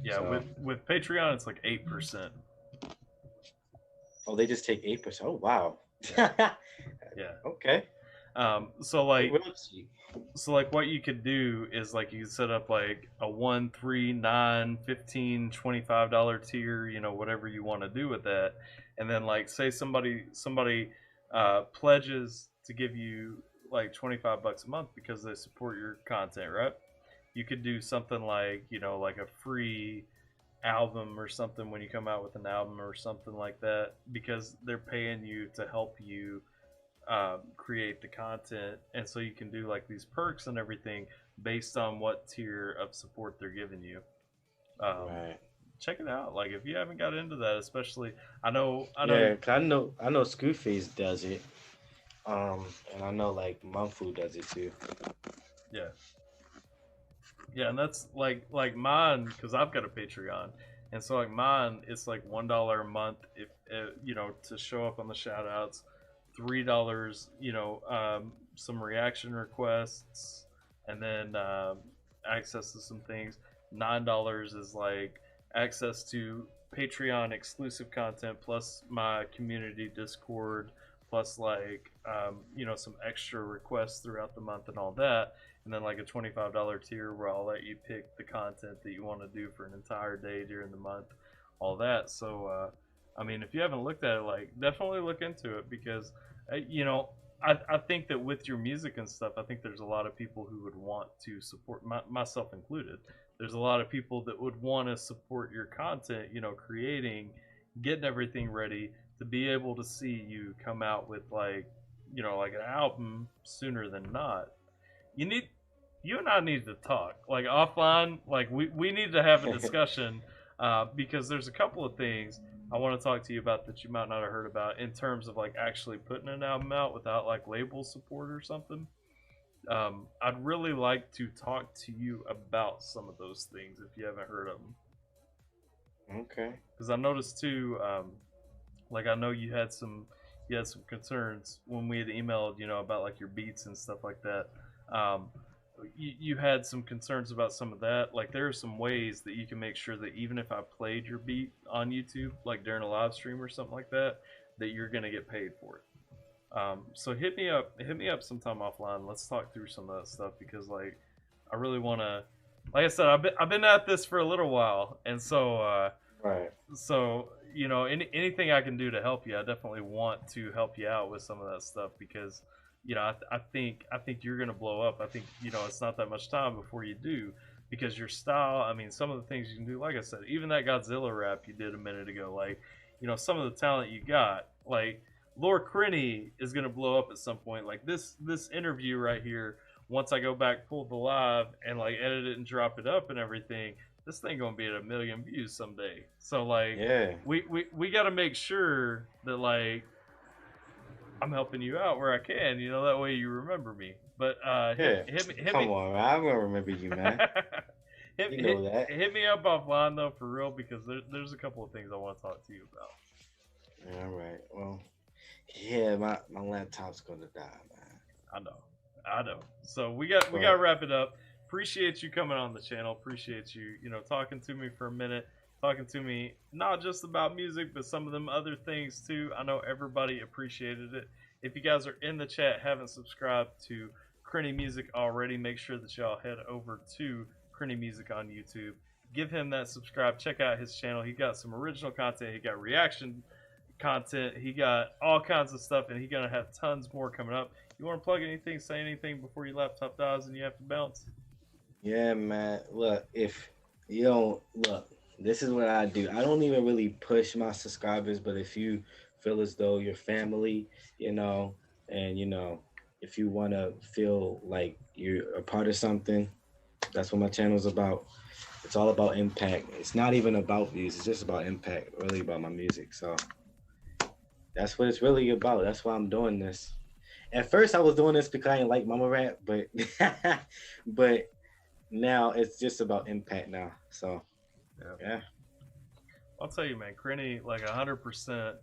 yeah. So With Patreon, it's like 8%. oh they just take 8%. Oh wow. Yeah, yeah. Okay. So Oh, like real cheap. what you could do is like you could set up like a 1 3 9 15 $25 tier, whatever you want to do with that. And then like say somebody pledges to give you like 25 bucks a month because they support your content, right? You could do something like, like a free album or something when you come out with an album or something like that, because they're paying you to help you create the content, and so you can do like these perks and everything based on what tier of support they're giving you. Right. Check it out. Like if you haven't got into that, especially I know, Yeah, 'cause I know Screwface does it. And I know like Mumfu does it too. yeah, yeah, and that's like mine because I've got a Patreon, and so like mine, it's like $1 a month if you know, to show up on the shout outs, $3, you know, some reaction requests, and then access to some things. $9 is like access to Patreon exclusive content plus my community Discord plus like you know, some extra requests throughout the month and all that, and then like a $25 tier where I'll let you pick the content that you want to do for an entire day during the month, all that. So I mean, if you haven't looked at it, like definitely look into it because you know, I think that with your music and stuff, I think there's a lot of people who would want to support, myself included. There's a lot of people that would want to support your content, you know, creating, getting everything ready to be able to see you come out with like, you know, like an album sooner than not. You and I need to talk like offline. Like we need to have a discussion because there's a couple of things I want to talk to you about that you might not have heard about in terms of like actually putting an album out without like label support or something. I'd really like to talk to you about some of those things if you haven't heard of them. Okay. Because I noticed too, like I know you had some concerns when we had emailed, you know, about like your beats and stuff like that. Um, you had some concerns about some of that. Like there are some ways that you can make sure that even if I played your beat on YouTube, like during a live stream or something like that, that you're gonna get paid for it. So hit me up sometime offline. Let's talk through some of that stuff because like I really want to. Like I said, I've been at this for a little while, and so Right. so you know, anything I can do to help you, I definitely want to help you out with some of that stuff because you know, I think you're gonna blow up. I think, you know, it's not that much time before you do because your style. I mean, some of the things you can do, like I said, even that Godzilla rap you did a minute ago, like, you know, some of the talent you got, like Lord Crinny is gonna blow up at some point. Like this interview right here. Once I go back, pull the live, and like edit it and drop it up and everything, this thing gonna be at 1 million views someday. So like, Yeah. we got to make sure that like I'm helping you out where I can, you know, that way you remember me. But Yeah. hit Come me, on, man. I'm gonna remember you, man. You know that. hit me up offline though for real because there's a couple of things I want to talk to you about. All right. Well, yeah, my laptop's gonna die, man. I know. So we got to wrap it up. Appreciate you coming on the channel. Appreciate you, you know, talking to me for a minute. Talking to me not just about music, but some of them other things too. I know everybody appreciated it. If you guys are in the chat, haven't subscribed to Crinny Music already, make sure that y'all head over to Crinny Music on YouTube. Give him that subscribe. Check out his channel. He got some original content. He got reaction content. He got all kinds of stuff, and he's gonna have tons more coming up. You want to plug anything, say anything before your laptop dies and you have to bounce? Yeah, man. Look, if you don't look, this is what I do. I don't even really push my subscribers, but if you feel as though your family, you know, and you know, if you want to feel like you're a part of something, that's what my channel's about. It's all about impact. It's not even about views. It's just about impact, really about my music. So that's what it's really about. That's why I'm doing this. At first, I was doing this because I didn't like mama rap, but but now it's just about impact now. So yeah. I'll tell you, man, Crinny, like 100%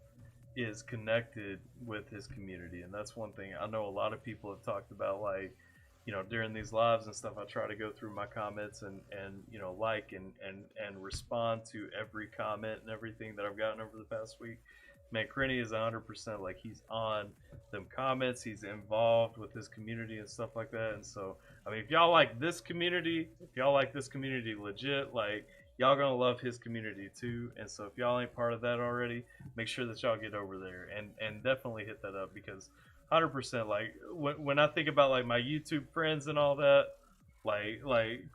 is connected with his community, and that's one thing I know a lot of people have talked about. Like, you know, during these lives and stuff, I try to go through my comments and you know, like and respond to every comment and everything that I've gotten over the past week. Man, Crinny is 100% like he's on them comments. He's involved with his community and stuff like that. And so, I mean, if y'all like this community, legit, like y'all gonna love his community too. And so, if y'all ain't part of that already, make sure that y'all get over there and definitely hit that up because 100%. Like when I think about like my YouTube friends and all that, like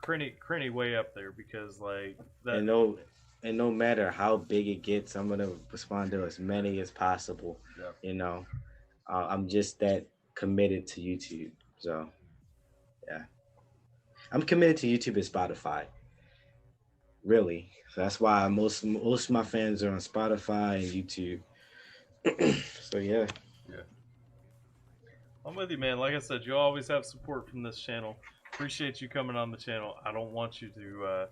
Crinny way up there because like that. And no matter how big it gets, I'm gonna respond to as many as possible. Yeah. You know, I'm just that committed to YouTube. So yeah, I'm committed to YouTube and Spotify. Really. So that's why most of my fans are on Spotify and YouTube. So yeah. Yeah. I'm with you, man. Like I said, you always have support from this channel. Appreciate you coming on the channel. I don't want you to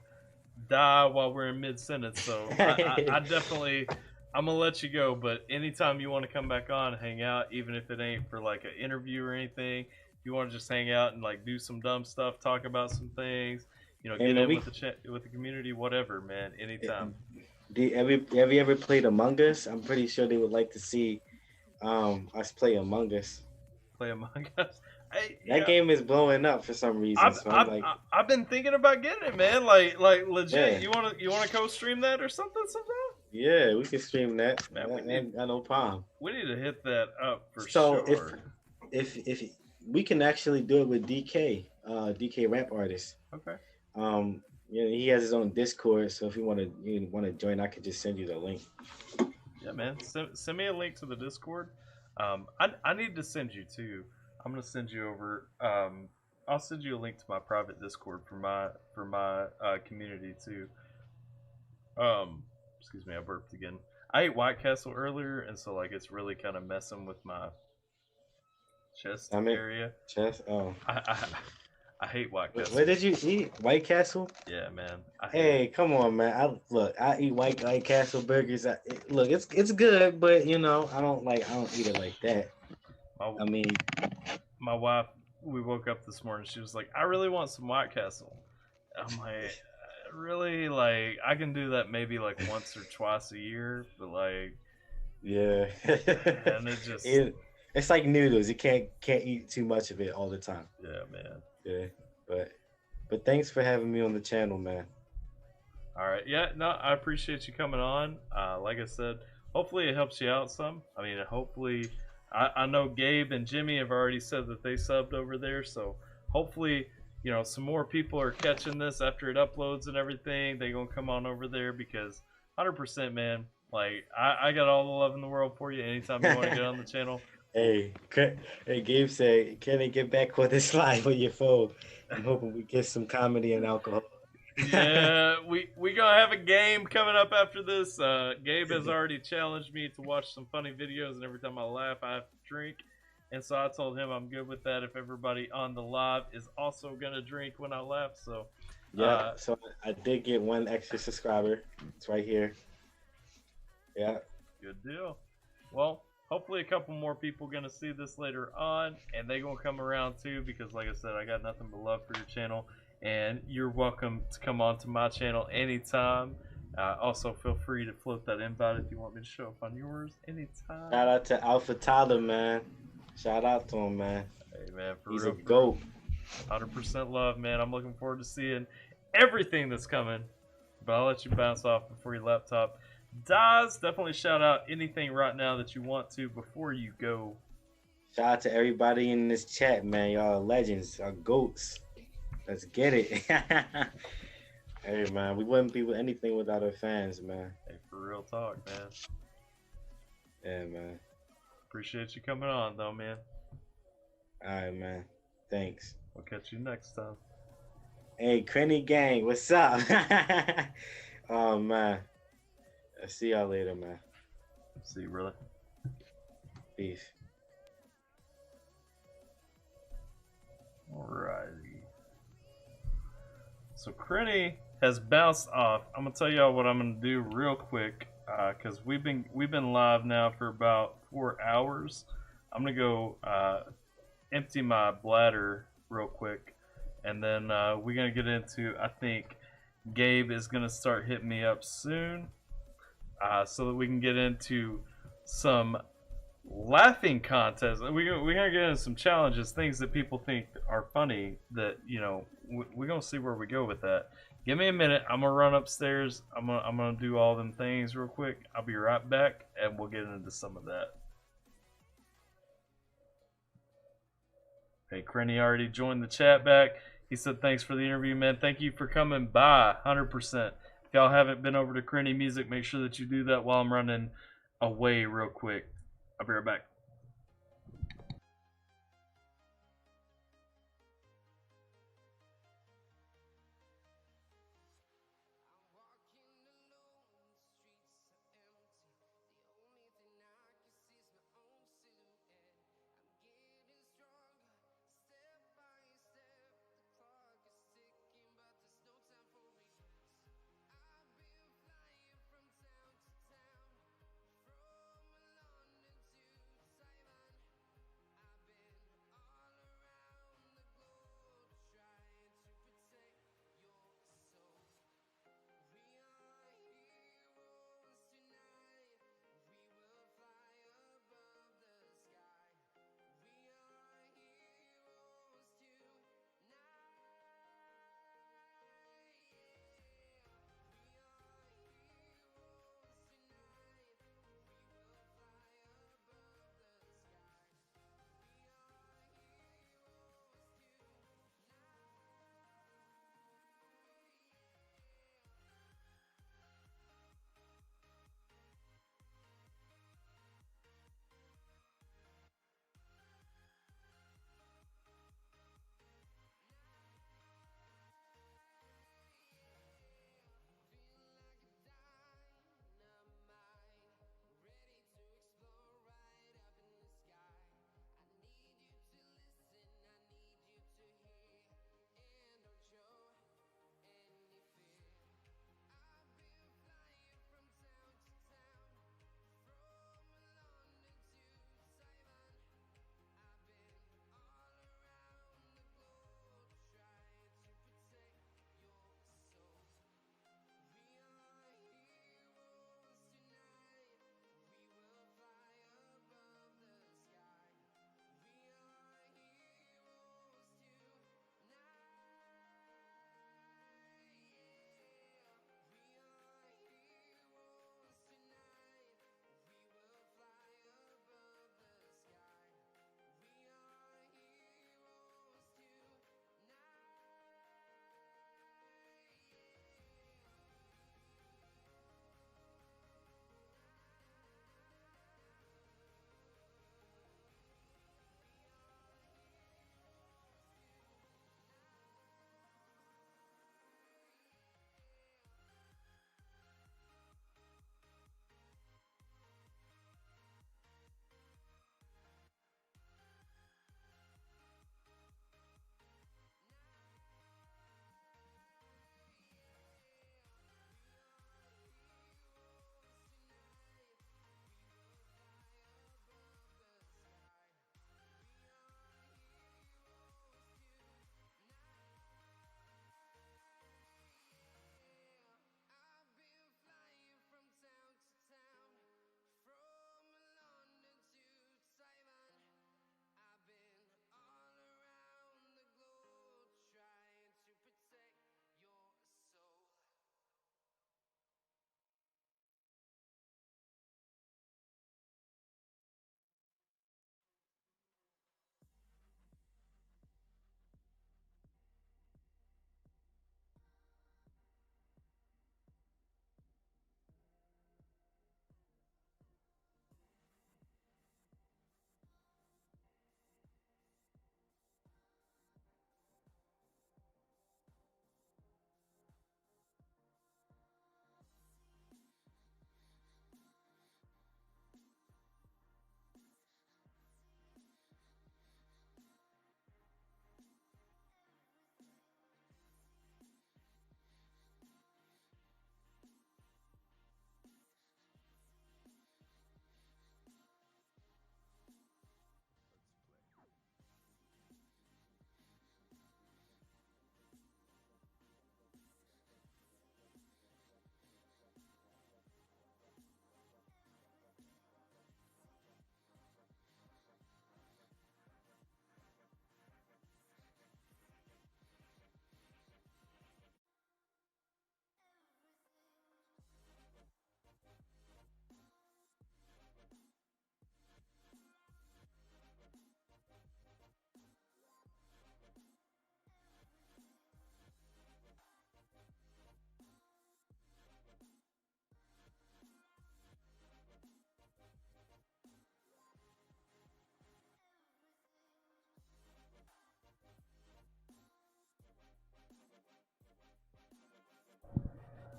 die while we're in mid sentence, so I definitely I'm gonna let you go. But anytime you want to come back on, hang out, even if it ain't for like an interview or anything. If you want to just hang out and like do some dumb stuff, talk about some things, Hey get man, in with with the community, whatever, man. Anytime. have you ever played Among Us? I'm pretty sure they would like to see us play Among Us. Play Among Us. That game is blowing up for some reason. So I'm like, I've been thinking about getting it, man. Like legit. Yeah. You wanna co-stream that or something sometime? yeah, we can stream that. Man, Got no problem. We need to hit that up for So sure. if we can actually do it with DK rap artist. Okay. He has his own Discord, so if you want to join, I could just send you the link. Yeah, man. Send me a link to the Discord. I need to send you too. I'm gonna send you over. I'll send you a link to my private Discord for my community too. Excuse me, I burped again. I ate White Castle earlier, and so like it's really kind of messing with my chest area. Chest. Oh. I hate White Castle. What did you eat? White Castle? Yeah, man. Hey, come on, man. I eat White Castle burgers. It's good, but I don't eat it like that. My wife, we woke up this morning. She was like, "I really want some White Castle." I'm like, "Really? Like, I can do that maybe like once or twice a year, but like, yeah." And it just it's like noodles. You can't eat too much of it all the time. Yeah, man. Yeah, but thanks for having me on the channel, man. All right. Yeah, no, I appreciate you coming on. Like I said, hopefully it helps you out some. I mean, hopefully, I know Gabe and Jimmy have already said that they subbed over there, so hopefully, some more people are catching this after it uploads and everything. They're gonna come on over there because 100%, man. Like, I got all the love in the world for you. Anytime you want to get on the channel. Hey, Gabe said, "Can they get back on this live on your phone?" I'm hoping we get some comedy and alcohol. Yeah, we gonna have a game coming up after this. Gabe has already challenged me to watch some funny videos, and every time I laugh, I have to drink. And so I told him I'm good with that if everybody on the live is also gonna drink when I laugh. So yeah, so I did get one extra subscriber. It's right here. Yeah. Good deal. Well, hopefully a couple more people gonna see this later on, and they gonna come around too, because like I said, I got nothing but love for your channel, and you're welcome to come on to my channel anytime. Also, feel free to float that invite if you want me to show up on yours anytime. Shout out to AlphaTyler, man. Shout out to him, man. Hey, man, He's real, a GOAT. 100% love, man. I'm looking forward to seeing everything that's coming, but I'll let you bounce off before your laptop. Daz, definitely shout out anything right now that you want to before you go. Shout out to everybody in this chat, man. Y'all are legends, y'all goats. Let's get it. Hey, man, we wouldn't be with anything without our fans, man. Hey, for real talk, man. Yeah, man. Appreciate you coming on, though, man. All right, man. Thanks. We'll catch you next time. Hey, Crenny Gang, what's up? Oh, man. I'll see y'all later, man. See you, brother. Peace. Alrighty. So Crenny has bounced off. I'm gonna tell y'all what I'm gonna do real quick, because we've been live now for about 4 hours. I'm gonna go empty my bladder real quick, and then we're gonna get into. I think Gabe is gonna start hitting me up soon. So that we can get into some laughing contests. We're gonna get into some challenges, things that people think are funny. That we're gonna see where we go with that. Give me a minute. I'm gonna run upstairs. I'm gonna do all them things real quick. I'll be right back, and we'll get into some of that. Hey, Crenny already joined the chat back. He said thanks for the interview, man. Thank you for coming by. 100%. If y'all haven't been over to Crenny Music, make sure that you do that while I'm running away real quick. I'll be right back.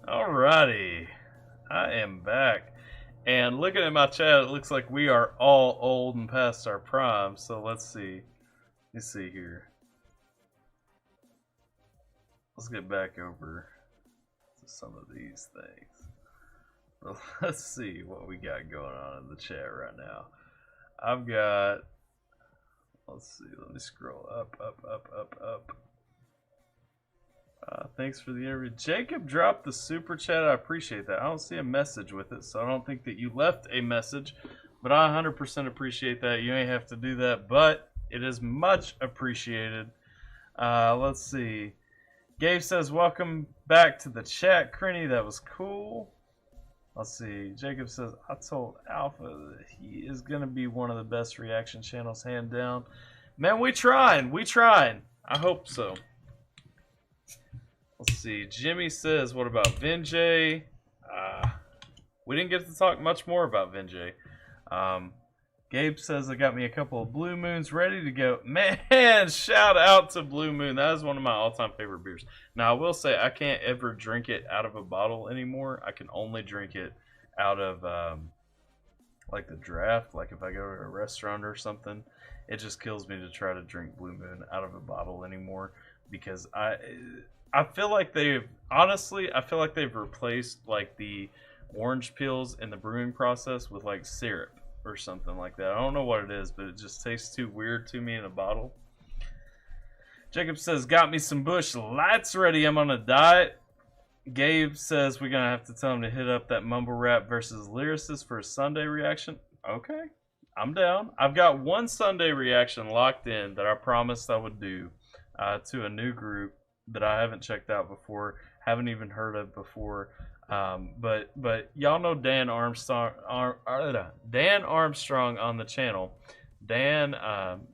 Alrighty. I am back. And looking at my chat, it looks like we are all old and past our prime. So let's see. Let's see here. Let's get back over to some of these things. So let's see what we got going on in the chat right now. I've got, let's see, let me scroll up. Thanks for the interview. Jacob dropped the super chat. I appreciate that. I don't see a message with it, so I don't think that you left a message, but I 100% appreciate that. You ain't have to do that, but it is much appreciated. Let's see. Gabe says, welcome back to the chat, Crinny. That was cool. Let's see. Jacob says, I told Alpha that he is going to be one of the best reaction channels, hand down. Man, we trying. I hope so. Let's see. Jimmy says, what about Vinjay? We didn't get to talk much more about Vinjay. Gabe says, I got me a couple of Blue Moons ready to go. Man, shout out to Blue Moon. That is one of my all-time favorite beers. Now, I will say I can't ever drink it out of a bottle anymore. I can only drink it out of, like the draft. Like if I go to a restaurant or something, it just kills me to try to drink Blue Moon out of a bottle anymore. Because I feel like they've replaced like the orange peels in the brewing process with like syrup or something like that. I don't know what it is, but it just tastes too weird to me in a bottle. Jacob says, got me some Bush Lights ready. I'm on a diet. Gabe says we're going to have to tell him to hit up that Mumble Rap versus Lyricist for a Sunday reaction. Okay, I'm down. I've got one Sunday reaction locked in that I promised I would do to a new group that I haven't checked out before, haven't even heard of before. But y'all know Dan Armstrong on the channel. Dan,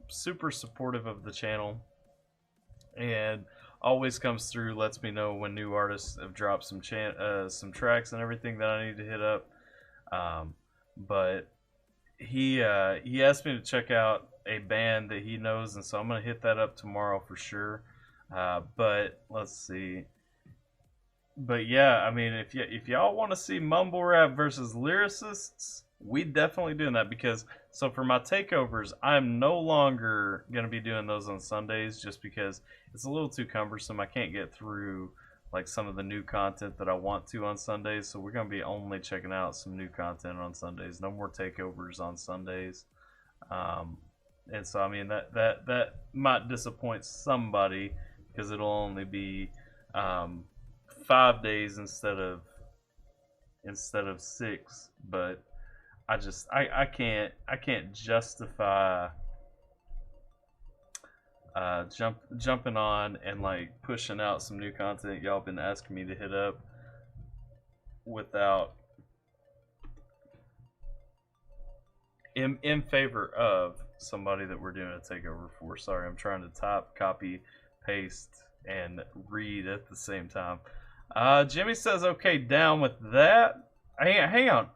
super supportive of the channel, and always comes through, lets me know when new artists have dropped some tracks and everything that I need to hit up. But he asked me to check out a band that he knows, and so I'm gonna hit that up tomorrow for sure. But let's see. But yeah, I mean, if y'all want to see Mumble Rap versus Lyricists, we definitely doing that, because so for my takeovers, I'm no longer gonna be doing those on Sundays just because it's a little too cumbersome. I can't get through like some of the new content that I want to on Sundays, so we're gonna be only checking out some new content on Sundays. No more takeovers on Sundays. And so I mean that might disappoint somebody because it'll only be 5 days instead of 6, but I can't justify jumping on and like pushing out some new content y'all been asking me to hit up without in favor of somebody that we're doing a takeover for. Sorry, I'm trying to type, copy, paste, and read at the same time. Jimmy says, okay, down with that. Hang on.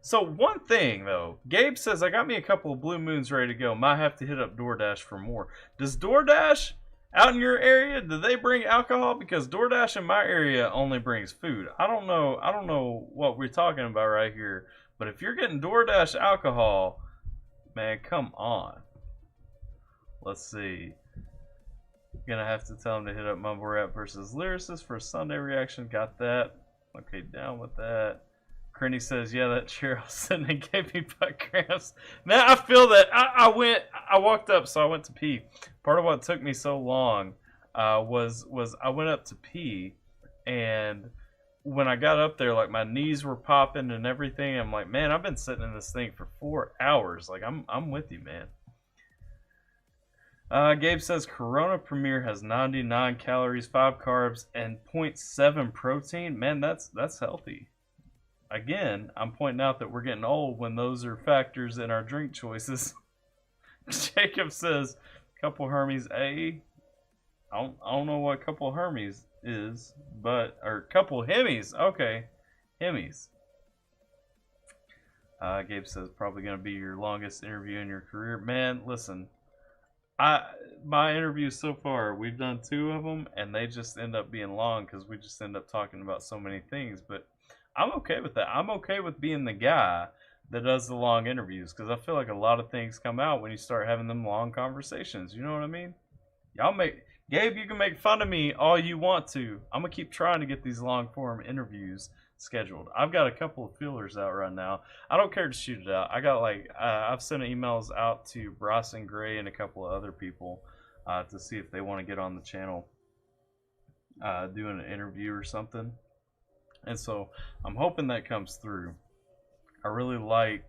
So one thing, though. Gabe says, I got me a couple of Blue Moons ready to go. Might have to hit up DoorDash for more. Does DoorDash out in your area, do they bring alcohol? Because DoorDash in my area only brings food. I don't know what we're talking about right here. But if you're getting DoorDash alcohol, man, come on. Let's see. Gonna have to tell him to hit up Mumble Rap versus Lyricist for a Sunday reaction. Got that. Okay, down with that. Crinny says, yeah, that chair I was sitting in gave me butt cramps. Man, I feel that. I walked up, so I went to pee. Part of what took me so long was I went up to pee, and when I got up there, like my knees were popping and everything. I'm like, man, I've been sitting in this thing for 4 hours. Like, I'm with you, man. Gabe says Corona Premier has 99 calories, 5 carbs, and 0.7 protein. Man, that's healthy. Again, I'm pointing out that we're getting old when those are factors in our drink choices. Jacob says couple Hermes A. I don't know what couple Hermes is, but or couple Hemis. Okay, Hemis. Gabe says probably gonna be your longest interview in your career. Man, listen. My interviews so far, we've done 2 of them, and they just end up being long because we just end up talking about so many things. But I'm okay with that. I'm okay with being the guy that does the long interviews because I feel like a lot of things come out when you start having them long conversations. You know what I mean? Y'all make Gabe, you can make fun of me all you want to. I'm gonna keep trying to get these long form interviews scheduled. I've got a couple of feelers out right now. I don't care to shoot it out. I got I've sent emails out to Bryson Gray and a couple of other people to see if they want to get on the channel doing an interview or something. And so I'm hoping that comes through. I really like,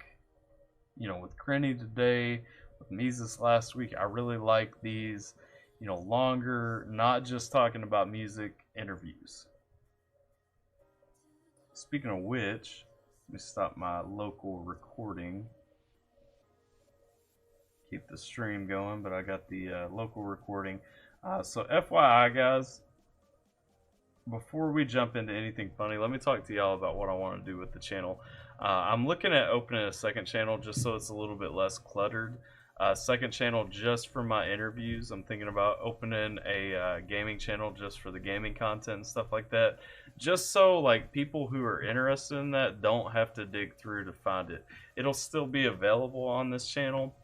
with Crenny today, with Mises last week, I really like these, longer, not just talking about music interviews. Speaking of which, let me stop my local recording. Keep the stream going, but I got the local recording. So FYI, guys, before we jump into anything funny, let me talk to y'all about what I want to do with the channel. I'm looking at opening a second channel just so it's a little bit less cluttered. Second channel just for my interviews. I'm thinking about opening a gaming channel just for the gaming content and stuff like that. Just so people who are interested in that don't have to dig through to find it. It'll still be available on this channel.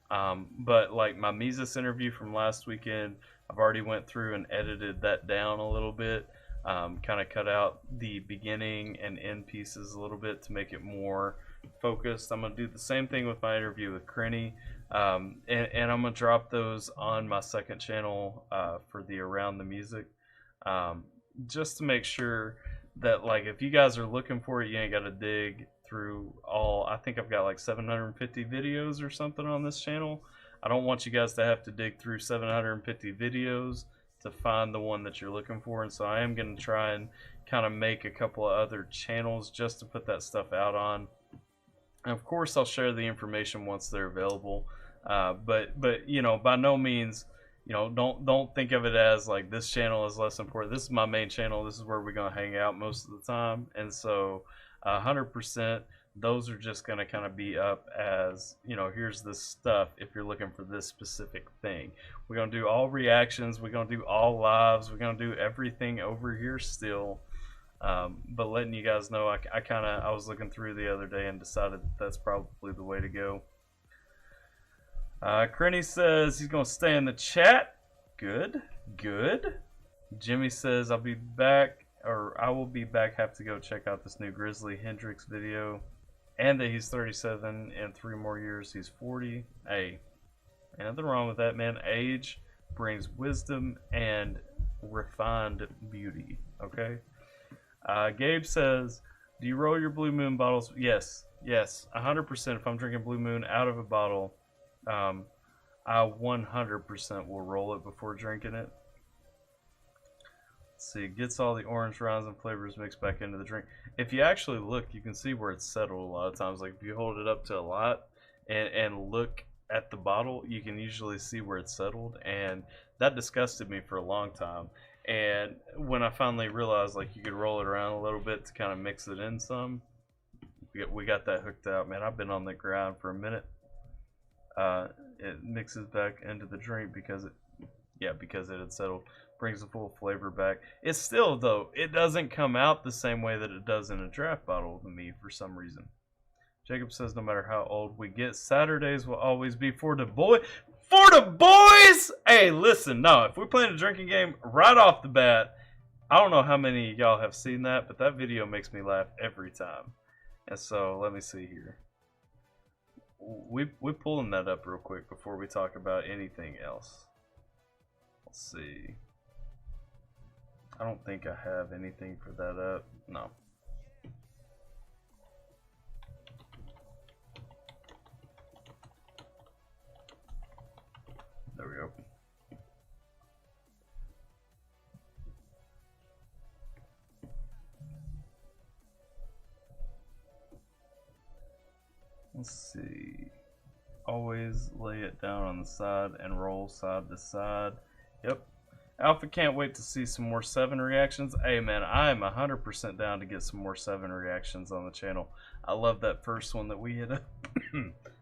But my Mises interview from last weekend, I've already went through and edited that down a little bit. Kind of cut out the beginning and end pieces a little bit to make it more focused. I'm going to do the same thing with my interview with Crenny. And I'm going to drop those on my second channel for the Around the Music. Just to make sure that if you guys are looking for it, you ain't got to dig through all. I think I've got 750 videos or something on this channel. I don't want you guys to have to dig through 750 videos to find the one that you're looking for, and so I am going to try and kind of make a couple of other channels just to put that stuff out on. And of course I'll share the information once they're available, but by no means don't think of it as this channel is less important. This is my main channel. This is where we're going to hang out most of the time, and so 100% those are just going to kind of be up as, here's this stuff if you're looking for this specific thing. We're going to do all reactions. We're going to do all lives. We're going to do everything over here still. But letting you guys know, I was looking through the other day and decided that's probably the way to go. Crenny says he's going to stay in the chat. Good. Jimmy says I will be back. Have to go check out this new Grizzly Hendrix video. And that he's 37 in 3 more years he's 40. Hey, ain't nothing wrong with that, man. Age brings wisdom and refined beauty. Okay. Gabe says, do you roll your Blue Moon bottles? Yes, 100%. If I'm drinking Blue Moon out of a bottle, I 100% will roll it before drinking it. Let's see, it gets all the orange rinds and flavors mixed back into the drink. If you actually look, you can see where it's settled a lot of times. If you hold it up to a lot and look at the bottle, you can usually see where it's settled, and that disgusted me for a long time. And when I finally realized you could roll it around a little bit to kind of mix it in some, we got that hooked out, man. I've been on the ground for a minute. It mixes back into the drink because it had settled, brings the full flavor back. It's still, though, it doesn't come out the same way that it does in a draft bottle to me for some reason. Jacob says no matter how old we get, Saturdays will always be for the boys. For the boys! Hey, listen, no, if we're playing a drinking game right off the bat, I don't know how many of y'all have seen that, but that video makes me laugh every time. And so, let me see here. We're pulling that up real quick before we talk about anything else. Let's see. I don't think I have anything for that up. No. There we go. Let's see. Always lay it down on the side and roll side to side. Yep. Alpha can't wait to see some more 7 reactions. Hey man, I am 100% down to get some more 7 reactions on the channel. I love that first one that we hit up.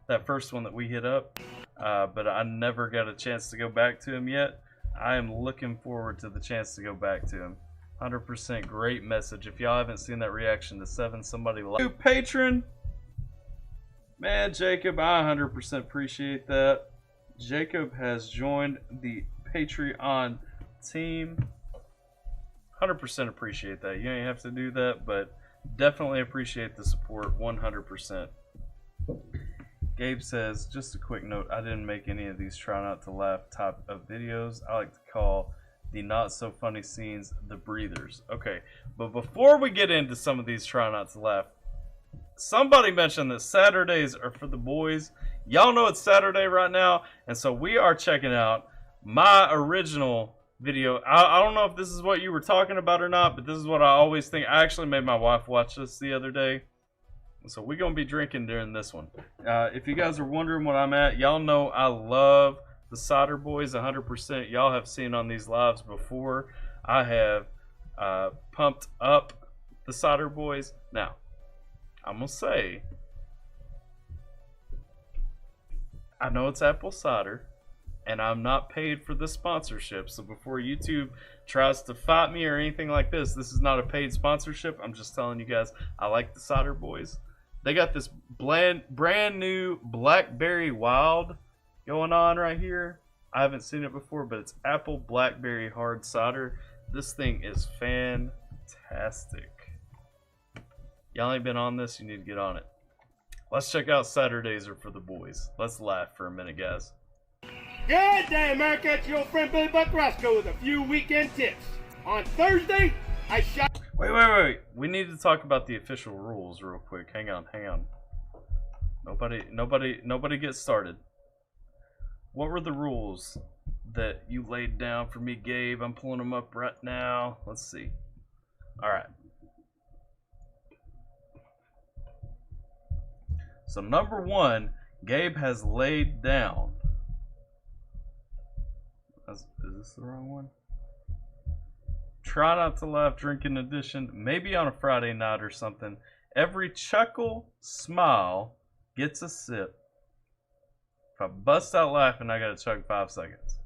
that first one that we hit up, but I never got a chance to go back to him yet. I am looking forward to the chance to go back to him. 100% great message. If y'all haven't seen that reaction to 7 somebody like you patron, man, Jacob, I 100% appreciate that. Jacob has joined the Patreon team. 100% appreciate that. You ain't have to do that, but definitely appreciate the support 100%. Gabe says, just a quick note, I didn't make any of these try not to laugh type of videos. I like to call the not so funny scenes the breathers. Okay, but before we get into some of these try not to laugh, somebody mentioned that Saturdays are for the boys. Y'all know it's Saturday right now, and so we are checking out my original video. I don't know if this is what you were talking about or not, but this is what I always think. I actually made my wife watch this the other day. So we're going to be drinking during this one. If you guys are wondering what I'm at, y'all know I love the Solder Boys 100%. Y'all have seen on these lives before. I have pumped up the Solder Boys. Now, I'm going to say, I know it's apple cider, and I'm not paid for the sponsorship. So before YouTube tries to fight me or anything like this, this is not a paid sponsorship. I'm just telling you guys, I like the Solder Boys. They got this brand new Blackberry Wild going on right here. I haven't seen it before, but it's apple blackberry hard cider. This thing is fantastic. Y'all ain't been on this, you need to get on it. Let's check out Saturdays Are for the Boys. Let's laugh for a minute, guys. Good day, America. It's your old friend Billy Buck Roscoe with a few weekend tips. On Thursday, I shot... Wait. We need to talk about the official rules real quick. Hang on. Nobody get started. What were the rules that you laid down for me, Gabe? I'm pulling them up right now. Let's see. All right. So number 1, Gabe has laid down. Is this the wrong one? Try not to laugh, drinking edition. Maybe on a Friday night or something. Every chuckle, smile gets a sip. If I bust out laughing, I gotta chug 5 seconds.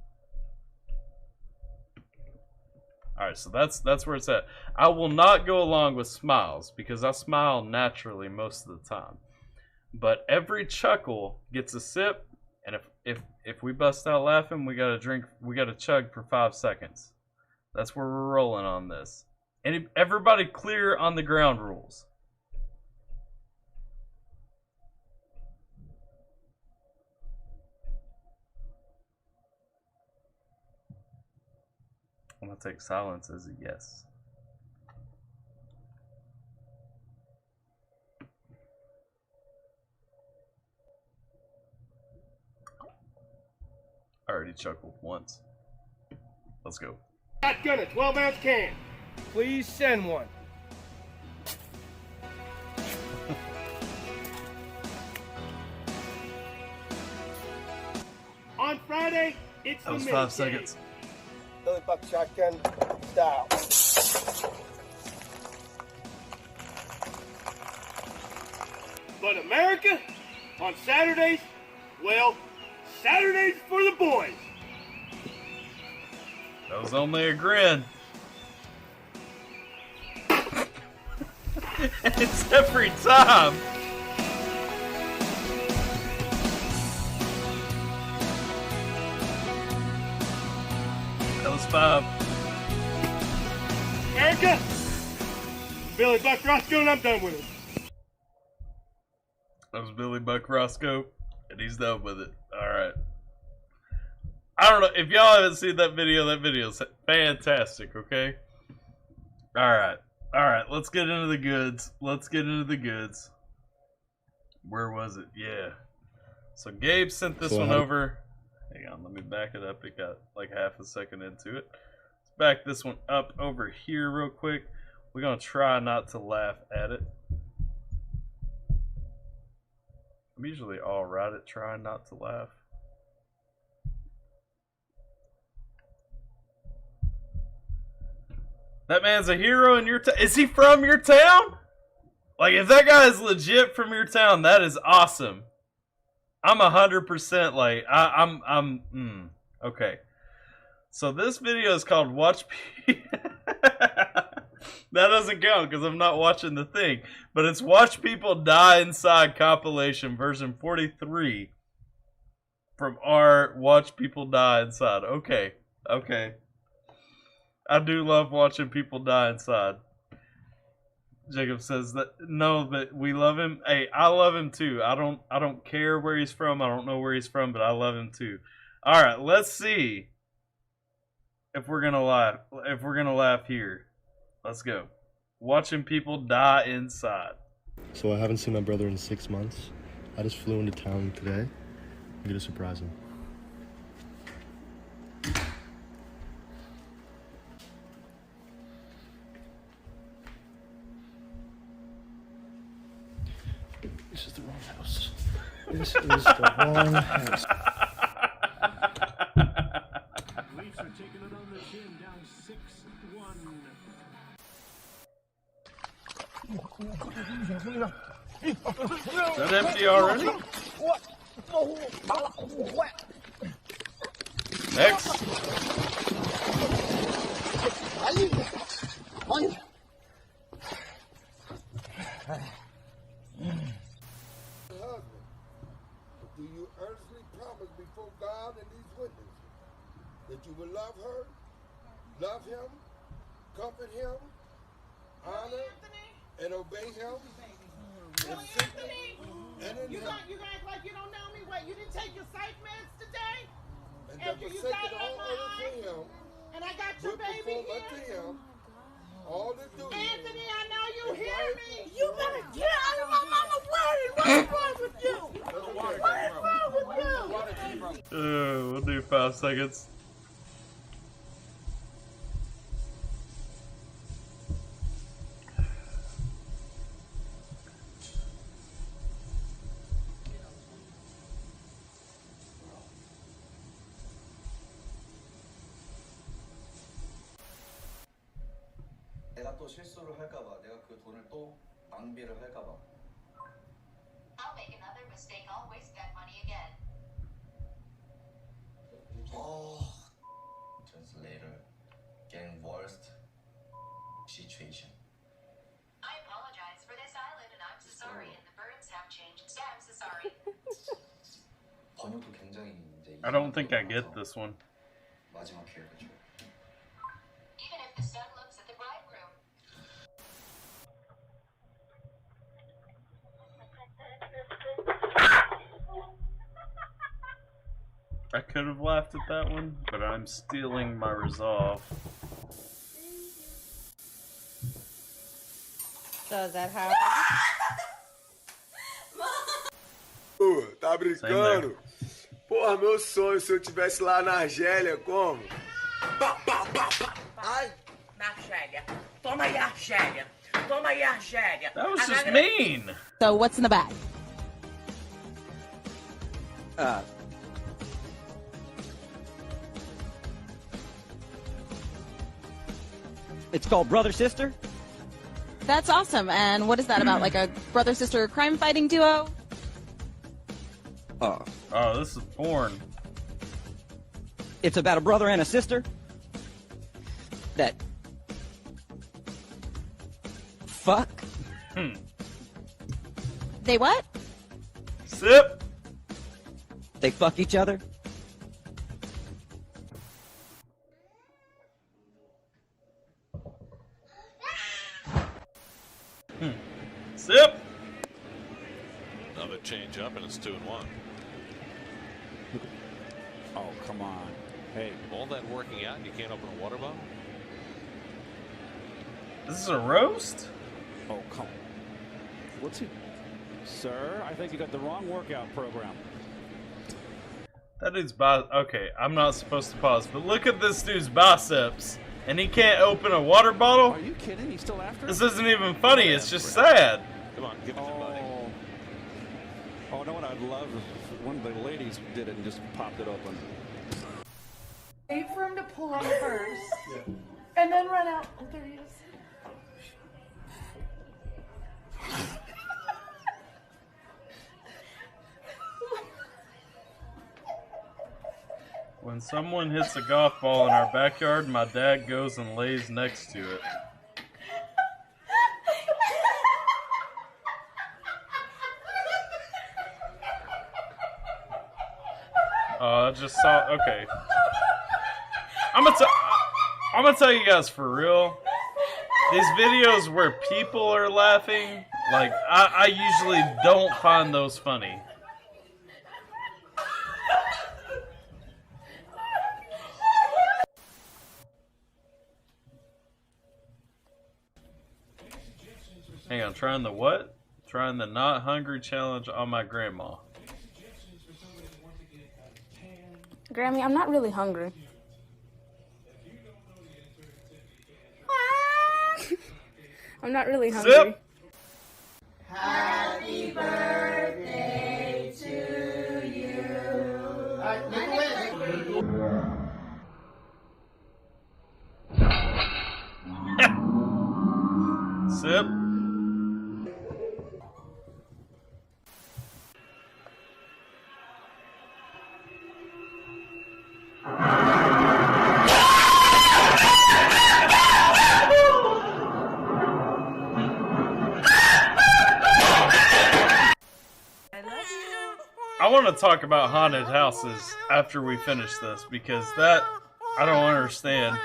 Alright, so that's where it's at. I will not go along with smiles because I smile naturally most of the time. But every chuckle gets a sip, and if we bust out laughing, we gotta chug for 5 seconds. That's where we're rolling on this. Everybody clear on the ground rules. I'm gonna take silence as a yes. I already chuckled once. Let's go. Shotgun, a 12-ounce can. Please send one. On Friday, it's That was the 5 seconds. Billy Buck shotgun style. But America, on Saturdays, well, Saturdays for the boys. That was only a grin. It's every time. That was 5. America, Billy Buck Roscoe, and I'm done with it. That was Billy Buck Roscoe, and he's done with it. Alright. I don't know. If y'all haven't seen that video's fantastic, okay? Alright. Let's get into the goods. Where was it? Yeah. So Gabe sent this one over. Hang on, let me back it up. It got like half a second into it. Let's back this one up over here real quick. We're going to try not to laugh at it. I'm usually alright at trying not to laugh. That man's a hero in your town. Is he from your town? Like, if that guy is legit from your town, that is awesome. I'm 100% like okay. So this video is called Watch That doesn't count because I'm not watching the thing. But it's Watch People Die Inside compilation version 43 from our Watch People Die Inside. Okay. Okay. I do love watching people die inside. Jacob says that no, but we love him. Hey, I love him too. I don't care where he's from. I don't know where he's from, but I love him too. All right, let's see if we're gonna laugh. If we're gonna laugh here, let's go. Watching people die inside. So I haven't seen my brother in 6 months. I just flew into town today. I'm gonna surprise him. This is the wrong house. This is the wrong house. Leafs are taking it on the chin, down 6-1. Is that empty already? Next. Do you earnestly promise before God and these witnesses that you will love her, love him, comfort him, honor, and obey him? Really, Anthony? You gonna act like you don't know me? What, you didn't take your psych meds today? And that After you forsake got it it all on my other to eye? him, And I got your will baby perform unto here? him all the duties. Anthony, I know you His hear wife- me. You better get out of my mama's way. What's wrong with you? What is wrong with you? We'll do 5 seconds. 내가 또 실수를 할까봐 내가 그 돈을 또 낭비를 할까봐. I'll make another mistake. I'll waste that money again. Oh, just later, getting worst situation. I apologize for this island and I'm so sorry. And the birds have changed. So I'm so sorry. 번역도 굉장히 이제. I don't think I get this one. 마지막 기회가 줘. Even if the sun looks at the bridegroom. I could have laughed at that one, but I'm stealing my resolve. So is that how? Pô, tá Sem brincando? Porra, meu sonho se eu tivesse lá na Argélia, como? Pá, pá, pá, pá. Ai, na Argélia. Toma aí, Argélia. Toma aí, Argélia. That was just mean. So what's in the bag? It's called Brother Sister. That's awesome. And what is that about? Like a brother-sister crime-fighting duo? Oh, Oh, this is porn. it's about a brother and a sister that fuck. They what? Sip. They fuck each other. Sip. Another change up, and it's 2-1. Oh, come on. Hey. All that working out, and you can't open a water bottle? This is a roast? Oh, come on. What's he? Sir, I think you got the wrong workout program. That dude's okay, I'm not supposed to pause, but look at this dude's biceps. And he can't open a water bottle? Are you kidding? He's still after This it? isn't even funny, it's just sad. Come on, give it to buddy. Oh, no, what I'd love if one of the ladies did it and just popped it open. Wait for him to pull on first. And then run out. Oh, there he is. When someone hits a golf ball in our backyard, my dad goes and lays next to it. I just saw. Okay, I'm gonna tell you guys for real. These videos where people are laughing, like I usually don't find those funny. Hang on, trying the what? Trying the not hungry challenge on my grandma. Grammy, I'm not really hungry. I'm not really hungry. Zip. Happy birthday to you. Sip. I want to talk about haunted houses after we finish this because that I don't understand.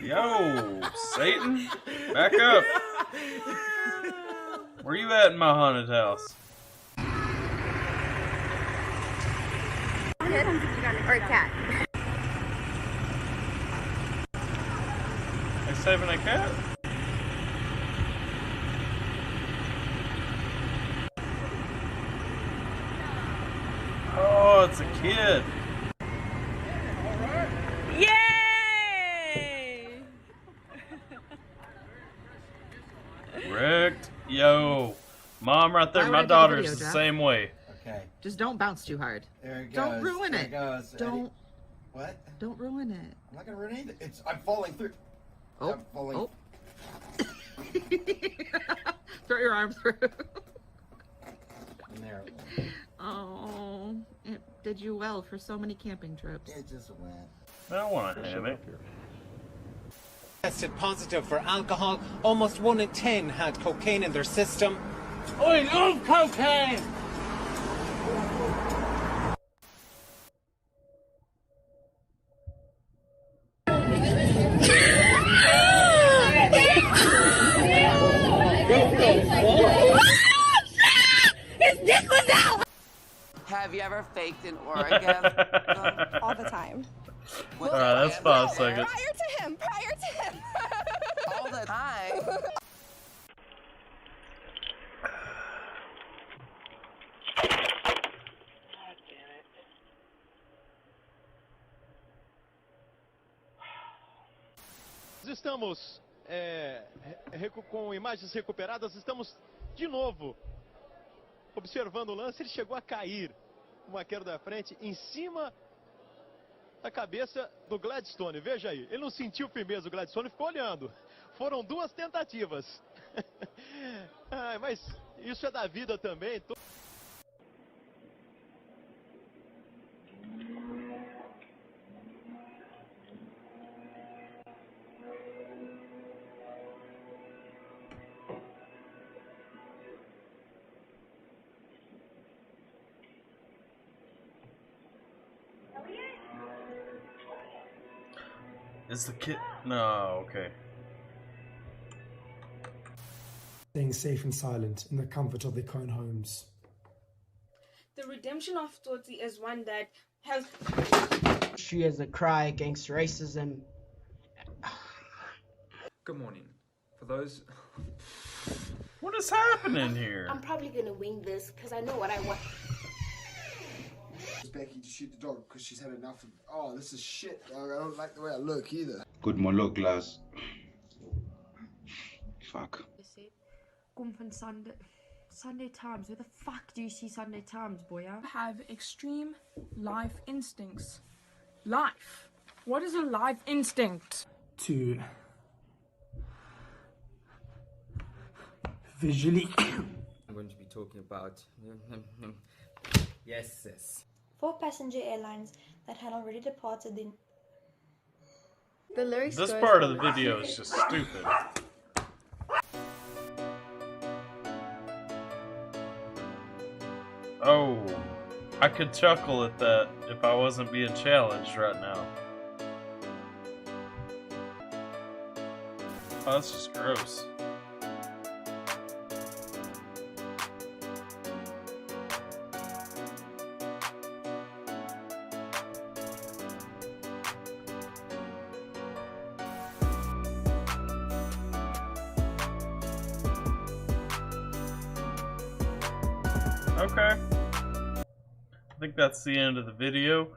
Yo, Satan, back up. Where you at in my haunted house? Or a cat. They saving a cat? Oh, it's a kid. Yay! Wrecked. Yo. Mom right there, my daughter's the same way. Okay. Just don't bounce too hard. There it goes. Don't ruin there it. It goes. Don't. What? Don't ruin it. I'm not gonna ruin anything. I'm falling through. Oh. I'm falling. Oh. Throw your arm through. There. Oh, it did you well for so many camping trips. It just went. I don't want to have it. Tested positive for alcohol. Almost 1 in 10 had cocaine in their system. I love cocaine! His dick was out! Have you ever faked an orgasm? All the time. Alright, that's 5 seconds. Prior to him! All the time? Estamos com imagens recuperadas, estamos de novo observando o lance. Ele chegou a cair uma queda da frente em cima da cabeça do Gladstone. Veja aí, ele não sentiu firmeza, o Gladstone ficou olhando. Foram 2 tentativas. Mas isso é da vida também. Is the kid? No, okay. Staying safe and silent in the comfort of their own homes. The redemption of Toti is one that has. She is a cry against racism. Good morning. For those. What is happening here? I'm probably gonna wing this because I know what I want. Becky to shoot the dog because she's had enough of. Oh, this is shit, dog. I don't like the way I look either. Good monologue, class. Fuck. Come from Sunday Times. Where the fuck do you see Sunday Times, boy? Have extreme life instincts. Life? What is a life instinct? To visually. I'm going to be talking about. Yes, sis. For passenger airlines, that had already departed The lyrics. This part of the video is just stupid. Oh, I could chuckle at that if I wasn't being challenged right now. Oh, that's just gross. Okay. I think that's the end of the video.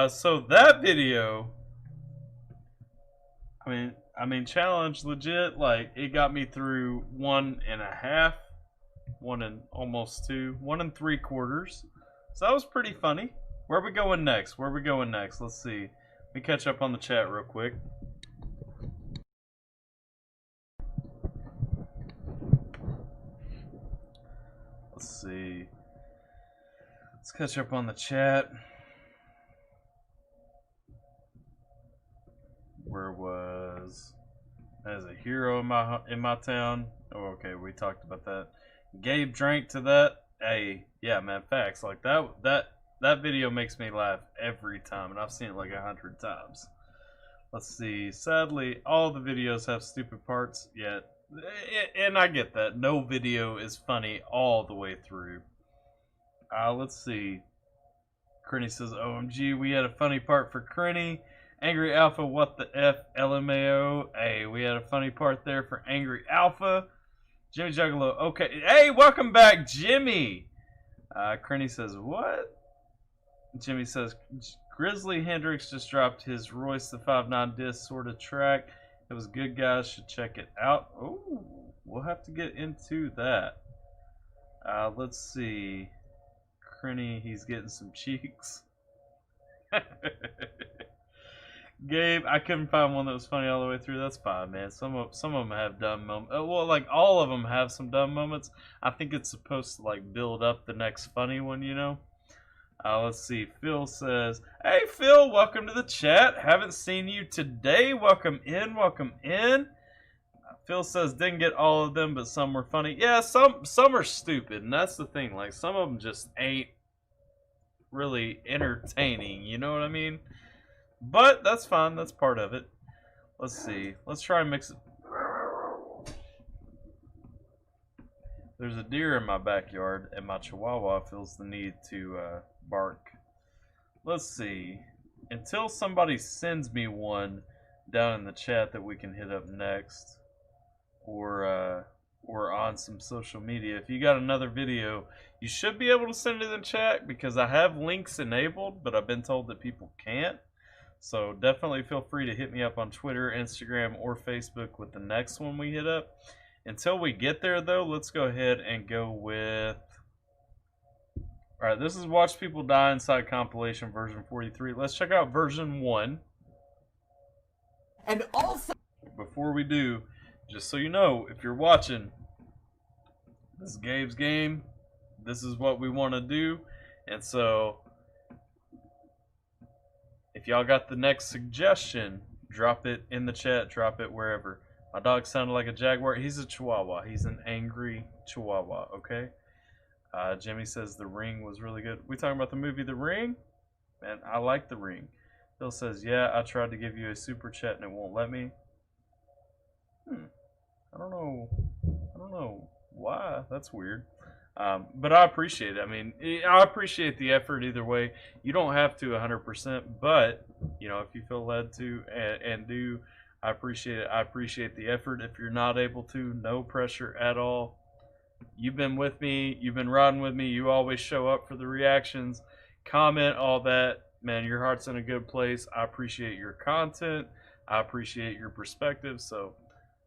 So that video, I mean, challenge legit. Like, it got me through 1.5, 1 and almost 2, 1 3/4. So that was pretty funny. Where are we going next? Where are we going next? Let's see. Let me catch up on the chat real quick. Let's see. Let's catch up on the chat. Where was as a hero in my town? Oh, okay, we talked about that. Gabe drank to that. Hey, yeah, man, facts. Like that video makes me laugh every time, and I've seen it like 100 times. Let's see. Sadly, all the videos have stupid parts. Yet, and I get that. No video is funny all the way through. Let's see. Crinny says, OMG, we had a funny part for Crinny. Angry Alpha, what the F, LMAO. Hey, we had a funny part there for Angry Alpha. Jimmy Juggalo, okay. Hey, welcome back, Jimmy. Crinny says, what? Jimmy says, Grizzly Hendrix just dropped his Royce the 5.9 disc sort of track. It was good, guys. Should check it out. Oh, we'll have to get into that. Let's see. Crinny, he's getting some cheeks. Gabe, I couldn't find one that was funny all the way through. That's fine, man. Some of them have dumb moments. Well, like all of them have some dumb moments. I think it's supposed to like build up the next funny one, you know. Let's see. Phil says, "Hey, Phil, welcome to the chat. Haven't seen you today. Welcome in. Welcome in." Phil says, "Didn't get all of them, but some were funny." Yeah, some are stupid, and that's the thing. Like some of them just ain't really entertaining. You know what I mean? But that's fine. That's part of it. Let's see. Let's try and mix it. There's a deer in my backyard, and my chihuahua feels the need to bark. Let's see. Until somebody sends me one down in the chat that we can hit up next, or on some social media. If you got another video, you should be able to send it in chat because I have links enabled, but I've been told that people can't. So definitely feel free to hit me up on Twitter, Instagram, or Facebook with the next one we hit up. Until we get there, though, let's go ahead and go with... Alright, this is Watch People Die Inside compilation version 43. Let's check out version 1. And also... Before we do, just so you know, if you're watching, this is Gabe's game. This is what we want to do. And so... if y'all got the next suggestion, drop it in the chat, drop it wherever. My dog sounded like a jaguar. He's a chihuahua. He's an angry chihuahua, okay? Jimmy says The Ring was really good. We talking about the movie The Ring? Man, I like The Ring. Phil says, yeah, I tried to give you a super chat and it won't let me. I don't know why. That's weird. But I appreciate it. I mean, I appreciate the effort either way. You don't have to 100%, but, you know, if you feel led to and do, I appreciate it. I appreciate the effort. If you're not able to, no pressure at all. You've been with me. You've been riding with me. You always show up for the reactions, comment, all that. Man, your heart's in a good place. I appreciate your content. I appreciate your perspective. So,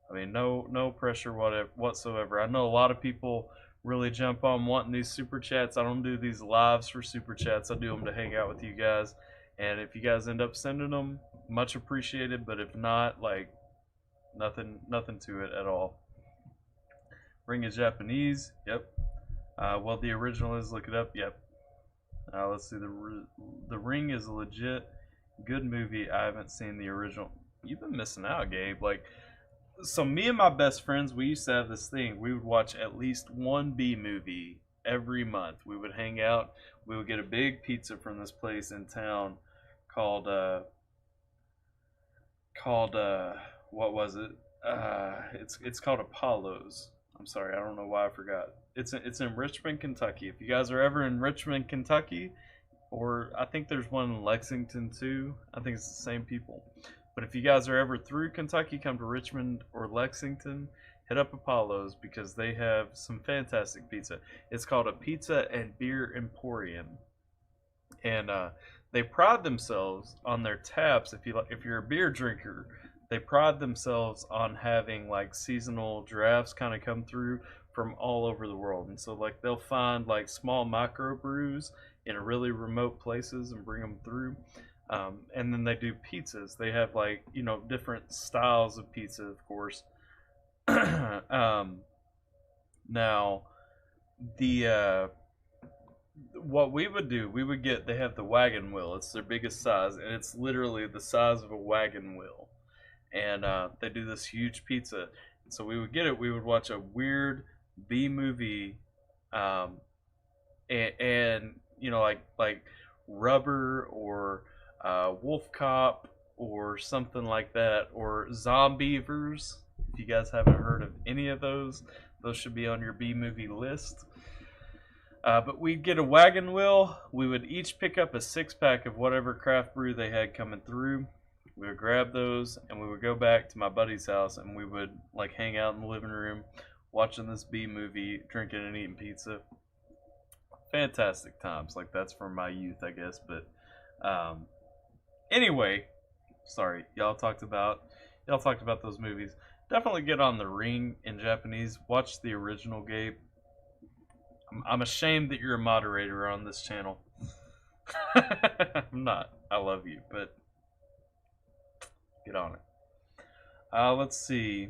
I mean, no pressure whatsoever. I know a lot of people really jump on wanting these super chats. I don't do these lives for super chats. I do them to hang out with you guys. And if you guys end up sending them, much appreciated. But if not, like, nothing to it at all. Ring is Japanese. Yep. Well, the original is. Look it up. Yep. Let's see. The Ring is a legit good movie. I haven't seen the original. You've been missing out, Gabe. Like, so me and my best friends, we used to have this thing. We would watch at least one B movie every month. We would hang out. We would get a big pizza from this place in town called what was it? It's called Apollo's. I'm sorry, I don't know why I forgot. It's in Richmond, Kentucky. If you guys are ever in Richmond, Kentucky, or I think there's one in Lexington too. I think it's the same people. But if you guys are ever through Kentucky, come to Richmond or Lexington, hit up Apollo's because they have some fantastic pizza. It's called a Pizza and Beer Emporium, and they pride themselves on their taps. If you're a beer drinker, they pride themselves on having like seasonal drafts kind of come through from all over the world. And so like they'll find like small microbrews in really remote places and bring them through. And then they do pizzas. They have like, you know, different styles of pizza, of course. Now the what we would do, they have the wagon wheel. It's their biggest size, and it's literally the size of a wagon wheel. And they do this huge pizza. So we would get it. We would watch a weird B movie, and you know, like Rubber or Wolf Cop or something like that, or Zombievers. If you guys haven't heard of any of those should be on your B movie list. But we'd get a wagon wheel. We would each pick up a 6-pack of whatever craft brew they had coming through. We would grab those and we would go back to my buddy's house and we would like hang out in the living room watching this B movie, drinking and eating pizza. Fantastic times. Like, that's from my youth, I guess. But anyway, sorry, y'all talked about those movies. Definitely get on The Ring in Japanese. Watch the original, Gabe. I'm ashamed that you're a moderator on this channel. I'm not. I love you, but get on it. Let's see.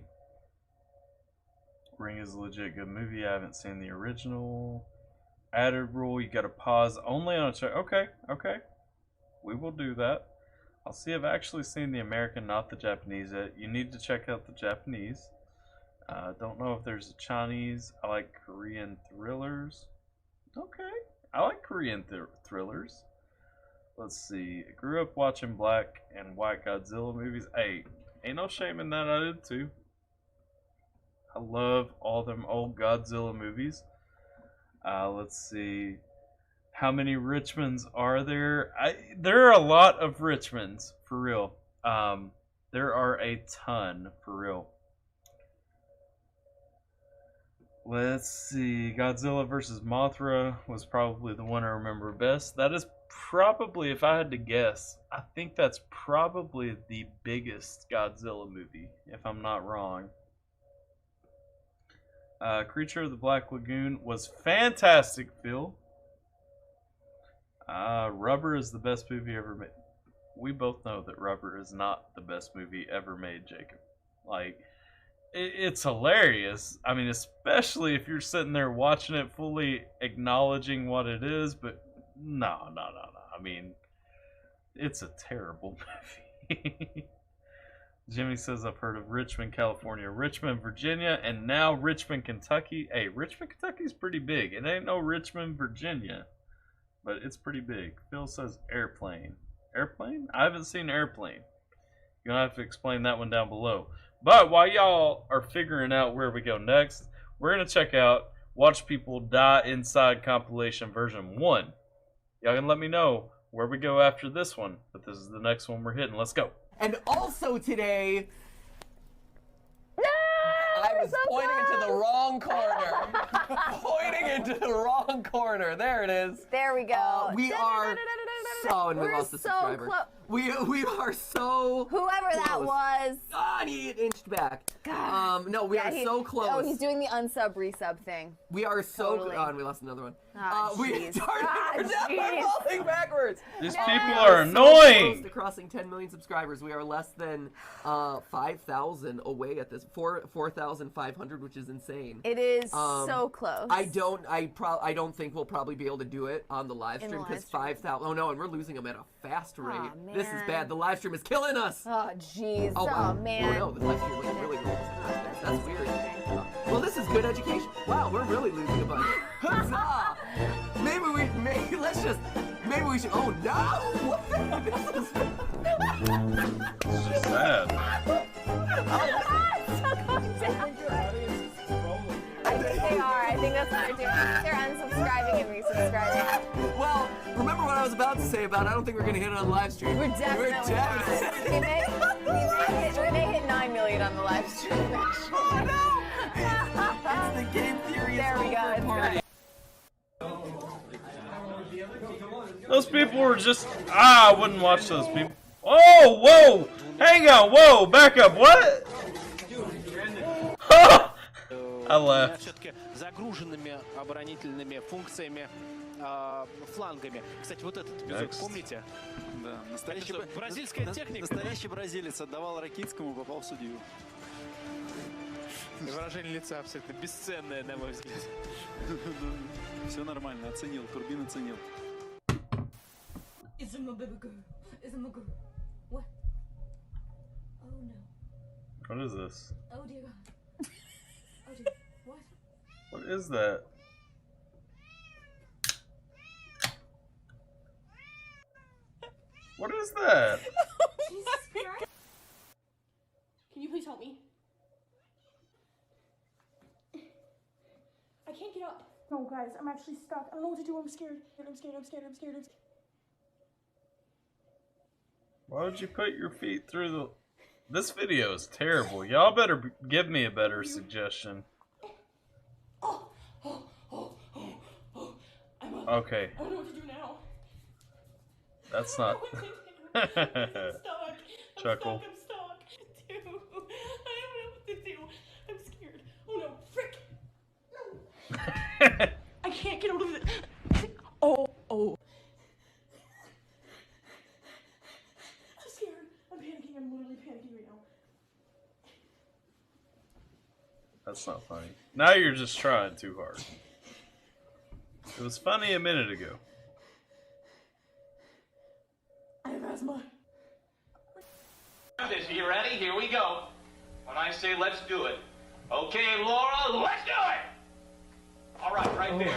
Ring is a legit good movie. I haven't seen the original. Added rule, you gotta pause only on a check. Okay. We will do that. I'll see if I've actually seen the American, not the Japanese yet. You need to check out the Japanese. Don't know if there's a Chinese. I like Korean thrillers. Okay. I like Korean thrillers. Let's see. I grew up watching black and white Godzilla movies. Hey, ain't no shame in that. I did too. I love all them old Godzilla movies. Let's see. How many Richmonds are there? There are a lot of Richmonds, for real. There are a ton, for real. Let's see. Godzilla vs. Mothra was probably the one I remember best. That is probably, if I had to guess, I think that's probably the biggest Godzilla movie, if I'm not wrong. Creature of the Black Lagoon was fantastic, Phil. Rubber is the best movie ever made. We both know that Rubber is not the best movie ever made, Jacob. Like, it's hilarious. I mean, especially if you're sitting there watching it fully acknowledging what it is, but no. I mean, it's a terrible movie. Jimmy says, I've heard of Richmond, California, Richmond, Virginia, and now Richmond, Kentucky. Hey, Richmond, Kentucky's pretty big. It ain't no Richmond, Virginia, but it's pretty big. Phil says Airplane. Airplane? I haven't seen Airplane. You're going to have to explain that one down below. But while y'all are figuring out where we go next, we're going to check out Watch People Die Inside compilation version 1. Y'all can let me know where we go after this one, but this is the next one we're hitting. Let's go. And also today, I was pointing into the wrong corner. Pointing into the wrong corner. There it is. There we go. We are so, and we lost the subscriber. We are so Whoever close. that was. Ah, and he inched back. God. No, we are so close. Oh, he's doing the unsub resub thing. We are so Totally. Oh, and we lost another one. We We're falling backwards. These people are annoying. Close to crossing 10 million subscribers. We are less than 5,000 away at this. 4,500, which is insane. It is so close. I don't think we'll probably be able to do it on the live stream because 5,000. Oh no, and we're losing them at a fast rate. Oh, this is bad. The live stream is killing us. Oh jeez. Oh, wow. Man. Oh no, the live stream was really good. That's weird. Well, this is good education. Wow, we're really losing a bunch. Huzzah! Maybe we should. Oh no! What the heck? This is sad. I think they are. I think that's what they're doing. They're unsubscribing and resubscribing. Well, remember what I was about to say about I don't think we're gonna hit it on the live stream. We're definitely not. We may hit 9 million on the live stream. Oh no! It's the game theory. There we go. Party. Those people were just... I wouldn't watch those people. Oh, whoa! Hang on, whoa! Back up, what? I left. Все-таки загруженными оборонительными функциями, флангами. Кстати, вот этот эпизод, помните? Да, бразильская техника. Настоящий бразилец отдавал Ракитскому, попал в судью. Выражение лица абсолютно бесценное, на мой взгляд. Все нормально, оценил, Турбин оценил. It's my baby girl. It's my girl. What? Oh no. What is this? Oh dear God. Oh dear. What? What is that? What is that? Jesus Christ. Can you please help me? I can't get up. No, guys, I'm actually stuck. I don't know what to do. I'm scared. I'm scared. Why would you put your feet through the... This video is terrible. Y'all better give me a better suggestion. Okay. I don't know what to do now. That's not... Chuckle. I'm stuck. Dude, I don't know what to do. I'm scared. Oh no, frick. No. I can't get out of it. Oh. I'm scared. I'm panicking. I'm literally panicking right now. That's not funny. Now you're just trying too hard. It was funny a minute ago. I have asthma. Do this. Are you ready? Here we go. When I say let's do it. Okay, Laura, let's do it! All right there.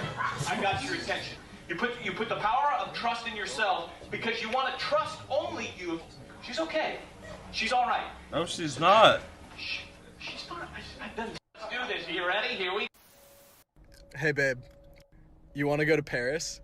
I got your attention. You put the power of trust in yourself because you want to trust only you. She's okay. She's all right. No, she's not. She's fine. Let's do this. Are you ready? Here we go. Hey, babe. You want to go to Paris?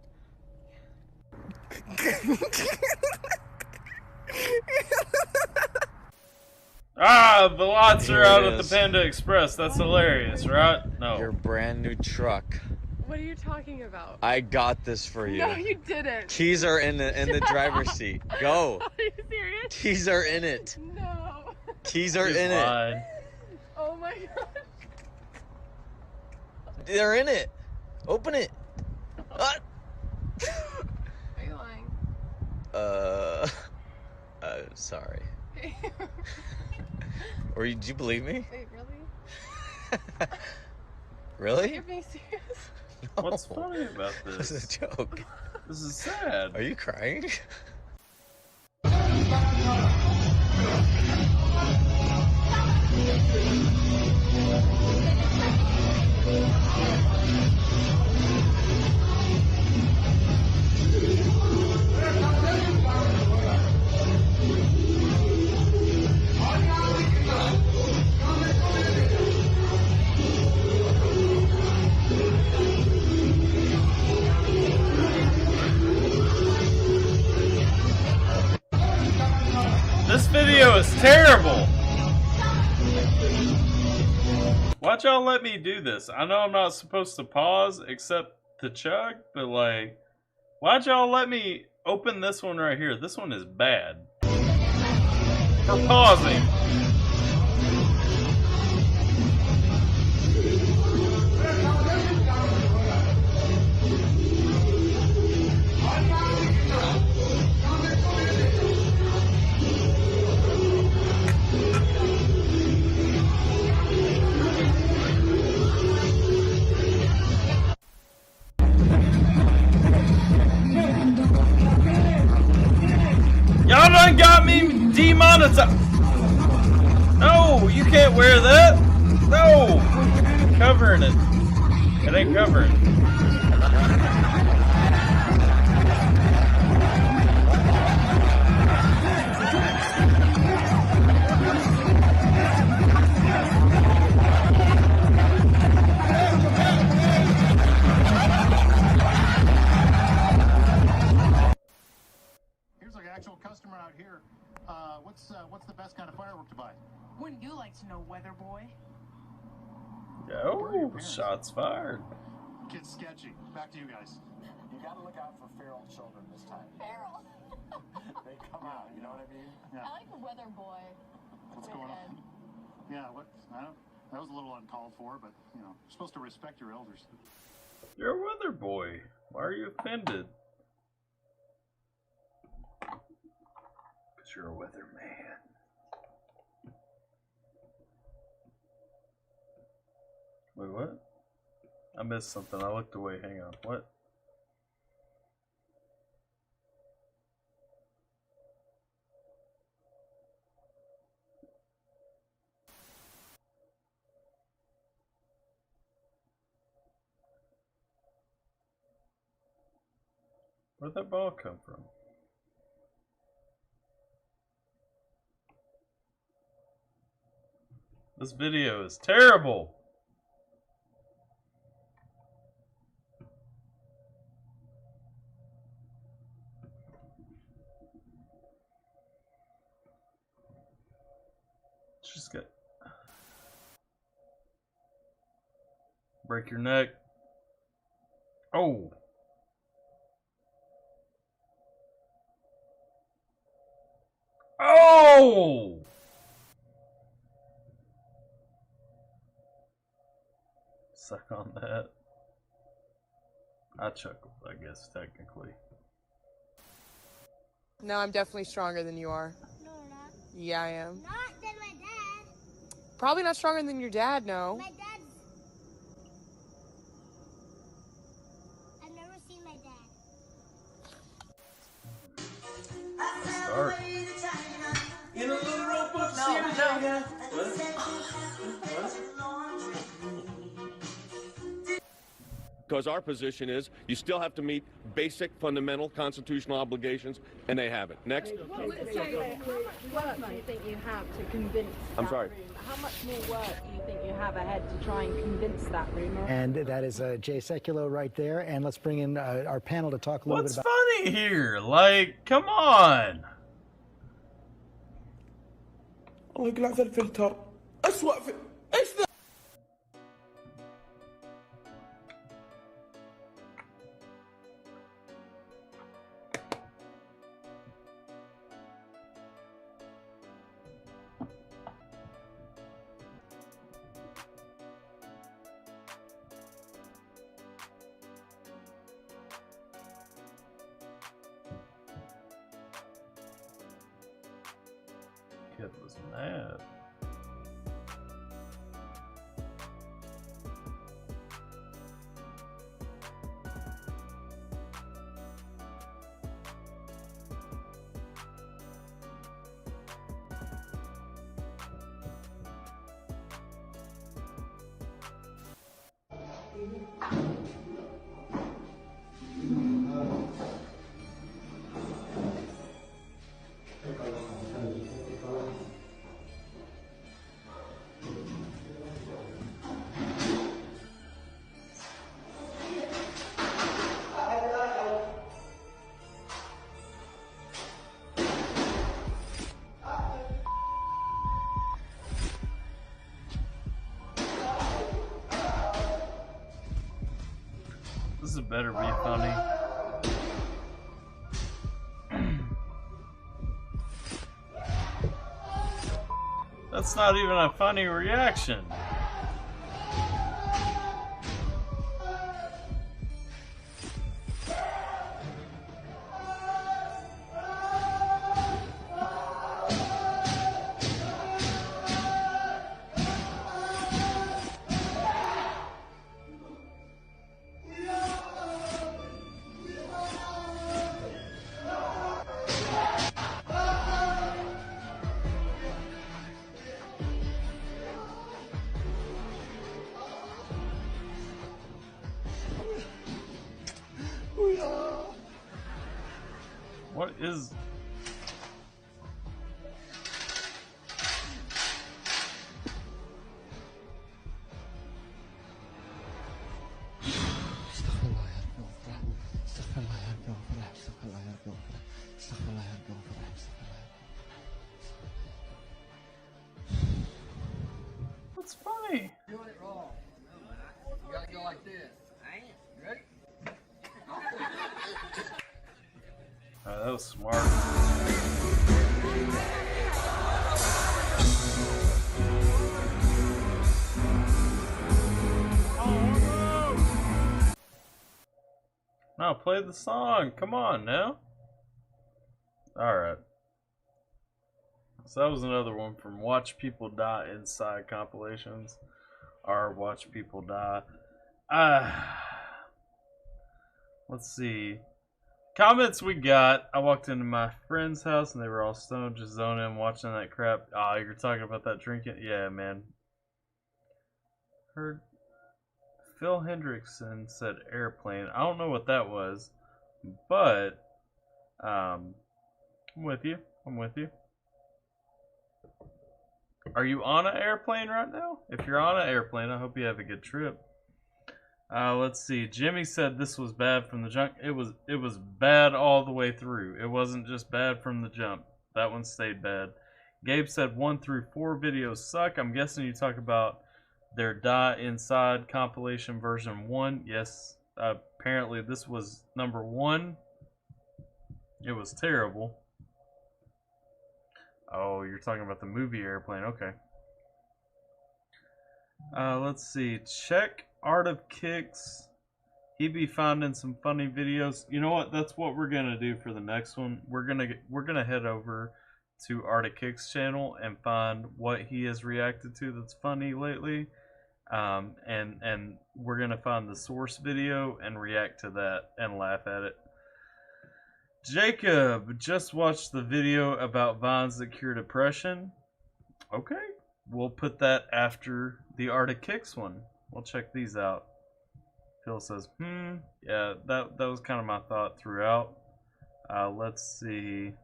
Ah, the lots are out at the Panda Express. That's hilarious, right? No. Your brand new truck. What are you talking about? I got this for you. No, you didn't. Keys are in the driver's seat. Go. Are you serious? Keys are in it. No. Keys are in it. Oh my god. They're in it. Open it. Are you lying? I'm sorry. Or did you believe me? Wait, really? Really? You're being serious? No. What's funny about this? This is a joke. This is sad. Are you crying? This video is terrible. Why'd y'all let me do this? I know I'm not supposed to pause except to chug, but like, why'd y'all let me open this one right here? This one is bad. for pausing. Y'all done got me demonetized. No, you can't wear that. No, covering it. It ain't covering. Here's an actual customer out here. What's the best kind of firework to buy? Wouldn't you like to know, weather boy? Oh, shots fired. Kid's sketchy. Back to you guys. You gotta look out for feral children this time. Feral. They come out, you know what I mean? Yeah. I like the weather boy. What's going on? Yeah, that was a little uncalled for, but, you know, you're supposed to respect your elders. You're a weather boy. Why are you offended? Because you're a weather man. Wait, what? I missed something. I looked away. Hang on. What? Where'd that ball come from? This video is terrible. Just get break your neck. Oh. Oh! Suck on that. I chuckled, I guess, technically. No, I'm definitely stronger than you are. No, you're not. Yeah, I am. Not than my dad. Probably not stronger than your dad, no. My dad's... I've never seen my dad. Start. In a little rowboat, no. Because our position is you still have to meet basic fundamental constitutional obligations, and they haven't. Next. How much work do you think you have to convince I'm sorry. room? How much more work do you think you have ahead to try and convince that room? And that is Jay Sekulow right there. And let's bring in our panel to talk a little What's bit about... funny here? Like, come on. الله يقلع ذا الفلتر أسوأ في إيش ذا Kid was mad. This better be funny. That's not even a funny reaction. What is... What's funny? Doing it wrong. You gotta go like this. I am. You ready? That was smart. No, play the song. Come on now. Alright. So that was another one from Watch People Die Inside compilations. Or Watch People Die. Let's see. Comments we got. I walked into my friend's house and they were all stoned, just zoning, watching that crap. Oh, you're talking about that drinking? Yeah, man. Heard Phil Hendrickson said airplane. I don't know what that was, but I'm with you. I'm with you. Are you on an airplane right now? If you're on an airplane, I hope you have a good trip. Let's see. Jimmy said this was bad from the jump. It was bad all the way through. It wasn't just bad from the jump. That one stayed bad. Gabe said 1 through 4 videos suck. I'm guessing you talk about their Die Inside compilation version 1. Yes. Apparently this was number 1. It was terrible. Oh, you're talking about the movie Airplane. Okay. Let's see. Check Art of Kicks. He be finding some funny videos. You know what? That's what we're gonna do for the next one. We're gonna head over to Art of Kicks channel and find what he has reacted to that's funny lately. And we're gonna find the source video and react to that and laugh at it. Jacob just watched the video about vines that cure depression. Okay, we'll put that after the Art of Kicks one. We'll check these out. Phil says, yeah, that was kind of my thought throughout. Let's see.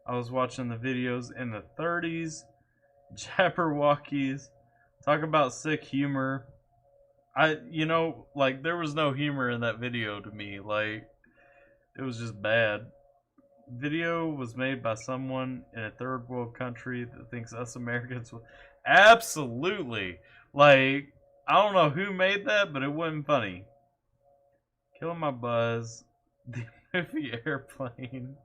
I was watching the videos in the 30s. Jabberwockies. Talk about sick humor. Like, there was no humor in that video to me. Like, it was just bad. Video was made by someone in a third world country that thinks us Americans would... Absolutely. Like, I don't know who made that, but it wasn't funny. Killing My Buzz. The movie Airplane.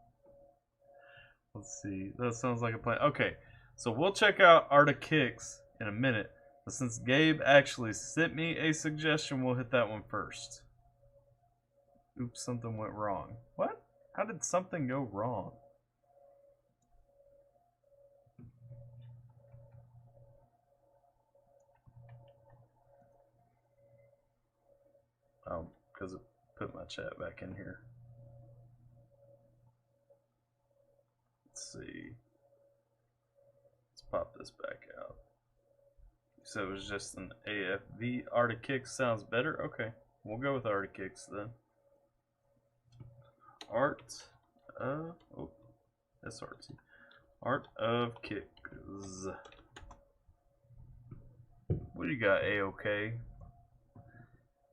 Let's see. That sounds like a plan. Okay, so we'll check out Art of Kicks in a minute. But since Gabe actually sent me a suggestion, we'll hit that one first. Oops, something went wrong. What? How did something go wrong? Oh, because it put my chat back in here. Let's see. Let's pop this back out. So it was just an AFV. Art of Kicks sounds better? Okay, we'll go with Art of Kicks then. Art of Kicks. What do you got, AOK?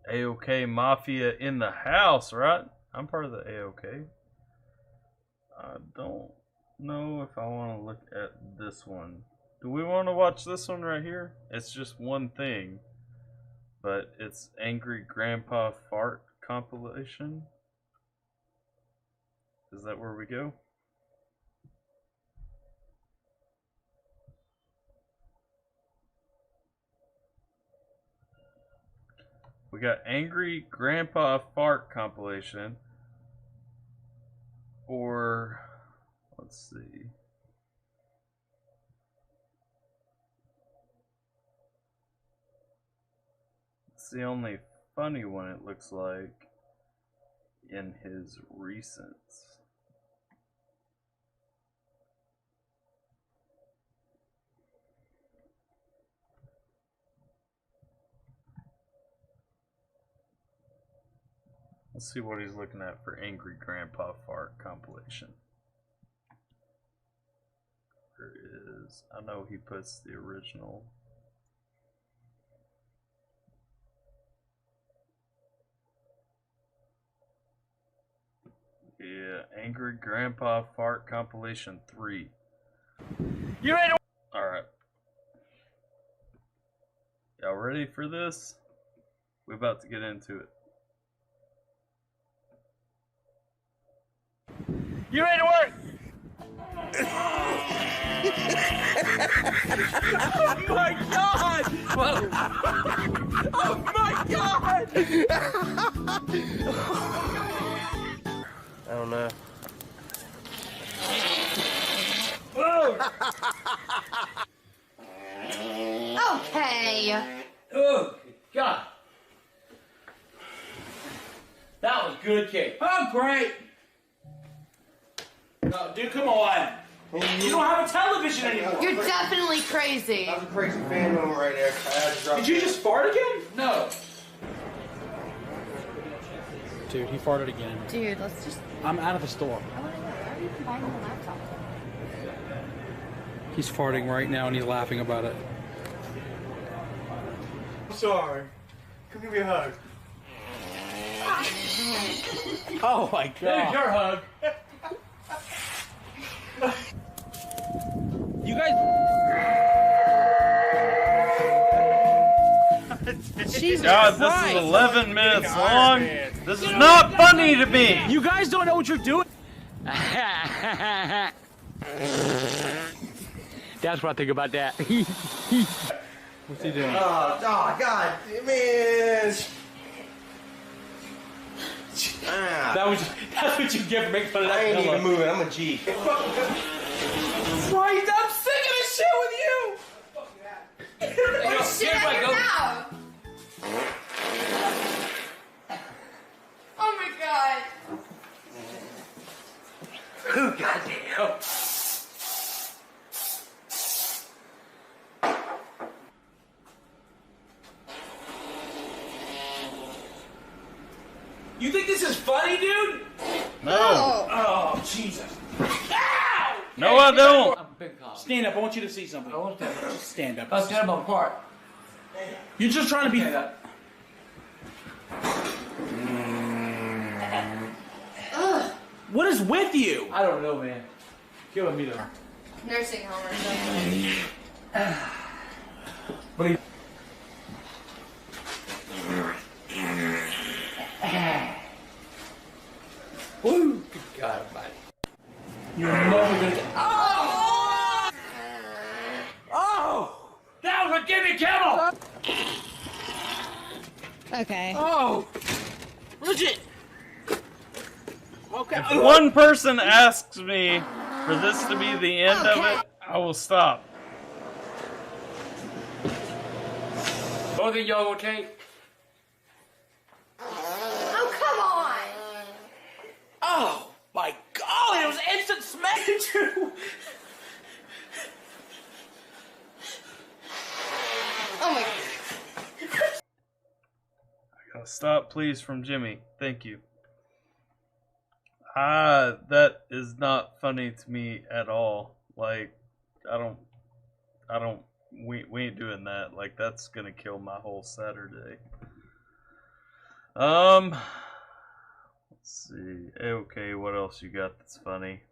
AOK Mafia in the house, right? I'm part of the AOK. I don't know if I want to look at this one. Do we want to watch this one right here? It's just one thing, but it's Angry Grandpa Fart compilation. Is that where we go? We got Angry Grandpa Fart compilation. Or, let's see. It's the only funny one it looks like in his recents. Let's see what he's looking at for Angry Grandpa Fart compilation. There is, I know he puts the original. Yeah, Angry Grandpa Fart compilation 3. You ready to... Alright. Y'all ready for this? We're about to get into it. You ready to work? Oh my god! Whoa. Oh my god! I don't know. Whoa! Okay. Oh god. That was good, kid. Oh, great. No, dude, come on. You don't have a television anymore. You're definitely crazy. That was a crazy fan moment right there. I had to drop Did you it. just fart again? No. Dude, he farted again. Dude, let's just... I'm out of the store. I want to know, why are you combining the laptop? He's farting right now and he's laughing about it. I'm sorry. Come give me a hug. Oh my There's your hug. You guys... Jesus God, this is 11 minutes long. This is not funny to me. You guys don't know what you're doing. That's what I think about that. What's he doing? Oh, God, man. That's what you get for making fun of that I ain't pillow. even moving. I'm a G. Right, I'm sick of this shit with you. Get shit out of your mouth. Oh my god. Oh, goddamn. You think this is funny, dude? No. Oh, Jesus. Ow! No, I don't. Stand up. I want you to see something. I want to just stand up. Let's get them apart. You're just trying to be... What is with you? I don't know, man. Killing me, though. Nursing home or something. What are you... Woo! Good God, buddy. You're never gonna get... Oh! Oh! That was a gimme camel! Okay. Oh! Legit! Okay. If one person asks me for this to be the end of it, I will stop. Both of y'all okay? Oh, come on! Oh my God! It was instant smack too. Oh my... Stop, please, from Jimmy. Thank you. That is not funny to me at all. Like, we ain't doing that. Like, that's gonna kill my whole Saturday. Let's see. Okay, what else you got that's funny?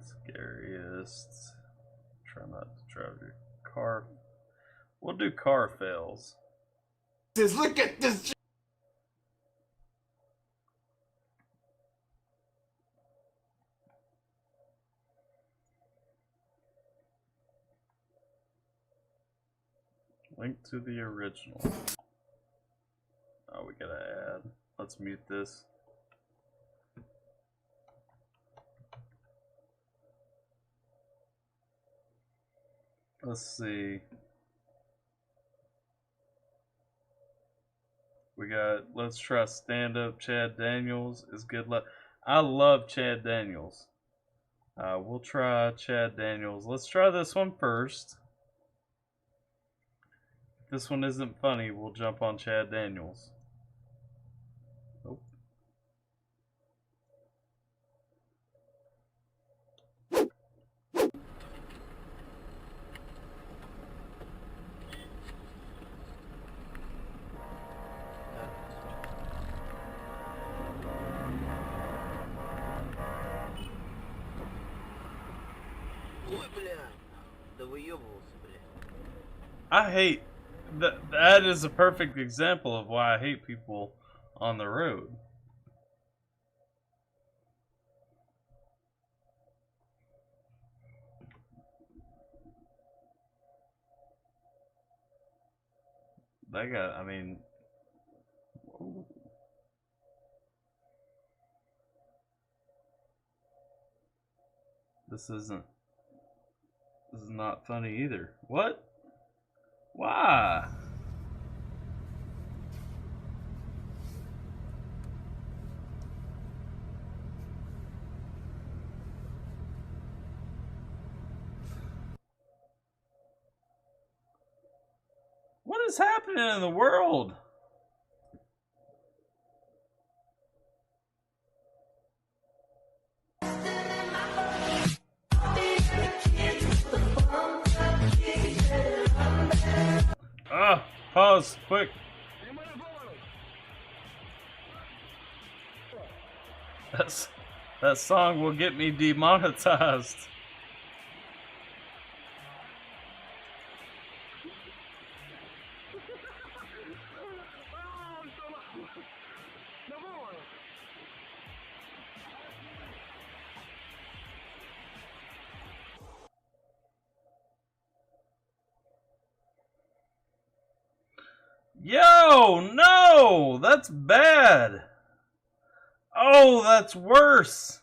Scariest. Try not to drive your car. We'll do car fails. Look at this. Link to the original. Oh, we gotta add. Let's mute this. Let's see. We got, let's try stand-up Chad Daniels is good luck. I love Chad Daniels. We'll try Chad Daniels. Let's try this one first. If this one isn't funny, we'll jump on Chad Daniels. Nope. I hate that. That is a perfect example of why I hate people on the road. That guy, I mean, this is not funny either. What? Why? What is happening in the world? Pause, quick. That song will get me demonetized. Yo, no, that's bad. Oh, that's worse.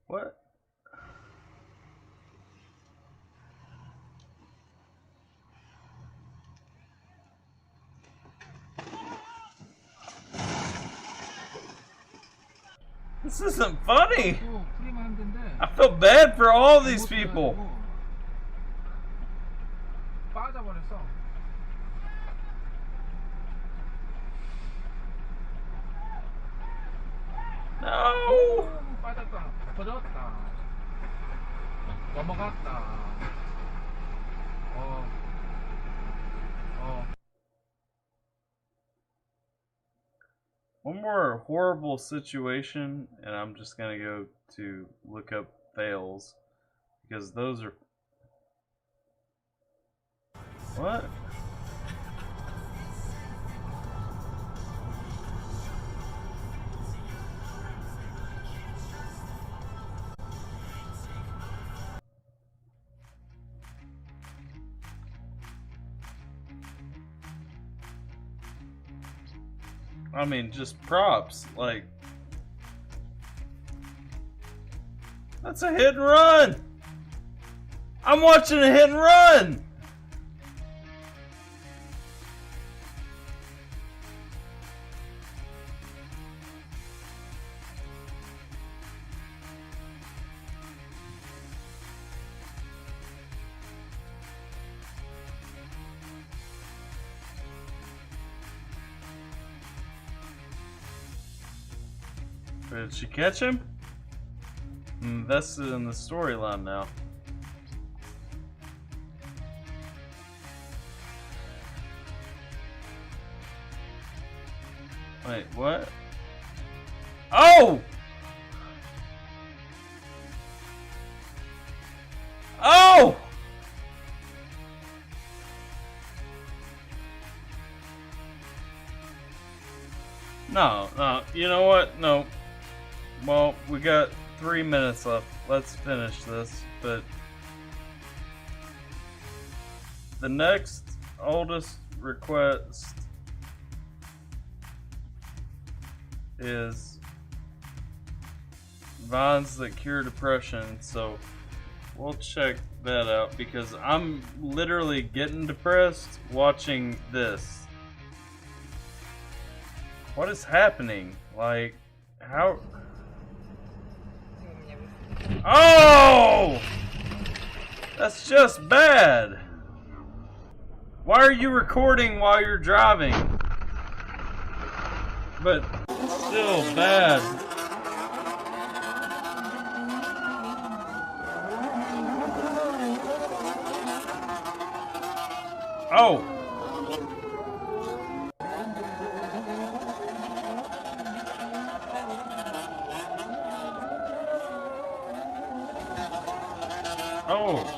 What? This isn't funny. I feel bad for all these people. No. One more horrible situation, and I'm just gonna go to look up fails because those are what? I mean, just props. Like, that's a hit and run. I'm watching a hit and run. Did she catch him? That's in the storyline now. Wait, what? Oh! Oh! No, no, you know what? No. Well, we got 3 minutes left. Let's finish this. But the next oldest request is vines that cure depression. So we'll check that out because I'm literally getting depressed watching this. What is happening? Like, how? Oh! That's just bad. Why are you recording while you're driving? But still bad. Oh! Oh!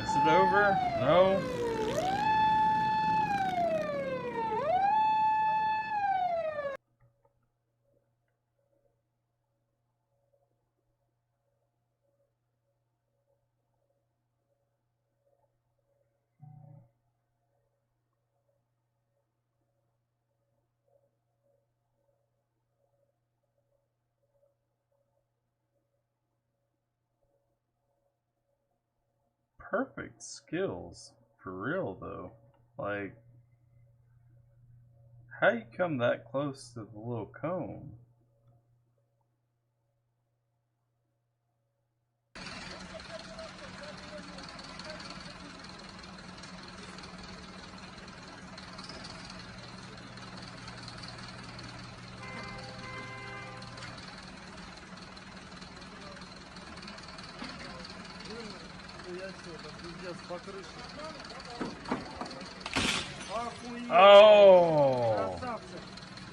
Is it over? No. Perfect skills. For real though. Like, how you come that close to the little cone? Oh,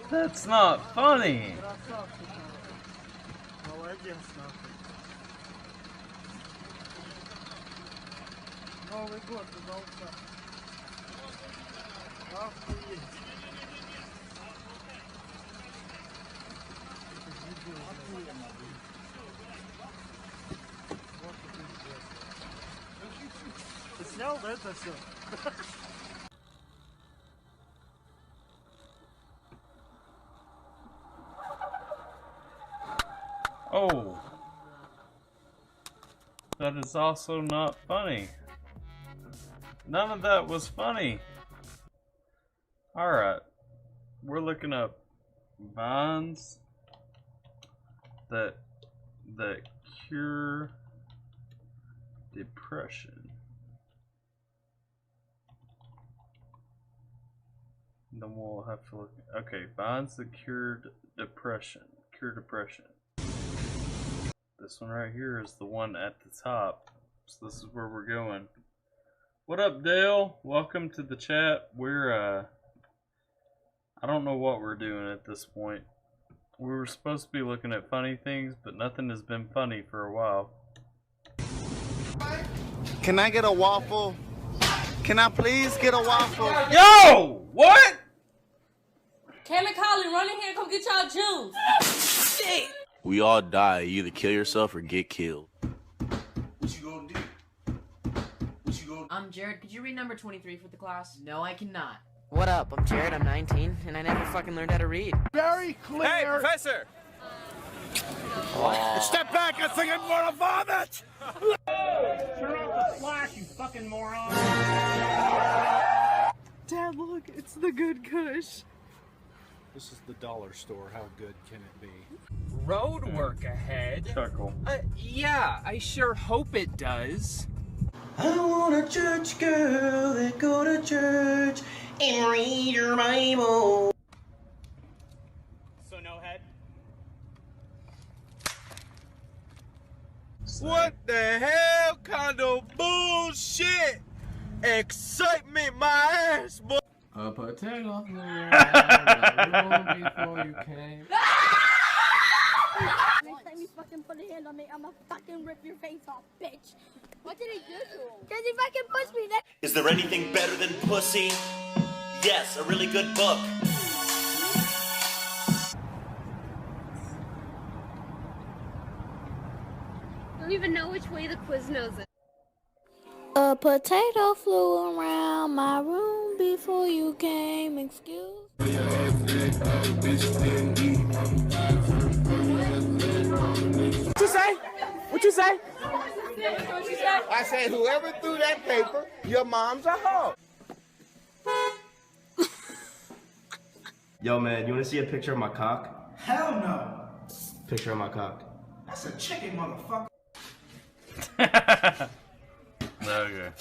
that's not funny. Новый год удался. Охуеть. Охуенно, блин. Вот и пиздец. Ты снял, да, это все? Oh, that is also not funny. None of that was funny. Alright, we're looking up vines that cure depression. Then we'll have to look. Okay, vines that cure depression. Cure depression. This one right here is the one at the top. So this is where we're going. What up, Dale? Welcome to the chat. We're I don't know what we're doing at this point. We were supposed to be looking at funny things, but nothing has been funny for a while. Can I get a waffle? Can I please get a waffle? Yo! What? Cam and Colin, run in here and come get y'all juice. Shit! We all die. You either kill yourself or get killed. What you gonna do? What you gonna do? I'm Jared. Could you read number 23 for the class? No, I cannot. What up? I'm Jared. I'm 19, and I never fucking learned how to read. Very clear. Hey, Professor! Step back! I think I'm gonna vomit! Turn off the flash, you fucking moron! Dad, look, it's the good Kush. This is the dollar store. How good can it be? Road work ahead. Chuckle. Yeah, I sure hope it does. I want a church girl that go to church and read your Bible. So no head? What the hell kind of bull? shit! Excitement, my ass, boy! A potato before you came. Next time you fucking put a hand on me, I'ma fucking rip your face off, bitch. What did he do to him? Cause he fucking pushed me. Is there anything better than pussy? Yes, a really good book. I don't even know which way the Quiznos is. A potato flew around my room before you came. Excuse. What you say? What you say? I said, whoever threw that paper, your mom's a hoe. Yo, man, you wanna see a picture of my cock? Hell no. Picture of my cock. That's a chicken, motherfucker. Okay.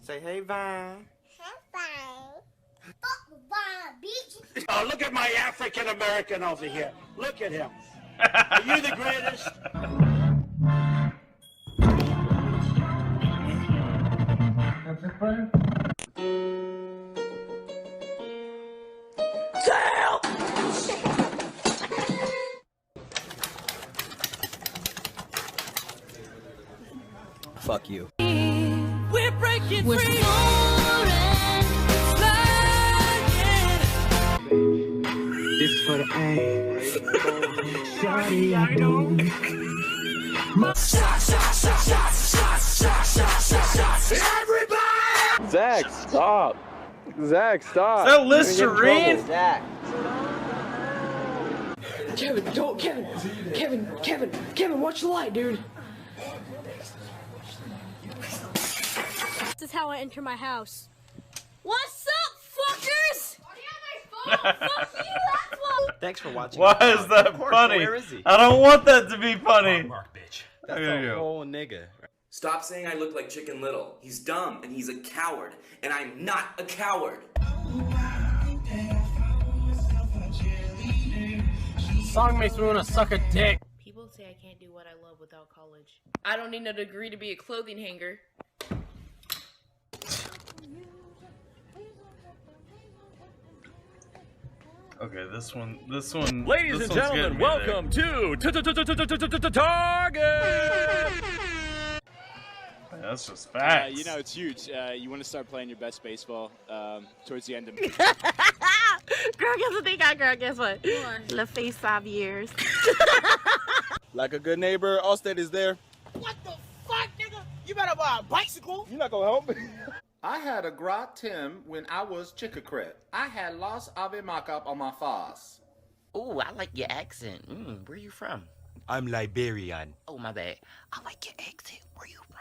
Say, hey, Vine. Fuck Vine, bitch. Oh, look at my African American over here. Look at him. Are you the greatest? Fuck you. We're breaking free. This is for the A. Shawty, I know. Everybody! Zach, stop. Zach, stop. Is that Listerine? Zach. Kevin, don't, Kevin, watch the light, dude. This is how I enter my house. What's up, fuckers? Fuck you, that's what. Thanks for watching. Why is that funny? Where is he? I don't want that to be funny. Mark, bitch. That's There you a go. whole nigga. Stop saying I look like Chicken Little. He's dumb and he's a coward. And I'm not a coward. Song makes me want to suck a dick. People say I can't do what I love without college. I don't need a degree to be a clothing hanger. Okay, this one. Ladies this and one's getting gentlemen, me there. welcome to Target. That's just facts. You know, it's huge. You want to start playing your best baseball towards the end of Girl, guess what they got, girl? Guess what? La face 5 years. Like a good neighbor, Allstate is there. What the fuck, nigga? You better buy a bicycle. You're not gonna help me. I had a gratin when I was chickacret. I had lots of a mock-up on my face. Ooh, I like your accent. Where you from? I'm Liberian. Oh, my bad. I like your accent. Where you from?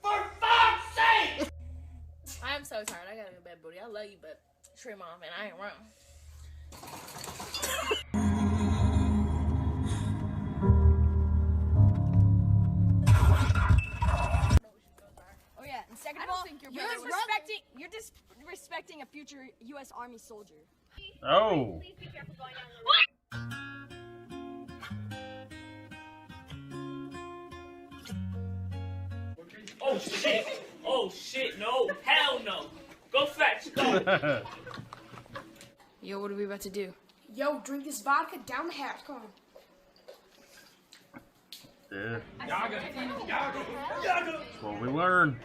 For fuck's sake! I'm so tired. I gotta go to bed, booty. I love you, but trim off, and I ain't wrong. Oh yeah, and second I of don't all, think you're you're disrespecting a future U.S. Army soldier. Oh. Oh shit! Oh shit! No! Hell no! Go fetch! Go! Yo, what are we about to do? Yo, drink this vodka down the hatch. Come on. Yeah. That's what we learn.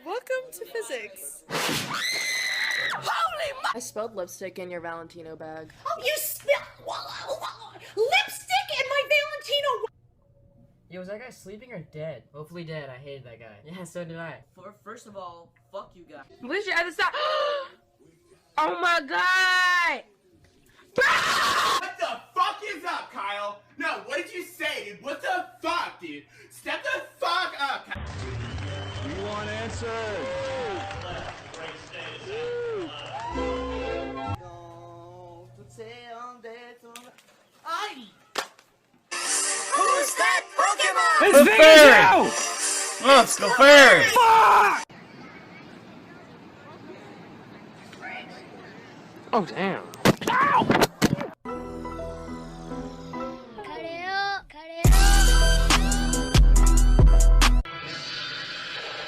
Welcome to physics. Holy I spilled lipstick in your Valentino bag. Oh, you spilled lipstick in my Valentino. Yo, was that guy sleeping or dead? Hopefully dead. I hated that guy. Yeah, so did I. First of all, fuck you guys. Where's your other side? Oh my god! What the fuck is up, Kyle? No, what did you say, dude? What the fuck, dude? Step the fuck up, Kyle. You want answers? Who's that Pokemon? It's Fairy! Let's go, Fairy! Fuck! Oh, damn. Ow! Cut it up, cut it up.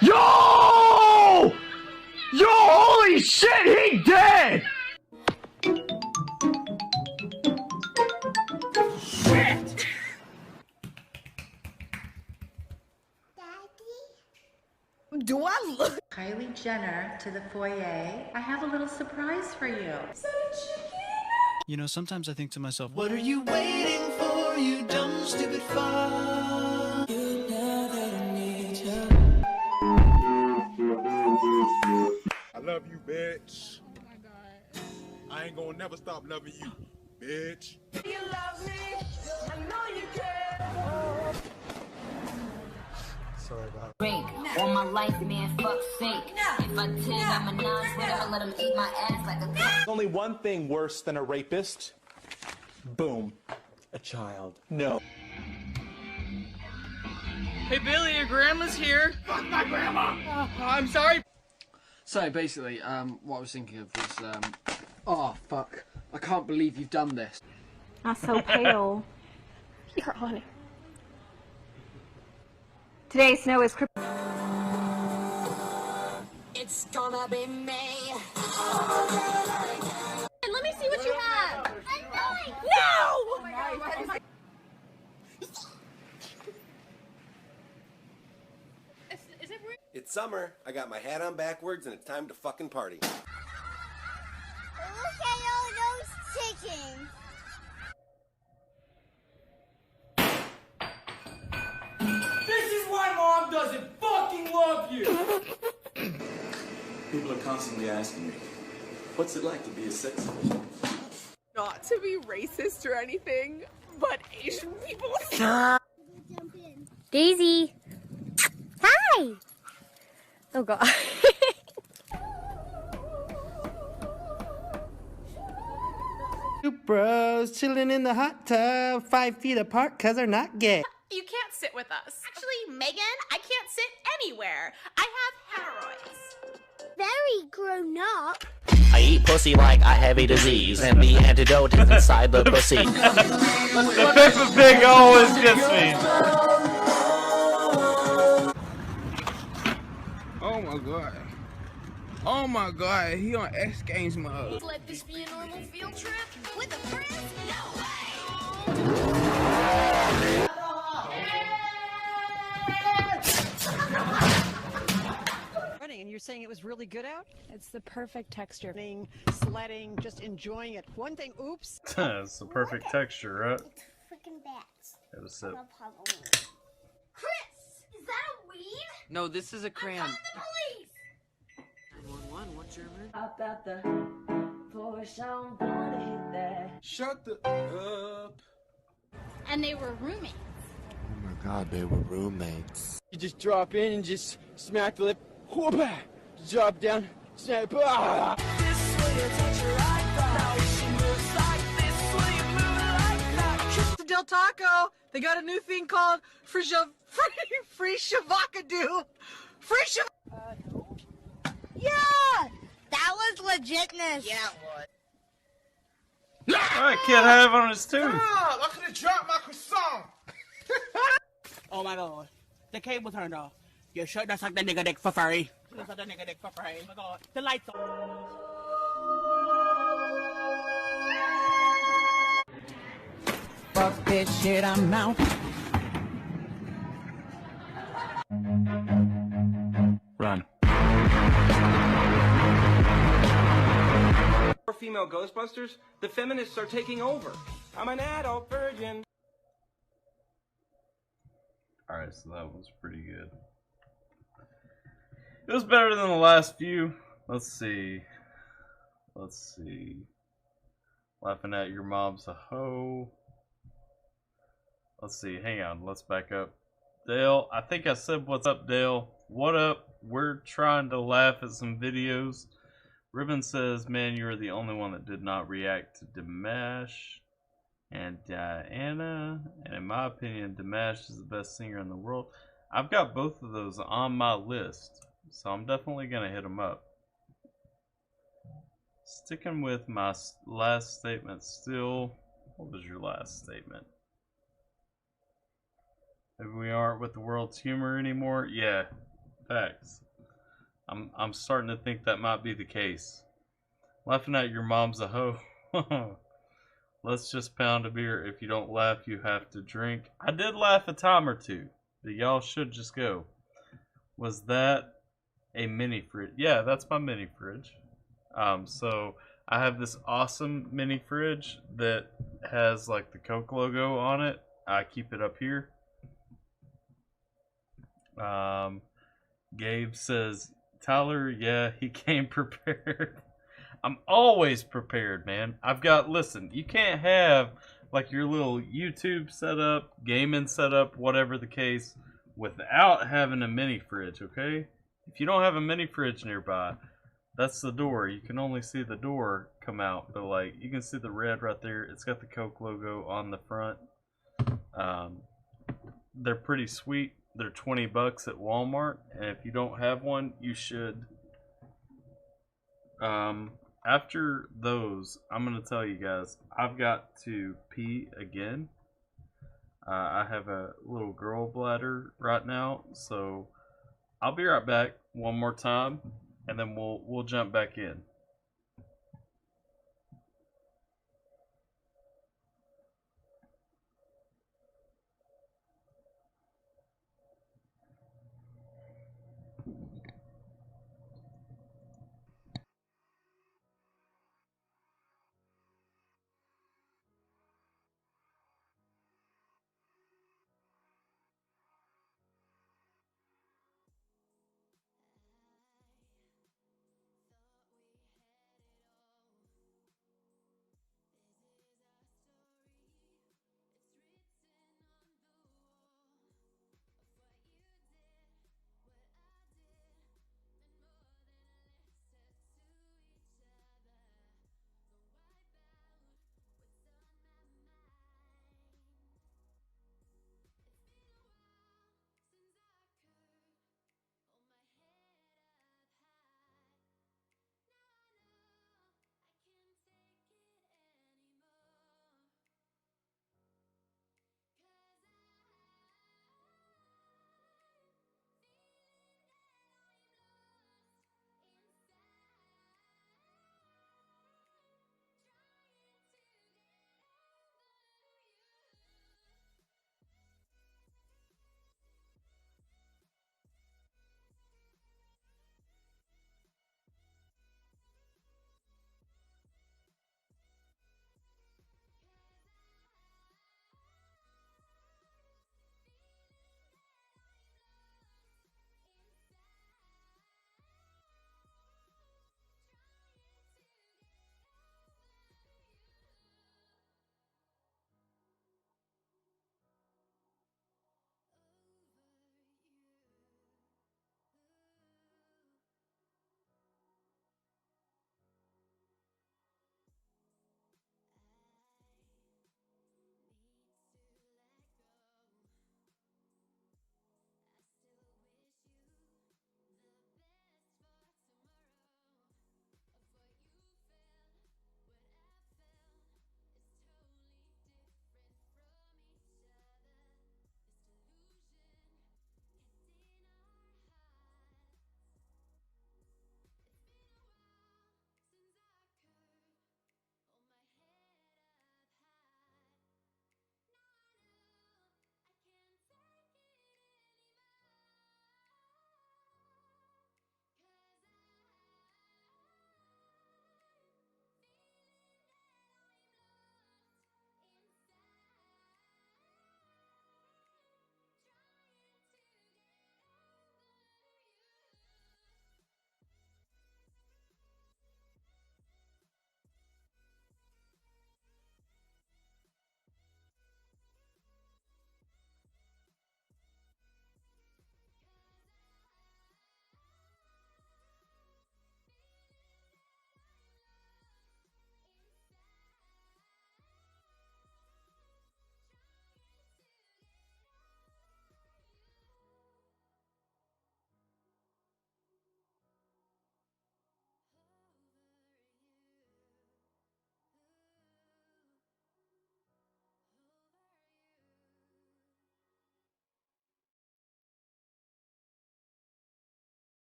Yo! Yo, holy shit, he dead! Shit! Do I look? Kylie Jenner to the foyer. I have a little surprise for you. You know, sometimes I think to myself, What are you waiting for, you dumb, stupid fuck? You know that I need you. I love you, bitch. Oh my God. I ain't gonna never stop loving you, bitch. You love me, I know you can. Sorry about Break all my life, man, fuck's sake. If I did, I'm a nonce, whatever, let him eat my ass like a There's only one thing worse than a rapist. Boom. A child. No. Hey Billy, your grandma's here. Fuck my grandma! I'm sorry. So basically, what I was thinking of was, oh fuck, I can't believe you've done this. I'm so pale. You're on it. Today's snow is It's gonna be me. And let me see what you have. No! Is it real? It's summer, I got my hat on backwards, and it's time to fucking party. Look at all those chickens. This is why Mom doesn't fucking love you! People are constantly asking me, what's it like to be a sex offender? Not to be racist or anything, but Asian people. Daisy. Hi. Oh God. Two bros chilling in the hot tub, 5 feet apart, cause they're not gay. You can't sit with us. Actually, Megan, I can't sit anywhere. I have hemorrhoids. Very grown up. I eat pussy like I have a disease, and the antidote is inside the pussy. The Peppa Pig always gets me. Oh my god. Oh my god, he on X Games mode. Let this be a normal field trip with a friend? No way! And you're saying it was really good out? It's the perfect texture. Sledding, just enjoying it. One thing, oops. It's the perfect texture, right? Freaking bats. It was so. Chris, is that a weed? No, this is a crayon. The police. 911, what's your name? Up at the for somebody hit that. Shut the up. And they were roommates. Oh my god, they were roommates. You just drop in and just smack the lip. Whoop! Drop down. Snap. Ah! To Del Taco, they got a new thing called free shavacadoo. Free shav. Yeah, that was legitness. Yeah, it was. Alright, kid have on his tooth. Ah, I could have dropped my croissant! Oh my god. The cable turned off. You sure that's like the nigga dick for furry? That's like the nigga dick for furry. Oh my god. The lights on. Fuck this shit, I'm out. Run. For female Ghostbusters, the feminists are taking over. I'm an adult virgin. Alright, so that was pretty good. It was better than the last few. Let's see. Laughing at your mom's a hoe. Let's see, hang on, let's back up. Dale, I think I said what's up, Dale. What up? We're trying to laugh at some videos. Ribbon says, man, you're the only one that did not react to Dimash and Diana. And in my opinion, Dimash is the best singer in the world. I've got both of those on my list, so I'm definitely going to hit them up. Sticking with my last statement still. What was your last statement? Maybe we aren't with the world's humor anymore? Yeah, facts. I'm starting to think that might be the case. Laughing at your mom's a hoe. Let's just pound a beer. If you don't laugh, you have to drink. I did laugh a time or two, but y'all should just go. Was that a mini fridge? Yeah, that's my mini fridge. So I have this awesome mini fridge that has like the Coke logo on it. I keep it up here. Gabe says, Tyler, yeah, he came prepared. I'm always prepared, man. Listen, you can't have like your little YouTube setup, gaming setup, whatever the case, without having a mini fridge, okay? If you don't have a mini fridge nearby, that's the door. You can only see the door come out, but like you can see the red right there. It's got the Coke logo on the front. They're pretty sweet. They're $20 at Walmart, and if you don't have one, you should. After those, I'm gonna tell you guys, I've got to pee again. I have a little girl bladder right now, so I'll be right back one more time, and then we'll jump back in.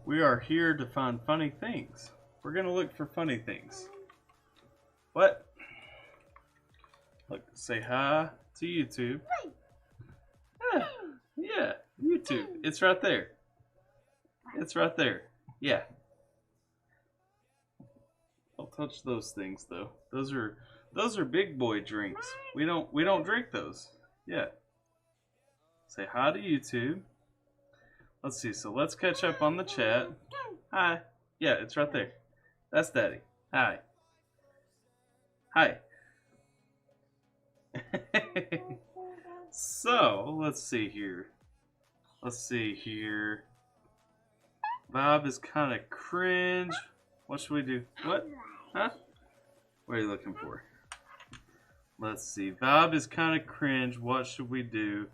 We are here to find funny things. We're gonna look for funny things. What? Look, say hi to YouTube. Yeah, YouTube. It's right there. It's right there. Yeah. Don't touch those things though. Those are big boy drinks. We don't drink those. Yeah. Say hi to YouTube. Let's see. So let's catch up on the chat. Hi. Yeah, it's right there. That's Daddy. Hi. Hi. So, let's see here. Bob is kind of cringe. What should we do? What? Huh? What are you looking for? Let's see. Bob is kind of cringe. What should we do?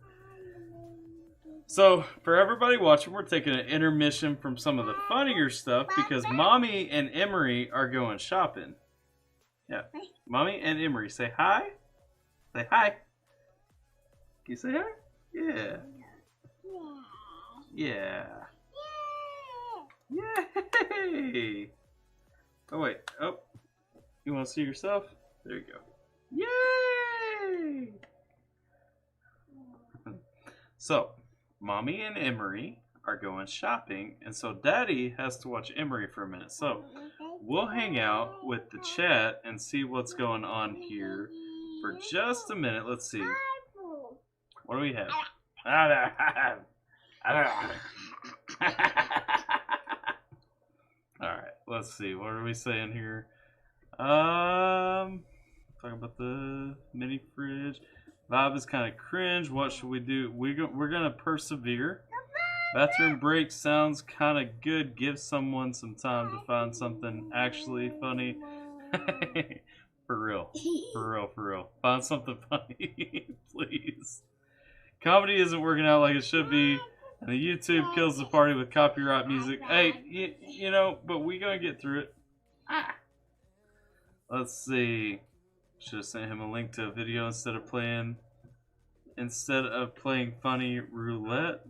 So, for everybody watching, we're taking an intermission from some of the funnier stuff because Mommy and Emery are going shopping. Yeah. Mommy and Emery, say hi. Say hi. Can you say hi? Yeah. Yeah. Yay! Oh, wait. Oh. You want to see yourself? There you go. Yay! So, Mommy and Emery are going shopping, and so Daddy has to watch Emery for a minute. So, we'll hang out with the chat and see what's going on here for just a minute. Let's see. What do we have? Alright, let's see. What are we saying here? Talking about the mini fridge. Bob is kind of cringe. What should we do? We're going to persevere. Bathroom break sounds kind of good. Give someone some time to find something actually funny. For real. For real, for real. Find something funny, please. Comedy isn't working out like it should be. And the YouTube kills the party with copyright music. Hey, you know, but we gonna get through it. Let's see. Should have sent him a link to a video instead of playing funny roulette.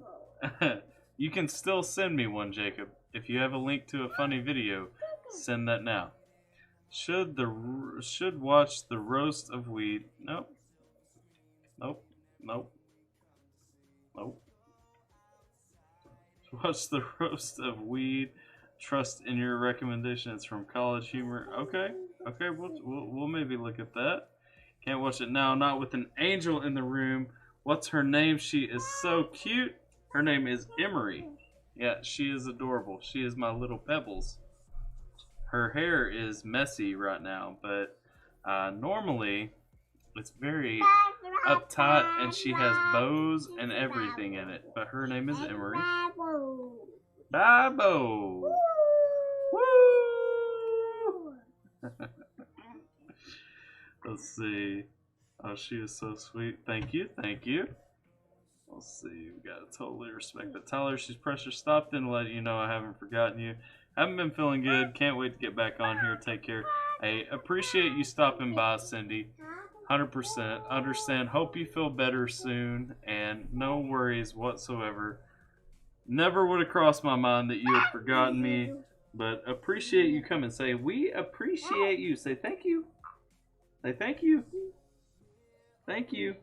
You can still send me one, Jacob. If you have a link to a funny video, send that now. Should watch the roast of weed. Nope. Nope. Nope. Nope. Watch the roast of weed. Trust in your recommendation. It's from College Humor. Okay. Okay. We'll maybe look at that. Can't watch it now. Not with an angel in the room. What's her name? She is so cute. Her name is Emery. Yeah, she is adorable. She is my little pebbles. Her hair is messy right now, but normally it's very uptight and she has bows and everything in it. But her name is Emery. Babo. Woo! Let's see. Oh, she is so sweet. Thank you. Thank you. Let's see. We gotta totally respect that. Tyler, she's precious. Stopped in to let you know I haven't forgotten you. Haven't been feeling good. Can't wait to get back on here. Take care. Hey, appreciate you stopping by, Cindy. 100%. Understand. Hope you feel better soon. And no worries whatsoever. Never would have crossed my mind that you had forgotten me. But appreciate you coming. Say, we appreciate you. Say thank you. Say thank you. Thank you.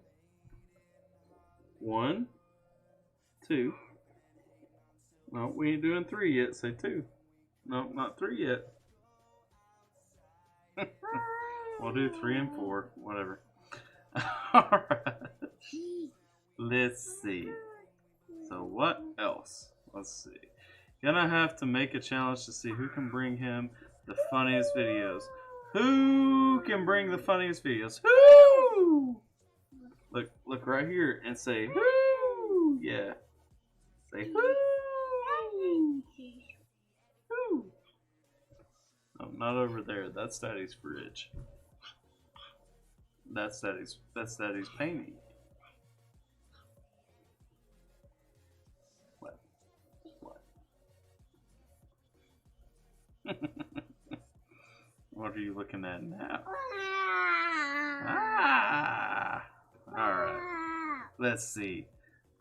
1, 2. No, we ain't doing 3 yet. Say 2. No, not 3 yet. We'll do 3 and 4. Whatever. Alright. Let's see. So what else? Let's see. Gonna have to make a challenge to see who can bring him the funniest videos. Who can bring the funniest videos? Who? Look right here and say who. Yeah. Say who. Who? No, not over there. That's Daddy's fridge. That's Daddy's painting. What? What are you looking at now? Ah! Alright. Let's see.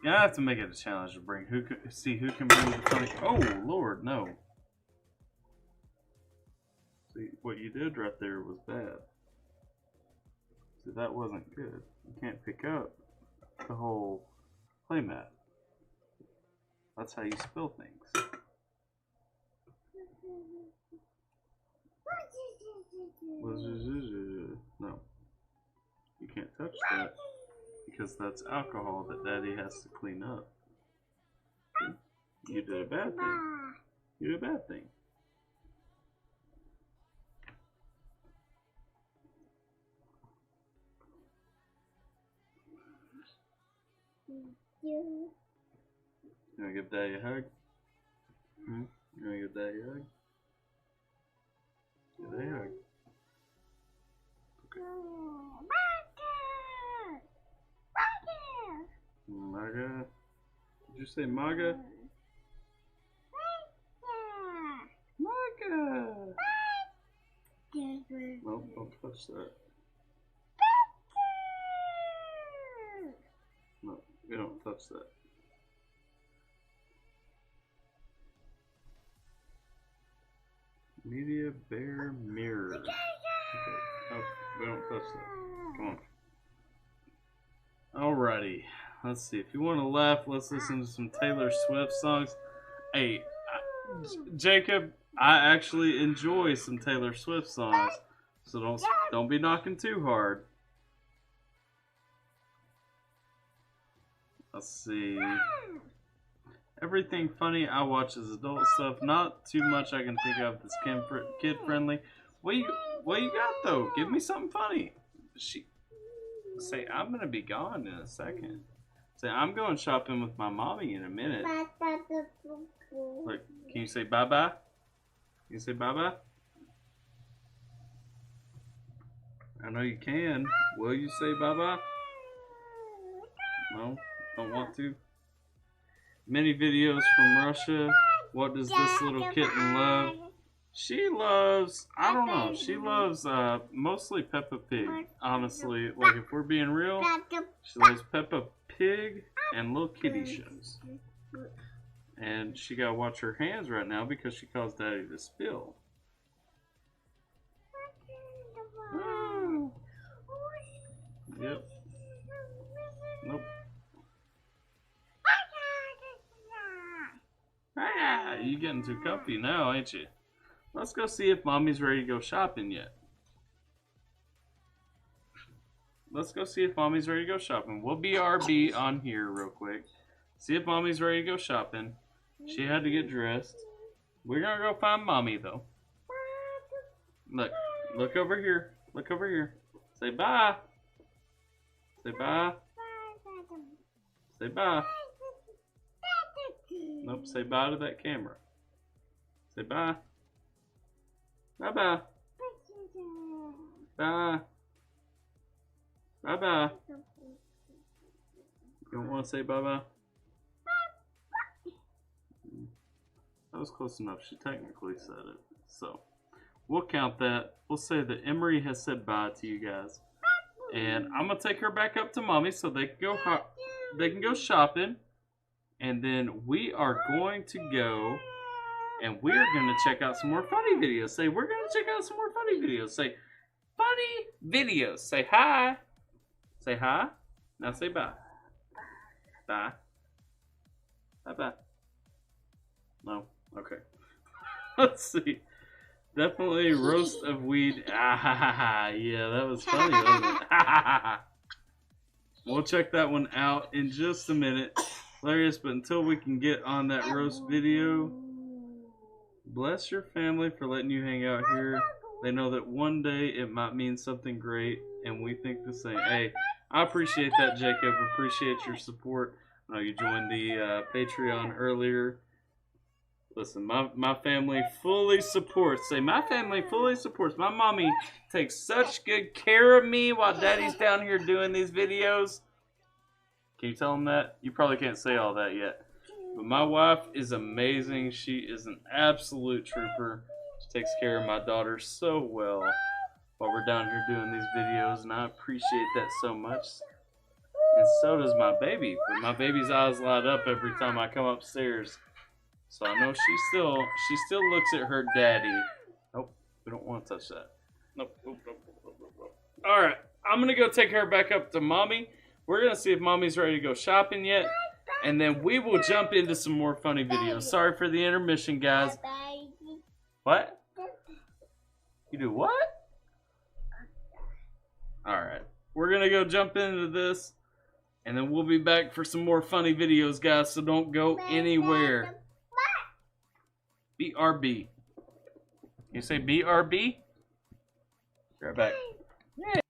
Yeah, I have to make it a challenge to bring who can bring the funny. Oh Lord, no. See, what you did right there was bad. See, that wasn't good. You can't pick up the whole playmat. That's how you spill things. No. You can't touch that because that's alcohol that Daddy has to clean up. You did a bad thing. You did a bad thing. You wanna give Daddy a hug? You wanna give Daddy a hug? Give Daddy a hug. Okay. Maga? Did you say Maga? Maga! Nope, don't touch that. No, we don't touch that. Media Bear Mirror. Okay. Oh, we don't touch that. Come on. Alrighty. Let's see. If you want to laugh, let's listen to some Taylor Swift songs. Hey, Jacob, I actually enjoy some Taylor Swift songs, so don't be knocking too hard. Let's see. Everything funny I watch is adult stuff. Not too much I can think of that's kid friendly. What you got though? Give me something funny. Say I'm gonna be gone in a second. Say I'm going shopping with my mommy in a minute. Look, can you say bye bye? Can you say bye bye? I know you can. Will you say bye bye? No, don't want to. Many videos from Russia. What does this little kitten love? She loves, I don't know, she loves mostly Peppa Pig, honestly. Like, if we're being real, she loves Peppa Pig and little kitty shows. And she gotta watch her hands right now because she caused Daddy to spill. Oh. Yep. Nope. Ah, you getting too comfy now, ain't you? Let's go see if Mommy's ready to go shopping yet. Let's go see if Mommy's ready to go shopping. We'll BRB on here real quick. See if Mommy's ready to go shopping. She had to get dressed. We're gonna go find Mommy though. Look over here. Look over here. Say bye. Say bye. Say bye. Nope, say bye to that camera. Say bye. Bye-bye. Bye. Bye-bye. You don't want to say bye-bye? That was close enough. She technically said it. So, we'll count that. We'll say that Emery has said bye to you guys. And I'm going to take her back up to Mommy so they can go shopping. And then we are going to go and we're going to check out some more funny videos. Say, we're going to check out some more funny videos. Say, funny videos. Say hi. Say hi. Now say bye. Bye. Bye-bye. No? Okay. Let's see. Definitely roast of weed. Ah, yeah, that was funny, wasn't it? We'll check that one out in just a minute. Hilarious, but until we can get on that roast video, bless your family for letting you hang out here. They know that one day it might mean something great, and we think the same. Hey, I appreciate that, Jacob. Appreciate your support. I know you joined the Patreon earlier. Listen, my family fully supports. Say, my family fully supports. My mommy takes such good care of me while Daddy's down here doing these videos. Can you tell them that? You probably can't say all that yet. But my wife is amazing. She is an absolute trooper. She takes care of my daughter so well while we're down here doing these videos, and I appreciate that so much. And so does my baby. But my baby's eyes light up every time I come upstairs. So I know she still looks at her daddy. Nope, we don't want to touch that. Nope. All right, I'm gonna go take her back up to mommy. We're gonna see if mommy's ready to go shopping yet, and then we will jump into some more funny videos. Sorry for the intermission, guys. What? You do what? All right, we're gonna go jump into this, and then we'll be back for some more funny videos, guys. So don't go anywhere. BRB. You say BRB? Be right back. Yeah.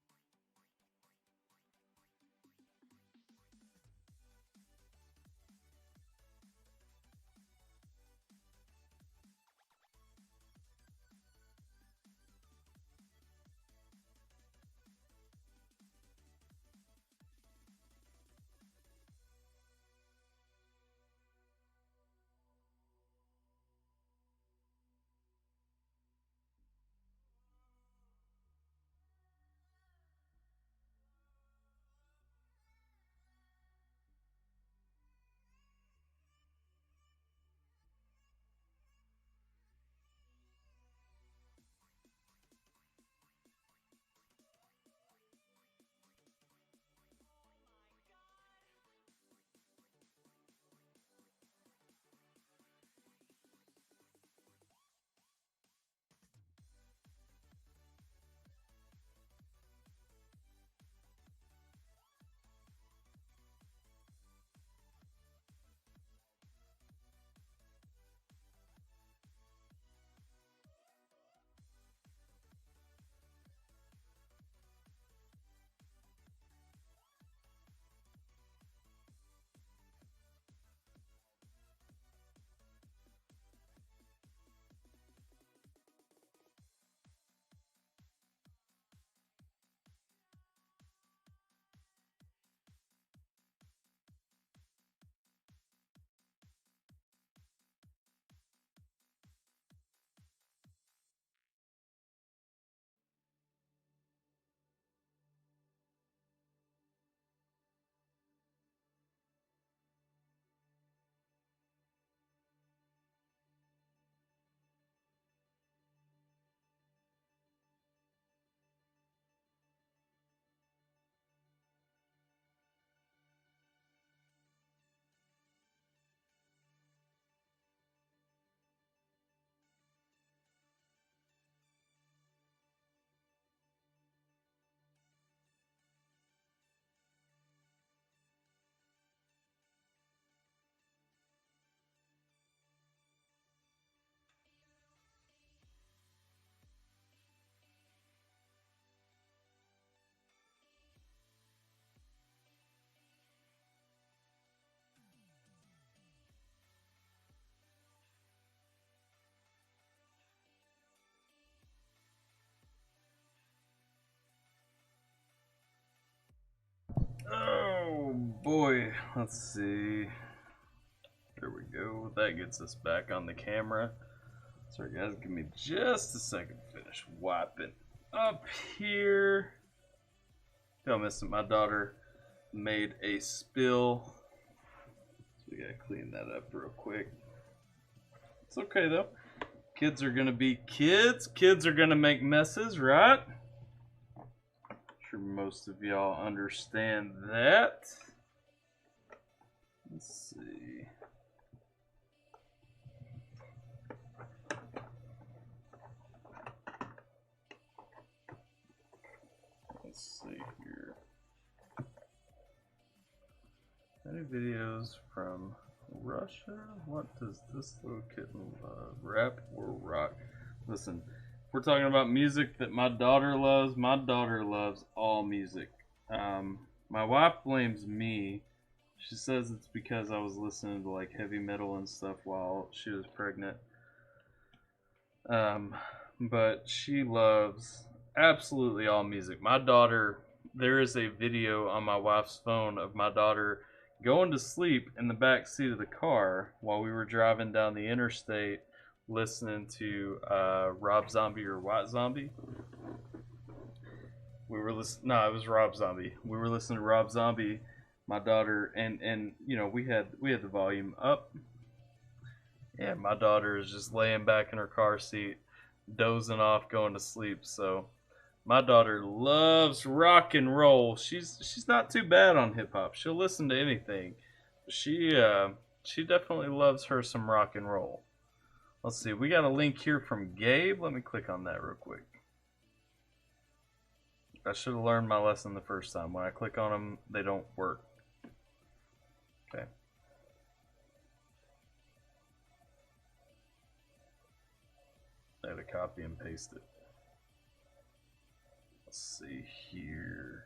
Oh boy, let's see. There we go. That gets us back on the camera. Sorry guys, give me just a second to finish wiping up here. Don't miss it. My daughter made a spill, so we gotta clean that up real quick. It's okay though. Kids are gonna be kids. Kids are gonna make messes, right? Sure most of y'all understand that. Let's see. Let's see here. Any videos from Russia? What does this little kitten love? Rap or rock? Listen. We're talking about music that my daughter loves. My daughter loves all music. My wife blames me. She says it's because I was listening to like heavy metal and stuff while she was pregnant. But she loves absolutely all music. My daughter, there is a video on my wife's phone of my daughter going to sleep in the back seat of the car while we were driving down the interstate, listening to Rob Zombie or White Zombie. We were listening. No, it was Rob Zombie. We were listening to Rob Zombie, My daughter and you know, we had the volume up. Yeah, my daughter is just laying back in her car seat, dozing off, going to sleep. So my daughter loves rock and roll. She's not too bad on hip hop. She'll listen to anything. She definitely loves her some rock and roll. Let's see. We got a link here from Gabe. Let me click on that real quick. I should have learned my lesson the first time. When I click on them, they don't work. Okay. I had to copy and paste it. Let's see here.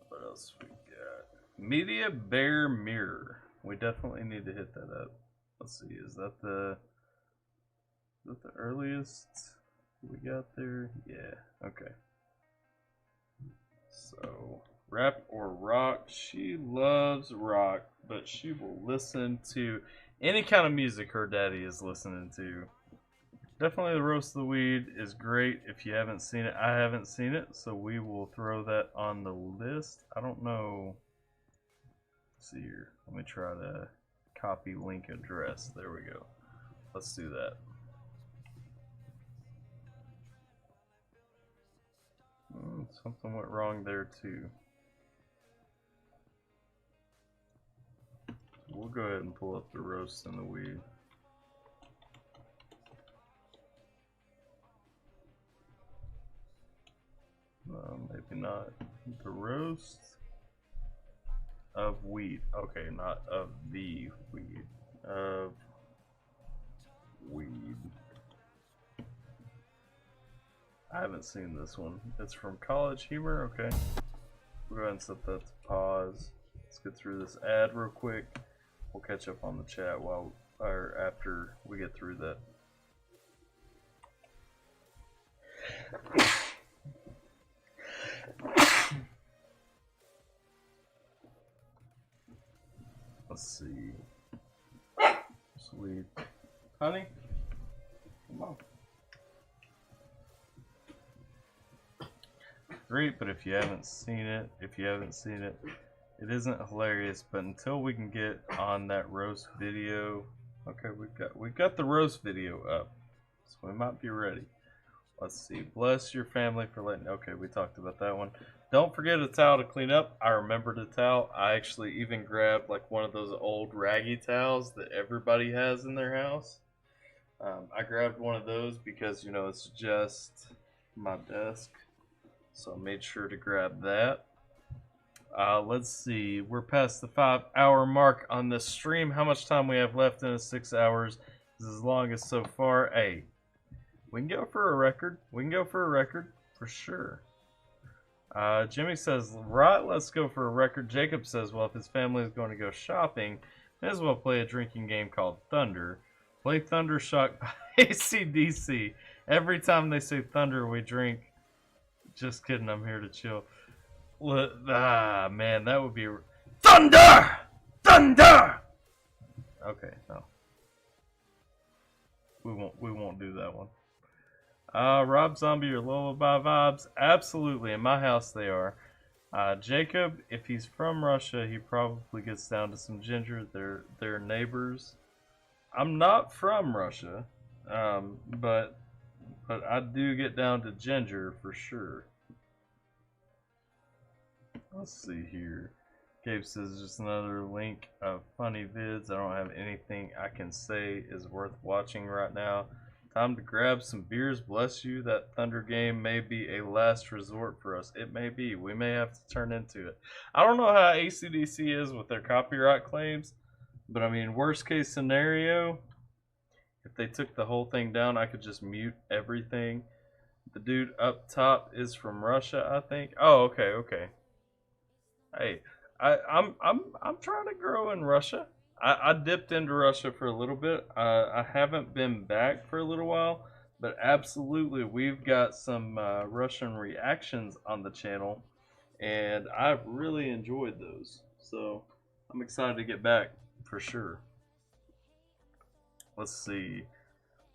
What else we got? Media Bear Mirror. We definitely need to hit that up. Let's see. Is that the earliest we got there? Yeah. Okay. So rap or rock? She loves rock, but she will listen to any kind of music her daddy is listening to. Definitely the Roast of the Weed is great. If you haven't seen it, I haven't seen it, so we will throw that on the list. I don't know. Let's see here. Let me try to copy link address. There we go. Let's do that. Something went wrong there too. We'll go ahead and pull up the Roast and the Weed. Maybe not. The Roast of Weed. Okay, not of the weed. Of weed. I haven't seen this one. It's from College Humor. Okay. We'll go ahead and set that to pause. Let's get through this ad real quick. We'll catch up on the chat while or after we get through that. Let's see. Sweet. Honey? Come on. Great, but if you haven't seen it, it isn't hilarious. But until we can get on that roast video, okay, we've got the roast video up, so we might be ready. Let's see. Bless your family for letting. Okay, we talked about that one. Don't forget a towel to clean up. I remembered a towel. I actually even grabbed like one of those old raggy towels that everybody has in their house. I grabbed one of those because, you know, it's just my desk. So I made sure to grab that. Let's see. We're past the 5-hour mark on this stream. How much time we have left in it? 6 hours. This is as long as so far. Hey, we can go for a record. We can go for a record for sure. Jimmy says, right, let's go for a record. Jacob says, well, if his family is going to go shopping, may as well play a drinking game called Thunder. Play Thunder Shock by AC/DC. Every time they say Thunder, we drink. Just kidding, I'm here to chill. Man, that would be... Thunder! Thunder! Okay, no. We won't do that one. Rob Zombie or Lullaby Vibes? Absolutely, in my house they are. Jacob, if he's from Russia, he probably gets down to some ginger. They're neighbors. I'm not from Russia, but I do get down to ginger for sure. Let's see here. Gabe says just another link of funny vids. I don't have anything I can say is worth watching right now. Time to grab some beers. Bless you. That Thunder game may be a last resort for us. It may be. We may have to turn into it. I don't know how AC/DC is with their copyright claims, but I mean, worst case scenario, if they took the whole thing down, I could just mute everything. The dude up top is from Russia, I think. Oh, okay. Hey, I'm trying to grow in Russia. I dipped into Russia for a little bit. I haven't been back for a little while, but absolutely, we've got some Russian reactions on the channel, and I've really enjoyed those. So I'm excited to get back for sure. Let's see.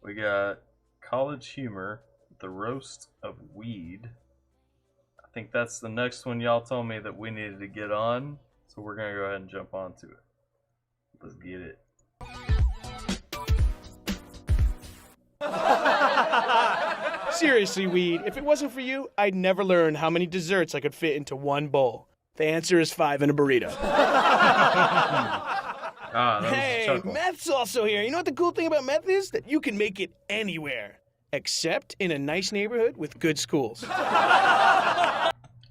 We got College Humor, The Roast of Weed. I think that's the next one y'all told me that we needed to get on. So we're going to go ahead and jump onto it. Let's get it. Seriously, Weed, if it wasn't for you, I'd never learn how many desserts I could fit into one bowl. The answer is 5 in a burrito. Hey, Meth's also here. You know what the cool thing about Meth is? That you can make it anywhere, except in a nice neighborhood with good schools.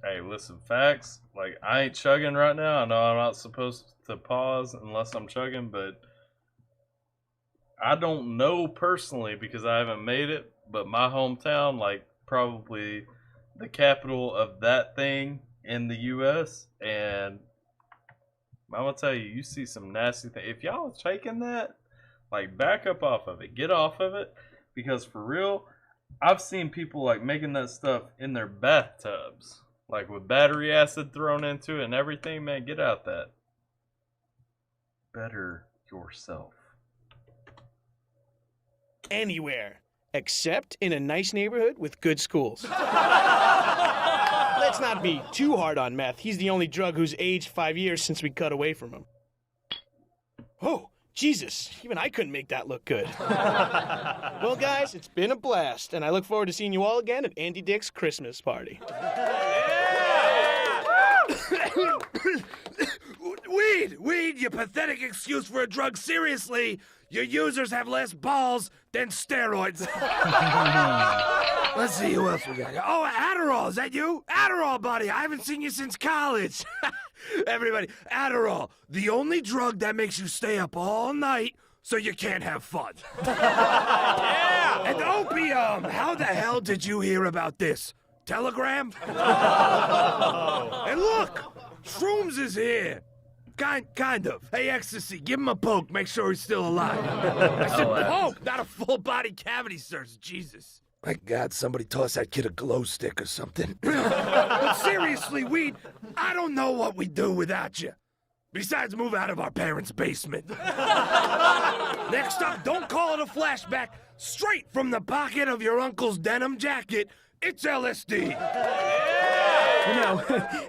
Hey, listen, facts. Like, I ain't chugging right now. I know I'm not supposed to pause unless I'm chugging, but I don't know personally because I haven't made it, but my hometown, like, probably the capital of that thing in the U.S., and I'm gonna tell you, you see some nasty things. If y'all are taking that, like, back up off of it. Get off of it, because for real, I've seen people, like, making that stuff in their bathtubs. Like, with battery acid thrown into it and everything, man, get out that. Better yourself. Anywhere, except in a nice neighborhood with good schools. Let's not be too hard on Meth. He's the only drug who's aged 5 years since we cut away from him. Oh, Jesus. Even I couldn't make that look good. Well, guys, it's been a blast, and I look forward to seeing you all again at Andy Dick's Christmas party. Weed, you pathetic excuse for a drug. Seriously, your users have less balls than steroids. Let's see who else we got. Oh, Adderall, is that you? Adderall, buddy, I haven't seen you since college. Everybody, Adderall, the only drug that makes you stay up all night so you can't have fun. Yeah! And opium, how the hell did you hear about this? Telegram? And look, Shrooms is here. Kind of. Hey, Ecstasy, give him a poke. Make sure he's still alive. I said poke, not a full-body cavity search. Jesus. My God, somebody toss that kid a glow stick or something. But seriously, Weed, I don't know what we'd do without you. Besides move out of our parents' basement. Next up, don't call it a flashback. Straight from the pocket of your uncle's denim jacket, it's LSD. You know,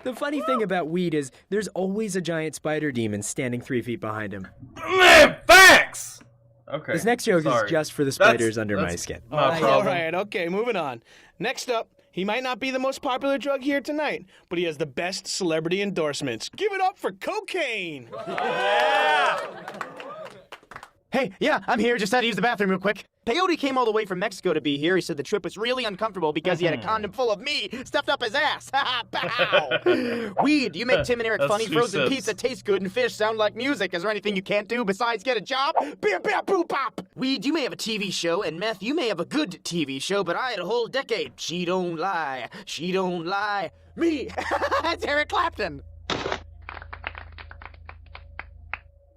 the funny thing about Weed is there's always a giant spider demon standing 3 feet behind him. Man, facts! Okay. This next joke is just for the spiders under my skin. All right, okay, moving on. Next up, he might not be the most popular drug here tonight, but he has the best celebrity endorsements. Give it up for cocaine! Yeah! Hey, yeah, I'm here. Just had to use the bathroom real quick. Peyote came all the way from Mexico to be here. He said the trip was really uncomfortable because he had a condom full of me stuffed up his ass. Pow! Weed, you make Tim and Eric funny. Frozen pizza tastes good and fish sound like music. Is there anything you can't do besides get a job? Beer, beer, boo, pop! Weed, you may have a TV show, and Meth, you may have a good TV show, but I had a whole decade. She don't lie. She don't lie. Me! That's Eric Clapton.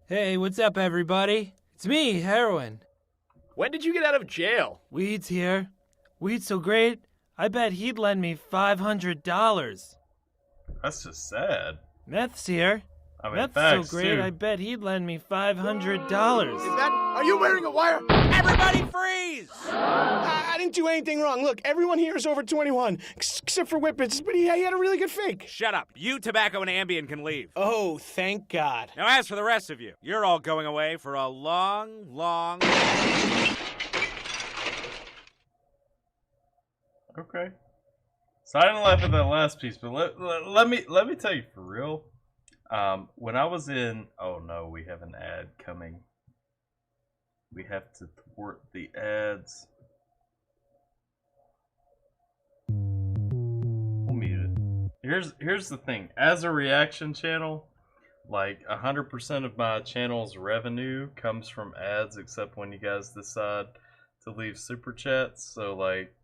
Hey, what's up, everybody? It's me, Heroin. When did you get out of jail? Weed's here. Weed's so great, I bet he'd lend me $500. That's just sad. Meth's here. I mean, Meth's facts, so great, too. I bet he'd lend me $500. Are you wearing a wire? Everybody freeze! I didn't do anything wrong. Look, everyone here is over 21, except for Whippets, but he had a really good fake. Shut up. You, Tobacco, and Ambien can leave. Oh, thank God. Now, as for the rest of you, you're all going away for a long, long... Okay. So I didn't laugh at that last piece, but let me tell you for real. When I was in, oh no, we have an ad coming. We have to thwart the ads. We'll mute it. Here's the thing. As a reaction channel, like 100% of my channel's revenue comes from ads, except when you guys decide to leave super chats. So like,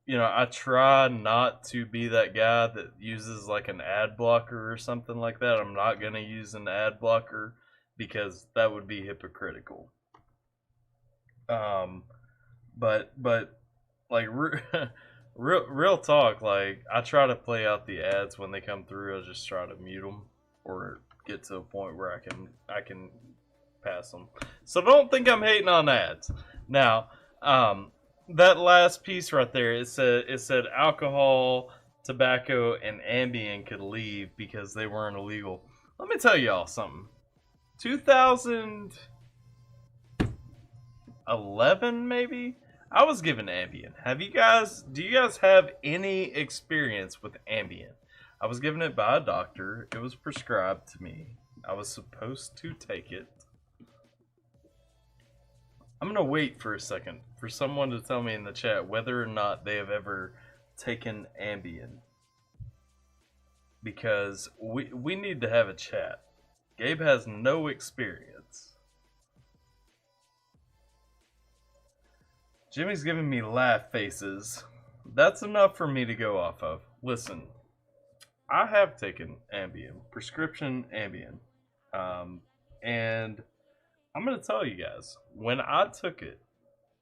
you know, I try not to be that guy that uses like an ad blocker or something like that. I'm not going to use an ad blocker because that would be hypocritical. But like real talk, like I try to play out the ads when they come through. I just try to mute them or get to a point where I can pass them. So don't think I'm hating on ads. Now, that last piece right there, it said alcohol tobacco and Ambien could leave because they weren't illegal. Let me tell y'all something. 2011 maybe? I was given Ambien. Do you guys have any experience with Ambien? I was given it by a doctor. It was prescribed to me. I was supposed to take it. I'm gonna wait for a second for someone to tell me in the chat whether or not they have ever taken Ambien. Because we need to have a chat. Gabe has no experience. Jimmy's giving me laugh faces. That's enough for me to go off of. Listen, I have taken Ambien, prescription Ambien. And I'm going to tell you guys, when I took it,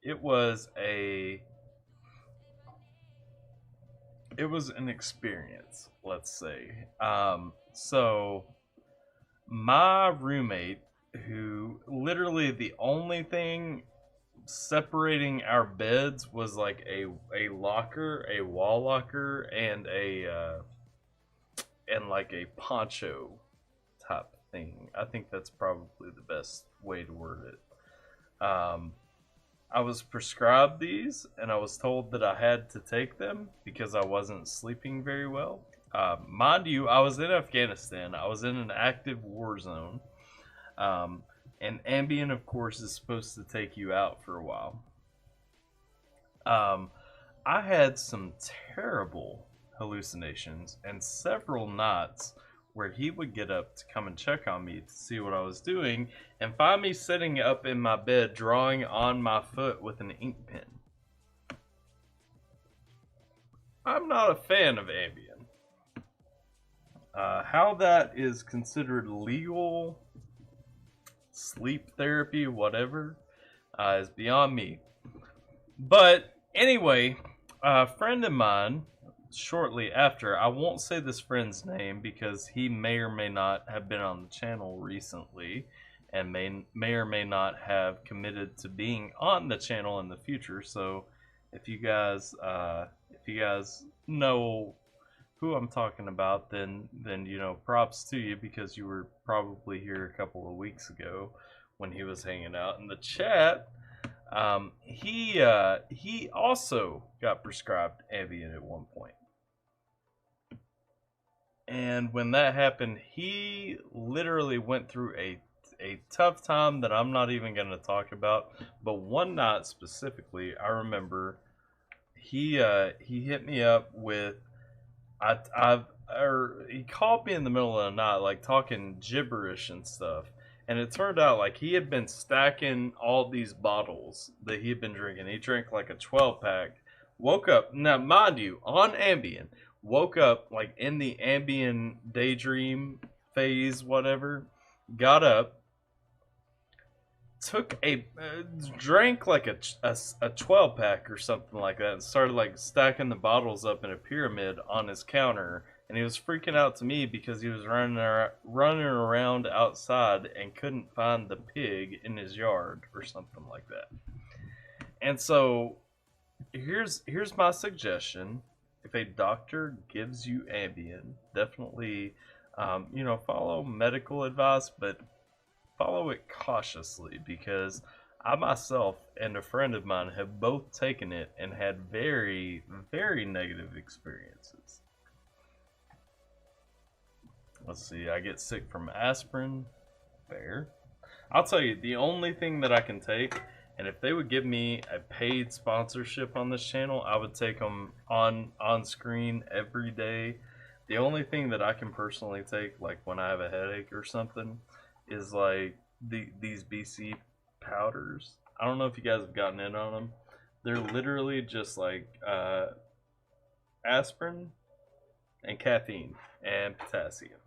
it was an experience, let's say. So my roommate, who literally the only thing separating our beds was like a locker, a wall locker, and like a poncho type thing. I think that's probably the best way to word it. I was prescribed these, and I was told that I had to take them because I wasn't sleeping very well. Mind you, I was in Afghanistan. I was in an active war zone. And Ambien, of course, is supposed to take you out for a while. I had some terrible hallucinations and several nights where he would get up to come and check on me to see what I was doing and find me sitting up in my bed drawing on my foot with an ink pen. I'm not a fan of Ambien. How that is considered legal sleep therapy, whatever, is beyond me. But anyway, a friend of mine, shortly after, I won't say this friend's name because he may or may not have been on the channel recently and may or may not have committed to being on the channel in the future. So if you guys know who I'm talking about, then you know, props to you because you were probably here a couple of weeks ago when he was hanging out in the chat. He also got prescribed Ambien at one point. And when that happened, he literally went through a tough time that I'm not even going to talk about. But one night specifically, I remember he hit me up with he called me in the middle of the night, like talking gibberish and stuff. And it turned out like he had been stacking all these bottles that he had been drinking. He drank like a 12-pack. Woke up, now mind you, on Ambien. Woke up like in the Ambien daydream phase, whatever. Got up. Drank like a 12-pack or something like that, and started like stacking the bottles up in a pyramid on his counter. And he was freaking out to me because he was running around outside and couldn't find the pig in his yard or something like that. And so here's my suggestion: if a doctor gives you Ambien, definitely follow medical advice, but follow it cautiously, because I myself and a friend of mine have both taken it and had very, very negative experiences. Let's see, I get sick from aspirin. Fair. I'll tell you, the only thing that I can take, and if they would give me a paid sponsorship on this channel, I would take them on screen every day. The only thing that I can personally take, like when I have a headache or something, is like these BC powders. I don't know if you guys have gotten in on them. They're literally just like aspirin and caffeine and potassium.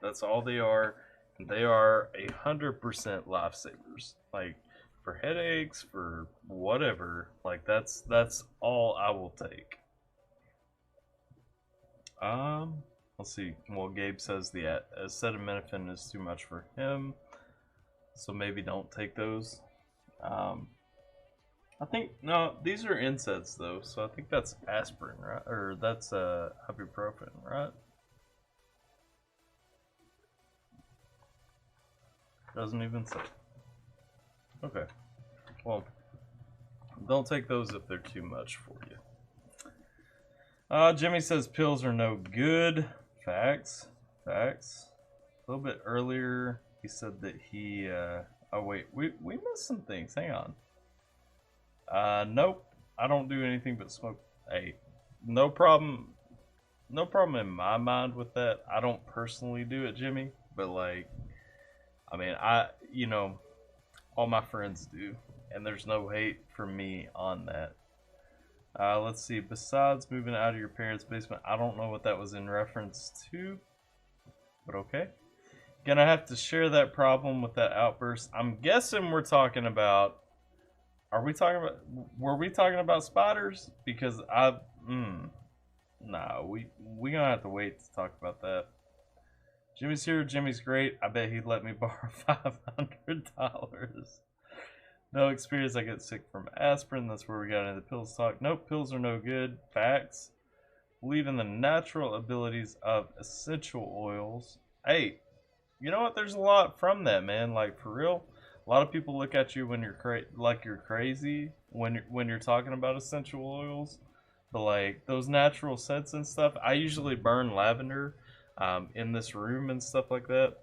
That's all they are. And they are 100% lifesavers. Like for headaches, for whatever. Like that's all I will take. Let's see. Well, Gabe says the acetaminophen is too much for him, so maybe don't take those. I think no, these are NSAIDs though, so I think that's aspirin, right? Or that's ibuprofen, right? Doesn't even say. Okay. Well, don't take those if they're too much for you. Jimmy says pills are no good. Facts. Facts. A little bit earlier, he said that he. Oh wait, we missed some things. Hang on. Nope. I don't do anything but smoke. Hey, no problem. No problem in my mind with that. I don't personally do it, Jimmy. But like, I mean, you know, all my friends do, and there's no hate for me on that. Let's see. Besides moving out of your parents' basement, I don't know what that was in reference to, but okay. Gonna have to share that problem with that outburst. I'm guessing we're talking about. Were we talking about spiders? Because nah, we gonna have to wait to talk about that. Jimmy's here. Jimmy's great. I bet he'd let me borrow $500. No experience. I get sick from aspirin. That's where we got into the pills talk. Nope, pills are no good. Facts. Believe in the natural abilities of essential oils. Hey, you know what? There's a lot from that, man. Like for real. A lot of people look at you when you're like you're crazy when you're talking about essential oils, but like those natural scents and stuff. I usually burn lavender in this room and stuff like that.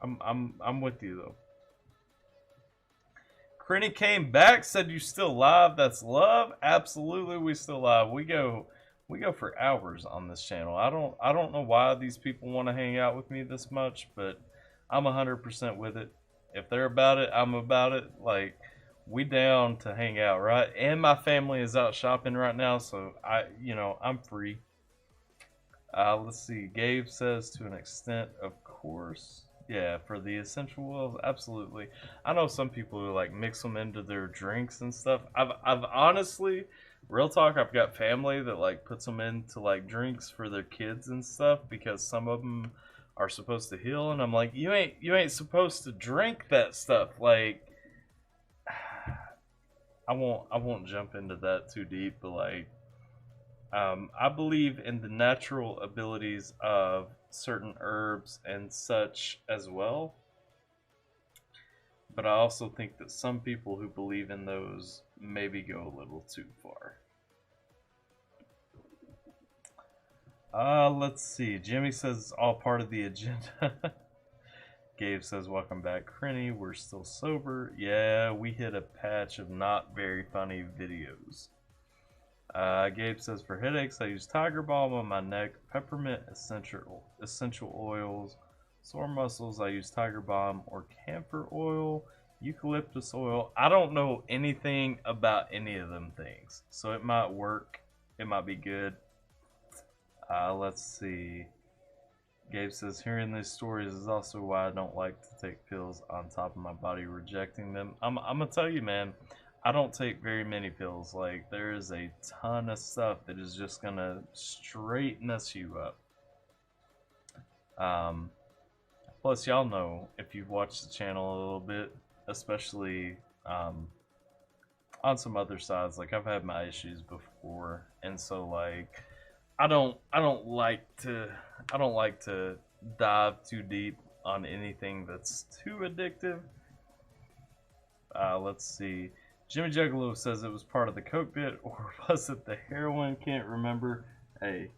I'm with you though. Crinny came back, said you still live. That's love. Absolutely, we still live. We go for hours on this channel. I don't know why these people want to hang out with me this much, but I'm 100% with it. If they're about it, I'm about it. Like, we down to hang out, right? And my family is out shopping right now, so I'm free. Let's see. Gabe says to an extent, of course. Yeah, for the essential oils, absolutely. I know some people who like mix them into their drinks and stuff. I've honestly, real talk, I've got family that like puts them into like drinks for their kids and stuff because some of them are supposed to heal, and I'm like, you ain't supposed to drink that stuff. Like, I won't jump into that too deep, but like, I believe in the natural abilities of certain herbs and such as well, but I also think that some people who believe in those maybe go a little too far. Let's see. Jimmy says it's all part of the agenda. Gabe says, welcome back, Crinny. We're still sober. Yeah, we hit a patch of not very funny videos. Gabe says, for headaches, I use Tiger Balm on my neck, peppermint essential oils. Sore muscles, I use Tiger Balm or camphor oil, eucalyptus oil. I don't know anything about any of them things, so it might work. It might be good. Let's see. Gabe says, hearing these stories is also why I don't like to take pills on top of my body, rejecting them. I'm gonna tell you, man, I don't take very many pills. Like, there is a ton of stuff that is just gonna straight mess you up. Plus, y'all know, if you've watched the channel a little bit, especially on some other sides, like I've had my issues before, and so like I don't like to dive too deep on anything that's too addictive. Let's see. Jimmy Juggalo says it was part of the coke bit, or was it the heroin? Can't remember. Hey.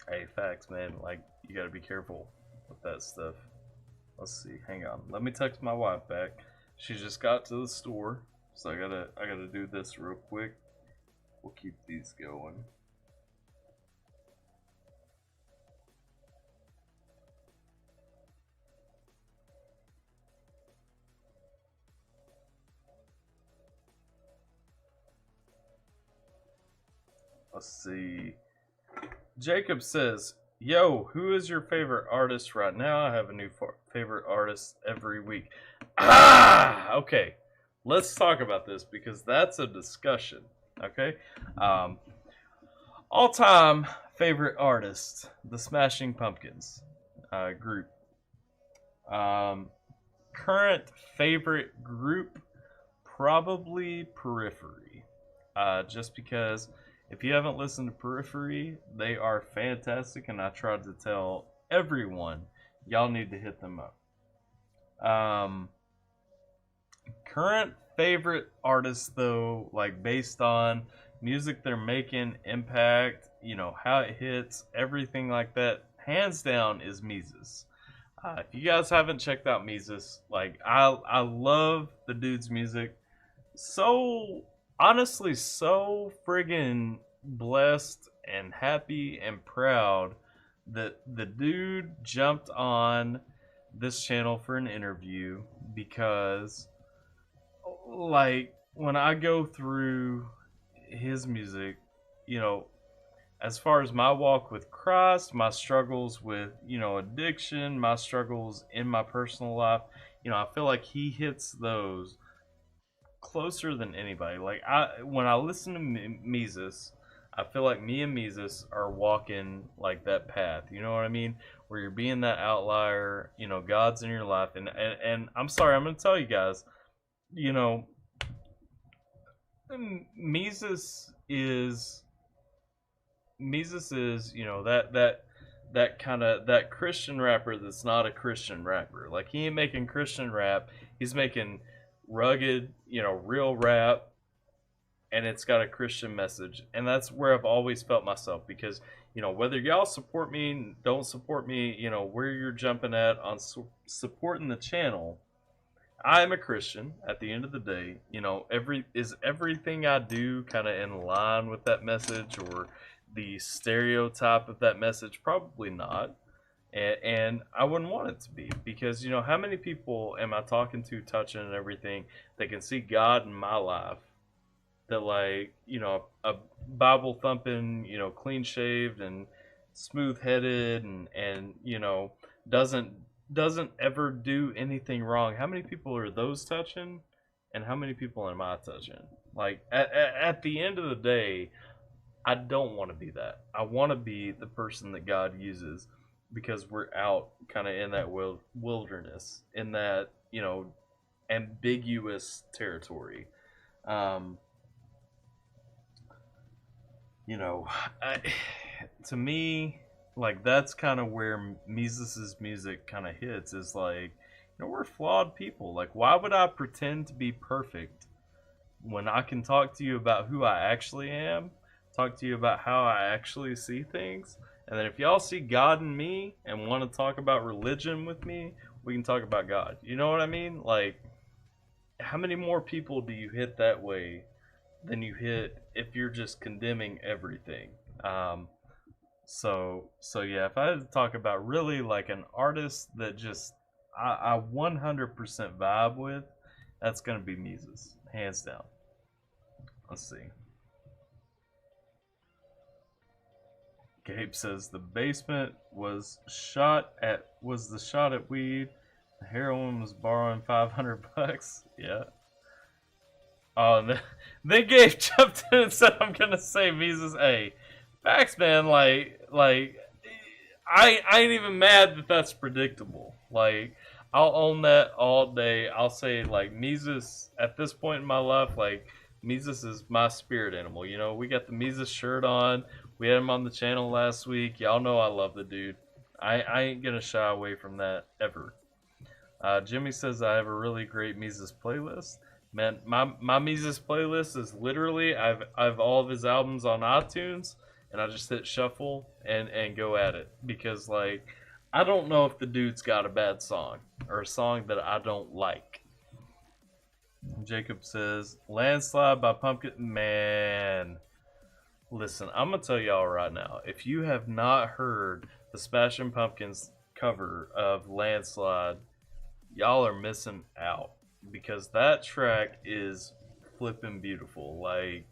Hey, facts, man. Like, you gotta be careful with that stuff. Let's see. Hang on. Let me text my wife back. She just got to the store, so I gotta do this real quick. We'll keep these going. Let's see. Jacob says, yo, who is your favorite artist right now? I have a new favorite artist every week. Okay. Let's talk about this because that's a discussion. Okay. All-time favorite artist, the Smashing Pumpkins group. current favorite group, probably Periphery. Just because if you haven't listened to Periphery, they are fantastic, and I tried to tell everyone, y'all need to hit them up. Current favorite artists, though, like based on music they're making, impact, you know, how it hits, everything like that, hands down is Mises. If you guys haven't checked out Mises, like I love the dude's music. So honestly, so friggin' blessed and happy and proud that the dude jumped on this channel for an interview, because like when I go through his music, you know, as far as my walk with Christ, my struggles with, you know, addiction, my struggles in my personal life, you know, I feel like he hits those closer than anybody. Like when I listen to Mises, I feel like me and Mises are walking like that path. You know what I mean? Where you're being that outlier. You know, God's in your life, and I'm sorry, I'm gonna tell you guys. You know, Mises is, you know, that kind of that Christian rapper that's not a Christian rapper. Like, he ain't making Christian rap. He's making rugged, you know, real rap, and it's got a Christian message. And that's where I've always felt myself, because, you know, whether y'all support me, don't support me, you know, where you're jumping at on supporting the channel, I am a Christian at the end of the day. You know, everything I do kind of in line with that message, or the stereotype of that message? Probably not. And I wouldn't want it to be, because, you know, how many people am I talking to, touching and everything, that can see God in my life, that, like, you know, a Bible thumping, you know, clean shaved and smooth headed, and you know, doesn't ever do anything wrong. How many people are those touching, and how many people am I touching? Like, at the end of the day, I don't want to be that. I want to be the person that God uses, because we're out kind of in that wilderness, in that, you know, ambiguous territory. You know, to me, like, that's kind of where Mises' music kind of hits, is like, you know, we're flawed people. Like, why would I pretend to be perfect when I can talk to you about who I actually am, talk to you about how I actually see things, and then if y'all see God in me and want to talk about religion with me, we can talk about God. You know what I mean? Like, how many more people do you hit that way than you hit if you're just condemning everything? So yeah, if I had to talk about really like an artist that just I 100% vibe with, that's gonna be Mises, hands down. Let's see. Gabe says the basement was the shot at weed. The heroin was borrowing $500. Yeah. Oh, and then Gabe jumped in and said, "I'm gonna say Mises." Hey, facts, man. Like I ain't even mad that that's predictable. Like, I'll own that all day. I'll say, like, Mises at this point in my life, like, Mises is my spirit animal. You know, we got the Mises shirt on. We had him on the channel last week. Y'all know I love the dude. I ain't gonna shy away from that ever. Jimmy says I have a really great Mises playlist. Man, my Mises playlist is literally I've all of his albums on iTunes, and I just hit shuffle and go at it, because, like, I don't know if the dude's got a bad song or a song that I don't like. Jacob says Landslide by Pumpkin. Man, listen, I'm gonna tell y'all right now, if you have not heard the Smashing Pumpkins cover of Landslide, y'all are missing out, because that track is flipping beautiful. Like,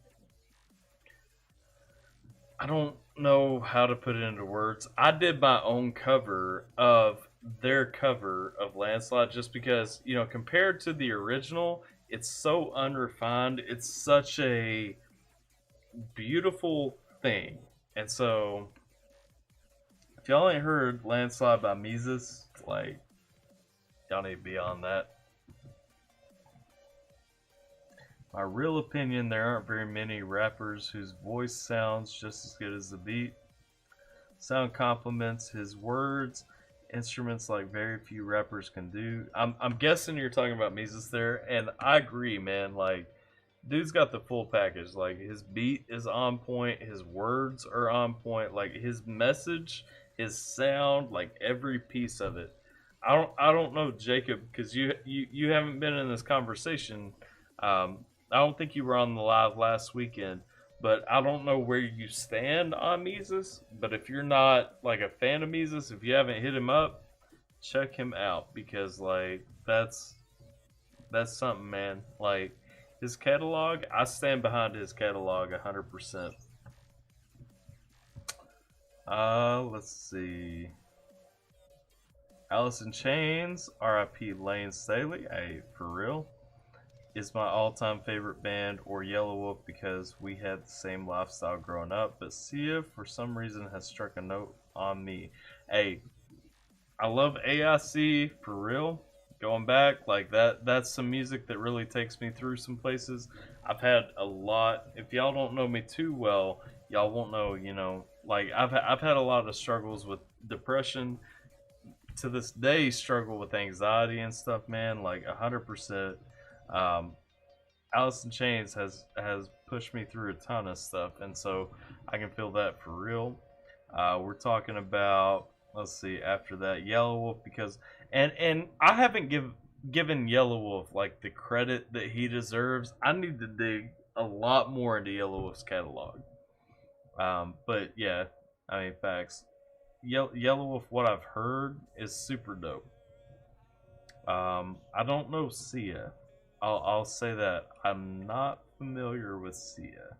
I don't know how to put it into words. I did my own cover of their cover of Landslide, just because, you know, compared to the original, it's so unrefined. It's such a beautiful thing. And so, if y'all ain't heard Landslide by Mises, like, Y'all need to be on that. My real opinion, there aren't very many rappers whose voice sounds just as good as the beat. Sound complements his words, instruments like very few rappers can do. I'm guessing you're talking about Mises there, and I agree, man. Like, dude's got the full package. Like, his beat is on point, his words are on point, like his message, his sound, like every piece of it. I don't know, Jacob, because you haven't been in this conversation. I don't think you were on the live last weekend, but I don't know where you stand on Mises. But if you're not like a fan of Mises, if you haven't hit him up, check him out, because like that's something, man. Like, his catalog, I stand behind his catalog 100%. Let's see. Alice in Chains, R.I.P. Lane Staley. Hey, for real. Is my all-time favorite band, or Yellow Wolf, because we had the same lifestyle growing up, but Sia for some reason has struck a note on me. Hey, I love AIC, for real. Going back, like that's some music that really takes me through some places. I've had a lot. If y'all don't know me too well, y'all won't know, you know, like I've had a lot of struggles with depression. To this day, struggle with anxiety and stuff, man. Like 100%. Alice in Chains has pushed me through a ton of stuff, and so I can feel that for real. We're talking about, let's see, after that, Yellow Wolf, because and I haven't given Yellow Wolf like the credit that he deserves. I need to dig a lot more into Yellow Wolf's catalog. But yeah, I mean, facts. Yellow Wolf, what I've heard is super dope. I don't know Sia. I'll say that. I'm not familiar with Sia.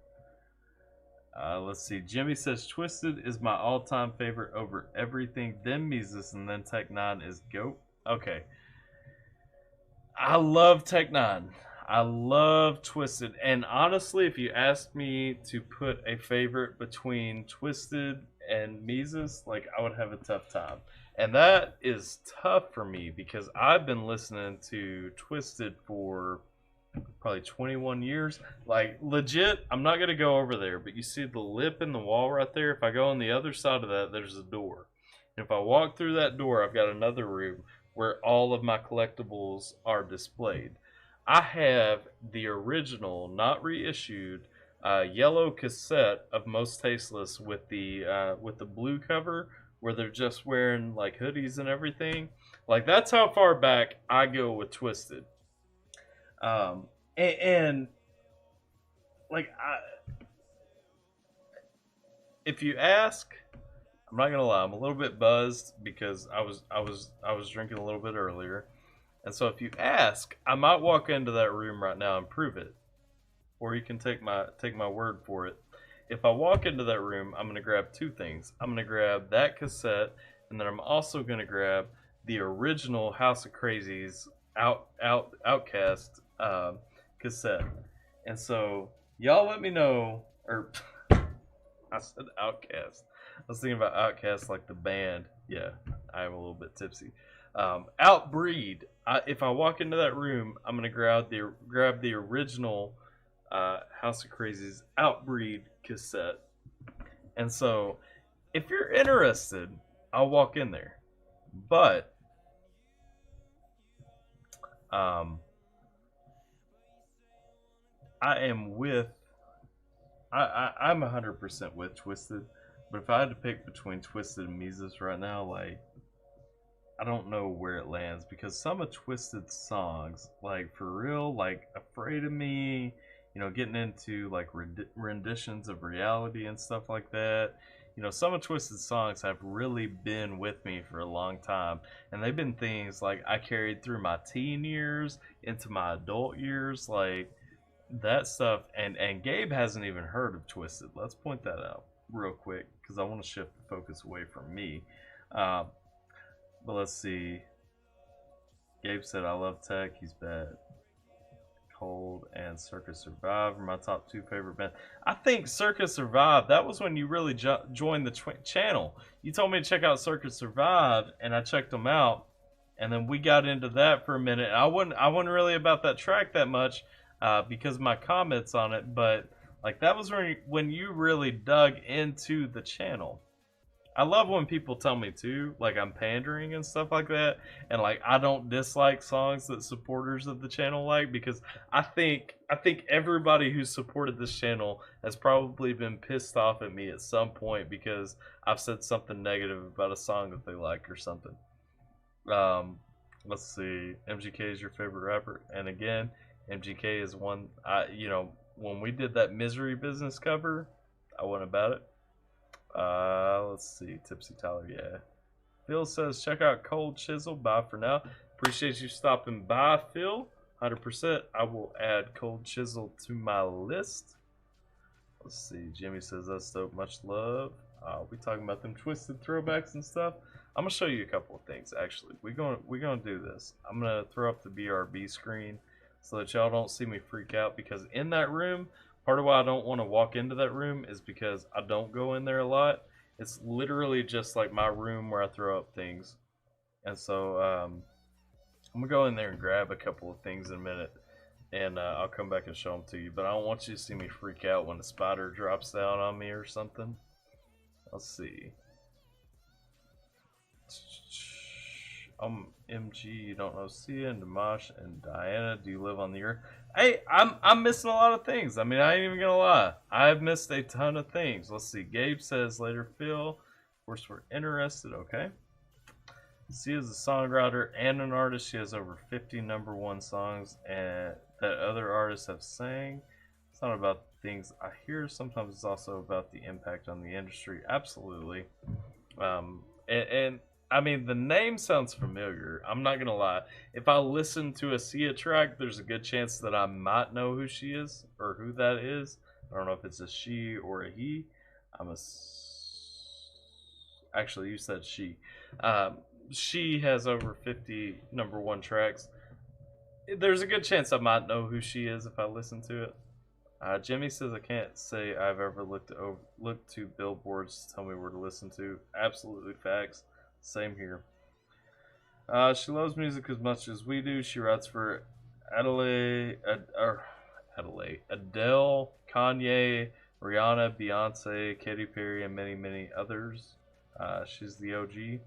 Let's see. Jimmy says Twisted is my all-time favorite over everything. Then Mises, and then Tech 9 is GOAT. Okay. I love Tech 9. I love Twisted. And honestly, if you asked me to put a favorite between Twisted and Mises, like, I would have a tough time. And that is tough for me because I've been listening to Twisted for probably 21 years. Like, legit, I'm not going to go over there, but you see the lip in the wall right there? If I go on the other side of that, there's a door. And if I walk through that door, I've got another room where all of my collectibles are displayed. I have the original, not reissued, yellow cassette of Most Tasteless with the blue cover, where they're just wearing like hoodies and everything. Like, that's how far back I go with Twisted. And like, if you ask, I'm not gonna lie, I'm a little bit buzzed because I was drinking a little bit earlier. And so if you ask, I might walk into that room right now and prove it. Or you can take my word for it. If I walk into that room, I'm going to grab two things. I'm going to grab that cassette, and then I'm also going to grab the original House of Crazies Outcast cassette. And so y'all let me know, or I said Outcast. I was thinking about Outcast like the band. Yeah, I am a little bit tipsy. Outbreed. If I walk into that room, I'm going to grab the original House of Crazies Outbreed cassette. And so if you're interested, I'll walk in there. But I'm 100% with Twisted. But if I had to pick between Twisted and Mises right now, like, I don't know where it lands, because some of Twisted songs, like, for real, like Afraid of Me, you know, getting into like renditions of reality and stuff like that. You know, some of Twisted songs have really been with me for a long time, and they've been things like I carried through my teen years into my adult years, like that stuff. And Gabe hasn't even heard of Twisted. Let's point that out real quick because I want to shift the focus away from me. But let's see. Gabe said, I love Tech, he's bad. Cold and Circus Survive are my top two favorite bands. I think Circus Survive, that was when you really joined the channel. You told me to check out Circus Survive, and I checked them out. And then we got into that for a minute. I wasn't really about that track that much because of my comments on it, but like that was when you really dug into the channel. I love when people tell me too, like I'm pandering and stuff like that, and like I don't dislike songs that supporters of the channel like, because I think everybody who supported this channel has probably been pissed off at me at some point because I've said something negative about a song that they like or something. Let's see. MGK is your favorite rapper, and again, MGK is one. When we did that Misery Business cover, I went about it. Let's see. Tipsy Tyler, yeah. Phil says, check out Cold Chisel. Bye for now. Appreciate you stopping by, Phil. 100%. I will add Cold Chisel to my list. Let's see. Jimmy says, that's dope. Much love. We talking about them twisted throwbacks and stuff. I'm gonna show you a couple of things. Actually, we're gonna do this. I'm gonna throw up the BRB screen so that y'all don't see me freak out, because in that room, part of why I don't want to walk into that room is because I don't go in there a lot. It's literally just like my room where I throw up things. And so I'm going to go in there and grab a couple of things in a minute. And I'll come back and show them to you. But I don't want you to see me freak out when a spider drops down on me or something. Let's see. MG, you don't know Sia and Dimash and Diana. Do you live on the earth? Hey, I'm missing a lot of things. I mean, I ain't even gonna lie. I've missed a ton of things. Let's see. Gabe says later, Phil. Of course, we're interested. Okay. Sia's a songwriter and an artist. She has over 50 #1 songs and that other artists have sang. It's not about things I hear. Sometimes it's also about the impact on the industry. Absolutely. And I mean, the name sounds familiar. I'm not going to lie. If I listen to a Sia track, there's a good chance that I might know who she is or who that is. I don't know if it's a she or a he. Actually, you said she. She has over 50 #1 tracks. There's a good chance I might know who she is if I listen to it. Jimmy says, I can't say I've ever looked to billboards to tell me where to listen to. Absolutely facts. Same here. She loves music as much as we do. She writes for Adele, Kanye, Rihanna, Beyonce, Katy Perry, and many, many others. She's the OG.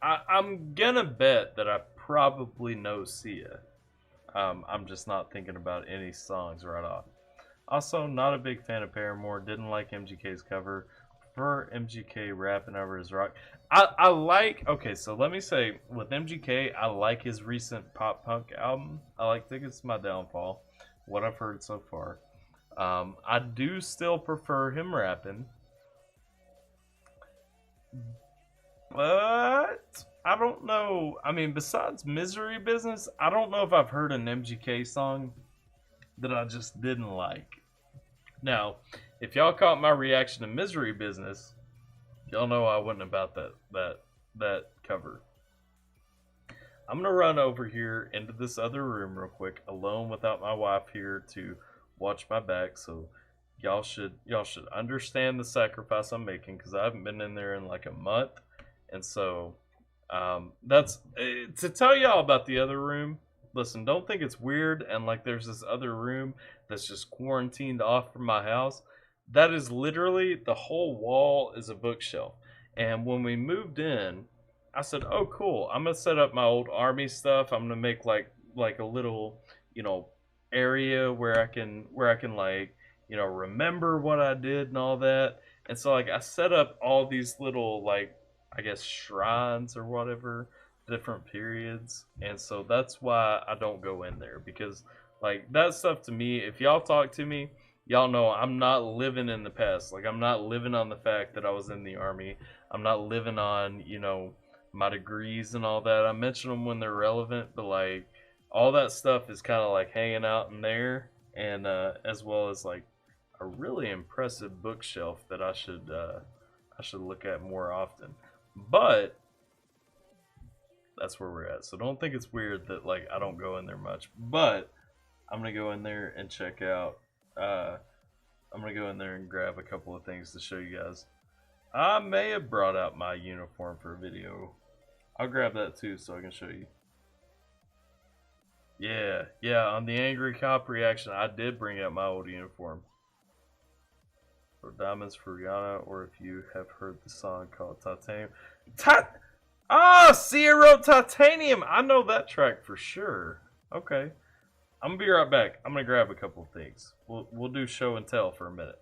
I'm gonna bet that I probably know Sia. I'm just not thinking about any songs right off. Also, not a big fan of Paramore. Didn't like MGK's cover. Prefer MGK rapping over his rock. I like, okay, so let me say, with MGK, I like his recent pop punk album. I like Tickets to My Downfall, what I've heard so far. I do still prefer him rapping. But I don't know. I mean, besides Misery Business, I don't know if I've heard an MGK song that I just didn't like. Now, if y'all caught my reaction to Misery Business, y'all know I wasn't about that cover. I'm gonna run over here into this other room real quick, alone without my wife here to watch my back. So y'all should understand the sacrifice I'm making, because I haven't been in there in like a month. And so that's to tell y'all about the other room. Listen, don't think it's weird and like there's this other room that's just quarantined off from my house. That is literally, the whole wall is a bookshelf. And when we moved in, I said, oh cool, I'm gonna set up my old army stuff. I'm gonna make like a little, area where I can like, remember what I did and all that. And so like I set up all these little, like, I guess shrines or whatever, different periods. And so that's why I don't go in there, because like that stuff to me, if y'all talk to me, y'all know I'm not living in the past. Like, I'm not living on the fact that I was in the army. I'm not living on, my degrees and all that. I mention them when they're relevant, but like all that stuff is kind of like hanging out in there. And as well as like a really impressive bookshelf that I should look at more often. But that's where we're at. So don't think it's weird that like I don't go in there much. But I'm gonna go in there and check out. I'm gonna go in there and grab a couple of things to show you guys. I may have brought out my uniform for a video. I'll grab that too so I can show you. Yeah, on the angry cop reaction, I did bring out my old uniform. For Diamonds for Rihanna, or if you have heard the song called Titanium. Sia wrote Titanium! I know that track for sure. Okay. I'm gonna be right back. I'm gonna grab a couple of things. We'll do show and tell for a minute.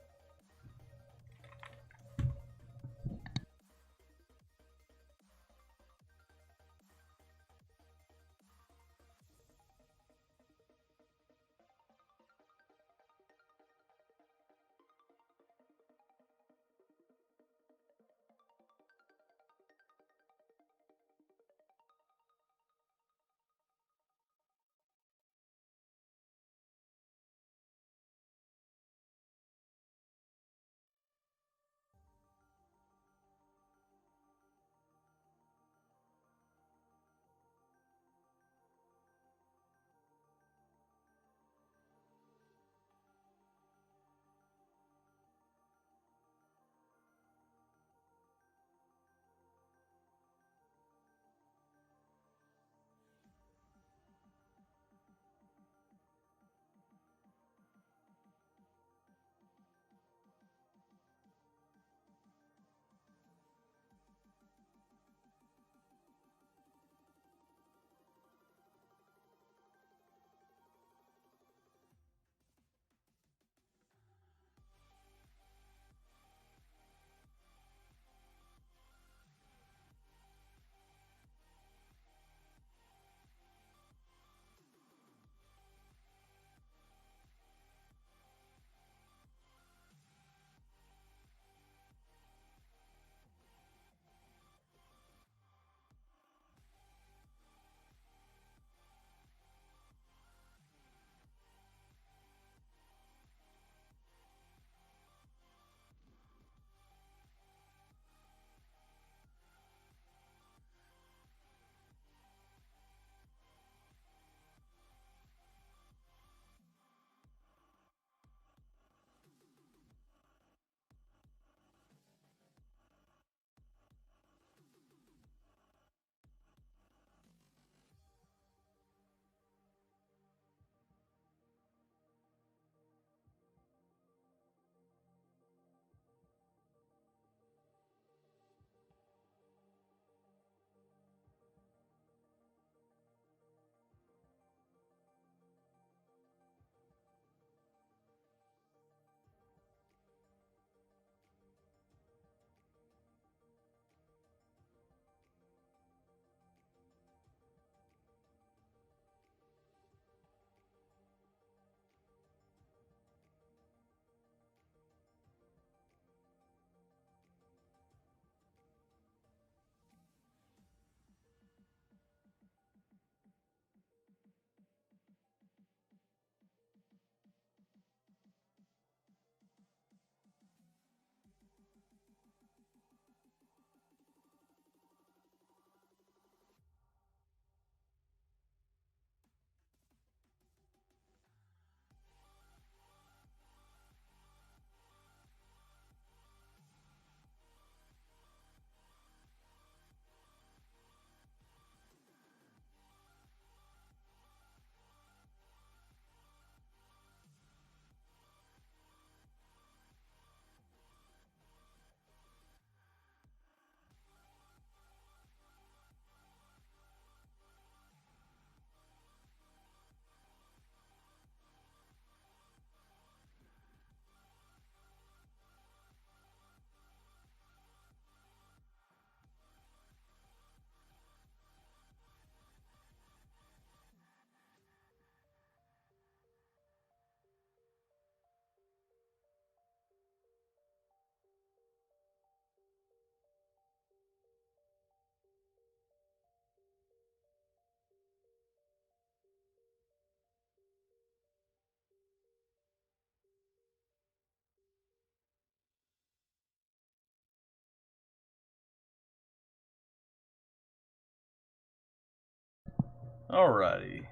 Alrighty.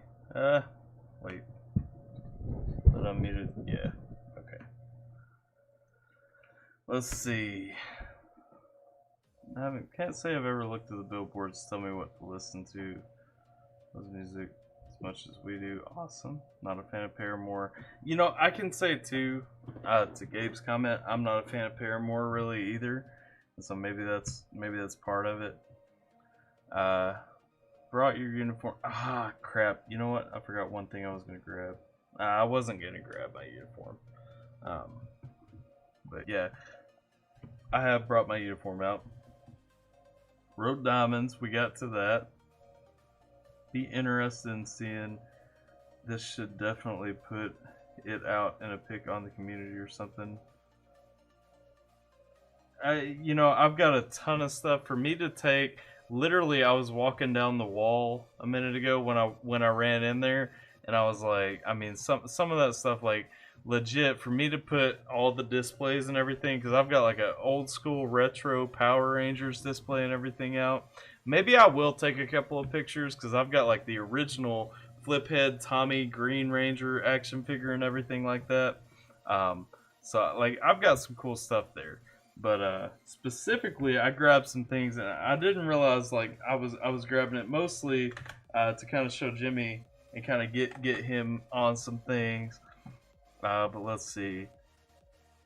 Wait. Is that unmuted? Yeah. Okay. Let's see. Can't say I've ever looked at the billboards to tell me what to listen to. Those music as much as we do. Awesome. Not a fan of Paramore. You know, I can say too, to Gabe's comment, I'm not a fan of Paramore really either. So maybe that's part of it. Brought your uniform. Ah, crap. You know what? I forgot one thing I was gonna grab. I wasn't gonna grab my uniform. But yeah, I have brought my uniform out. Road Diamonds, we got to that. Be interested in seeing. This should definitely put it out in a pic on the community or something. I've got a ton of stuff for me to take. Literally, I was walking down the wall a minute ago when I ran in there, and I was like, I mean, some of that stuff, like, legit for me to put all the displays and everything, because I've got like an old school retro Power Rangers display and everything out. Maybe I will take a couple of pictures, because I've got like the original Fliphead Tommy Green Ranger action figure and everything like that. So like I've got some cool stuff there. But specifically, I grabbed some things, and I didn't realize like I was grabbing it mostly to kind of show Jimmy and kind of get him on some things. But let's see.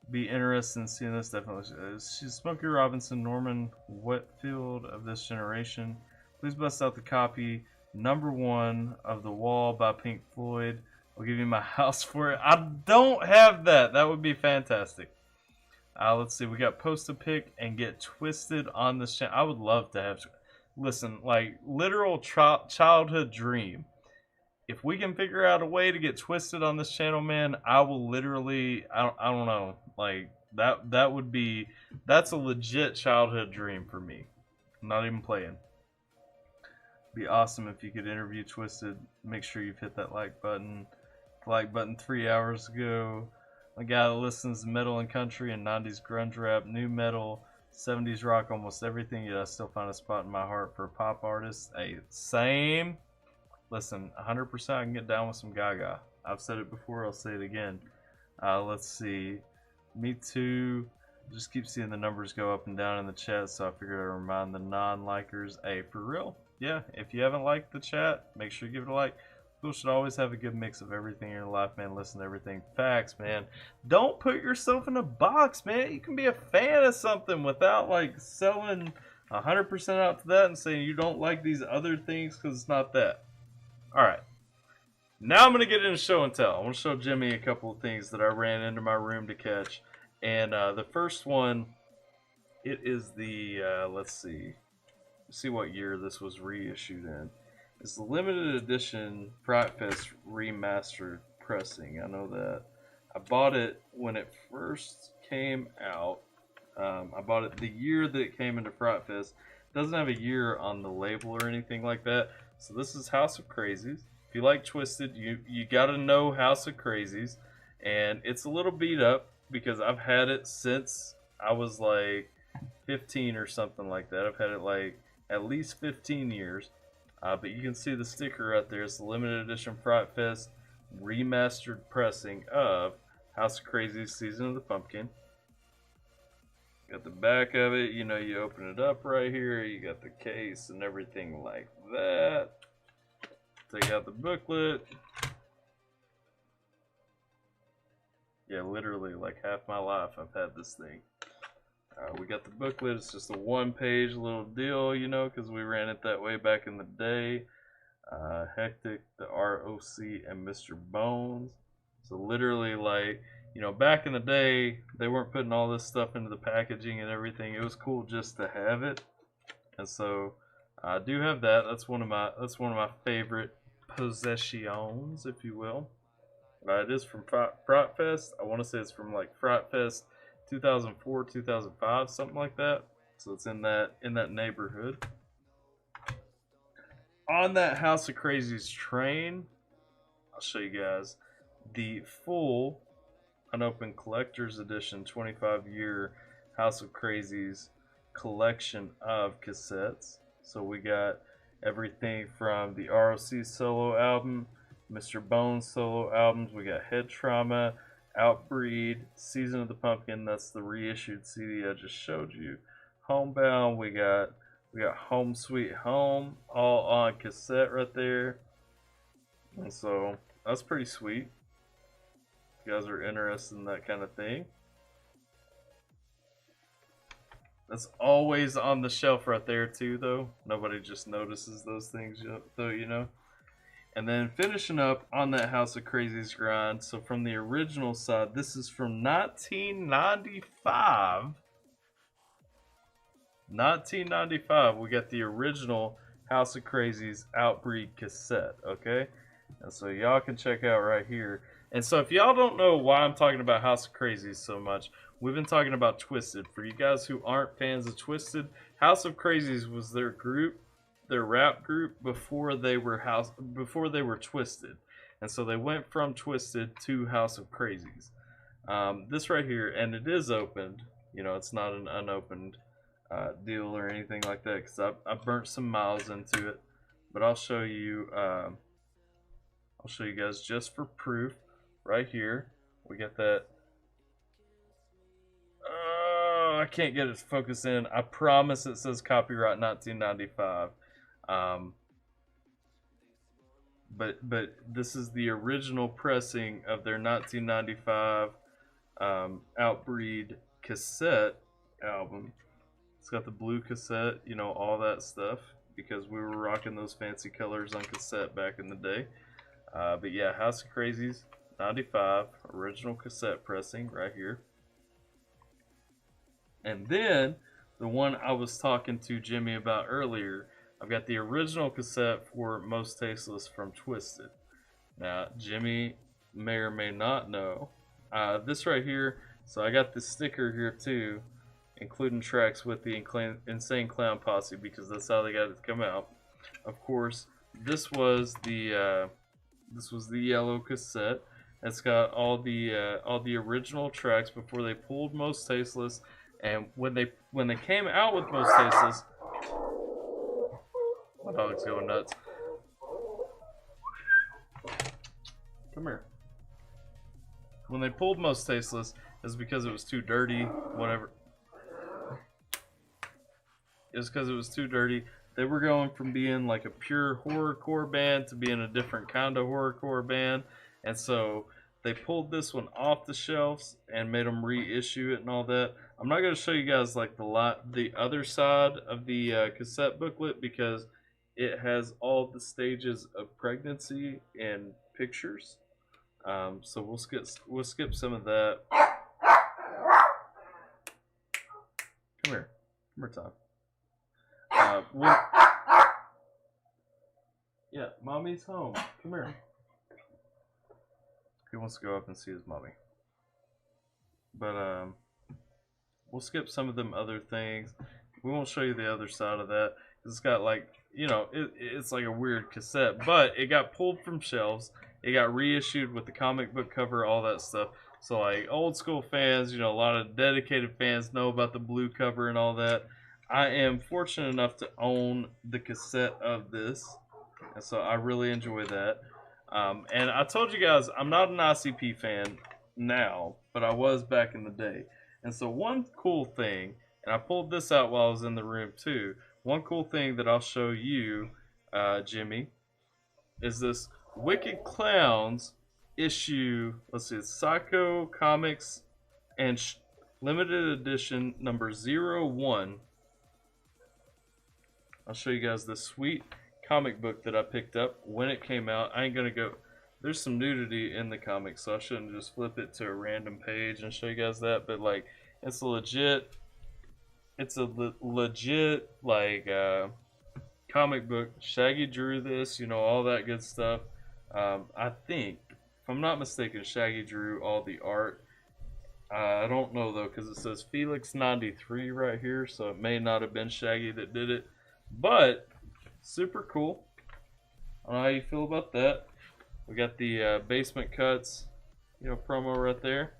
Be interested in seeing this definitely. She's Smokey Robinson, Norman Whitfield of this generation. Please bust out the copy #1 of The Wall by Pink Floyd. I'll give you my house for it. I don't have that. That would be fantastic. Let's see. We got Post a Pic and Get Twisted on this channel. I would love to have. Listen, like literal childhood dream. If we can figure out a way to get Twisted on this channel, man, I will literally, I don't know, like, that would be, that's a legit childhood dream for me. I'm not even playing. Be awesome if you could interview Twisted. Make sure you've hit that like button. The like button 3 hours ago. A guy that listens to metal and country and 90s grunge rap, new metal, 70s rock, almost everything, yet I still find a spot in my heart for a pop artist. Hey, same. Listen, 100% I can get down with some Gaga. I've said it before, I'll say it again. Let's see. Me too. Just keep seeing the numbers go up and down in the chat, so I figured I'd remind the non-likers. Hey, for real? Yeah, if you haven't liked the chat, make sure you give it a like. People should always have a good mix of everything in your life, man. Listen to everything. Facts, man. Don't put yourself in a box, man. You can be a fan of something without, like, selling 100% out to that and saying you don't like these other things because it's not that. Alright, now I'm going to get into show and tell. I want to show Jimmy a couple of things that I ran into my room to catch. And the first one, it is the, let's see what year this was reissued in. It's the limited edition Fright Fest remastered pressing. I know that. I bought it when it first came out. I bought it the year that it came into Fright Fest. It doesn't have a year on the label or anything like that. So this is House of Crazies. If you like Twisted, you gotta know House of Crazies. And it's a little beat up because I've had it since I was like 15 or something like that. I've had it like at least 15 years. But you can see the sticker right there. It's the limited edition Fright Fest remastered pressing of House of Crazies Season of the Pumpkin. Got the back of it, you know, you open it up right here, you got the case and everything like that. Take out the booklet. Yeah, literally like half my life I've had this thing. We got the booklet, it's just a one-page little deal, you know, because we ran it that way back in the day. Hectic, the ROC, and Mr. Bones. So literally like, you know, back in the day, they weren't putting all this stuff into the packaging and everything. It was cool just to have it, and so I do have that. That's one of my favorite possessions, if you will. It is from Fright Fest. I want to say it's from like Fright Fest 2004, 2005, something like that. So it's in that neighborhood. On that House of Crazies train, I'll show you guys the full unopened collector's edition 25-year House of Crazies collection of cassettes. So we got everything from the ROC solo album, Mr. Bones solo albums, we got Head Trauma, Outbreed, Season of the Pumpkin, that's the reissued CD I just showed you, Homebound. We got Home Sweet Home, all on cassette right there. And so that's pretty sweet. If you guys are interested in that kind of thing. That's always on the shelf right there too, though. Nobody just notices those things, though, you know. And then finishing up on that House of Crazies grind. So from the original side, this is from 1995. 1995, we got the original House of Crazies Outbreed cassette, okay? And so y'all can check out right here. And so if y'all don't know why I'm talking about House of Crazies so much, we've been talking about Twisted. For you guys who aren't fans of Twisted, House of Crazies was their group, their rap group before they were Twisted. And so they went from Twisted to House of Crazies. This right here, and it is opened, you know, it's not an unopened deal or anything like that, because I burnt some miles into it. But I'll show you guys just for proof right here. We got that. I can't get it to focus in. I promise it says copyright 1995. But this is the original pressing of their 1995 Outbreed cassette album. It's got the blue cassette, you know, all that stuff, because we were rocking those fancy colors on cassette back in the day. But yeah, House of Crazies 95 original cassette pressing right here. And then the one I was talking to Jimmy about earlier, I've got the original cassette for Most Tasteless from Twisted. Now, Jimmy may or may not know this right here. So I got the sticker here too, including tracks with the Insane Clown Posse, because that's how they got it to come out. Of course, this was the yellow cassette. It's got all the original tracks before they pulled Most Tasteless. And when they came out with Most Tasteless, my dog's going nuts. Come here. When they pulled Most Tasteless, it's because it was too dirty, whatever. It's because it was too dirty. They were going from being like a pure horrorcore band to being a different kind of horrorcore band. And so they pulled this one off the shelves and made them reissue it and all that. I'm not going to show you guys like the other side of the cassette booklet, because it has all the stages of pregnancy and pictures. So we'll skip some of that. Come here, Tom. Yeah, mommy's home. Come here. He wants to go up and see his mommy. But we'll skip some of them other things. We won't show you the other side of that. It's got like, you know, it's like a weird cassette, but it got pulled from shelves. It got reissued with the comic book cover, all that stuff. So like old school fans, you know, a lot of dedicated fans know about the blue cover and all that. I am fortunate enough to own the cassette of this, and so I really enjoy that. And I told you guys, I'm not an ICP fan now, but I was back in the day. And so one cool thing, and I pulled this out while I was in the room too, one cool thing that I'll show you, Jimmy, is this Wicked Clowns issue, let's see, it's Psycho Comics and limited edition number 01. I'll show you guys this sweet comic book that I picked up when it came out. I ain't gonna go, there's some nudity in the comic, so I shouldn't just flip it to a random page and show you guys that, but like, it's a legit like comic book. Shaggy drew this, you know, all that good stuff. I think, if I'm not mistaken, Shaggy drew all the art. I don't know though, because it says Felix 93 right here, so it may not have been Shaggy that did it, but super cool. I don't know how you feel about that. We got the Basement Cuts, you know, promo right there.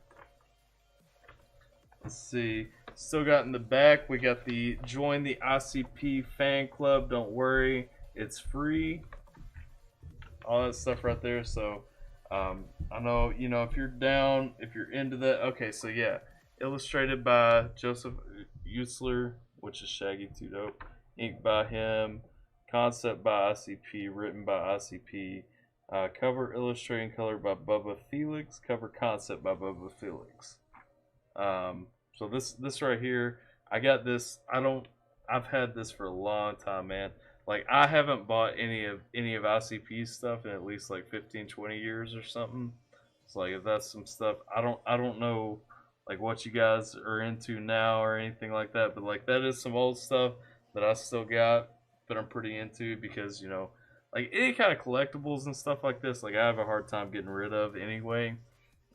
Let's see. Still got in the back, we got the join the ICP fan club. Don't worry, it's free. All that stuff right there. So I know, you know, if you're down, if you're into that. Okay, so yeah, illustrated by Joseph Utzler, which is Shaggy 2 Dope. Ink by him. Concept by ICP. Written by ICP. Cover illustrating color by Bubba Felix. Cover concept by Bubba Felix. So this right here, I got this. I've had this for a long time, man. Like, I haven't bought any of ICP's stuff in at least like 15-20 years or something. It's like, if that's some stuff, I don't know like what you guys are into now or anything like that, but like that is some old stuff that I still got that I'm pretty into, because, you know, like any kind of collectibles and stuff like this, like I have a hard time getting rid of anyway.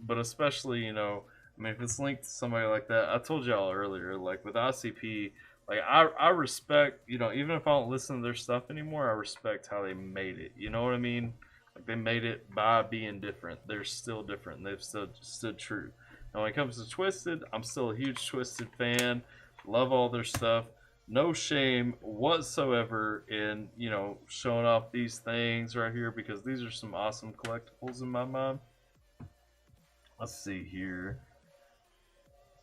But especially, you know, I mean, if it's linked to somebody like that, I told y'all earlier, like with ICP, like I respect, you know, even if I don't listen to their stuff anymore, I respect how they made it. You know what I mean? Like, they made it by being different. They're still different. They've still stood true. And when it comes to Twisted, I'm still a huge Twisted fan. Love all their stuff. No shame whatsoever in, you know, showing off these things right here, because these are some awesome collectibles in my mind. Let's see here.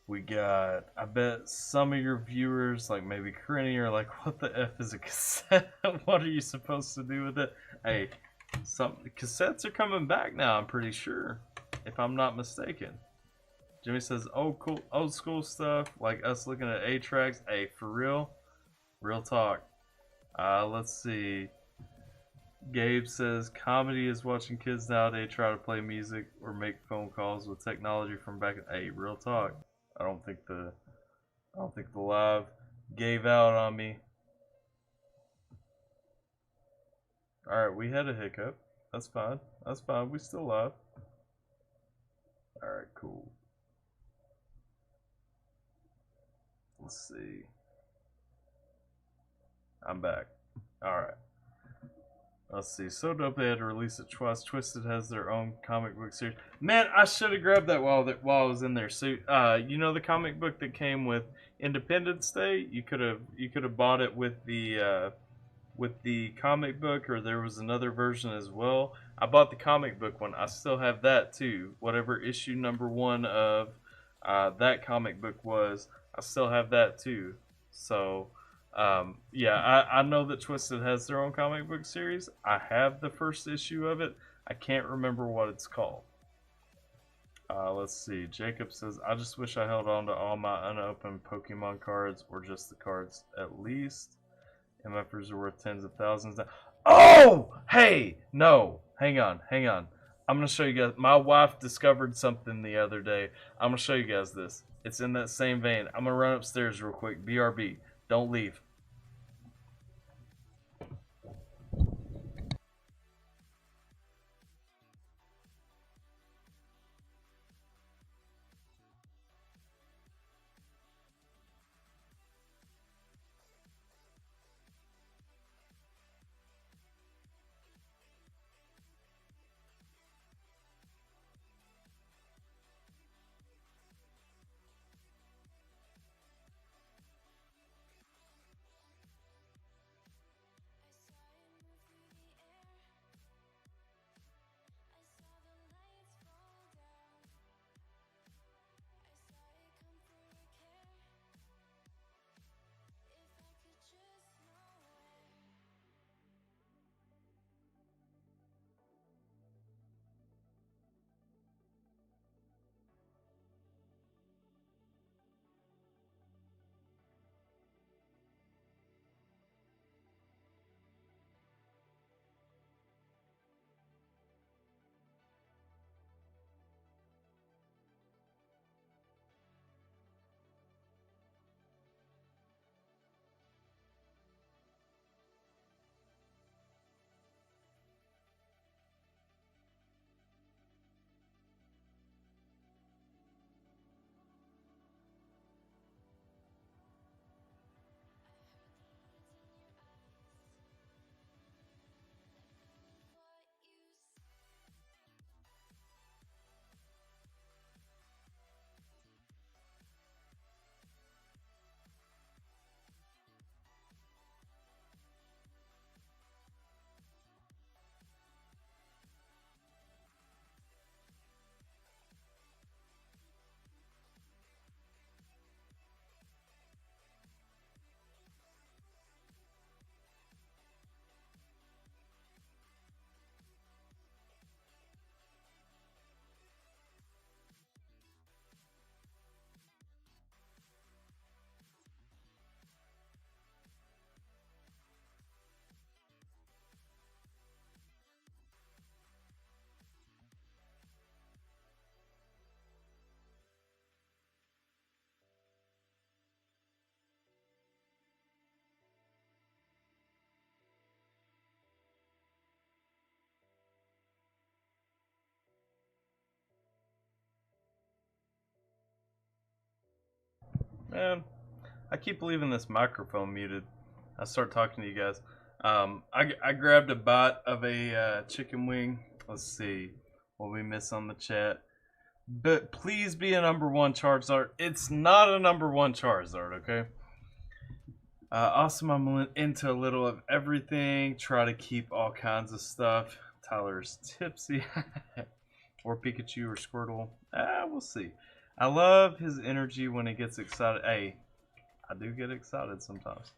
We got, I bet some of your viewers, like maybe Crinny, are like, what the F is a cassette? What are you supposed to do with it? Hey, some cassettes are coming back now, I'm pretty sure, if I'm not mistaken. Jimmy says, oh, cool, old school stuff, like us looking at 8-tracks. Hey, for real? Real talk. Let's see. Gabe says, comedy is watching kids nowadays try to play music or make phone calls with technology from back in. Hey, real talk. I don't think the live gave out on me. Alright, we had a hiccup. That's fine. That's fine. We still live. Alright, cool. Let's see. I'm back. Alright. Let's see. So dope they had to release it twice. Twisted has their own comic book series. Man, I should have grabbed that while I was in there. So, you know the comic book that came with Independence Day? You could have bought it with the comic book, or there was another version as well. I bought the comic book one. I still have that too. Whatever issue number 1 of that comic book was, I still have that too. So. Yeah, I know that Twisted has their own comic book series. I have the first issue of it. I can't remember what it's called. Let's see. Jacob says, I just wish I held on to all my unopened Pokemon cards, or just the cards at least. MFers are worth tens of thousands. Oh! Hey! No. Hang on. I'm going to show you guys. My wife discovered something the other day. I'm going to show you guys this. It's in that same vein. I'm going to run upstairs real quick. BRB. Don't leave. Man, I keep leaving this microphone muted. I start talking to you guys. I grabbed a bite of a chicken wing. Let's see what we miss on the chat. But please be a number 1 Charizard. It's not a number 1 Charizard, okay? Awesome, I'm into a little of everything. Try to keep all kinds of stuff. Tyler's tipsy. Or Pikachu or Squirtle. We'll see. I love his energy when he gets excited. Hey, I do get excited sometimes.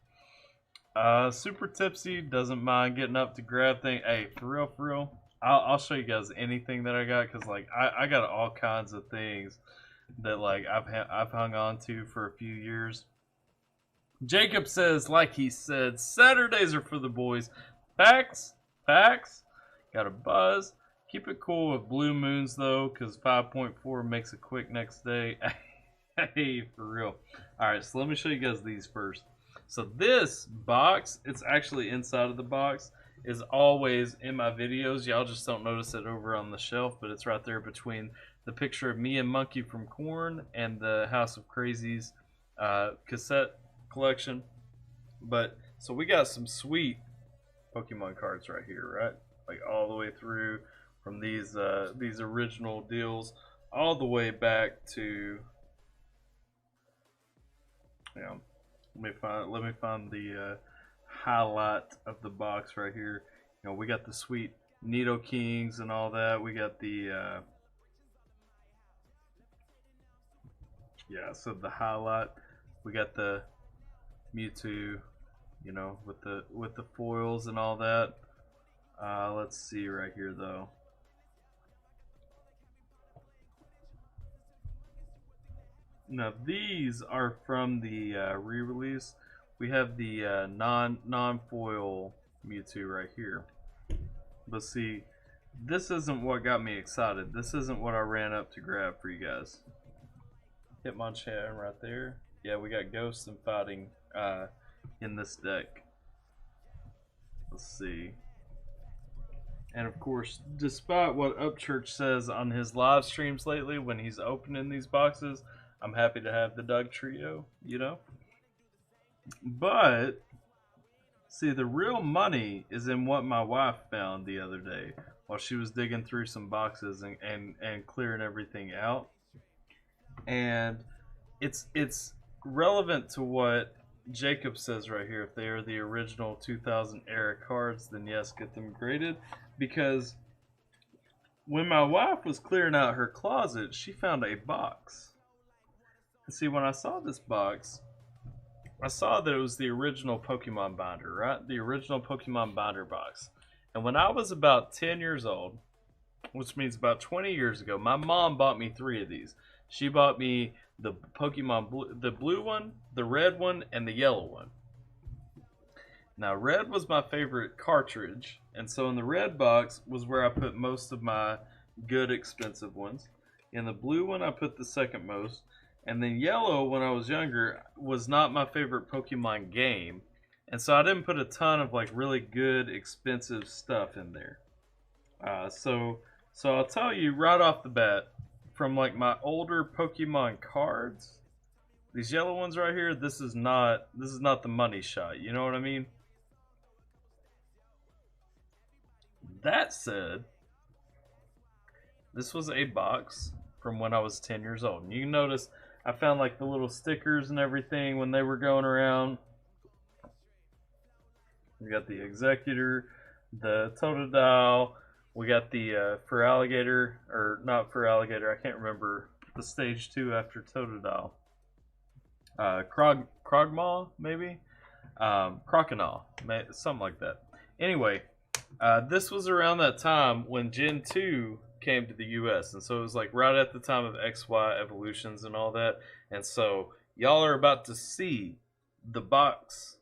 Super tipsy. Doesn't mind getting up to grab things. Hey, for real. I'll show you guys anything that I got. Because, like, I got all kinds of things that, like, I've hung on to for a few years. Jacob says, like he said, Saturdays are for the boys. Facts. Got a buzz. Keep it cool with blue moons, though, because 5.4 makes a quick next day. Hey, for real. Alright, so let me show you guys these first. So this box, it's actually inside of the box, is always in my videos. Y'all just don't notice it over on the shelf, but it's right there between the picture of me and Monkey from Korn and the House of Crazies cassette collection. But so we got some sweet Pokemon cards right here, right? Like all the way through from these original deals all the way back to, yeah, let me find the highlight of the box right here. You know, we got the sweet Nido Kings and all that. We got the yeah, so the highlight, we got the Mewtwo, you know, with the foils and all that. Let's see right here though. Now these are from the re-release. We have the non-foil Mewtwo right here. But see, this isn't what got me excited. This isn't what I ran up to grab for you guys. Hitmonchan right there. Yeah, we got Ghosts and Fighting in this deck. Let's see. And of course, despite what Upchurch says on his live streams lately when he's opening these boxes, I'm happy to have the Doug Trio, you know? But, see, the real money is in what my wife found the other day while she was digging through some boxes and clearing everything out. And it's relevant to what Jacob says right here. If they are the original 2000 era cards, then yes, get them graded. Because when my wife was clearing out her closet, she found a box. And see, when I saw this box, I saw that it was the original Pokemon binder, right? The original Pokemon binder box. And when I was about 10 years old, which means about 20 years ago, my mom bought me 3 of these. She bought me the Pokemon Blue, the blue one, the red one, and the yellow one. Now, red was my favorite cartridge, and so in the red box was where I put most of my good expensive ones. In the blue one, I put the second most. And then yellow, when I was younger, was not my favorite Pokemon game. And so I didn't put a ton of like really good, expensive stuff in there. So I'll tell you right off the bat, from like my older Pokemon cards, these yellow ones right here, this is not the money shot. You know what I mean? That said, this was a box from when I was 10 years old. And you can notice I found like the little stickers and everything when they were going around. We got the Executor, the Totodile, we got the Feraligatr, or not Feraligatr, I can't remember the stage 2 after Totodile. Krogmaw, maybe? Croconaw, something like that. Anyway, this was around that time when Gen 2 came to the US, and so it was like right at the time of XY evolutions and all that. And so y'all are about to see the box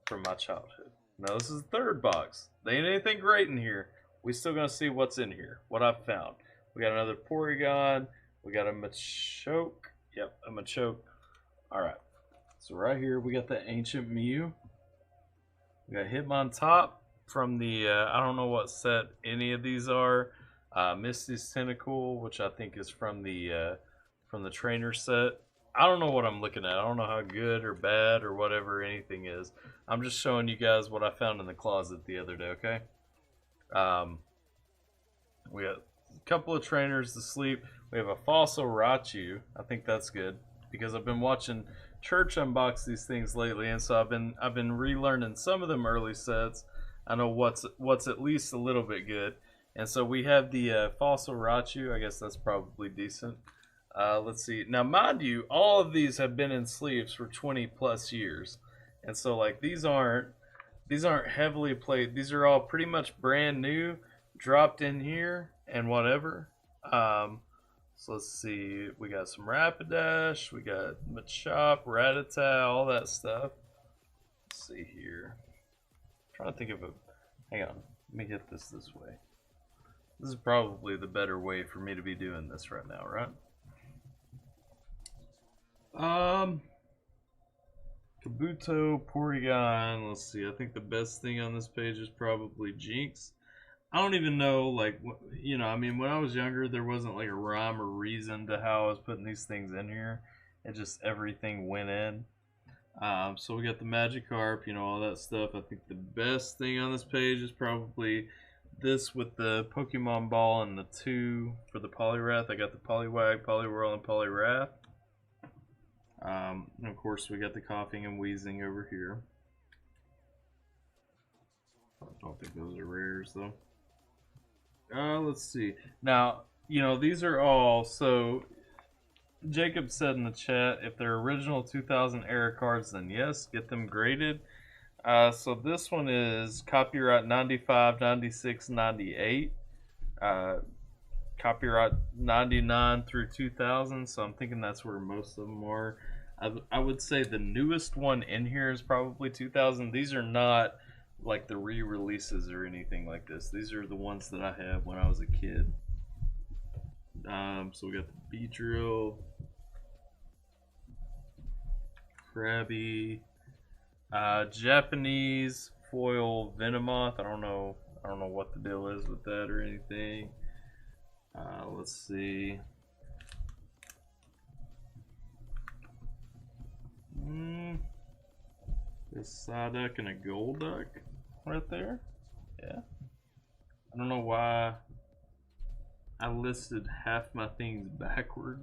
from my childhood. Now this is the third box. There ain't anything great in here. We still gonna see what's in here, what I've found. We got another Porygon, we got a Machoke. Yep, a Machoke. Alright, so right here we got the Ancient Mew. We got Hitmontop from the I don't know what set any of these are. Misty's Tentacle, which I think is from the trainer set. don't know what I'm looking at. I don't know how good or bad or whatever anything is. I'm just showing you guys what I found in the closet the other day, okay? We got a couple of trainers to sleep. We have a fossil Rachu. I think that's good because I've been watching Church unbox these things lately, and so I've been relearning some of them early sets. I know what's at least a little bit good. And so we have the fossil Rachu. I guess that's probably decent. Let's see. Now, mind you, all of these have been in sleeves for 20 plus years. And so like these aren't heavily played. These are all pretty much brand new, dropped in here and whatever. So let's see. We got some Rapidash, we got Machop, Rattata, all that stuff. Let's see here. I'm trying to think of a. Hang on. Let me get this way. This is probably the better way for me to be doing this right now, right? Kabuto, Porygon, let's see, I think the best thing on this page is probably Jinx. I don't even know, like, you know, I mean, when I was younger, there wasn't like a rhyme or reason to how I was putting these things in here. It just, everything went in. So we got the Magikarp, you know, all that stuff. I think the best thing on this page is probably this with the Pokemon Ball and the 2 for the Poliwrath. I got the Poliwag, Poliwhirl, and Poliwrath. And of course, we got the Coughing and Wheezing over here. I don't think those are rares, though. Let's see. Now, you know, these are all, so Jacob said in the chat, if they're original 2000 era cards, then yes, get them graded. So this one is copyright 95, 96, 98. Copyright 99 through 2000, so I'm thinking that's where most of them are. I would say the newest one in here is probably 2000. These are not like the re-releases or anything like this. These are the ones that I have when I was a kid. So we got the Beedrill, Krabby, Japanese foil Venomoth. I don't know what the deal is with that or anything. Let's see. This Psyduck and a Golduck right there. Yeah. I don't know why I listed half my things backward.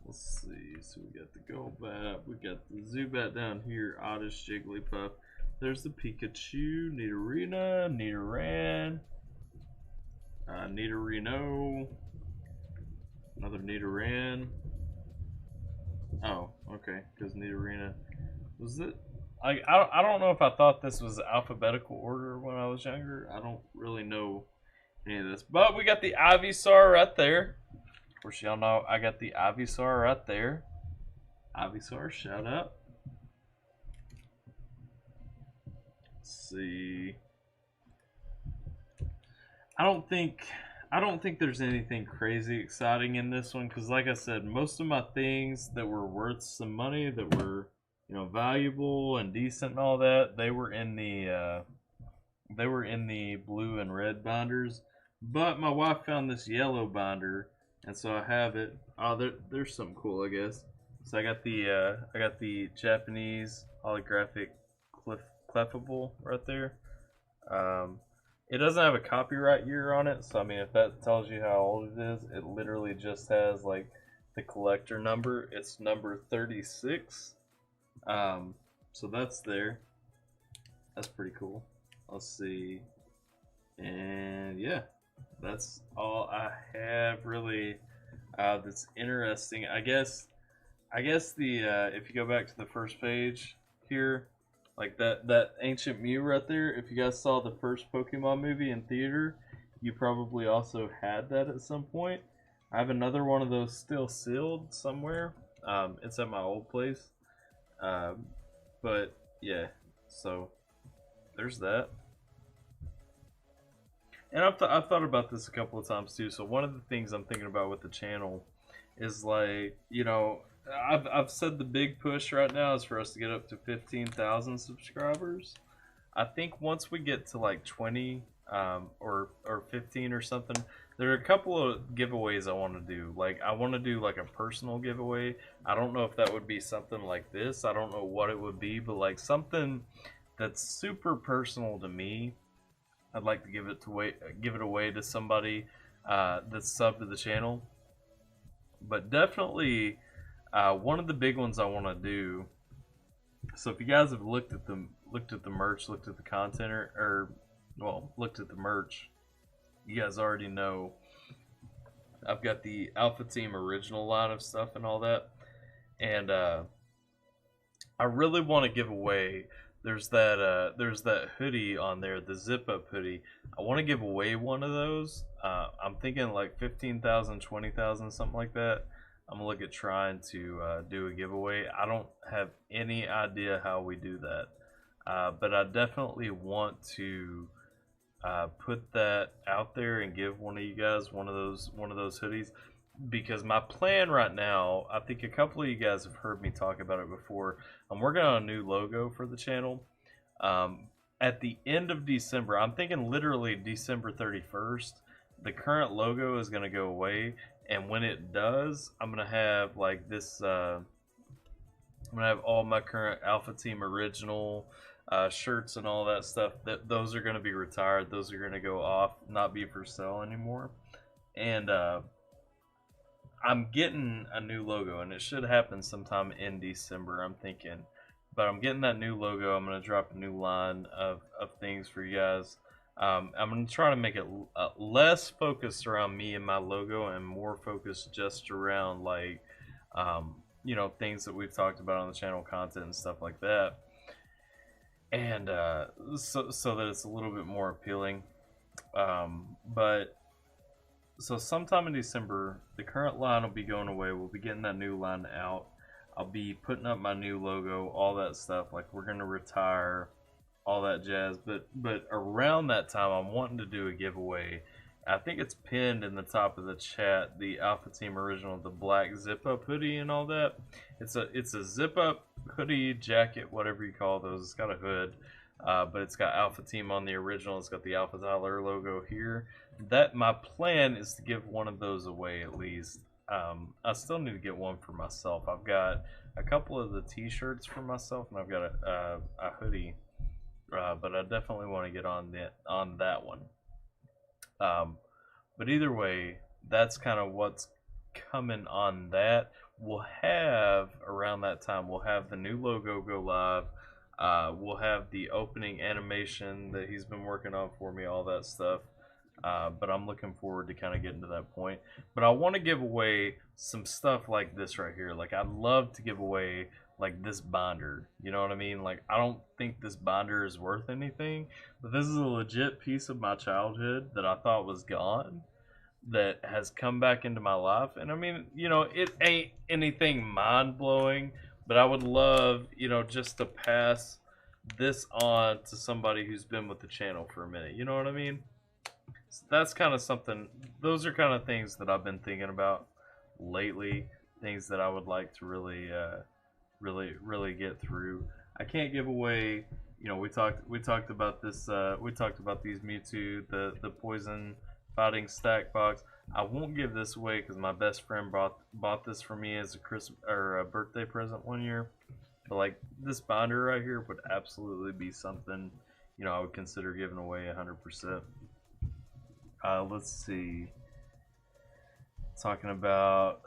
Let's see. So we got the Golbat, we got the Zubat down here, Oddish, Jigglypuff. There's the Pikachu, Nidorina, Nidoran, Nidorino, another Nidoran. Oh, okay, because Nidorina. Was it? I don't know if I thought this was alphabetical order when I was younger. I don't really know any of this. But we got the Ivysaur right there. Of course, y'all know I got the Ivysaur right there. Ivysaur, shout out. Let's see. I don't think there's anything crazy exciting in this one because, like I said, most of my things that were worth some money, that were, you know, valuable and decent and all that, they were in the blue and red binders. But my wife found this yellow binder, and so I have it. Oh, there's something cool, I guess. So I got the Japanese holographic clefable right there. It doesn't have a copyright year on it, so I mean, if that tells you how old it is, it literally just has like the collector number. It's number 36. So that's there. That's pretty cool. Let's see. And yeah, that's all I have really that's interesting. I guess the if you go back to the first page here, like that ancient Mew right there, if you guys saw the first Pokemon movie in theater, you probably also had that at some point. I have another one of those still sealed somewhere. It's at my old place. But yeah, so there's that. And I've thought about this a couple of times too. So one of the things I'm thinking about with the channel is, like, you know, I've said the big push right now is for us to get up to 15,000 subscribers. I think once we get to like 20 or 15 or something, There are a couple of giveaways I want to do. Like, I want to do like a personal giveaway. I don't know if that would be something like this. I don't know what it would be, but like something that's super personal to me. I'd like to give it away to somebody that's subbed to the channel. But definitely, one of the big ones I want to do. So if you guys have looked at the merch, looked at the content, or well, looked at the merch, you guys already know I've got the Alpha Team original line of stuff and all that, and I really want to give away. There's that hoodie on there, the zip up hoodie. I want to give away one of those. I'm thinking like 15,000, 20,000, something like that. I'm gonna look at trying to do a giveaway. I don't have any idea how we do that, but I definitely want to put that out there and give one of you guys one of those hoodies, because my plan right now, I think a couple of you guys have heard me talk about it before. I'm working on a new logo for the channel. At the end of December, I'm thinking literally December 31st, the current logo is going to go away, and when it does, I'm going to have like this, I'm going to have all my current Alpha Team original shirts and all that stuff. Those are going to be retired. Those are going to go off, not be for sale anymore. And I'm getting a new logo, and it should happen sometime in December, I'm thinking. But I'm getting that new logo. I'm going to drop a new line of things for you guys. I'm going to try to make it less focused around me and my logo, and more focused just around like, you know, things that we've talked about on the channel, content and stuff like that. And so that it's a little bit more appealing. But so sometime in December, the current line will be going away. We'll be getting that new line out. I'll be putting up my new logo, all that stuff. Like, we're gonna retire, all that jazz. But around that time, I'm wanting to do a giveaway. I think it's pinned in the top of the chat, the Alpha Team original, the black zip-up hoodie and all that. It's a zip-up hoodie, jacket, whatever you call those. It's got a hood, but it's got Alpha Team on the original. It's got the AlphaTyler logo here. That my plan is to give one of those away at least. I still need to get one for myself. I've got a couple of the t-shirts for myself, and I've got a hoodie, but I definitely want to get on that one. But either way, that's kind of what's coming on that. We'll have, around that time, we'll have the new logo go live. We'll have the opening animation that he's been working on for me, all that stuff. But I'm looking forward to kind of getting to that point. But I want to give away some stuff like this right here. Like, I'd love to give away like this binder. You know what I mean? Like, I don't think this binder is worth anything, but this is a legit piece of my childhood that I thought was gone, that has come back into my life. And I mean, you know, it ain't anything mind-blowing, but I would love, you know, just to pass this on to somebody who's been with the channel for a minute. You know what I mean? So that's kind of something. Those are kind of things that I've been thinking about lately. Things that I would like to really get through. I can't give away. You know, we talked about this. We talked about these Mewtwo, the poison fighting stack box. I won't give this away because my best friend bought this for me as a Christmas or a birthday present one year. But like, this binder right here would absolutely be something, you know, I would consider giving away 100%. Let's see. Talking about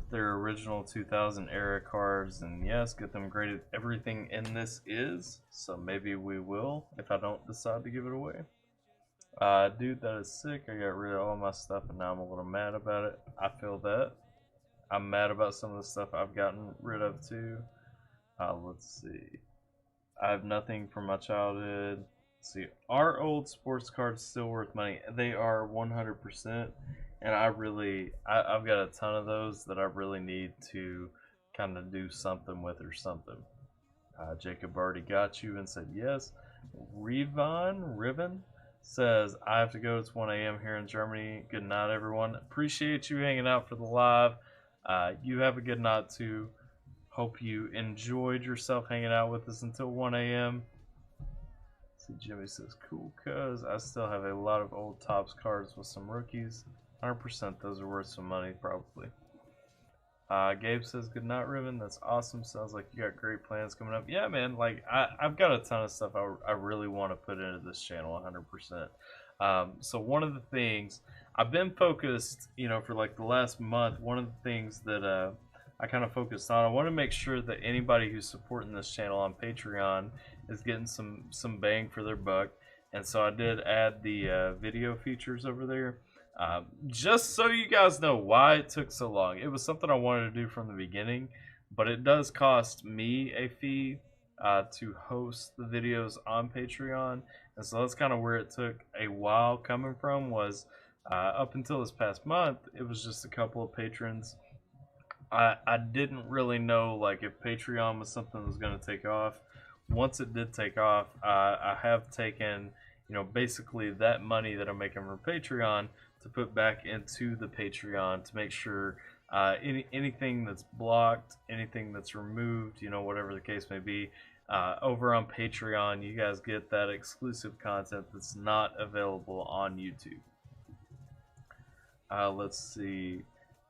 their original 2000 era cards, and yes, get them graded. Everything in this is, so maybe we will if I don't decide to give it away. Dude, that is sick. I got rid of all my stuff and now I'm a little mad about it. I feel that. I'm mad about some of the stuff I've gotten rid of too. Let's see. I have nothing from my childhood. Let's see, are old sports cards still worth money? They are 100%. And I've got a ton of those that I really need to kind of do something with or something. Jacob already got you and said yes. Riven says, I have to go. It's 1 a.m. here in Germany. Good night, everyone. Appreciate you hanging out for the live. You have a good night too. Hope you enjoyed yourself hanging out with us until 1 a.m. See, Jimmy says, cool, cuz I still have a lot of old Topps cards with some rookies. 100% those are worth some money, probably. Gabe says, good night, Riven. That's awesome. Sounds like you got great plans coming up. Yeah, man, like, I've got a ton of stuff I really want to put into this channel, 100%. So one of the things, I've been focused, you know, for like the last month, one of the things that I kind of focused on, I want to make sure that anybody who's supporting this channel on Patreon is getting some bang for their buck. And so I did add the video features over there. Just so you guys know why it took so long. It was something I wanted to do from the beginning, but it does cost me a fee to host the videos on Patreon. And so that's kind of where it took a while coming from, was up until this past month, it was just a couple of patrons. I didn't really know like if Patreon was something that was going to take off. Once it did take off, I have taken, you know, basically that money that I'm making from Patreon to put back into the Patreon to make sure anything that's blocked, anything that's removed, you know, whatever the case may be, over on Patreon, you guys get that exclusive content that's not available on YouTube. Let's see.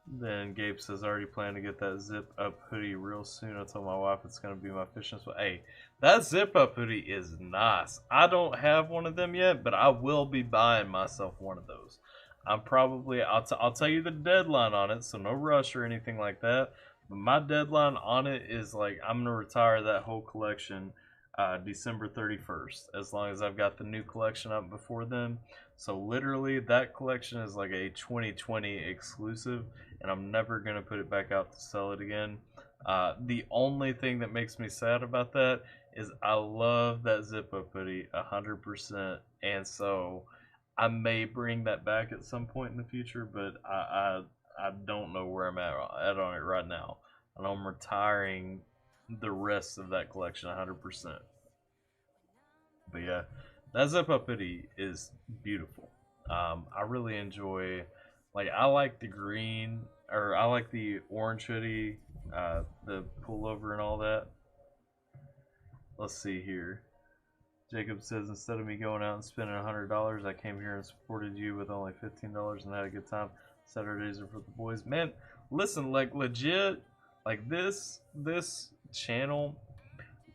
Then Gabe says, I already plan to get that zip up hoodie real soon. I told my wife it's going to be my fishing spot. Hey, that zip up hoodie is nice. I don't have one of them yet, but I will be buying myself one of those. I'm probably, I'll tell you the deadline on it, so no rush or anything like that. But my deadline on it is like, I'm going to retire that whole collection December 31st, as long as I've got the new collection up before then. So literally that collection is like a 2020 exclusive, and I'm never going to put it back out to sell it again. The only thing that makes me sad about that is I love that zip up hoodie 100%, and so I may bring that back at some point in the future, but I don't know where I'm at on it right now. And I'm retiring the rest of that collection 100%. But yeah, that zip up hoodie is beautiful. I really enjoy, like, I like the green, or I like the orange hoodie, the pullover and all that. Let's see here. Jacob says, instead of me going out and spending $100, I came here and supported you with only $15 and had a good time. Saturdays are for the boys. Man, listen, like, legit, like, this channel,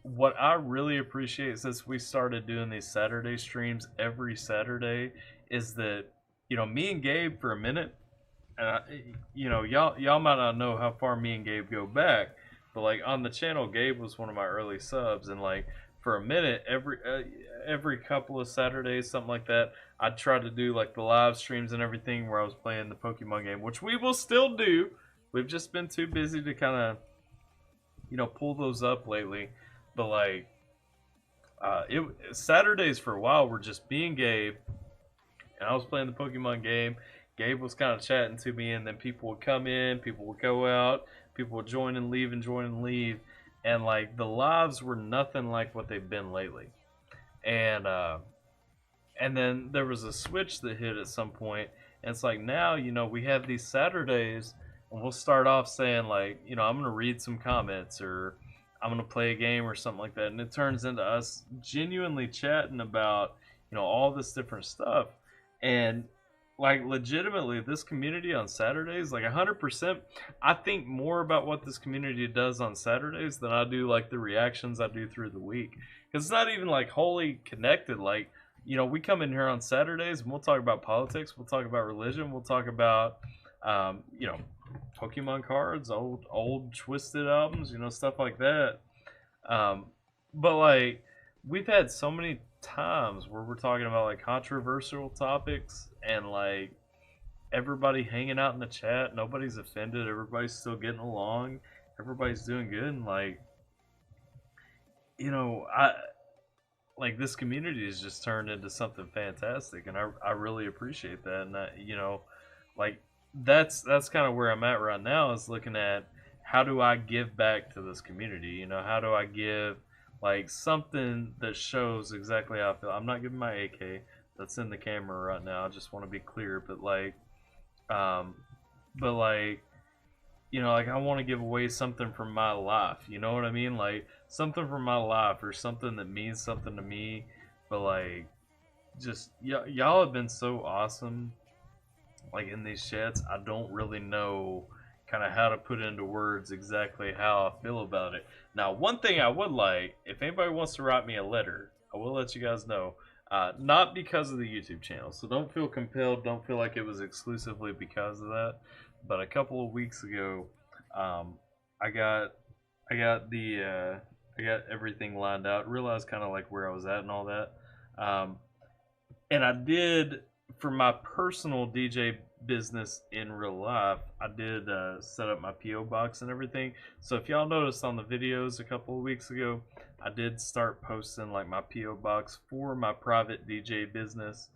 what I really appreciate since we started doing these Saturday streams every Saturday is that, you know, me and Gabe for a minute, and you know, y'all might not know how far me and Gabe go back, but like on the channel, Gabe was one of my early subs, and like for a minute, every couple of Saturdays, something like that, I'd try to do like the live streams and everything where I was playing the Pokemon game, which we will still do. We've just been too busy to kind of, you know, pull those up lately. But like, Saturdays for a while were just me and Gabe, and I was playing the Pokemon game. Gabe was kind of chatting to me, and then people would come in, people would go out, people would join and leave and join and leave. And like the lives were nothing like what they've been lately. And then there was a switch that hit at some point, and it's like now, you know, we have these Saturdays, and we'll start off saying like, you know, I'm gonna read some comments, or I'm gonna play a game or something like that, and it turns into us genuinely chatting about, you know, all this different stuff. And like legitimately, this community on Saturdays, like 100%, I think more about what this community does on Saturdays than I do like the reactions I do through the week. Because it's not even like wholly connected. Like, you know, we come in here on Saturdays and we'll talk about politics, we'll talk about religion, we'll talk about, you know, Pokemon cards, old Twisted albums, you know, stuff like that. But like, we've had so many times where we're talking about like controversial topics, and like everybody hanging out in the chat, nobody's offended, everybody's still getting along, everybody's doing good, and like, you know, like this community has just turned into something fantastic, and I really appreciate that. And that, you know, like that's kind of where I'm at right now, is looking at how do I give back to this community, you know, how do I give like something that shows exactly how I feel. I'm not giving my AK, that's in the camera right now, I just want to be clear, but like you know, like I want to give away something from my life, you know what I mean, like something from my life, or something that means something to me, but like, just y'all have been so awesome. Like in these chats, I don't really know kind of how to put into words exactly how I feel about it. Now, one thing I would like, if anybody wants to write me a letter, I will let you guys know. Not because of the YouTube channel, so don't feel compelled. Don't feel like it was exclusively because of that. But a couple of weeks ago, I got everything lined out. Realized kind of like where I was at and all that. And I did, for my personal DJ business in real life, I did set up my P.O. box and everything. So if y'all noticed on the videos a couple of weeks ago, I did start posting like my P.O. box for my private DJ business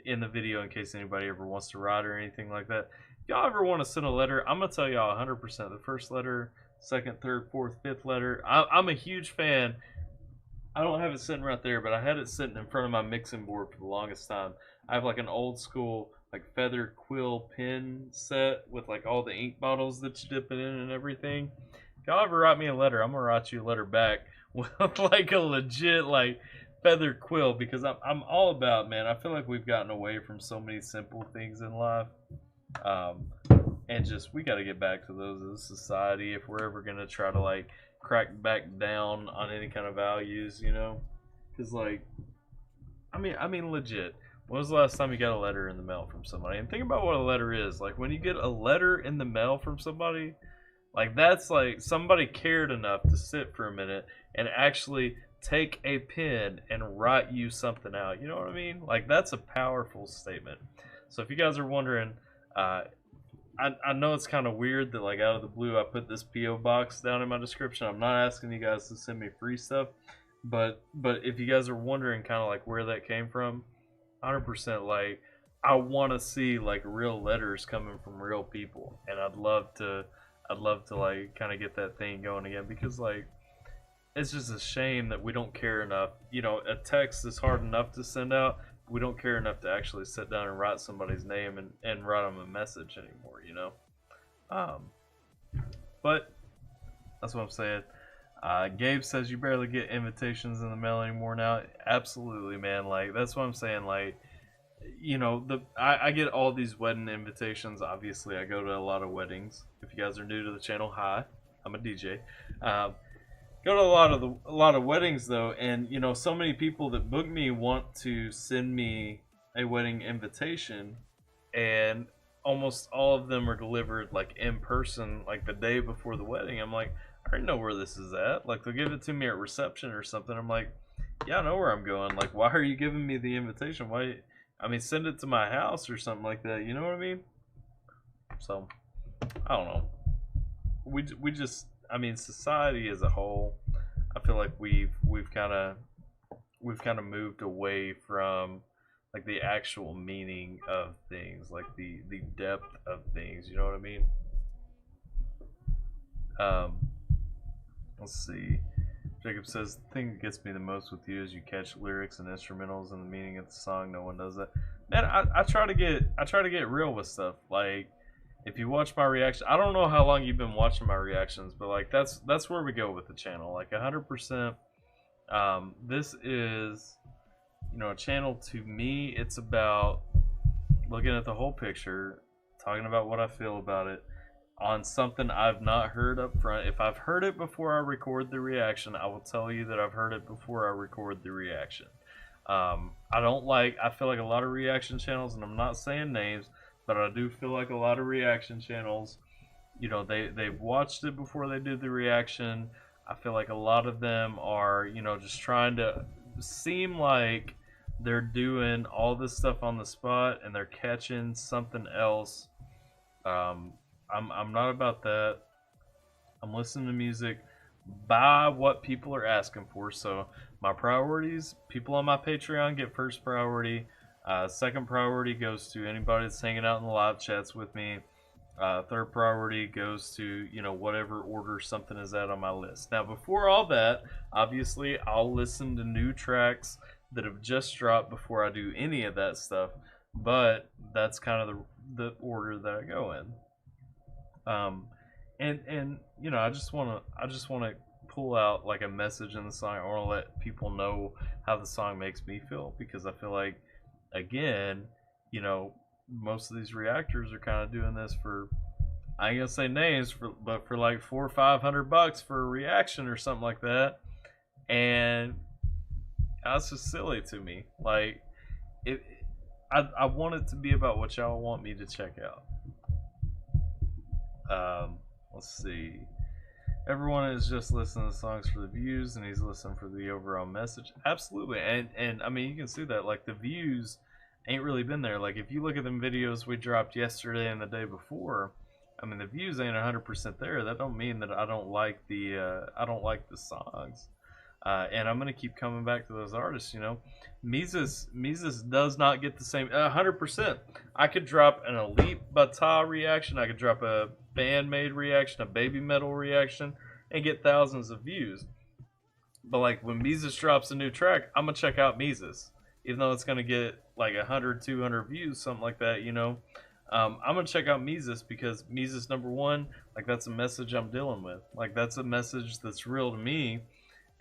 in the video in case anybody ever wants to write or anything like that. If y'all ever want to send a letter, I'm going to tell y'all 100%. The first letter, second, third, fourth, fifth letter. I'm a huge fan. I don't have it sitting right there, but I had it sitting in front of my mixing board for the longest time. I have like an old school like feather quill pen set with like all the ink bottles that you dip it in and everything. If y'all ever write me a letter, I'm gonna write you a letter back with like a legit like feather quill, because I'm all about, man, I feel like we've gotten away from so many simple things in life. And just, we got to get back to those as a society if we're ever gonna try to like crack back down on any kind of values, you know? Because like, I mean legit, when was the last time you got a letter in the mail from somebody? And think about what a letter is. Like, when you get a letter in the mail from somebody, like, that's like somebody cared enough to sit for a minute and actually take a pen and write you something out. You know what I mean? Like, that's a powerful statement. So if you guys are wondering, I know it's kind of weird that, like, out of the blue I put this P.O. box down in my description. I'm not asking you guys to send me free stuff, but if you guys are wondering kind of like where that came from, 100%, like, I want to see like real letters coming from real people, and I'd love to like kind of get that thing going again, because like, it's just a shame that we don't care enough. You know, a text is hard enough to send out. We don't care enough to actually sit down and write somebody's name and write them a message anymore, you know? But that's what I'm saying. Gabe says you barely get invitations in the mail anymore now. Absolutely, man. Like, that's what I'm saying. Like, you know, I get all these wedding invitations. Obviously, I go to a lot of weddings. If you guys are new to the channel, hi, I'm a DJ. Go to a lot of weddings though, and you know, so many people that book me want to send me a wedding invitation, and almost all of them are delivered like in person, like the day before the wedding. I'm like, I already know where this is at. Like, they'll give it to me at reception or something. I'm like, yeah, I know where I'm going. Like, why are you giving me the invitation? Why? I mean, send it to my house or something like that. You know what I mean? So, I don't know. We just, I mean, society as a whole, I feel like we've kind of moved away from like the actual meaning of things, like the depth of things. You know what I mean? Let's see. Jacob says, the thing that gets me the most with you is you catch lyrics and instrumentals and the meaning of the song. No one does that. Man, I try to get real with stuff. Like, if you watch my reaction, I don't know how long you've been watching my reactions, but like, that's where we go with the channel. Like 100%. This is, you know, a channel to me. It's about looking at the whole picture, talking about what I feel about it, on something I've not heard up front. If I've heard it before I record the reaction, I will tell you that I've heard it before I record the reaction. I feel like a lot of reaction channels, and I'm not saying names, but I do feel like a lot of reaction channels, you know, they've watched it before they did the reaction. I feel like a lot of them are, you know, just trying to seem like they're doing all this stuff on the spot and they're catching something else. I'm not about that. I'm listening to music by what people are asking for. So my priorities, people on my Patreon get first priority. Second priority goes to anybody that's hanging out in the live chats with me. Third priority goes to, you know, whatever order something is at on my list. Now, before all that, obviously, I'll listen to new tracks that have just dropped before I do any of that stuff. But that's kind of the order that I go in. And you know, I just wanna pull out like a message in the song. I want to let people know how the song makes me feel, because I feel like, again, you know, most of these reactors are kind of doing this for, I ain't gonna say names, but for like $400 or $500 for a reaction or something like that, and that's just silly to me. Like, I want it to be about what y'all want me to check out. Let's see. Everyone is just listening to songs for the views, and he's listening for the overall message. Absolutely, and I mean, you can see that, like, the views ain't really been there. Like, if you look at them videos we dropped yesterday and the day before, I mean, the views ain't 100% there. That don't mean that I don't like the songs. And I'm gonna keep coming back to those artists. You know, Mises does not get the same 100%. I could drop an Elite Bata reaction. I could drop a Bandmade reaction, a Baby Metal reaction, and get thousands of views. But like when Mises drops a new track, I'm gonna check out Mises, even though it's gonna get like 100, 200 views, something like that. You know, I'm gonna check out Mises because Mises, number one, like that's a message I'm dealing with. Like that's a message that's real to me.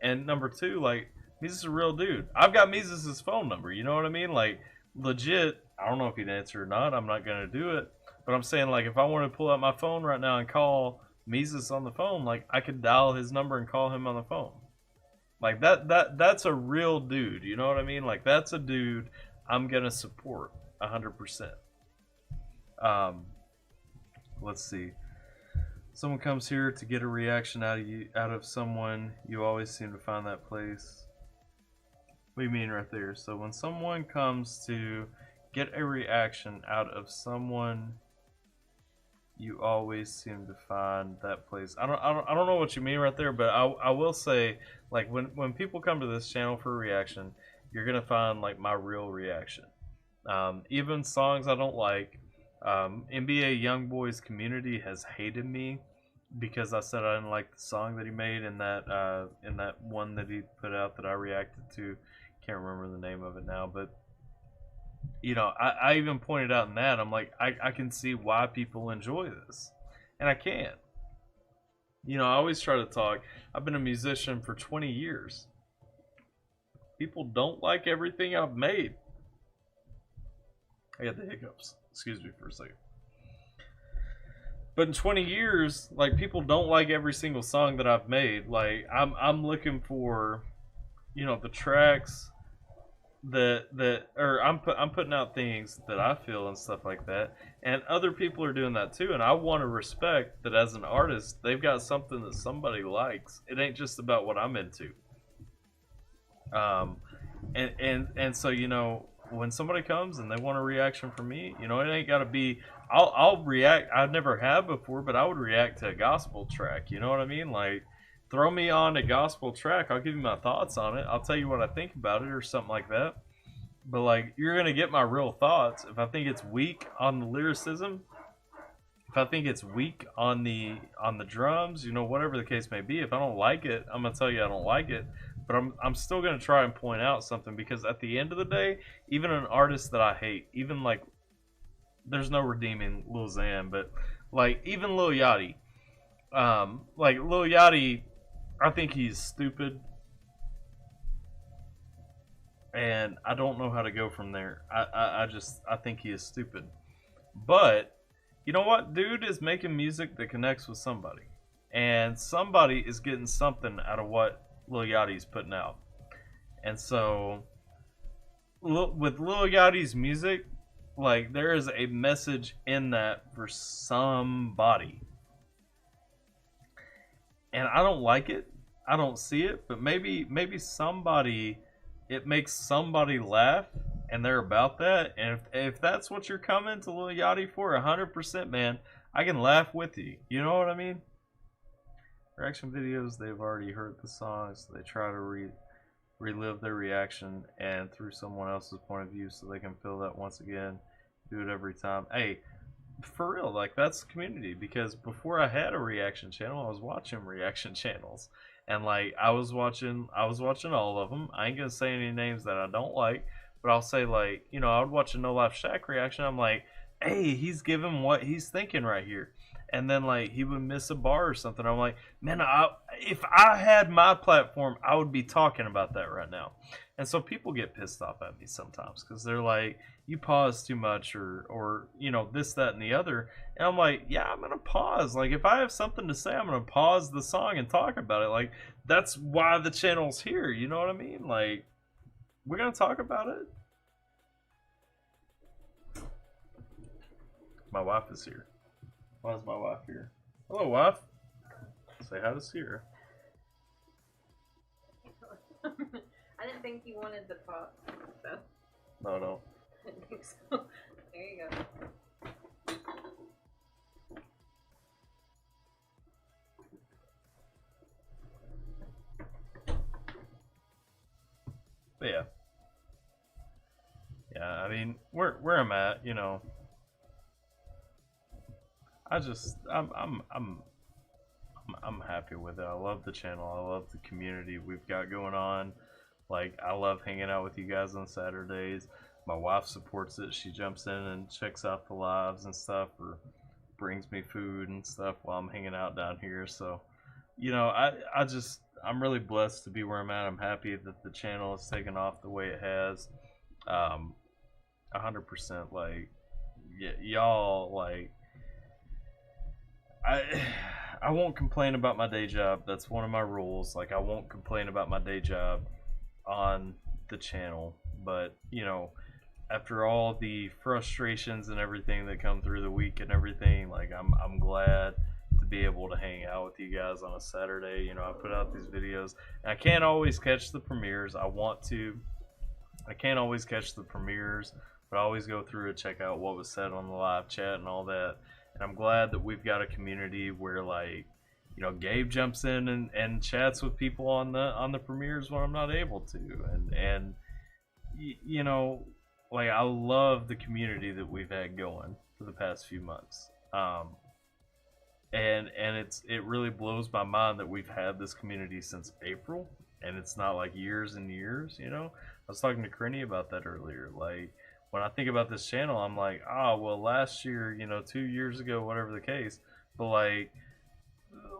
And number two, like, Mises is a real dude. I've got Mises' phone number, you know what I mean? Like, legit, I don't know if he'd answer or not. I'm not going to do it. But I'm saying, like, if I want to pull out my phone right now and call Mises on the phone, like, I could dial his number and call him on the phone. Like, that's a real dude, you know what I mean? Like, that's a dude I'm going to support 100%. Let's see. Someone comes here to get a reaction out of someone, you always seem to find that place. What do you mean right there? So when someone comes to get a reaction out of someone, you always seem to find that place. I don't know what you mean right there, but I will say, like, when people come to this channel for a reaction, you're gonna find like my real reaction. Even songs I don't like. NBA YoungBoy's community has hated me because I said I didn't like the song that he made in that one that he put out that I reacted to. Can't remember the name of it now, but you know, I even pointed out in that, I'm like, I can see why people enjoy this, and I can. You know, I always try to talk. I've been a musician for 20 years. People don't like everything I've made. I got the hiccups. Excuse me for a second. But in 20 years, like, people don't like every single song that I've made. Like, I'm looking for, you know, the tracks I'm putting out things that I feel and stuff like that, and other people are doing that too. And I want to respect that as an artist, they've got something that somebody likes. It ain't just about what I'm into. And so, you know, when somebody comes and they want a reaction from me, you know, it ain't gotta be. I'll react. I never have before, but I would react to a gospel track. You know what I mean? Like, throw me on a gospel track. I'll give you my thoughts on it. I'll tell you what I think about it or something like that. But like, you're gonna get my real thoughts. If I think it's weak on the lyricism, if I think it's weak on the drums, you know, whatever the case may be, if I don't like it, I'm gonna tell you I don't like it. But I'm still gonna try and point out something, because at the end of the day, even an artist that I hate, even like, there's no redeeming Lil Xan, but like even Lil Yachty, like Lil Yachty, I think he's stupid, and I don't know how to go from there. I think he is stupid, but you know what? Dude is making music that connects with somebody, and somebody is getting something out of what Lil Yachty's putting out. And so with Lil Yachty's music, like, there is a message in that for somebody, and I don't like it. I don't see it, but maybe somebody, it makes somebody laugh, and they're about that. And if that's what you're coming to Lil Yachty for, 100%, man, I can laugh with you. You know what I mean? Reaction videos, they've already heard the songs. They try to relive their reaction and through someone else's point of view so they can feel that once again. Do it every time. Hey, for real, like, that's community. Because before I had a reaction channel, I was watching reaction channels, and like, I was watching all of them. I ain't gonna say any names that I don't like, but I'll say, like, you know, I would watch a No Life Shack reaction. I'm like, hey, he's giving what he's thinking right here. and then like he would miss a bar or something. I'm like, man, if I had my platform, I would be talking about that right now. And so people get pissed off at me sometimes because they're like, you pause too much, or you know, this, that, and the other. And I'm like, yeah, I'm gonna pause. Like if I have something to say, I'm gonna pause the song and talk about it. Like that's why the channel's here. You know what I mean? Like we're gonna talk about it. My wife is here. Why is my wife here? Hello, wife. Say hi to Sierra. I didn't think you wanted the pot, so. No. I didn't think so. There you go. But yeah, I mean, where I'm at, you know, I'm happy with it. I love the channel. I love the community we've got going on. Like, I love hanging out with you guys on Saturdays. My wife supports it. She jumps in and checks out the lives and stuff, or brings me food and stuff while I'm hanging out down here. So, you know, I'm really blessed to be where I'm at. I'm happy that the channel has taken off the way it has. 100%. Like, y'all, like, I won't complain about my day job. That's one of my rules. Like, I won't complain about my day job on the channel. But, you know, after all the frustrations and everything that come through the week and everything, like, I'm glad to be able to hang out with you guys on a Saturday. You know, I put out these videos. And I can't always catch the premieres. I want to. I can't always catch the premieres, but I always go through and check out what was said on the live chat and all that. And I'm glad that we've got a community where, like, you know, Gabe jumps in and chats with people on the premieres when I'm not able to. And you know, like, I love the community that we've had going for the past few months. And it really blows my mind that we've had this community since April, and it's not like years and years, you know? I was talking to Crinny about that earlier. Like, when I think about this channel, I'm like, well, last year, you know, 2 years ago, whatever the case. But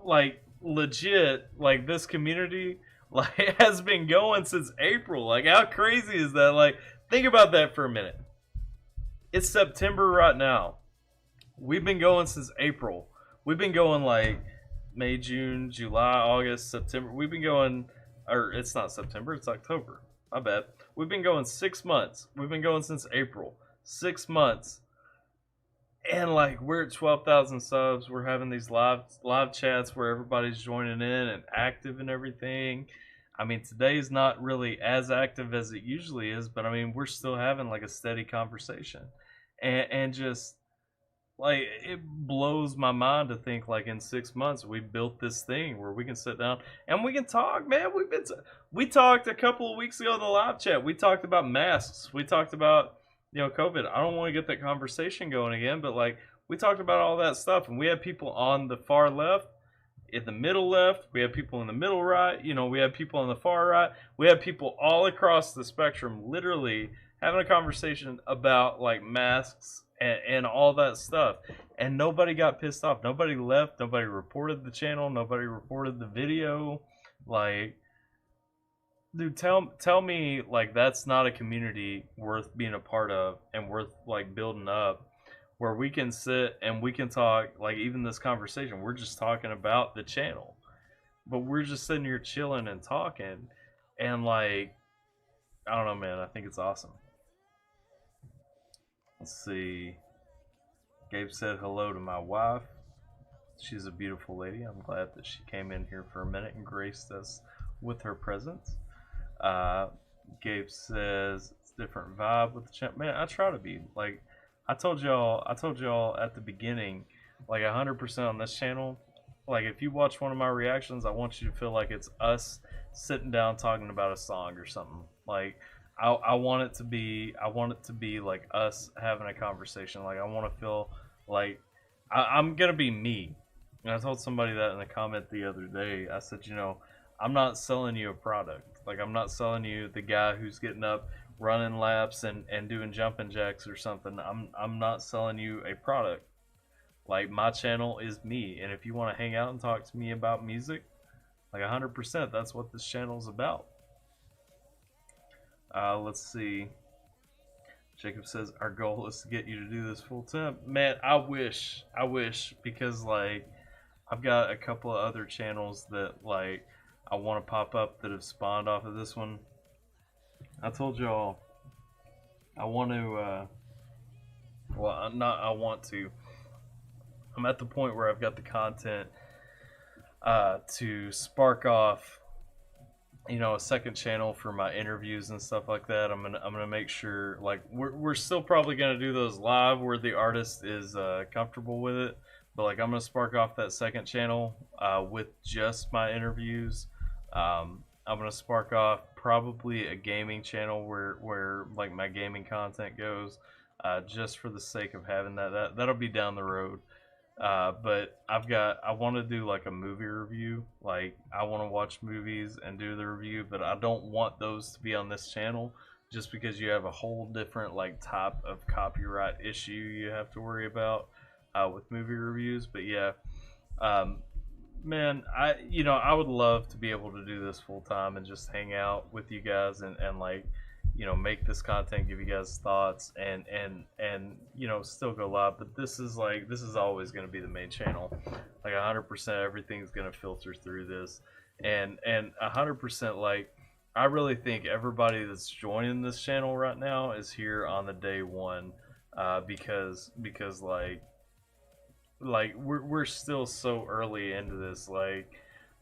like legit, like, this community, like, has been going since April. Like, how crazy is that? Like, think about that for a minute. It's September right now. We've been going since April. We've been going like May, June, July, August, September. We've been going, or it's not September, it's October. My bad. We've been going 6 months. We've been going since April. 6 months. And like, we're at 12,000 subs. We're having these live chats where everybody's joining in and active and everything. I mean, today's not really as active as it usually is, but I mean, we're still having like a steady conversation. And just, like, it blows my mind to think, like, in 6 months we built this thing where we can sit down and we can talk, man. We talked a couple of weeks ago in the live chat. We talked about masks. We talked about, you know, COVID. I don't want to get that conversation going again, but like, we talked about all that stuff, and we had people on the far left, in the middle left, we had people in the middle right, you know, we had people on the far right, we had people all across the spectrum literally having a conversation about like masks and all that stuff, and nobody got pissed off. Nobody left. Nobody reported the channel. Nobody reported the video. Like, dude, tell me, like, that's not a community worth being a part of and worth like building up, where we can sit and we can talk. Like, even this conversation, we're just talking about the channel, but we're just sitting here chilling and talking, and like, I don't know, man. I think it's awesome. Let's see. Gabe said hello to my wife. She's a beautiful lady. I'm glad that she came in here for a minute and graced us with her presence. Gabe says it's a different vibe with the channel. Man, I try to be. Like, I told y'all at the beginning, like, 100% on this channel. Like, if you watch one of my reactions, I want you to feel like it's us sitting down talking about a song or something. Like, I want it to be like us having a conversation. Like, I want to feel like I'm gonna be me. And I told somebody that in a comment the other day. I said, you know, I'm not selling you a product. Like, I'm not selling you the guy who's getting up, running laps and doing jumping jacks or something. I'm not selling you a product. Like, my channel is me, and if you want to hang out and talk to me about music, like 100%, that's what this channel is about. Let's see. Jacob says, our goal is to get you to do this full time. Man, I wish, because, like, I've got a couple of other channels that, like, I want to pop up that have spawned off of this one. I told y'all, I want to, I'm at the point where I've got the content to spark off, you know, a second channel for my interviews and stuff like that. I'm gonna make sure, like, we're still probably gonna do those live where the artist is comfortable with it, but like, I'm gonna spark off that second channel with just my interviews. I'm gonna spark off probably a gaming channel where like my gaming content goes, just for the sake of having that'll be down the road. But I want to do like a movie review. Like, I want to watch movies and do the review, but I don't want those to be on this channel just because you have a whole different like type of copyright issue you have to worry about with movie reviews. But yeah, man, I would love to be able to do this full time and just hang out with you guys and like, you know, make this content, give you guys thoughts, and you know, still go live. But this is always going to be the main channel. Like 100%, everything's going to filter through this, and 100%, like, I really think everybody that's joining this channel right now is here on the day one, because like we're still so early into this. Like,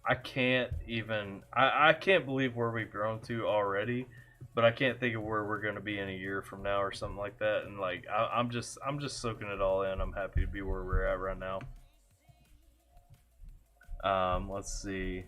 I can't believe where we've grown to already. But I can't think of where we're going to be in a year from now or something like that. And like, I'm just soaking it all in. I'm happy to be where we're at right now. Let's see.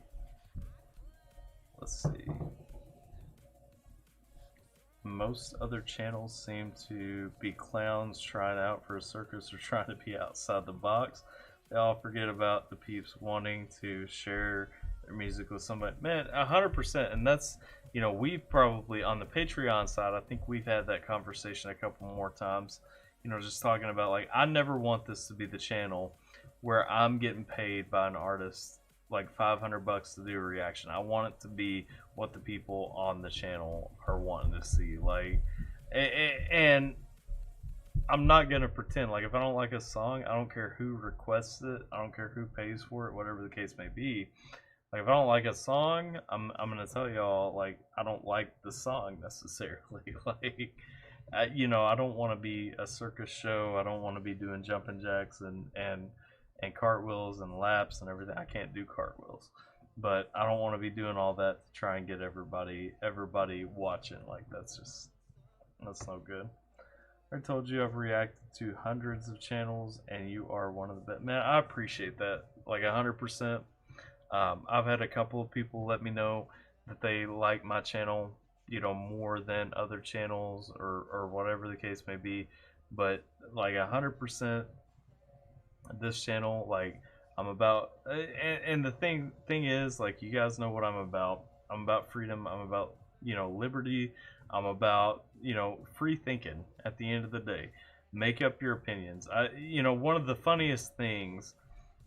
Most other channels seem to be clowns trying out for a circus or trying to be outside the box. They all forget about the peeps wanting to share their music with somebody. Man, 100%. And that's, you know, we've probably, on the Patreon side, I think we've had that conversation a couple more times. You know, just talking about, like, I never want this to be the channel where I'm getting paid by an artist like $500 to do a reaction. I want it to be what the people on the channel are wanting to see. Like, and I'm not gonna pretend. Like, if I don't like a song, I don't care who requests it. I don't care who pays for it, whatever the case may be. Like, if I don't like a song, I'm gonna tell y'all, like, I don't like the song necessarily. Like, you know, I don't want to be a circus show. I don't want to be doing jumping jacks and cartwheels and laps and everything. I can't do cartwheels, but I don't want to be doing all that to try and get everybody watching. Like, that's no good. I told you I've reacted to hundreds of channels, and you are one of the best. Man, I appreciate that, like 100%. I've had a couple of people let me know that they like my channel, you know, more than other channels or whatever the case may be. But like 100%, this channel, like, I'm about, and the thing is, like, you guys know what I'm about. I'm about freedom. I'm about, you know, liberty. I'm about, you know, free thinking at the end of the day. Make up your opinions. You know, one of the funniest things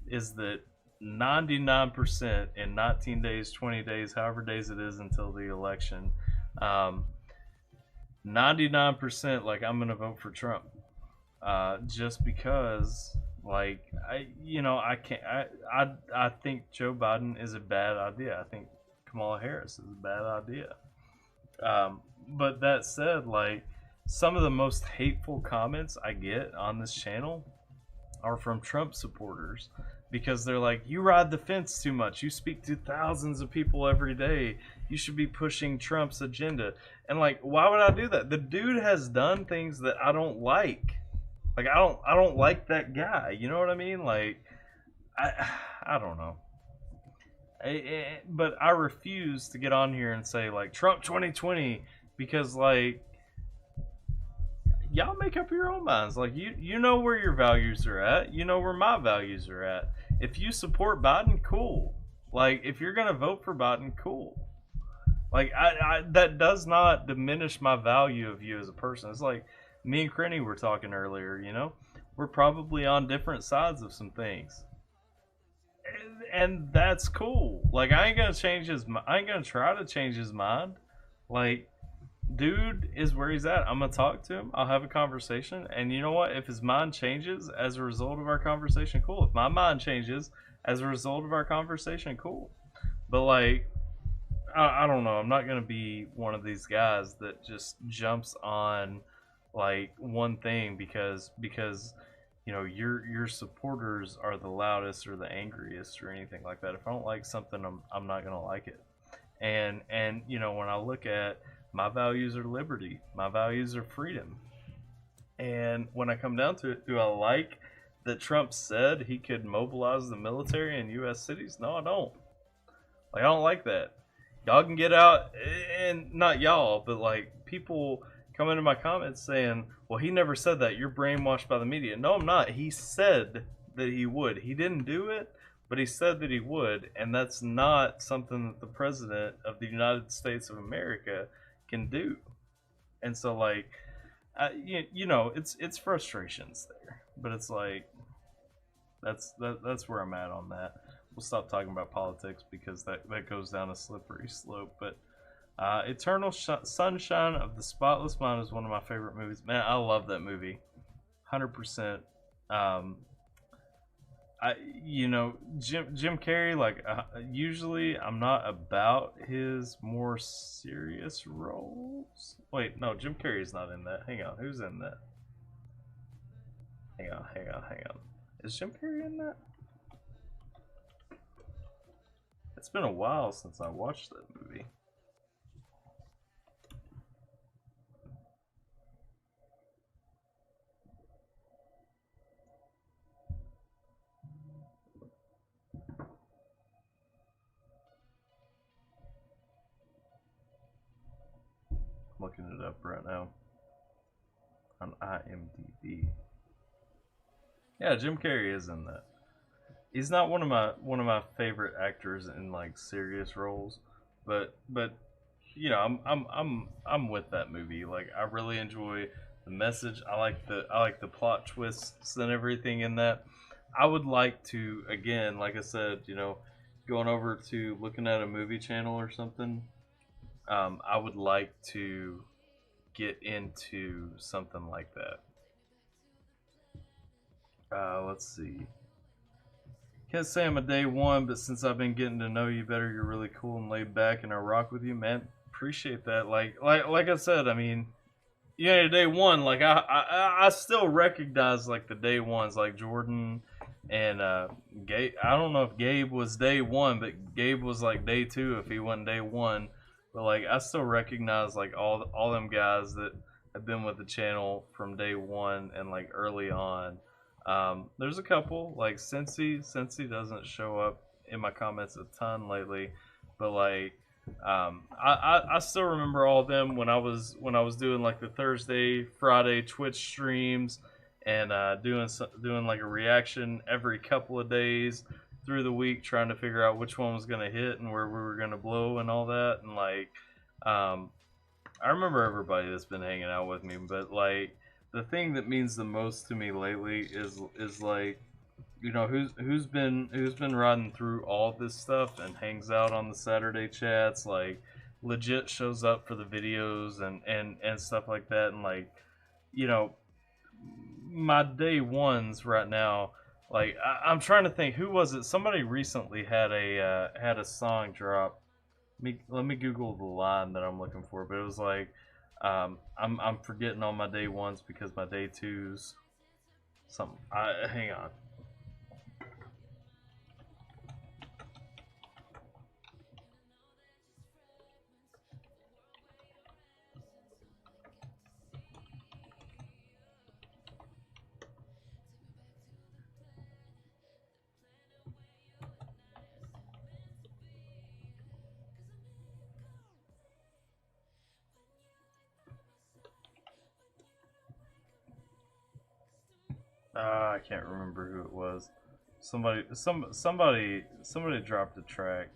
is that 99% in 19 days, 20 days, however days it is until the election, 99%, like, I'm gonna vote for Trump, just because, like, I think Joe Biden is a bad idea. I think Kamala Harris is a bad idea. But that said, like, some of the most hateful comments I get on this channel are from Trump supporters, because they're like, you ride the fence too much. You speak to thousands of people every day. You should be pushing Trump's agenda. And like, why would I do that? The dude has done things that I don't like. Like, I don't like that guy. You know what I mean? Like, I don't know. But I refuse to get on here and say, like, Trump 2020, because, like, y'all make up your own minds. Like, you know where your values are at. You know where my values are at. If you support Biden, cool. Like, if you're gonna vote for Biden, cool. Like, that does not diminish my value of you as a person. It's like me and Crenny were talking earlier, you know? we're probably on different sides of some things. And that's cool. Like, I ain't gonna try to change his mind. Like, dude is where he's at. I'm gonna talk to him. I'll have a conversation. And you know what? If his mind changes as a result of our conversation, cool. If my mind changes as a result of our conversation, cool. But like, I don't know. I'm not gonna be one of these guys that just jumps on like one thing because you know your supporters are the loudest or the angriest or anything like that. If I don't like something, I'm not gonna like it. And you know, when I look at my values are liberty, my values are freedom. And when I come down to it, do I like that Trump said he could mobilize the military in U.S. cities? No, I don't. Like, I don't like that. Y'all can get out, and not y'all, but like people come into my comments saying, well, he never said that. You're brainwashed by the media. No, I'm not. He said that he would. He didn't do it, but he said that he would. And that's not something that the president of the United States of America can do. And so, like, you know, it's frustrations there. But it's like, that's where I'm at on that. We'll stop talking about politics because that goes down a slippery slope. But Eternal Sunshine of the Spotless Mind is one of my favorite movies. Man, I love that movie, 100%. You know, Jim Carrey. Like, usually I'm not about his more serious roles. Wait, no, Jim Carrey's not in that. Hang on, who's in that? Hang on. Is Jim Carrey in that? It's been a while since I watched that movie. I'm looking it up right now on IMDb. Yeah, Jim Carrey is in that. He's not one of my favorite actors in like serious roles, but you know, I'm with that movie. Like, I really enjoy the message. I like the plot twists and everything in that. I would like to, again, like I said, you know, going over to looking at a movie channel or something. I would like to get into something like that. Let's see. Can't say I'm a day one, but since I've been getting to know you better, you're really cool and laid back, and I rock with you, man. Appreciate that. Like I said, I mean, yeah, day one. Like I still recognize like the day ones, like Jordan and Gabe. I don't know if Gabe was day one, but Gabe was like day two if he wasn't day one. But like I still recognize like all them guys that have been with the channel from day one and like early on. There's a couple like Cincy doesn't show up in my comments a ton lately, but like I still remember all of them when I was doing like the Thursday, Friday Twitch streams and doing like a reaction every couple of days through the week, trying to figure out which one was gonna hit and where we were gonna blow and all that. And like I remember everybody that's been hanging out with me, but like the thing that means the most to me lately is like, you know, who's been riding through all this stuff and hangs out on the Saturday chats, like legit shows up for the videos and stuff like that. And like, you know, my day ones right now, like I'm trying to think, who was it? Somebody recently had a song drop. Let me Google the line that I'm looking for, but it was like, I'm forgetting all my day ones because my day twos. Hang on. I can't remember who it was. Somebody dropped a track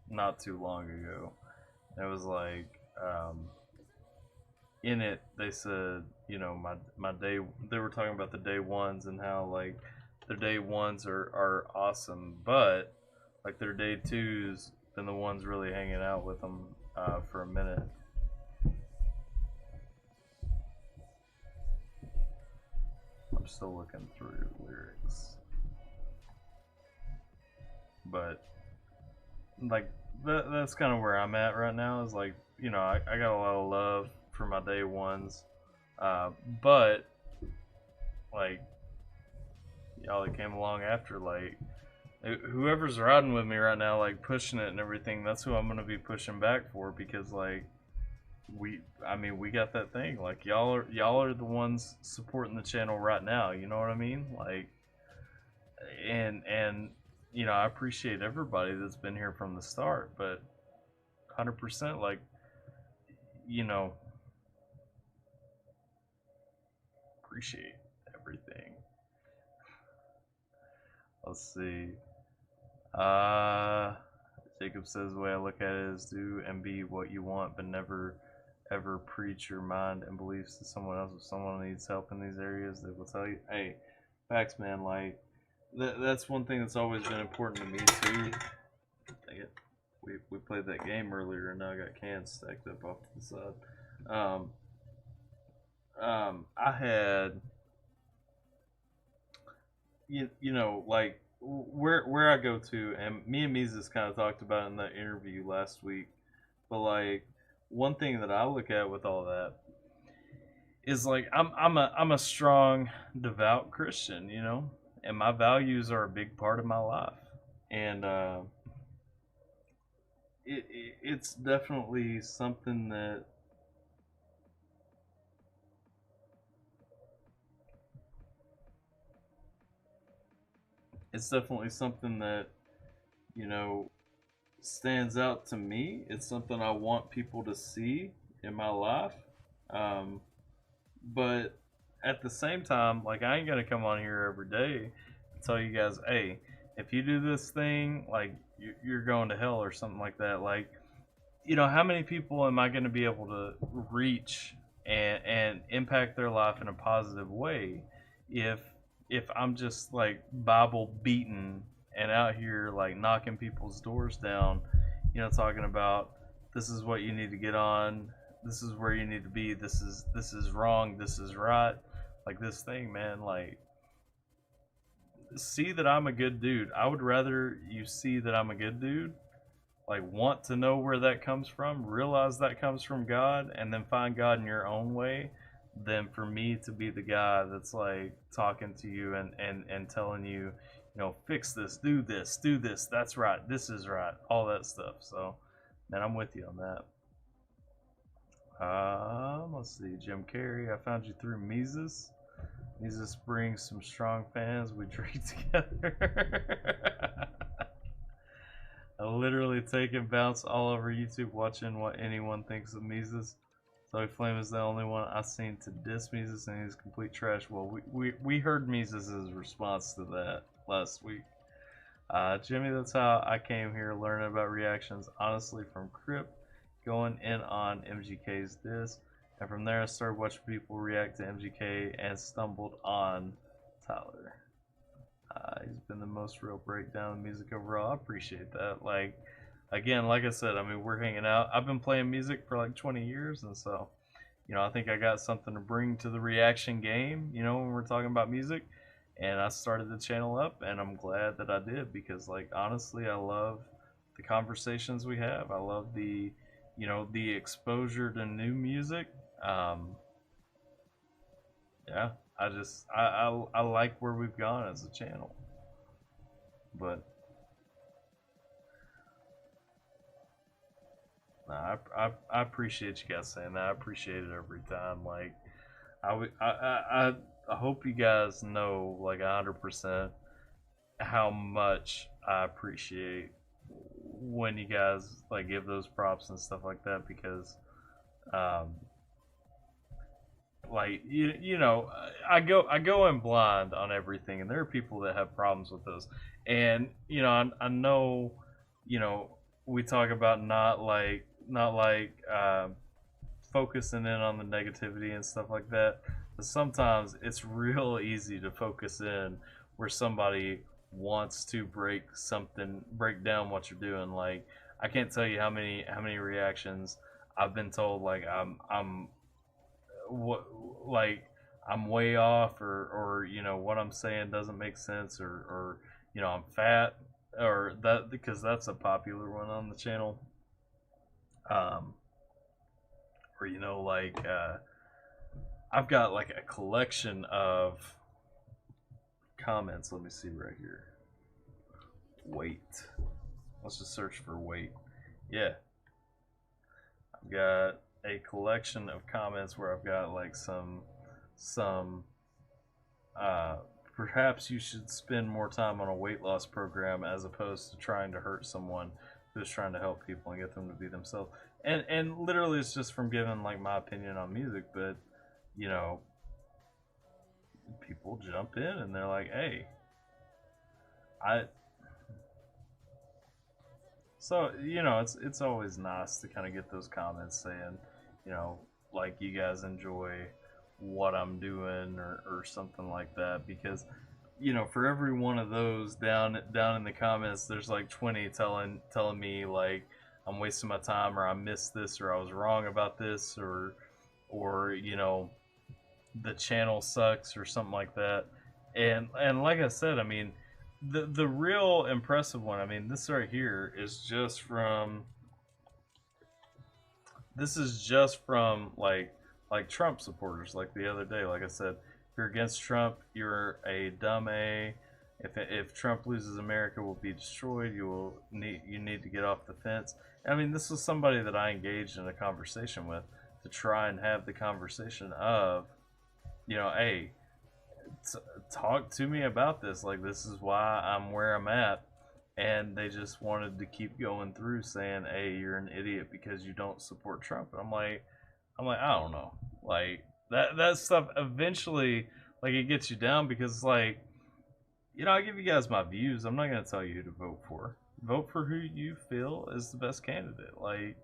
not too long ago. It was like, in it they said, you know, my day. They were talking about the day ones and how like their day ones are awesome, but like their day twos, then the ones really hanging out with them for a minute. I'm still looking through lyrics, but like that's kind of where I'm at right now. Is like, you know, I got a lot of love for my day ones, but like y'all that came along after, like whoever's riding with me right now, like pushing it and everything, that's who I'm gonna be pushing back for, because like we got that thing. Like y'all are the ones supporting the channel right now. You know what I mean? Like, and you know, I appreciate everybody that's been here from the start, but 100%, like, you know, appreciate everything. Let's see. Jacob says the way I look at it is do and be what you want, but never ever preach your mind and beliefs to someone else. If someone needs help in these areas, they will tell you. Hey, facts, man. Like that's one thing that's always been important to me too. Dang it. We played that game earlier and now I got cans stacked up off to the side. I had, you know, like where I go to, and me and Mises kind of talked about it in that interview last week, but like one thing that I look at with all that is like I'm a strong, devout Christian, you know, and my values are a big part of my life, and it's definitely something that you know, stands out to me. It's something I want people to see in my life, but at the same time, like I ain't gonna come on here every day and tell you guys, hey, if you do this thing, like you're going to hell or something like that. Like, you know, how many people am I going to be able to reach and impact their life in a positive way if I'm just like Bible beaten and out here like knocking people's doors down, you know, talking about this is what you need to get on, this is where you need to be, this is wrong, this is right. Like this thing, man, like see that I'm a good dude. I would rather you see that I'm a good dude, like want to know where that comes from, realize that comes from God, and then find God in your own way, than for me to be the guy that's like talking to you and telling you, you know, fix this, do this, that's right, this is right, all that stuff. So, man, I'm with you on that. Let's see, Jim Carrey, I found you through Mises. Mises brings some strong fans. We drink together. I literally take and bounce all over YouTube watching what anyone thinks of Mises. Zoe Flame is the only one I've seen to diss Mises, and he's complete trash. Well, we heard Mises' response to that last week. Jimmy, that's how I came here, learning about reactions, honestly, from Crip, going in on MGK's diss. And from there, I started watching people react to MGK and stumbled on Tyler. He's been the most real breakdown of music overall. I appreciate that. Like, again, like I said, I mean, we're hanging out. I've been playing music for like 20 years, and so, you know, I think I got something to bring to the reaction game, you know, when we're talking about music. And I started the channel up, and I'm glad that I did, because, like, honestly, I love the conversations we have. I love the, you know, the exposure to new music. Yeah, I like where we've gone as a channel, but nah, I appreciate you guys saying that. I appreciate it every time. Like, I hope you guys know, like, 100% how much I appreciate when you guys like give those props and stuff like that, because like you know, I go in blind on everything, and there are people that have problems with this, and you know, I know, you know, we talk about not like focusing in on the negativity and stuff like that, sometimes it's real easy to focus in where somebody wants to break down what you're doing. Like, I can't tell you how many reactions I've been told, like I'm way off, or you know, what I'm saying doesn't make sense, or you know, I'm fat, or that, because that's a popular one on the channel. Or, you know, like I've got like a collection of comments. Let me see right here. Weight. Let's just search for weight. Yeah. I've got a collection of comments where I've got like some perhaps you should spend more time on a weight loss program as opposed to trying to hurt someone who's trying to help people and get them to be themselves. And literally it's just from giving like my opinion on music, but you know, people jump in and they're like, hey, so, you know, it's always nice to kind of get those comments saying, you know, like, you guys enjoy what I'm doing, or something like that, because, you know, for every one of those down in the comments, there's like 20 telling me like I'm wasting my time, or I missed this, or I was wrong about this, or you know, the channel sucks, or something like that. And like I said, I mean, the real impressive one, I mean, this right here is just from like Trump supporters. Like the other day, like I said, if you're against Trump, you're a dumb A. If Trump loses, America will be destroyed. You need to get off the fence. I mean, this was somebody that I engaged in a conversation with to try and have the conversation of, you know, hey, talk to me about this. Like, this is why I'm where I'm at. And they just wanted to keep going through saying, hey, you're an idiot because you don't support Trump. And I'm like, I don't know. Like, that stuff eventually, like, it gets you down, because it's like, you know, I give you guys my views. I'm not going to tell you who to vote for. Vote for who you feel is the best candidate. Like,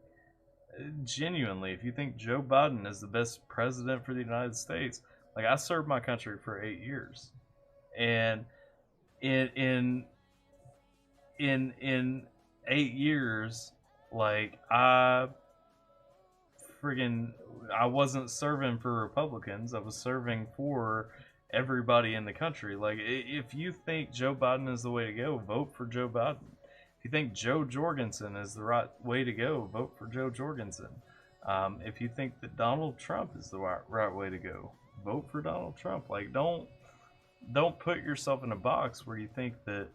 genuinely, if you think Joe Biden is the best president for the United States, like, I served my country for 8 years, and in 8 years, like, I wasn't serving for Republicans. I was serving for everybody in the country. Like, if you think Joe Biden is the way to go, vote for Joe Biden. If you think Joe Jorgensen is the right way to go, vote for Joe Jorgensen. If you think that Donald Trump is the right way to go, vote for Donald Trump. Like, don't put yourself in a box where you think that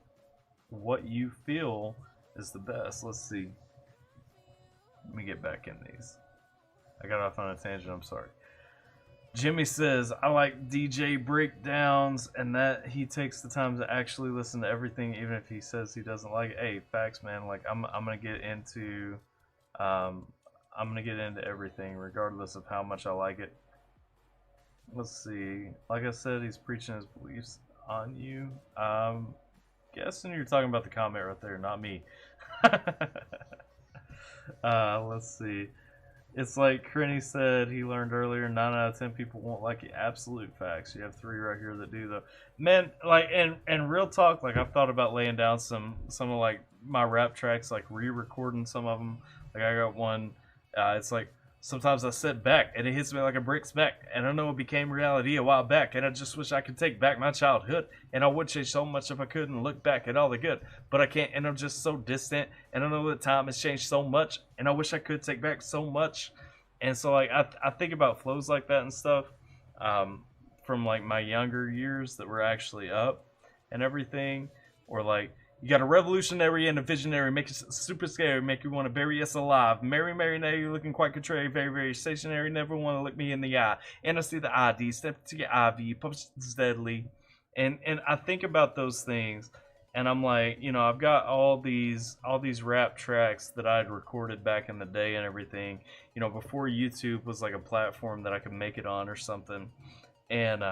what you feel is the best. Let's see. Let me get back in these. I got off on a tangent, I'm sorry. Jimmy says, I like DJ breakdowns, and that he takes the time to actually listen to everything, even if he says he doesn't like it. Hey, facts, man. Like, I'm gonna get into everything regardless of how much I like it. Let's see. Like I said, he's preaching his beliefs on you. Guessing you're talking about the comment right there, not me. Let's see. It's like Crinny said, he learned earlier, 9 out of 10 people won't like it. Absolute facts. You have 3 right here that do, though. Man, like, and real talk, like, I've thought about laying down some of, like, my rap tracks, like, re-recording some of them. Like, I got one, it's like, sometimes I sit back and it hits me like a brick's back, and I know it became reality a while back, and I just wish I could take back my childhood, and I would change so much if I could and look back at all the good, but I can't, and I'm just so distant, and I know that time has changed so much, and I wish I could take back so much. And so, like, I think about flows like that and stuff, from like my younger years that were actually up and everything, or like, you got a revolutionary and a visionary, make it super scary, make you want to bury us alive. Mary, Mary, now you're looking quite contrary, very, very stationary, never want to look me in the eye. And I see the ID, step to your IV, push steadily. And I think about those things, and I'm like, you know, I've got all these rap tracks that I'd recorded back in the day and everything, you know, before YouTube was like a platform that I could make it on or something. And,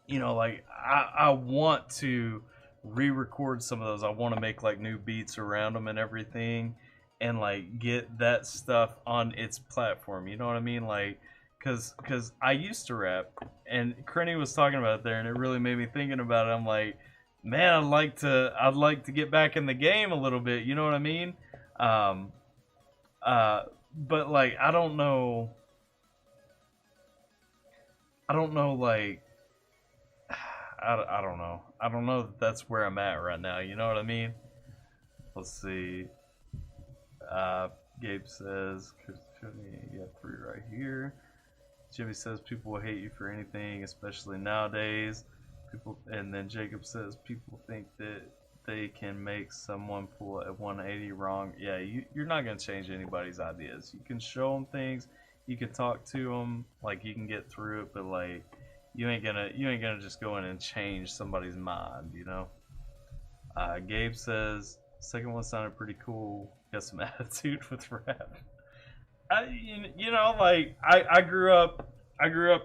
you know, like, I want to re-record some of those. I want to make like new beats around them and everything, and like get that stuff on its platform, you know what I mean? Like, cause I used to rap, and Crenny was talking about it there, and it really made me thinking about it. I'm like, man, I'd like to get back in the game a little bit. You know what I mean? But like, I don't know, like, I don't know. I don't know that that's where I'm at right now. You know what I mean? Let's see. Gabe says, you have 3 right here. Jimmy says people will hate you for anything, especially nowadays. People, and then Jacob says people think that they can make someone pull a 180 wrong. Yeah, you're not gonna change anybody's ideas. You can show them things, you can talk to them, like you can get through it, but like you ain't gonna just go in and change somebody's mind, you know. Gabe says second one sounded pretty cool. Got some attitude with rap. You know, like I grew up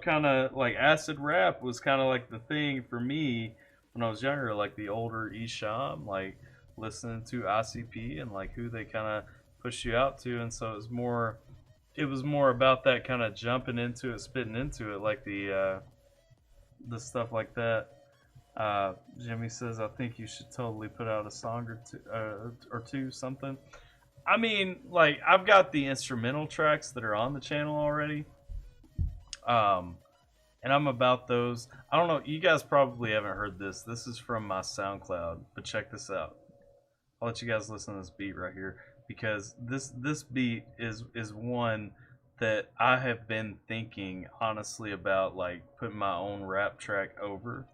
kind of like acid rap was kind of like the thing for me when I was younger, like the older Esham, like listening to ICP and like who they kind of push you out to, and so it was more about that kind of jumping into it, spitting into it, like the stuff like that. Jimmy says, I think you should totally put out a song or two, something. I mean, like, I've got the instrumental tracks that are on the channel already. And I'm about those. I don't know, you guys probably haven't heard this. This is from my SoundCloud, but check this out. I'll let you guys listen to this beat right here, because this beat is one that I have been thinking honestly about, like putting my own rap track over,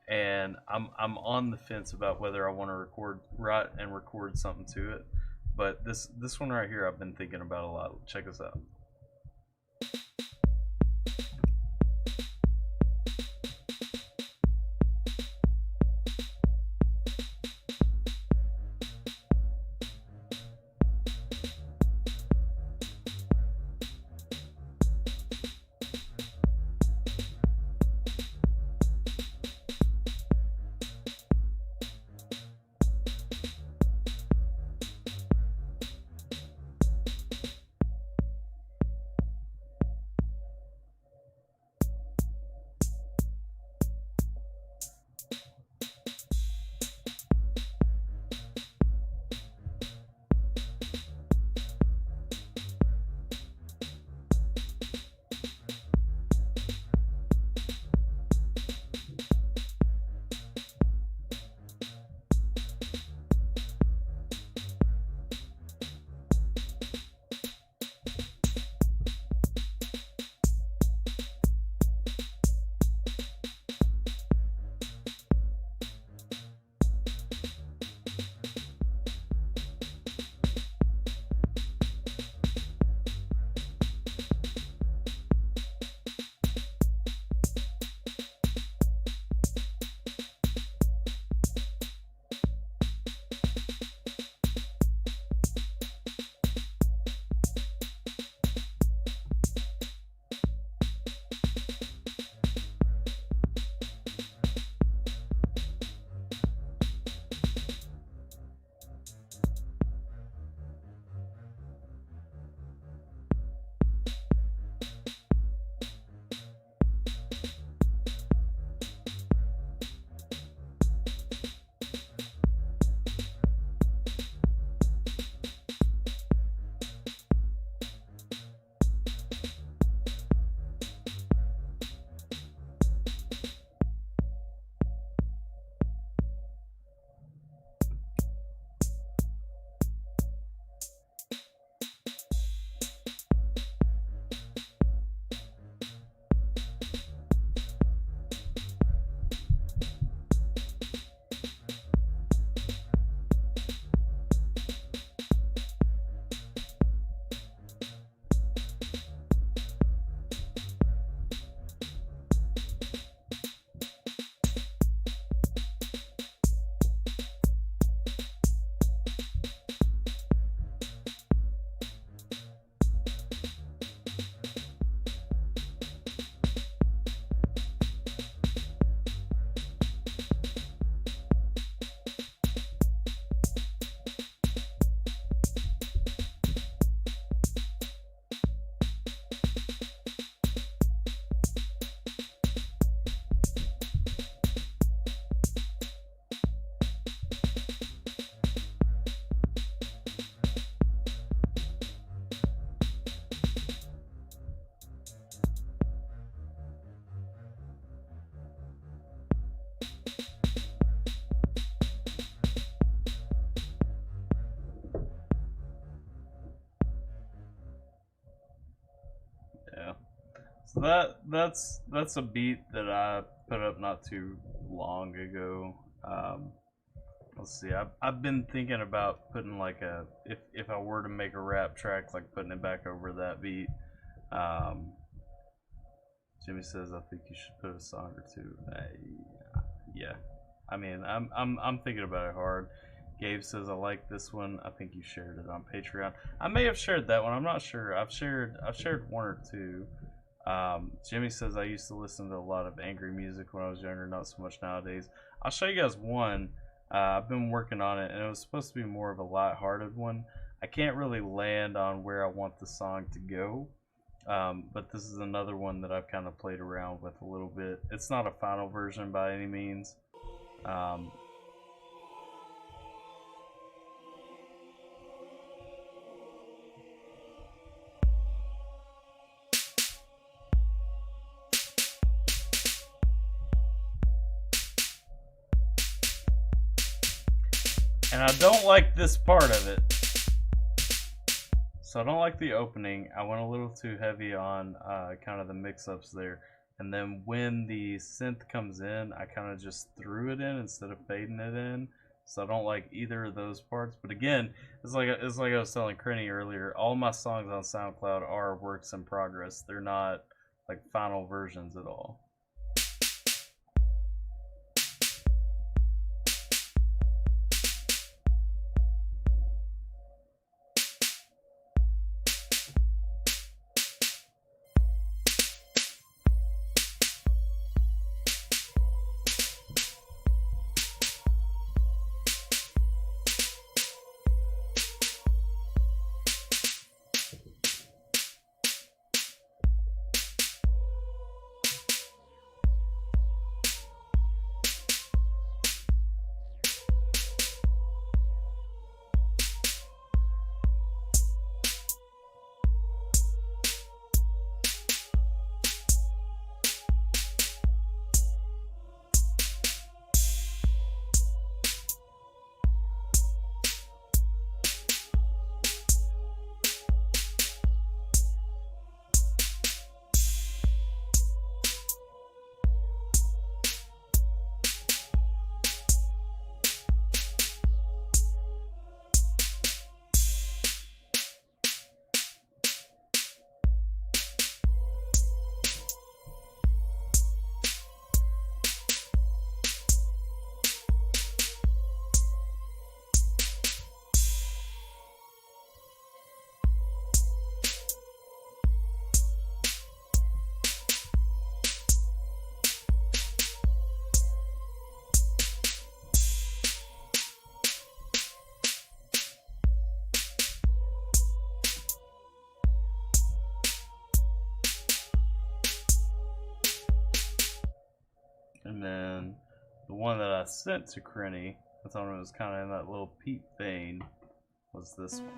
and I'm on the fence about whether I want to write and record something to it. But this one right here I've been thinking about a lot. Check this out. Yeah. So that's a beat that I put up not too long ago. Let's see. I've been thinking about putting like if I were to make a rap track, like putting it back over that beat. Jimmy says I think you should put a song or two. Yeah. I mean, I'm thinking about it hard. Gabe says I like this one. I think you shared it on Patreon. I may have shared that one. I'm not sure. I've shared one or two. Jimmy says I used to listen to a lot of angry music when I was younger, not so much nowadays. I'll show you guys one. I've been working on it, and it was supposed to be more of a light-hearted one. I can't really land on where I want the song to go, but this is another one that I've kind of played around with a little bit. It's not a final version by any means. And I don't like this part of it. So I don't like the opening. I went a little too heavy on kind of the mix-ups there. And then when the synth comes in, I kind of just threw it in instead of fading it in. So I don't like either of those parts. But again, it's like I was telling Crenny earlier, all my songs on SoundCloud are works in progress. They're not like final versions at all. And then the one that I sent to Crenny, I thought it was kind of in that little Pete vein, was this one.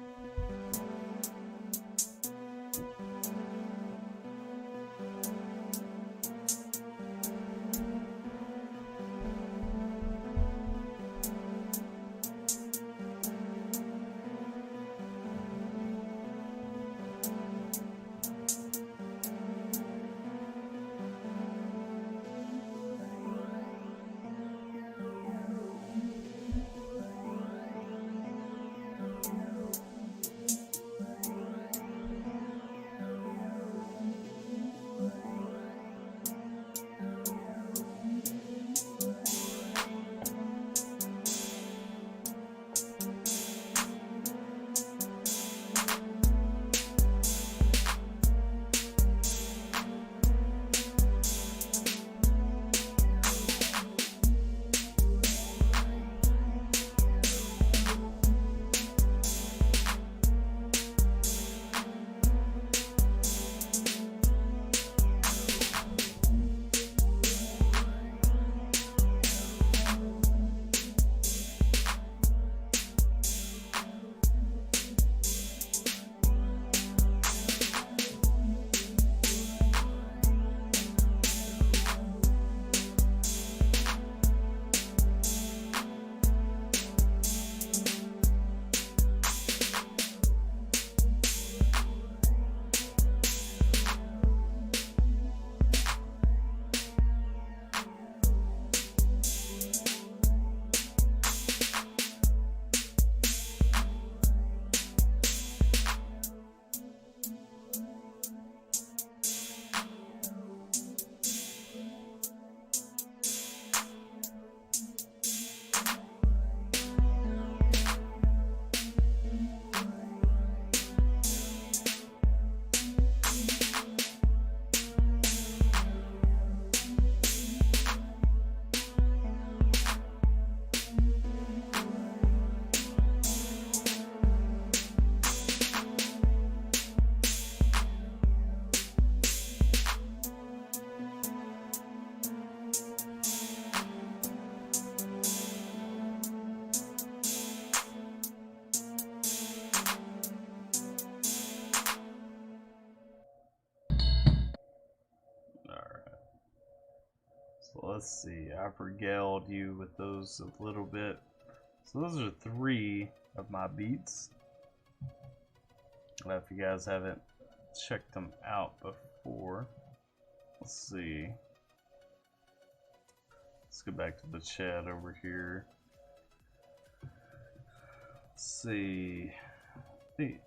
Let's see, I've regaled you with those a little bit. So those are 3 of my beats. If you guys haven't checked them out before. Let's see. Let's go back to the chat over here. Let's see.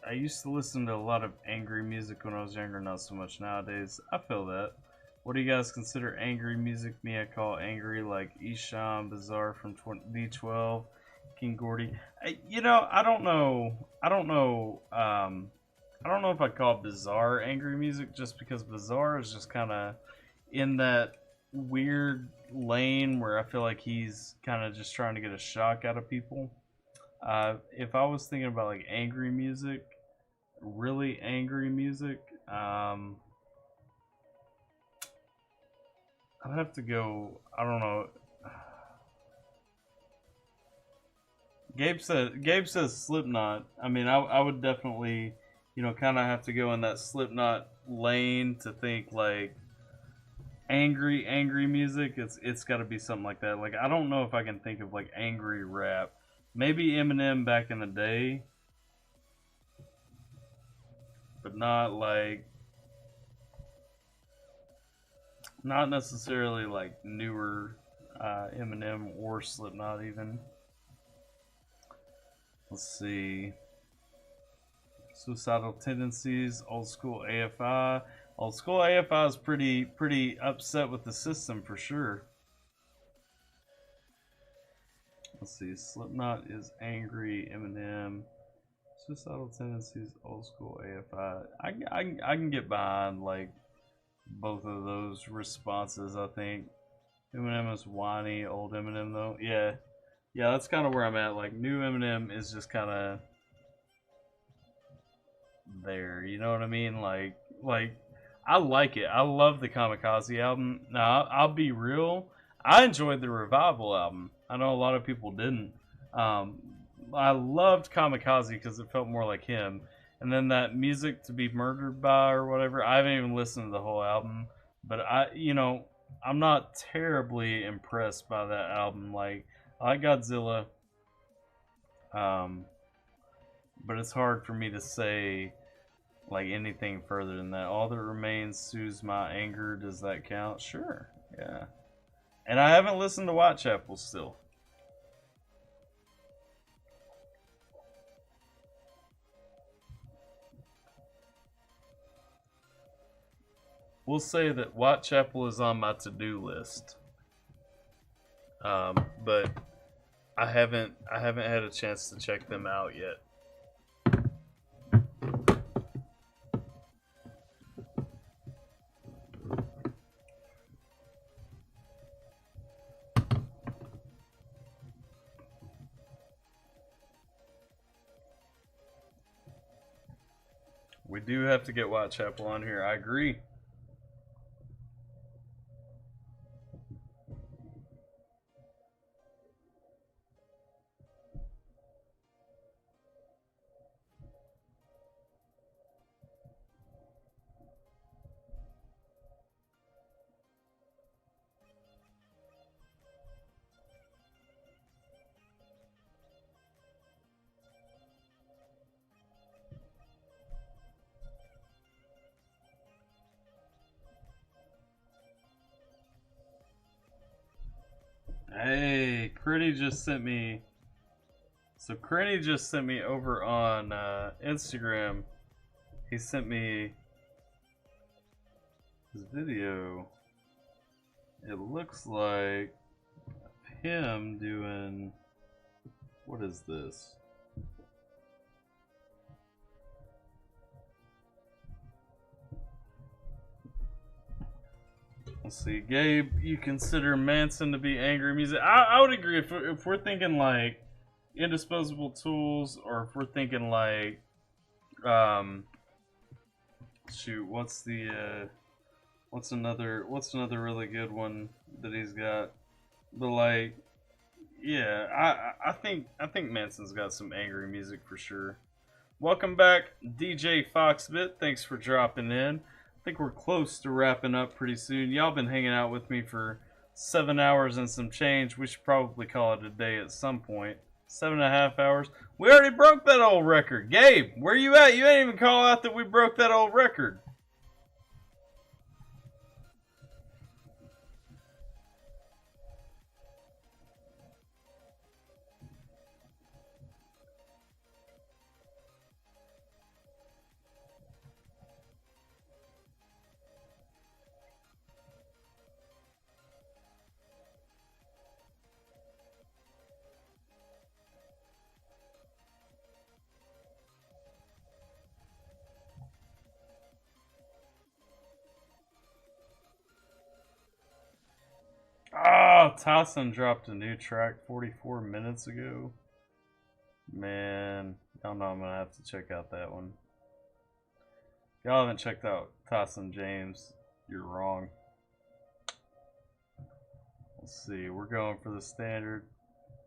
I used to listen to a lot of angry music when I was younger, not so much nowadays. I feel that. What do you guys consider angry music? Me, I call angry like Isham, Bizarre from D12, King Gordy. You know, I don't know if I call Bizarre angry music, just because Bizarre is just kind of in that weird lane where I feel like he's kind of just trying to get a shock out of people. If I was thinking about like angry music, really angry music, I'd have to go, I don't know. Gabe says Slipknot. I mean, I would definitely, you know, kind of have to go in that Slipknot lane to think like angry music. It's got to be something like that. Like, I don't know if I can think of like angry rap. Maybe Eminem back in the day, but not necessarily like newer Eminem or Slipknot even. Let's see. Suicidal Tendencies, Old School AFI. Old School AFI is pretty upset with the system for sure. Let's see. Slipknot is angry. Eminem. Suicidal Tendencies, Old School AFI. I can get behind like both of those responses. I think Eminem is whiny. Old Eminem though, yeah, that's kind of where I'm at. Like new Eminem is just kind of there. You know what I mean? Like I like it. I love the Kamikaze album. Now I'll be real. I enjoyed the Revival album. I know a lot of people didn't. I loved Kamikaze because it felt more like him. And then that Music to Be Murdered By or whatever, I haven't even listened to the whole album. But I'm not terribly impressed by that album. Like, I like Godzilla. But it's hard for me to say like anything further than that. All That Remains Soothes My Anger. Does that count? Sure. Yeah. And I haven't listened to Whitechapel still. We'll say that Whitechapel is on my to-do list. But I haven't had a chance to check them out yet. We do have to get Whitechapel on here. I agree. Hey, Critty just sent me. So Critty just sent me over on Instagram. He sent me his video. It looks like him doing. What is this? Let's see, Gabe, you consider Manson to be angry music? I would agree if we're thinking like Indisposable Tools, or if we're thinking like, shoot, what's another really good one that he's got? But like, yeah, I think Manson's got some angry music for sure. Welcome back, DJ Foxbit. Thanks for dropping in. I think we're close to wrapping up pretty soon. Y'all been hanging out with me for 7 hours and some change. We should probably call it a day at some point. 7.5 hours. We already broke that old record. Gabe, where you at? You ain't even call out that we broke that old record. Oh, Tyson dropped a new track 44 minutes ago. Man, y'all know I'm going to have to check out that one. If y'all haven't checked out Tyson James, you're wrong. Let's see, we're going for the standard.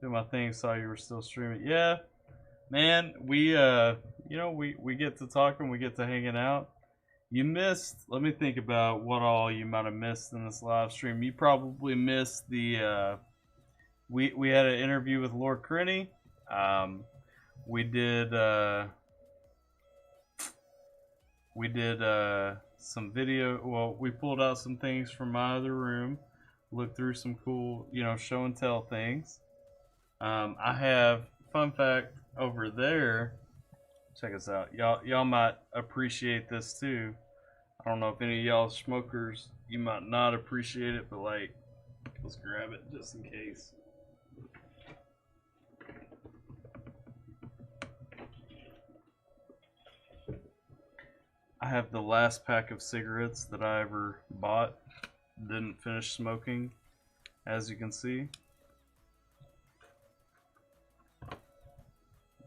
Do my thing, saw you were still streaming. Yeah, man, we get to talking, we get to hanging out. You missed, let me think about what all you might have missed in this live stream. You probably missed the, we had an interview with Lord Crenny. We did some video, well, we pulled out some things from my other room, looked through some cool, show and tell things. I have, fun fact, over there, check us out. Y'all might appreciate this too. I don't know if any of y'all smokers, you might not appreciate it, but like, let's grab it just in case. I have the last pack of cigarettes that I ever bought. Didn't finish smoking, as you can see.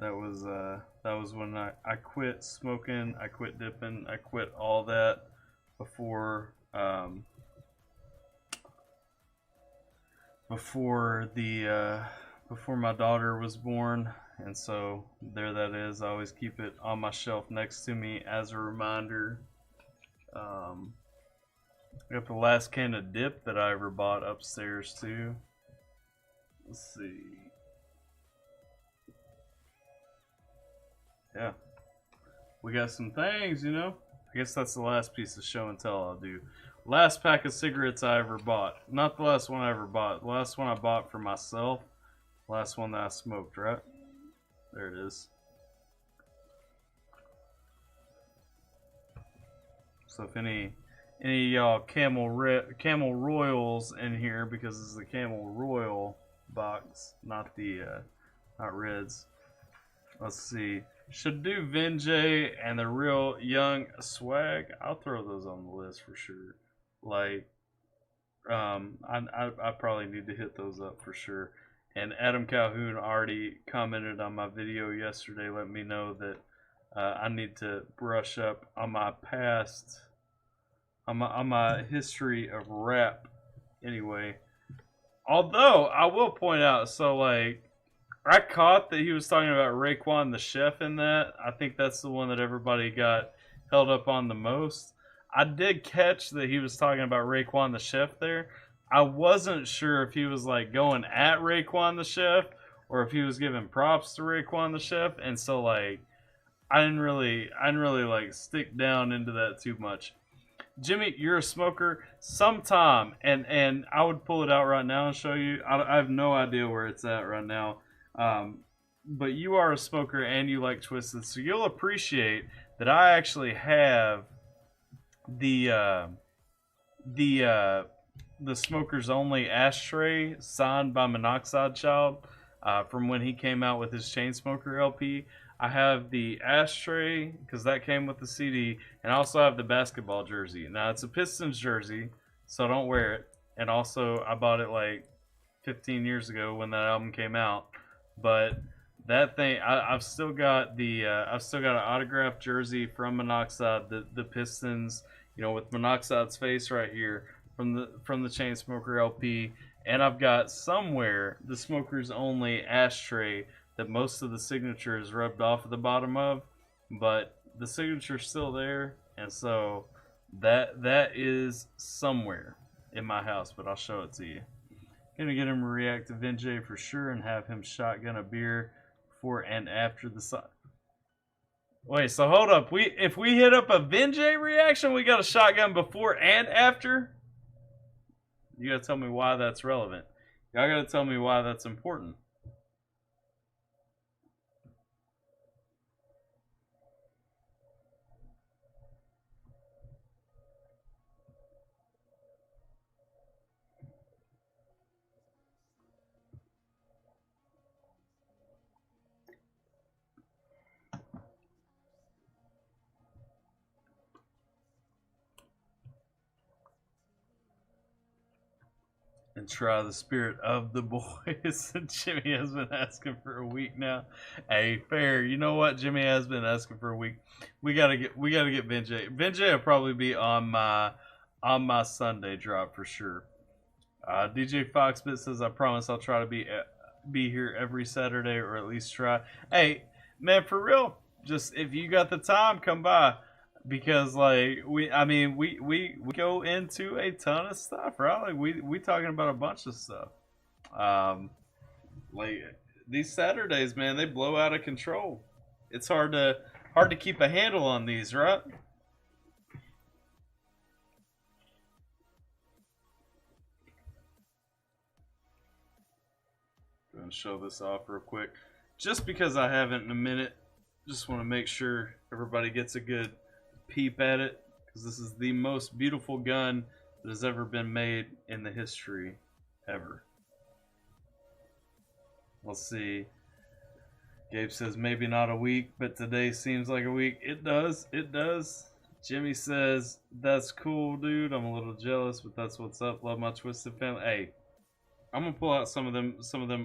That was when I quit smoking, I quit dipping, I quit all that before before my daughter was born, and so there that is. I always keep it on my shelf next to me as a reminder. I got the last can of dip that I ever bought upstairs too. Let's see. Yeah, we got some things, I guess that's the last piece of show and tell I'll do. Last pack of cigarettes I ever bought. Not the last one I ever bought. The last one I bought for myself. Last one that I smoked, right? There it is. So if any of y'all Camel Royals in here, because this is the Camel Royal box, not the not Reds. Let's see. Should do Vinjay and the Real Young Swag. I'll throw those on the list for sure. Like, I probably need to hit those up for sure. And Adam Calhoun already commented on my video yesterday. Let me know that I need to brush up on my past, on my history of rap. Anyway, although I will point out, so like, I caught that he was talking about Raekwon the Chef in that. I think that's the one that everybody got held up on the most. I did catch that he was talking about Raekwon the Chef there. I wasn't sure if he was like going at Raekwon the Chef or if he was giving props to Raekwon the Chef, and so like I didn't really like stick down into that too much. Jimmy, you're a smoker. Sometime, and I would pull it out right now and show you. I have no idea where it's at right now. But you are a smoker and you like Twisted, so you'll appreciate that I actually have the Smokers Only ashtray signed by Monoxide Child from when he came out with his Chainsmoker LP. I have the ashtray because that came with the CD, and I also have the basketball jersey. Now it's a Pistons jersey, so don't wear it. And also I bought it like 15 years ago when that album came out. But that thing, I've still got the I've still got an autographed jersey from Monoxide, the Pistons, with Monoxide's face right here from the Chainsmoker LP, and I've got somewhere the Smokers Only ashtray that most of the signature is rubbed off at the bottom of, but the signature's still there, and so that is somewhere. in my house, but I'll show it to you. Gonna get him to react to Vinjay for sure and have him shotgun a beer before and after the Wait, so hold up. If we hit up a Vinjay reaction, we got a shotgun before and after? You gotta tell me why that's relevant. Y'all gotta tell me why that's important. And try the spirit of the boys. Jimmy has been asking for a week now. Hey, fair. You know what? Jimmy has been asking for a week. We gotta get Vinjay. Vinjay will probably be on my Sunday drop for sure. DJ Foxbit says, "I promise I'll try to be here every Saturday, or at least try." Hey, man, for real. Just if you got the time, come by. Because like we go into a ton of stuff, right? Like we talking about a bunch of stuff. Like these Saturdays, man, they blow out of control. It's hard to keep a handle on these, right? Gonna show this off real quick, just because I haven't in a minute. Just want to make sure everybody gets a good peep at it, because this is the most beautiful gun that has ever been made in the history ever. Let's see. Gabe says maybe not a week, but today seems like a week. It does. Jimmy says that's cool, dude. I'm a little jealous, but that's what's up. Love my Twisted family. Hey, I'm gonna pull out some of them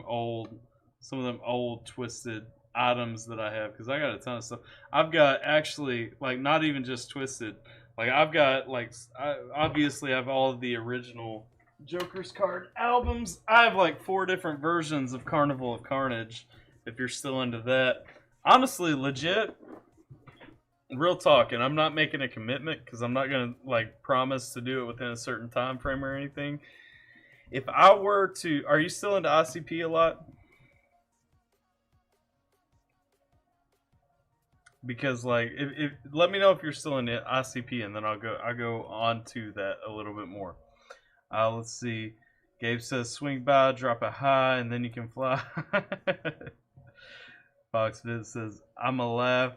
old Twisted items that I have, because I got a ton of stuff. I've got actually, like, not even just Twisted. Like, I've got, like, obviously I have all of the original Joker's card albums. I have like 4 different versions of Carnival of Carnage, if you're still into that. Honestly, legit, real talk, and I'm not making a commitment because I'm not gonna like promise to do it within a certain time frame or anything. If I were to, are you still into ICP a lot? Because like, if let me know if you're still in ICP, and then I'll go on to that a little bit more. Let's see. Gabe says swing by, drop a high, and then you can fly. Foxvid says I'm a laugh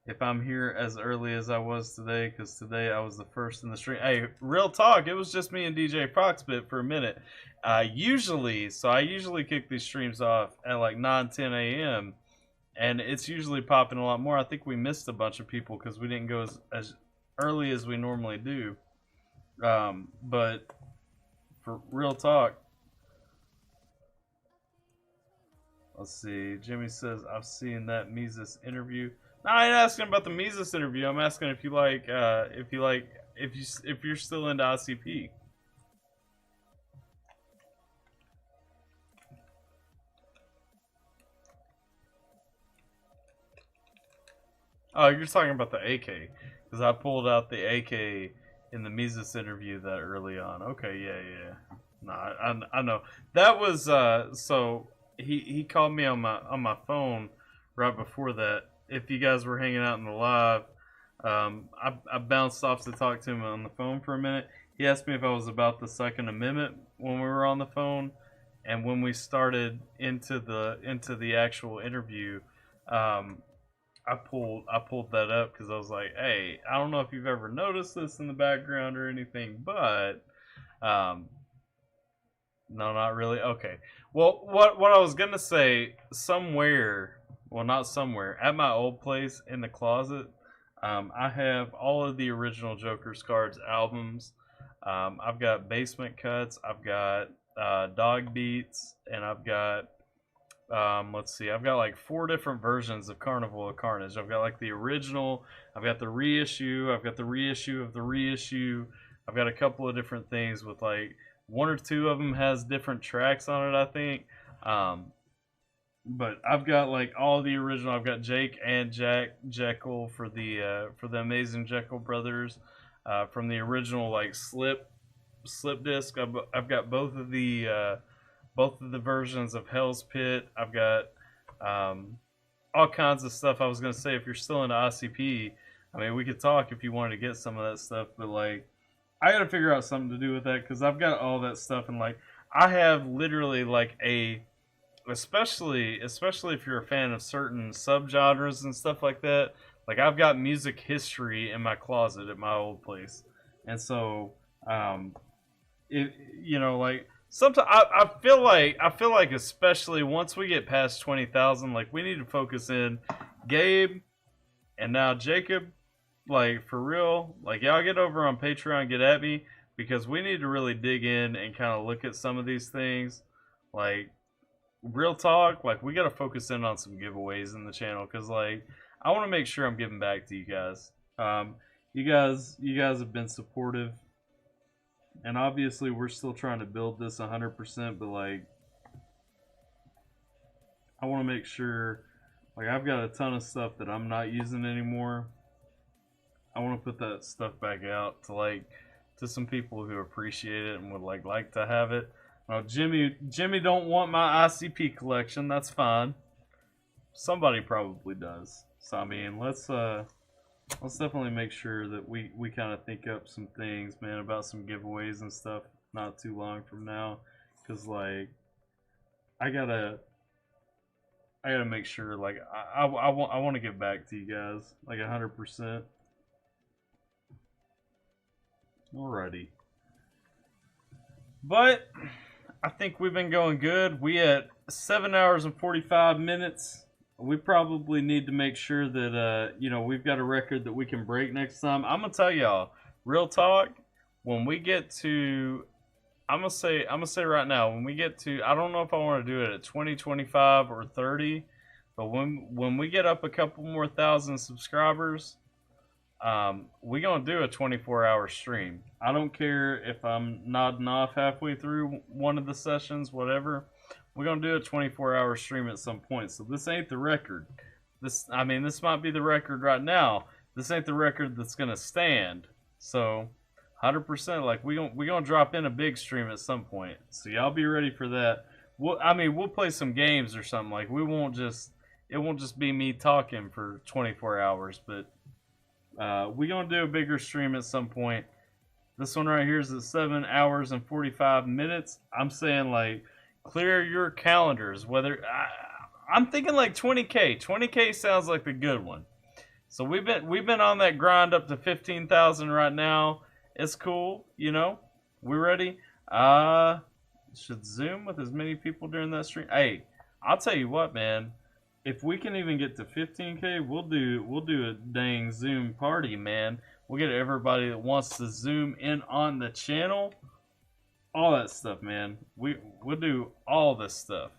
if I'm here as early as I was today, because today I was the first in the stream. Hey, real talk, it was just me and DJ Foxbit for a minute. I usually kick these streams off at like 9-10 a.m. and it's usually popping a lot more. I think we missed a bunch of people because we didn't go as early as we normally do. But for real talk, let's see. Jimmy says I've seen that Mises interview. No, I ain't asking about the Mises interview. I'm asking if you're still into ICP. Oh, you're talking about the AK, because I pulled out the AK in the Mises interview that early on. Okay, yeah. No, I know. That was so he called me on my phone right before that. If you guys were hanging out in the live, I bounced off to talk to him on the phone for a minute. He asked me if I was about the Second Amendment when we were on the phone, and when we started into the actual interview, I pulled that up because I was like, hey, I don't know if you've ever noticed this in the background or anything, but no, not really. Okay. Well, what I was gonna say, not somewhere, at my old place in the closet, I have all of the original Joker's Cards albums. I've got Basement Cuts, I've got Dog Beats, and I've got let's see, I've got like 4 different versions of Carnival of Carnage. I've got like the original, I've got the reissue, I've got the reissue of the reissue. I've got a couple of different things with like 1 or 2 of them has different tracks on it, I think. But I've got like all the original. I've got Jake and Jack Jekyll for the Amazing Jekyll Brothers, from the original like Slip slip disc. I've got both of the versions of Hell's Pit. I've got all kinds of stuff. I was gonna say, if you're still into ICP, I mean, we could talk if you wanted to get some of that stuff, but like, I gotta figure out something to do with that because I've got all that stuff, and like, I have literally like especially if you're a fan of certain subgenres and stuff like that. Like, I've got music history in my closet at my old place, and so like, sometimes I feel like especially once we get past 20,000, like, we need to focus in. Gabe and now Jacob, like, for real, like, y'all get over on Patreon, get at me, because we need to really dig in and kind of look at some of these things. Like, real talk, like, we got to focus in on some giveaways in the channel, because, like, I want to make sure I'm giving back to you guys. You guys have been supportive, and obviously we're still trying to build this 100%, but like, I want to make sure, like, I've got a ton of stuff that I'm not using anymore. I want to put that stuff back out to some people who appreciate it and would like to have it. Now, Jimmy don't want my ICP collection. That's fine. Somebody probably does. So I mean, let's definitely make sure that we kind of think up some things, man, about some giveaways and stuff not too long from now, because like, I gotta make sure, like, I want to get back to you guys, like, 100%. Alrighty. But I think we've been going good. We at 7 hours and 45 minutes. We probably need to make sure that we've got a record that we can break next time. I'm gonna tell y'all, real talk, when we get to, I'm gonna say right now, when we get to, I don't know if I want to do it at 20, 25, or 30, but when we get up a couple more thousand subscribers, we're gonna do a 24-hour stream. I don't care if I'm nodding off halfway through one of the sessions, whatever. We're gonna do a 24-hour stream at some point. So this ain't the record. This might be the record right now. This ain't the record that's gonna stand. So 100%, like, we gonna drop in a big stream at some point. So y'all be ready for that. We'll play some games or something. Like, it won't just be me talking for 24 hours, but we're going to do a bigger stream at some point. This one right here is at 7 hours and 45 minutes. I'm saying, like, clear your calendars. I'm thinking like 20K. 20K sounds like the good one. So we've been on that grind up to 15,000 right now. It's cool, you know. We ready? Should Zoom with as many people during that stream. Hey, I'll tell you what, man. If we can even get to 15K, we'll do a dang Zoom party, man. We'll get everybody that wants to zoom in on the channel. All that stuff, man. We'll do all this stuff.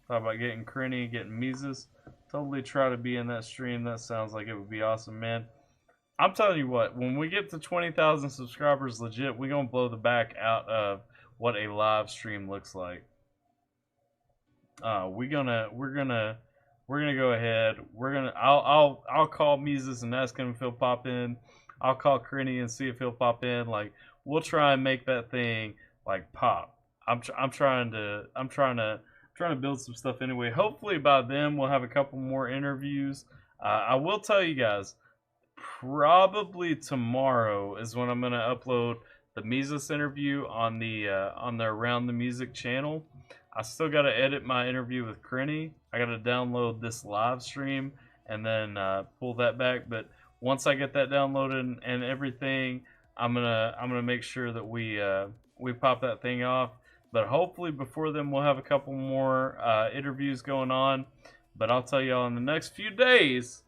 Talk about getting Crinny, getting Mises. Totally try to be in that stream. That sounds like it would be awesome, man. I'm telling you what, when we get to 20,000 subscribers, legit, we're gonna blow the back out of what a live stream looks like. We're gonna go ahead. I'll call Mises and ask him if he'll pop in. I'll call Crinny and see if he'll pop in. Like, we'll try and make that thing like pop. I'm trying to build some stuff anyway. Hopefully by then we'll have a couple more interviews. I will tell you guys, probably tomorrow is when I'm gonna upload the Mises interview on the Around the Music channel. I still got to edit my interview with Crinny. I got to download this live stream and then pull that back. But once I get that downloaded and everything, I'm gonna make sure that we pop that thing off. But hopefully before then we'll have a couple more interviews going on. But I'll tell y'all in the next few days.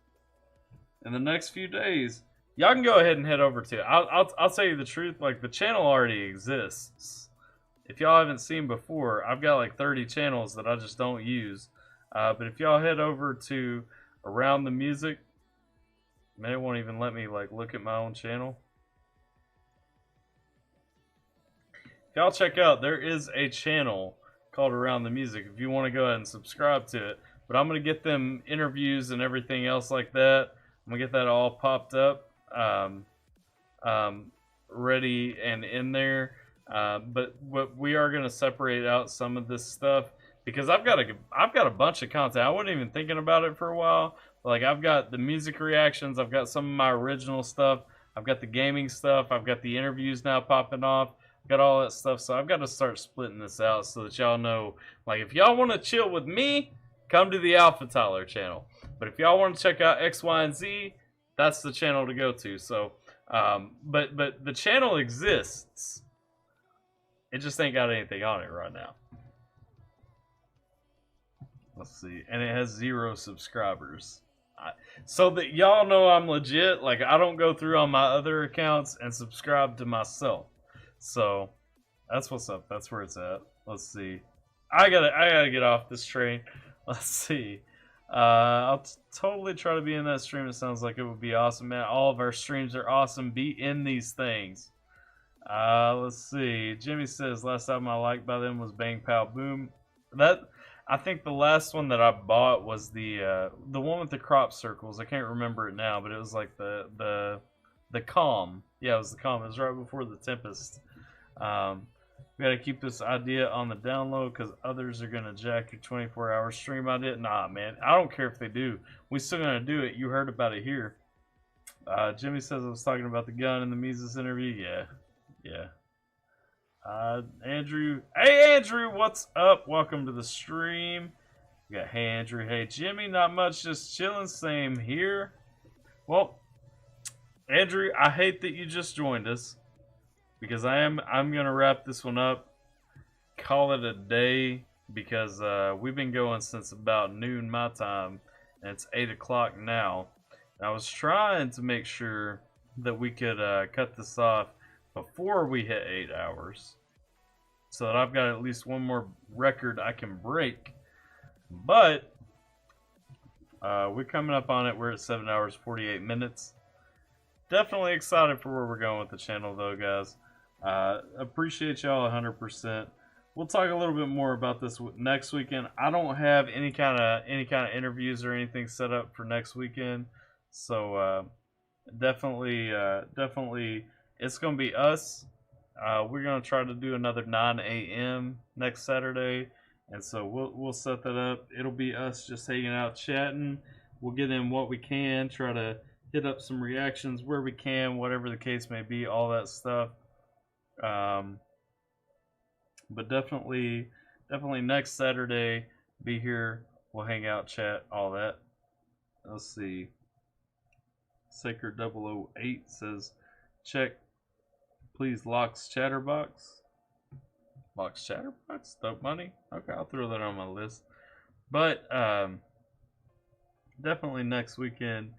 Y'all can go ahead and head over to. I'll tell you the truth. Like, the channel already exists. If y'all haven't seen before, I've got like 30 channels that I just don't use. But if y'all head over to Around the Music, man, it won't even let me like look at my own channel. If y'all check out, there is a channel called Around the Music if you want to go ahead and subscribe to it. But I'm going to get them interviews and everything else like that. I'm going to get that all popped up. ready and in there. But we are going to separate out some of this stuff because I've got a bunch of content. I wasn't even thinking about it for a while. Like, I've got the music reactions, I've got some of my original stuff, I've got the gaming stuff, I've got the interviews now popping off, I've got all that stuff. So I've got to start splitting this out so that y'all know, like, if y'all want to chill with me, come to the AlphaTyler channel. But if y'all want to check out X, Y, and Z, that's the channel to go to. So, but the channel exists. It just ain't got anything on it right now. Let's see. And it has 0 subscribers. So that y'all know I'm legit. Like, I don't go through on my other accounts and subscribe to myself. So, that's what's up. That's where it's at. Let's see. I gotta get off this train. Let's see. I'll totally try to be in that stream. It sounds like it would be awesome, man. All of our streams are awesome. Be in these things. Let's see. Jimmy says last album I liked by them was Bang Pow Boom. I think the last one that I bought was the one with the crop circles. I can't remember it now, but it was like the Calm. Yeah, it was the Calm. It was right before the Tempest. We gotta keep this idea on the download because others are gonna jack your 24-hour stream idea. Nah, man, I don't care if they do. We still gonna do it. You heard about it here. Jimmy says I was talking about the gun in the Mises interview. Yeah. Andrew. Hey, Andrew, what's up? Welcome to the stream. We got hey, Andrew. Hey, Jimmy. Not much, just chilling. Same here. Well, Andrew, I hate that you just joined us because I'm gonna wrap this one up. Call it a day because we've been going since about noon my time, and it's 8 o'clock now. And I was trying to make sure that we could cut this off before we hit 8 hours so that I've got at least one more record I can break. But we're coming up on it. We're at 7 hours 48 minutes. Definitely excited for where we're going with the channel though, guys. Appreciate y'all 100%. We'll talk a little bit more about this next weekend. I don't have any kind of interviews or anything set up for next weekend, so definitely it's gonna be us. We're gonna try to do another 9 a.m. next Saturday, and so we'll set that up. It'll be us just hanging out, chatting. We'll get in what we can, try to hit up some reactions where we can, whatever the case may be, all that stuff. But definitely next Saturday, be here. We'll hang out, chat, all that. Let's see. Sacred 008 says, check, please, Locks Chatterbox. Locks Chatterbox? Dope money? Okay, I'll throw that on my list. But, definitely next weekend,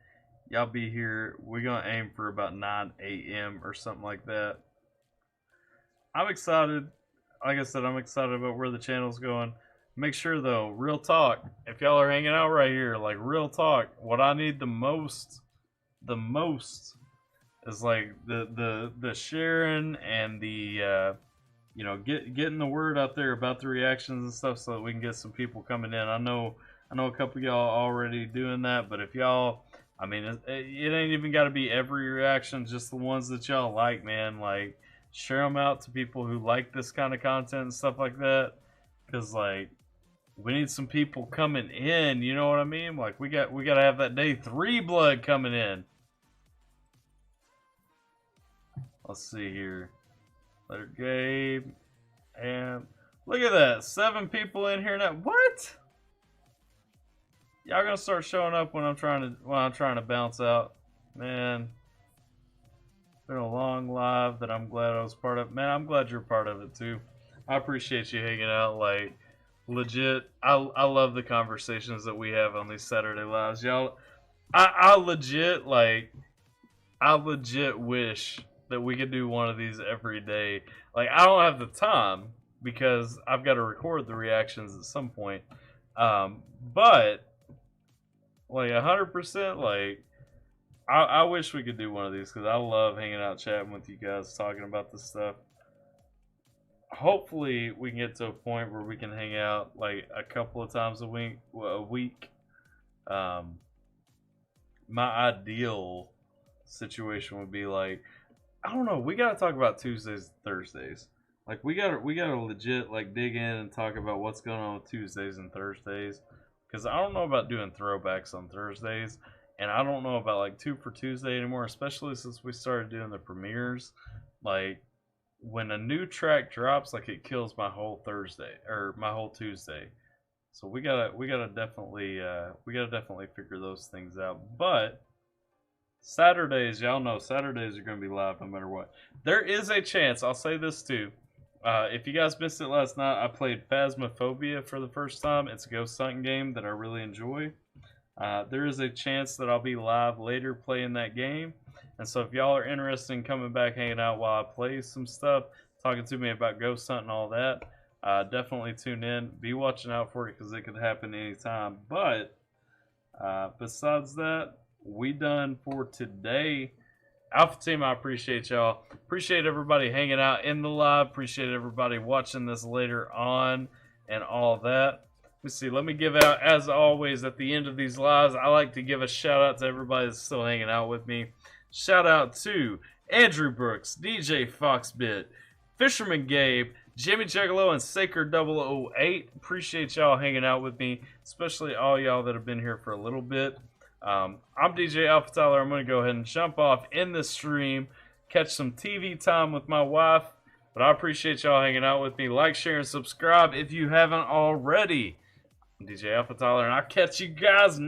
y'all be here. We're going to aim for about 9 a.m. or something like that. I'm excited. Like I said, I'm excited about where the channel's going. Make sure, though, real talk, if y'all are hanging out right here, like, real talk, what I need the most is like the sharing and the you know, getting the word out there about the reactions and stuff so that we can get some people coming in. I know a couple of y'all already doing that, but if y'all, I mean, it ain't even got to be every reaction, just the ones that y'all like, man. Like, share them out to people who like this kind of content and stuff like that, because like, we need some people coming in, you know what I mean? Like, we got to have that day 3 blood coming in. Let's see here. Letter Gabe. And look at that. 7 people in here now. What? Y'all gonna start showing up when I'm trying to bounce out. Man. It's been a long live that I'm glad I was part of. Man, I'm glad you're part of it too. I appreciate you hanging out. Like, legit, I love the conversations that we have on these Saturday lives. Y'all, I legit wish that we could do one of these every day. Like, I don't have the time because I've got to record the reactions at some point. But like 100%, like I wish we could do one of these because I love hanging out, chatting with you guys, talking about this stuff. Hopefully we can get to a point where we can hang out like a couple of times a week. My ideal situation would be like I don't know. We gotta talk about Tuesdays and Thursdays. Like we gotta legit like dig in and talk about what's going on with Tuesdays and Thursdays. Because I don't know about doing throwbacks on Thursdays, and I don't know about like 2 for Tuesday anymore, especially since we started doing the premieres. Like when a new track drops, like it kills my whole Thursday or my whole Tuesday. So we gotta definitely figure those things out. But Saturdays, y'all know Saturdays are gonna be live no matter what. There is a chance. I'll say this too. If you guys missed it last night, I played Phasmophobia for the first time. It's a ghost hunting game that I really enjoy. There is a chance that I'll be live later playing that game. And so if y'all are interested in coming back, hanging out while I play some stuff, talking to me about ghost hunting and all that, definitely tune in. Be watching out for it because it could happen anytime. But besides that, we done for today. Alpha Team, I appreciate y'all. Appreciate everybody hanging out in the live. Appreciate everybody watching this later on and all that. Let's see. Let me give out, as always, at the end of these lives, I like to give a shout out to everybody that's still hanging out with me. Shout out to Andrew Brooks, DJ Foxbit, Fisherman Gabe, Jimmy Juggalo, and Saker008. Appreciate y'all hanging out with me, especially all y'all that have been here for a little bit. I'm DJ AlphaTyler. I'm going to go ahead and jump off in the stream, catch some TV time with my wife. But I appreciate y'all hanging out with me. Like, share, and subscribe if you haven't already. I'm DJ AlphaTyler, and I'll catch you guys next